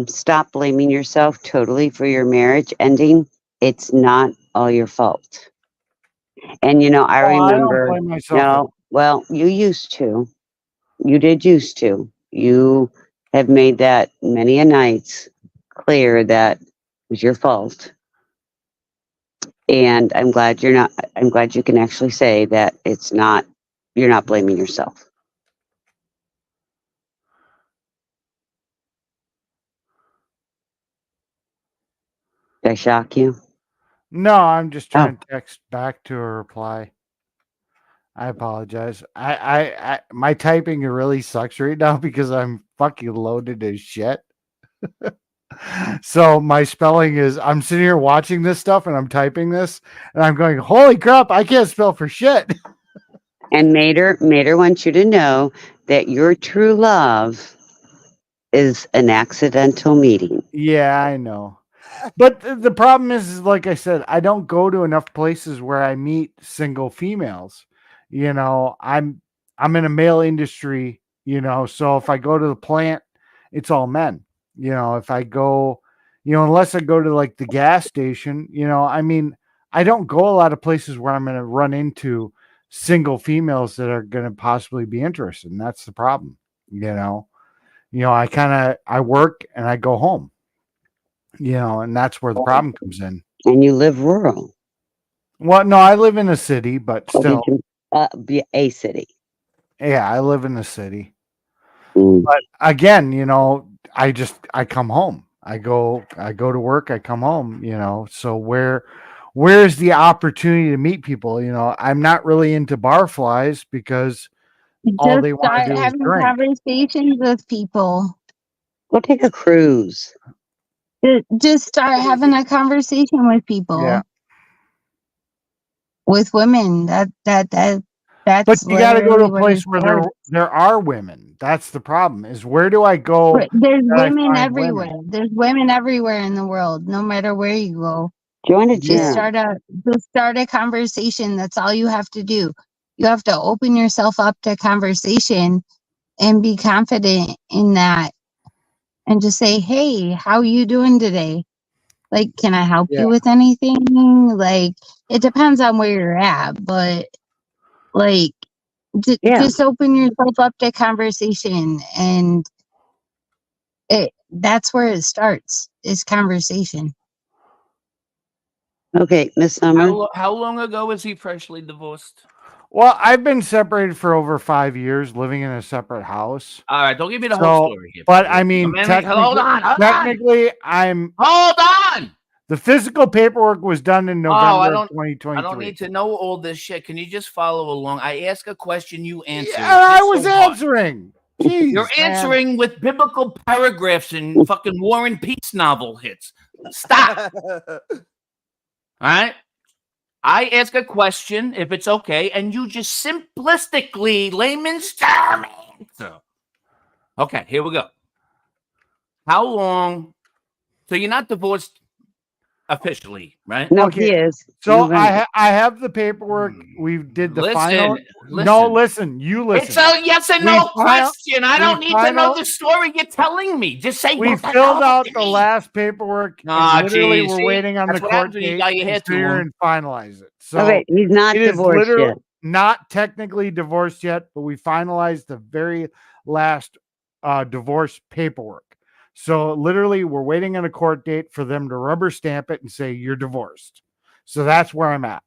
Stop blaming yourself totally for your marriage ending. It's not all your fault. And you know, I Oh, I don't remember, blame myself at no, well, you used to. You did used to. You have made that many a nights clear that it was your fault. And I'm glad you can actually say that you're not blaming yourself. Did I shock you? No, I'm just Oh, trying to text back to a reply. I apologize. My typing really sucks right now because I'm fucking loaded as shit. So my spelling is I'm sitting here watching this stuff and I'm typing this and I'm going, holy crap, I can't spell for shit. and Mater wants you to know that your true love is an accidental meeting. Yeah, I know. But the problem is, like I said, I don't go to enough places where I meet single females. You know, I'm in a male industry, you know, so if I go to the plant, it's all men. You know, if I go, you know, unless I go to like the gas station, you know, I mean, I don't go a lot of places where I'm going to run into single females that are going to possibly be interested. And that's the problem, you know. I work and I go home, you know, and that's where the problem comes in. And you live rural. Well, no, I live in a city, but Or did still, you be a city? yeah, I live in a city. Mm. But again, you know, I come home. I go to work, I come home, you know. So where's the opportunity to meet people? You know, I'm not really into barflies because all Just they want to start do is having drink. conversations with people. Go take a cruise. Just start having a conversation with Yeah. people, with women. That That's But you got to go to literally a where it place where starts. there are women. That's the problem. Is where do I go But there's that I women find everywhere. women? There's women everywhere in the world, no matter where you go. Join a Just gym. start a conversation. That's all you have to do. You have to open yourself up to conversation and be confident in that and just say, "Hey, how you doing today? Like, can I help Yeah. you with anything?" Like, it depends on where you're at, but like Yeah. just open yourself up to conversation, and that's where it starts, is conversation. Okay, Miss Summer. How long ago was he freshly divorced? Well, I've been separated for over 5 years, living in a separate house. All right, don't give me the whole So, story here. but I mean, hold technically, on. technically, I'm Hold on. the physical paperwork was done in Oh, November I of don't 2023. need to know all this shit. Can you just follow along? I ask a question, you answer. Yeah, I Just was so hard. answering. Jeez, You're man. answering with biblical paragraphs and fucking War and Peace novel hits. Stop. All right. I ask a question, if it's okay, and you just simplistically, layman's term answer. Okay, here we go. How long? So you're not divorced officially, right? No, Okay, he is. So November. I have the paperwork. We did the final. Listen. No, listen. You listen. It's a yes and no question. I don't need to know the story you're telling me. Just say we yes or filled no out to the me. last paperwork. Ah, And literally, geez, we're see? waiting on That's the what court happens when you date got your to head sit to here him. and finalize it. So Okay, he's not it is divorced literally yet. not technically divorced yet, but we finalized the very last divorce paperwork. So literally, we're waiting on a court date for them to rubber stamp it and say you're divorced. So that's where I'm at.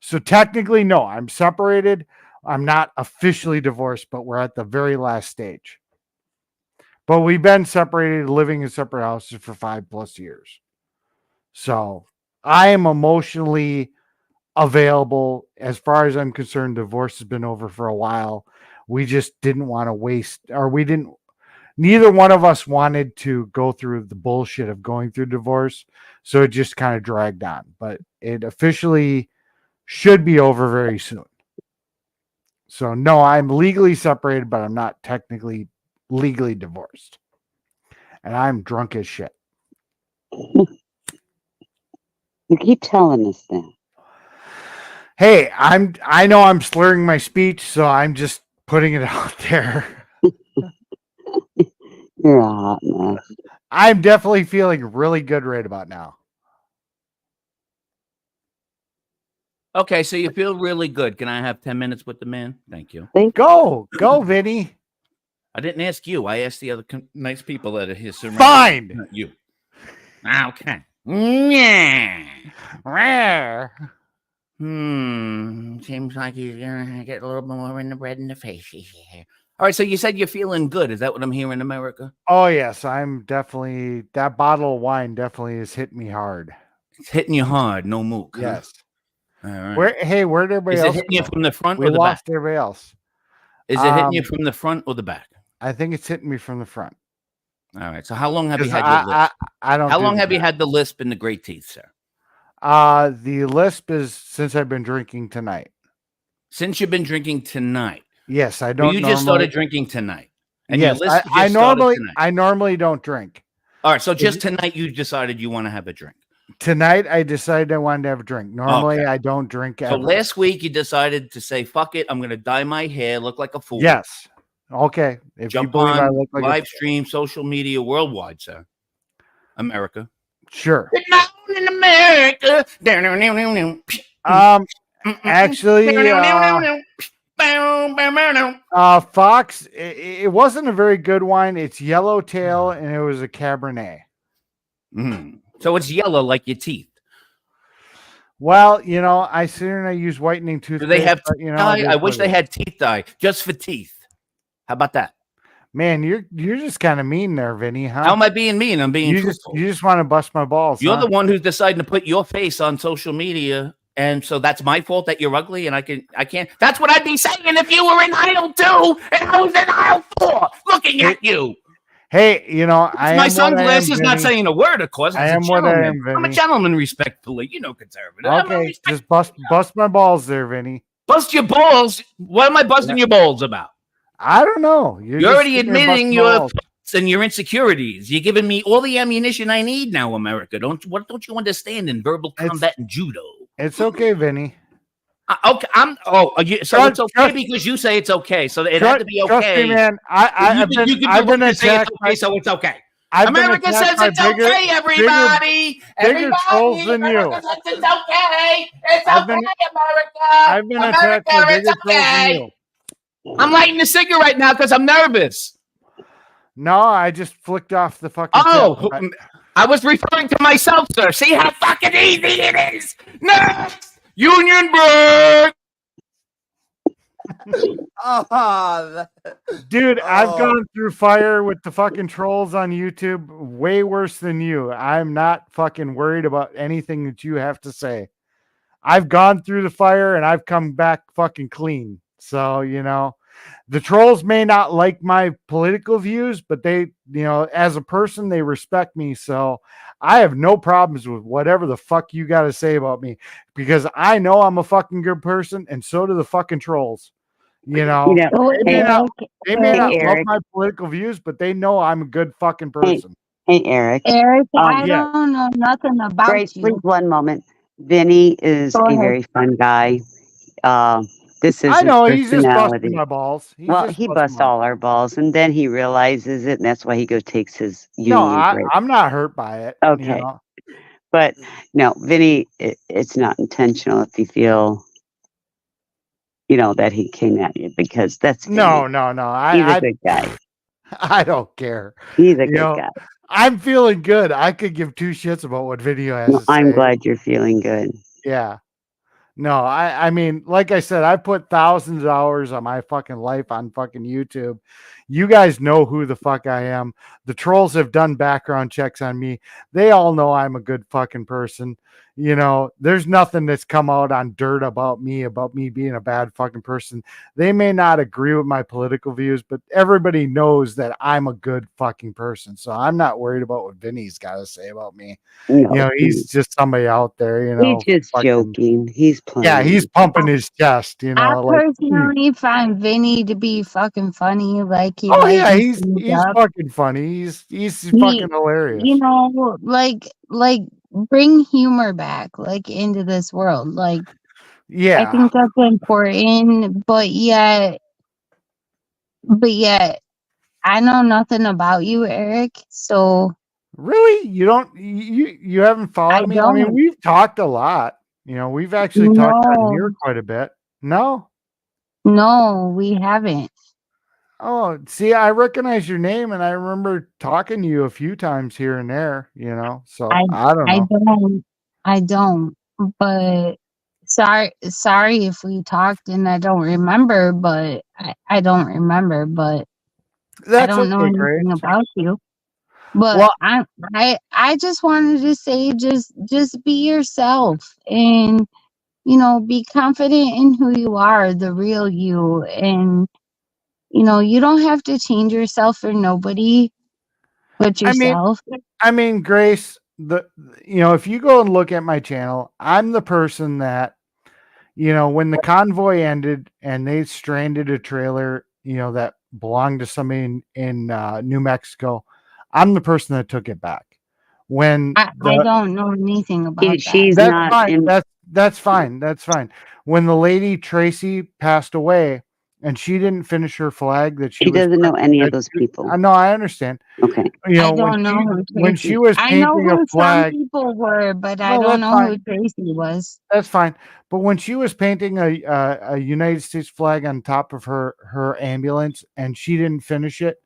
So technically, no, I'm separated. I'm not officially divorced, but we're at the very last stage. But we've been separated, living in separate houses for 5+ years. So I am emotionally available. As far as I'm concerned, divorce has been over for a while. We just didn't want to waste, neither one of us wanted to go through the bullshit of going through divorce. So it just kind of dragged on. But it officially should be over very soon. So no, I'm legally separated, but I'm not technically legally divorced. And I'm drunk as shit. You keep telling us that. Hey, I know I'm slurring my speech, so I'm just putting it out there. You're a hot mess. I'm definitely feeling really good right about now. Okay, so you feel really good. Can I have 10 minutes with the man? Thank you. Go, Vinny. I didn't ask you. I asked the other nice people that are here. Fine. Not you. Okay. Yeah. Rare. Seems like he's gonna get a little more in the bread in the face here. All right, so you said you're feeling good. Is that what I'm hearing in America? Oh yes, I'm definitely, that bottle of wine definitely is hitting me hard. It's hitting you hard, no mook. Yes. Huh? All right. Where'd everybody Is else it hitting you go? from the front We or the lost back? everybody else. Is it hitting you from the front or the back? I think it's hitting me from the front. All right. So how long have you 'Cause had your lisp? I don't. How do long have you that. had the lisp and the great teeth, sir? The lisp is since I've been drinking tonight. Since you've been drinking tonight. Yes, I So don't. you just started drinking tonight. And Yes, your lisp I just started normally tonight. I normally don't drink. All right. So just tonight you decided you want to have a drink. Tonight I decided I wanted to have a drink. Normally Okay. I don't drink So ever. last week you decided to say, fuck it, I'm going to dye my hair, look like a fool. Yes. Okay. If you Jump believe I on look like live stream, social media, worldwide, sir. America. Sure. Good morning, America. Actually, Fox, it wasn't a very good wine. It's Yellowtail, and it was a Cabernet. So it's yellow like your teeth. Well, I sit here and I use whitening toothpaste. Do they have but, teeth dye? I wish they had teeth dye just for teeth. How about that? Man, you're just kind of mean there, Vinny. Huh? How am I being mean? I'm being truthful. You just want to bust my balls. You're the one who's deciding to put your face on social media, and so that's my fault that you're ugly, and I can't. That's what I'd be saying if you were in aisle 2 and I was in aisle 4, looking at you. Hey, my sunglasses, not saying a word, of course. I am what I am, Vinny. I'm a gentleman, respectfully. Conservative. Okay, just bust my balls there, Vinny. Bust your balls. What am I busting your balls about? I don't know. You're just already sitting there admitting busting your balls. faults and your insecurities. You're giving me all the ammunition I need now, America. Don't you understand in verbal combat and judo? It's okay, Vinny. Okay, so it's okay because you say it's okay. So it had to be okay. Trust me, man. I've been attacked. Okay, so it's okay. I've been America attacked says by it's okay, everybody. bigger trolls than you. America says it's okay. It's I've okay, been- America. I've been attacked by America, it's bigger trolls than okay. you. I'm lighting a cigarette right now because I'm nervous. No, I just flicked off the fucking. Oh, I was referring to myself, sir. See how fucking easy it is. Next, Union Burg. Dude, I've gone through fire with the fucking trolls on YouTube way worse than you. I'm not fucking worried about anything that you have to say. I've gone through the fire and I've come back fucking clean. So, the trolls may not like my political views, but they, as a person, they respect me. So I have no problems with whatever the fuck you got to say about me because I know I'm a fucking good person and so do the fucking trolls. They may not love my political views, but they know I'm a good fucking person. Hey, Eric. Eric, I don't know nothing about Grace, you. please, one moment. Vinny is a very fun guy. This is I know his he's just personality. busting my balls. He busts all our balls, and then he realizes it, and that's why he takes his union break. I'm not hurt by it. Okay, but no, Vinny, it's not intentional. If you feel, that he came at you, because that's Vinny. No. He's a good guy. I don't care. He's a good guy. I'm feeling good. I could give two shits about what video has to say. I'm glad you're feeling good. Yeah. No, I mean, like I said, I put thousands of hours on my fucking life on fucking YouTube. You guys know who the fuck I am. The trolls have done background checks on me. They all know I'm a good fucking person. There's nothing that's come out on dirt about me being a bad fucking person. They may not agree with my political views, but everybody knows that I'm a good fucking person. So I'm not worried about what Vinny's got to say about me. No, he's just somebody out there, He's just joking. He's playing. Yeah, he's pumping his chest, I personally find Vinny to be fucking funny. Like he's fucking funny. He's fucking hilarious. Like bring humor back, like into this world. Like, yeah, I think that's important. But yet, I know nothing about you, Eric. So really, you haven't followed me. I mean, we've talked a lot. We've actually talked on here quite a bit. No, we haven't. Oh, see, I recognize your name, and I remember talking to you a few times here and there. So I don't know. I don't. But sorry if we talked and I don't remember. But I don't remember. But I don't know anything about you. But I just wanted to say, just be yourself and be confident in who you are, the real you, and you don't have to change yourself for nobody but yourself. I mean, Grace, if you go and look at my channel, I'm the person that, when the convoy ended and they stranded a trailer, that belonged to somebody in New Mexico, I'm the person that took it back. When I don't know anything about that. That's fine. That's fine. When the lady Tracy passed away, and she didn't finish her flag, that she doesn't know any of those people. I know, I understand. Okay. I don't know when she was painting a flag. Some people were, but I don't know who Tracy was. That's fine. But when she was painting a United States flag on top of her ambulance, and she didn't finish it,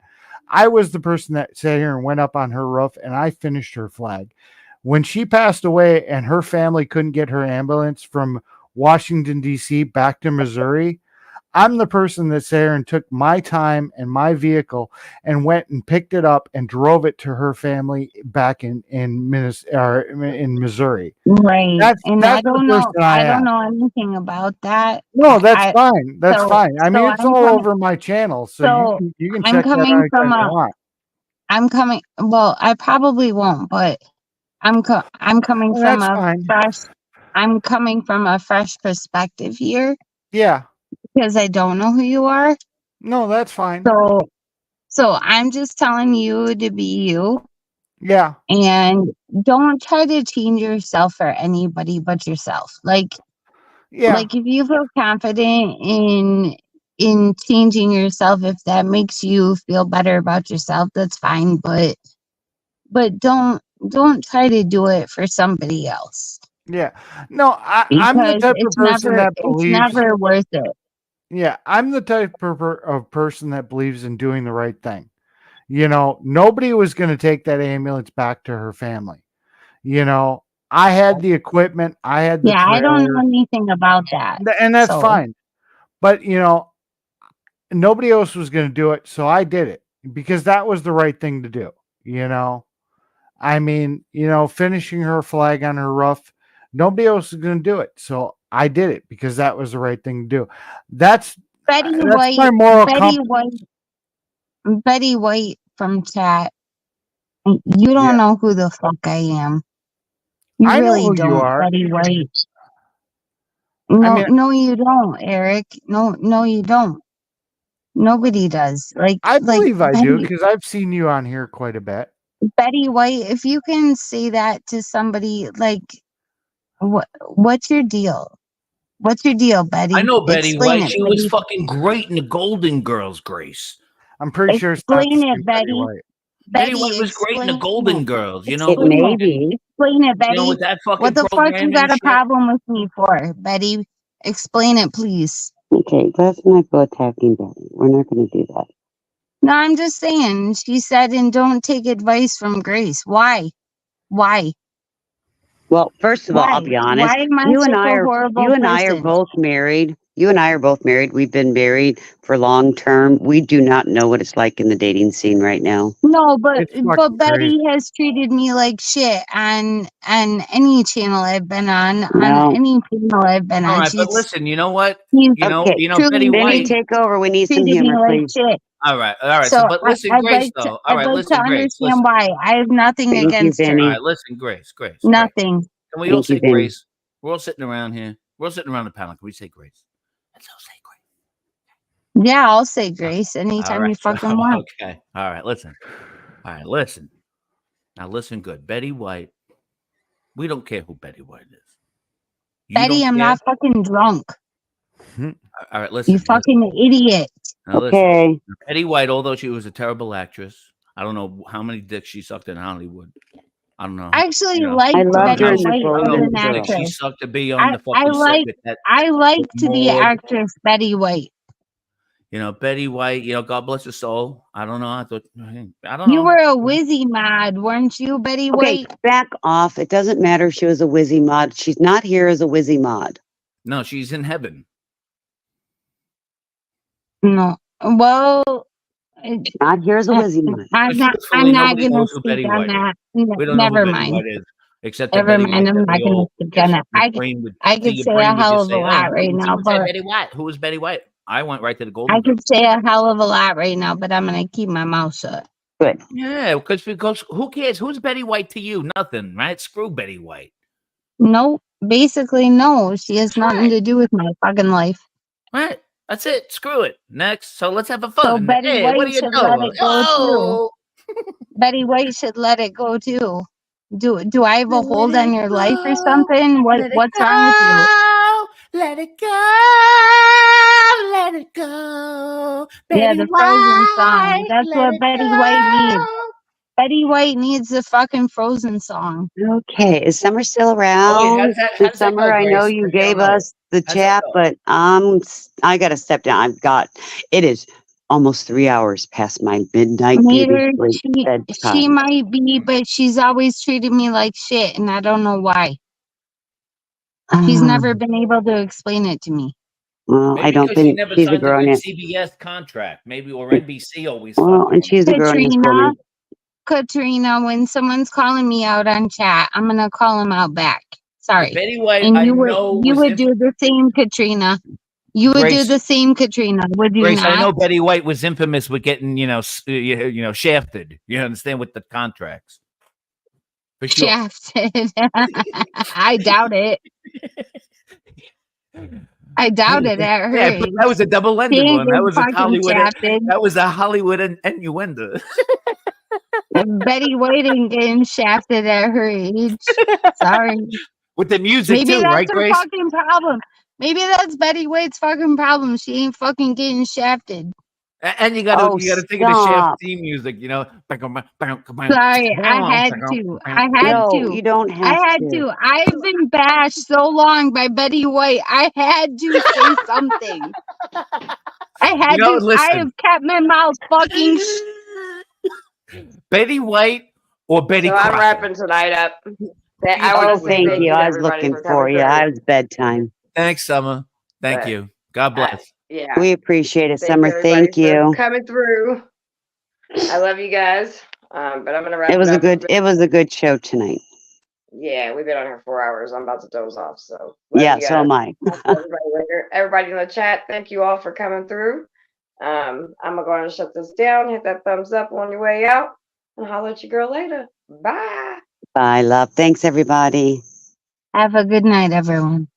I was the person that sat here and went up on her roof, and I finished her flag. When she passed away, and her family couldn't get her ambulance from Washington D.C. back to Missouri, I'm the person that sat here and took my time and my vehicle and went and picked it up and drove it to her family back in Missouri. Right. That's I don't know anything about that. No, that's fine. That's fine. I mean, it's all over my channel, so you can check that out if you want. I'm coming. Well, I probably won't, but I'm coming from a fresh perspective here. Yeah. because I don't know who you are. No, that's fine. So I'm just telling you to be you, Yeah. and don't try to change yourself for anybody but yourself. Yeah. Like if you feel confident in changing yourself, if that makes you feel better about yourself, that's fine. But don't try to do it for somebody else, Yeah. No, I'm the because type of person that it's believes. never worth it. Yeah, I'm the type of person that believes in doing the right thing. You know, nobody was going to take that ambulance back to her family. You know, I had the equipment, I had the Yeah, I don't know trailer, anything about that. and that's So fine. But, you know, nobody else was going to do it. So I did it because that was the right thing to do. You know, I mean, you know, finishing her flag on her roof, nobody else was going to do it. So I did it because that was the right thing to do. That's Betty my White, moral Betty compass. White, Betty White from chat. You Yeah. don't know who the fuck I am. You I know really who you don't, are. Betty White. I No, mean, no, you don't, Eric. No, you don't. Nobody does. I Like believe I do because I've seen you on here quite a bit. Betty White. If you can say that to somebody, like, what's your deal? What's your deal, I Betty? know Betty Explain White. it, She was Betty. fucking great in the Golden Girls, Grace. I'm pretty sure it's not the Explain it, same Betty Betty. White. Betty White Betty, was great in the explain Golden it. Girls. You know, It with Explain may it. be. Explain it, Betty. with that What fucking the fuck you programming got and a shit. problem with me for, Betty? Explain it, please. Okay, let's not go attacking Betty. We're not going to do that. No, I'm just saying. She said, and don't take advice from Grace. Why? Why? Well, first of all, I'll Why? be Why honest. am I You and such I a are horrible you and I are person? both married. You and I are both married. We've been married for long term. We do not know what it's like in the dating scene right now. No, but It's fucking crazy. Betty has treated me like shit on any channel I've been on No. any channel I've been All on. right, but listen, you know what? She's Okay. Betty truly Benny, White. take over. We need some treated me humor, like please. shit. All right. So, So but listen, Grace, though. All I'd right, like to listen, Grace. understand Listen. why. I have nothing Thank you, against her. All Benny. right, listen, Grace. Nothing. Can we all Thank you, say Benny. Grace? We're all sitting around here. We're all sitting around the panel. Can we say Grace? Let's all say Grace. Yeah, I'll say Grace anytime All you right. fucking want. Okay. All right. Listen. All right. Listen. Now listen good. Betty White. We don't care who Betty White is. You Betty, don't I'm care? not fucking drunk. All right. You Listen. fucking idiot. Now listen. Okay. Betty White, although she was a terrible actress, I don't know how many dicks she sucked in Hollywood. I don't know. I actually You know, liked I I don't know loved her how Betty in the many, White I don't as know Golden an whose dick Girls. she actress. sucked to be on the I fucking set liked with that. I liked the Maud. actress Betty White. You know, Betty White, you know, God bless her soul. I don't know. I don't You know. were a Wizzy mod, weren't you, Betty Okay, White? back off. It doesn't matter if she was a Wizzy mod. She's not here as a Wizzy mod. No, she's in heaven. No. Well, Not here as a Wizzy mod. I'm not. Truthfully, I'm not nobody gonna knows who speak Betty on White is. that. We don't know who Never Betty mind. White is, except that Never Betty White mind. I'm said not the gonna old, speak on that. your brain would, I could your say brain a would hell just of a say, lot right didn't now, someone say but Betty White? Who was Betty White? I went right to the Golden I Girls. could say a hell of a lot right now, but I'm gonna keep my mouth shut. Good. Yeah, because who cares? Who's Betty White to you? Nothing, right? Screw Betty White. No, basically no. She has That's nothing right. to do with my fucking life. Right. That's it. Screw it. Next. So let's have a So fun. Betty Hey, what White are you should let doing? it go too. Oh, Betty White should let it go too. Do I have a let hold on it your life or go. something? Let it What's wrong with you? go. Let it go. Let it go. Yeah, Betty the Frozen song. White. That's Let what it Betty White needs. go. Betty White needs the fucking Frozen song. Okay. Is Summer still Oh, wait, around? how does that Summer, go, I know Grace? you If you don't gave know it. us the How's that chat, go? but I got to step down. It is almost 3 hours past my midnight beauty Neither sleep she bedtime. might be, but she's always treated me like shit, and I don't know why. She's never been able to explain it to me. Well, I Maybe don't because she think never she's a signed a grown good yet. CBS contract. Maybe, or NBC always Well, fucked her and on she's a grown ass woman. Katrina, when someone's calling me out on chat, I'm gonna call them out back. But Sorry. Betty White, And I you know would do the same, Katrina. You would do Grace. the same, Katrina, would you Grace, not? I know Betty White was infamous with getting, shafted. You understand, with the contracts. For sure. Shafted. I doubt it. I doubt it at her Yeah, age. that was a She double-ended ain't one. That getting was a fucking Hollywood. shafted. That was a Hollywood innuendo. Betty White ain't getting shafted at her age. Sorry. With the music Maybe too, that's right, her Grace? fucking problem. Maybe that's Betty White's fucking problem. She ain't fucking getting shafted. And you gotta Oh, think of the Shaft stop. theme music, you know. Sorry, I had to. I had No, to. you don't I have had to. to. I've been bashed so long by Betty White. I had to say something. I You had know, to. I have listen, kept my mouth fucking Betty White or Betty So I'm Crocker. wrapping tonight up. I want Oh, to say thank thank you. you to I was everybody looking for for coming you. through. I was bedtime. Thanks, Summer. Thank But you. God bless. yeah, We appreciate it, thank Summer. everybody Thank for you. coming through. I love you guys. But I'm gonna wrap It it was a up. good show tonight. Yeah, we've been on here 4 hours. I'm about to doze off. So love Yeah, you so guys. am I. I'll see everybody later. Everybody in the chat, thank you all for coming through. I'm gonna go ahead and shut this down. Hit that thumbs up on your way out, and holler at your girl later. Bye. Bye, love. Thanks, everybody. Have a good night, everyone.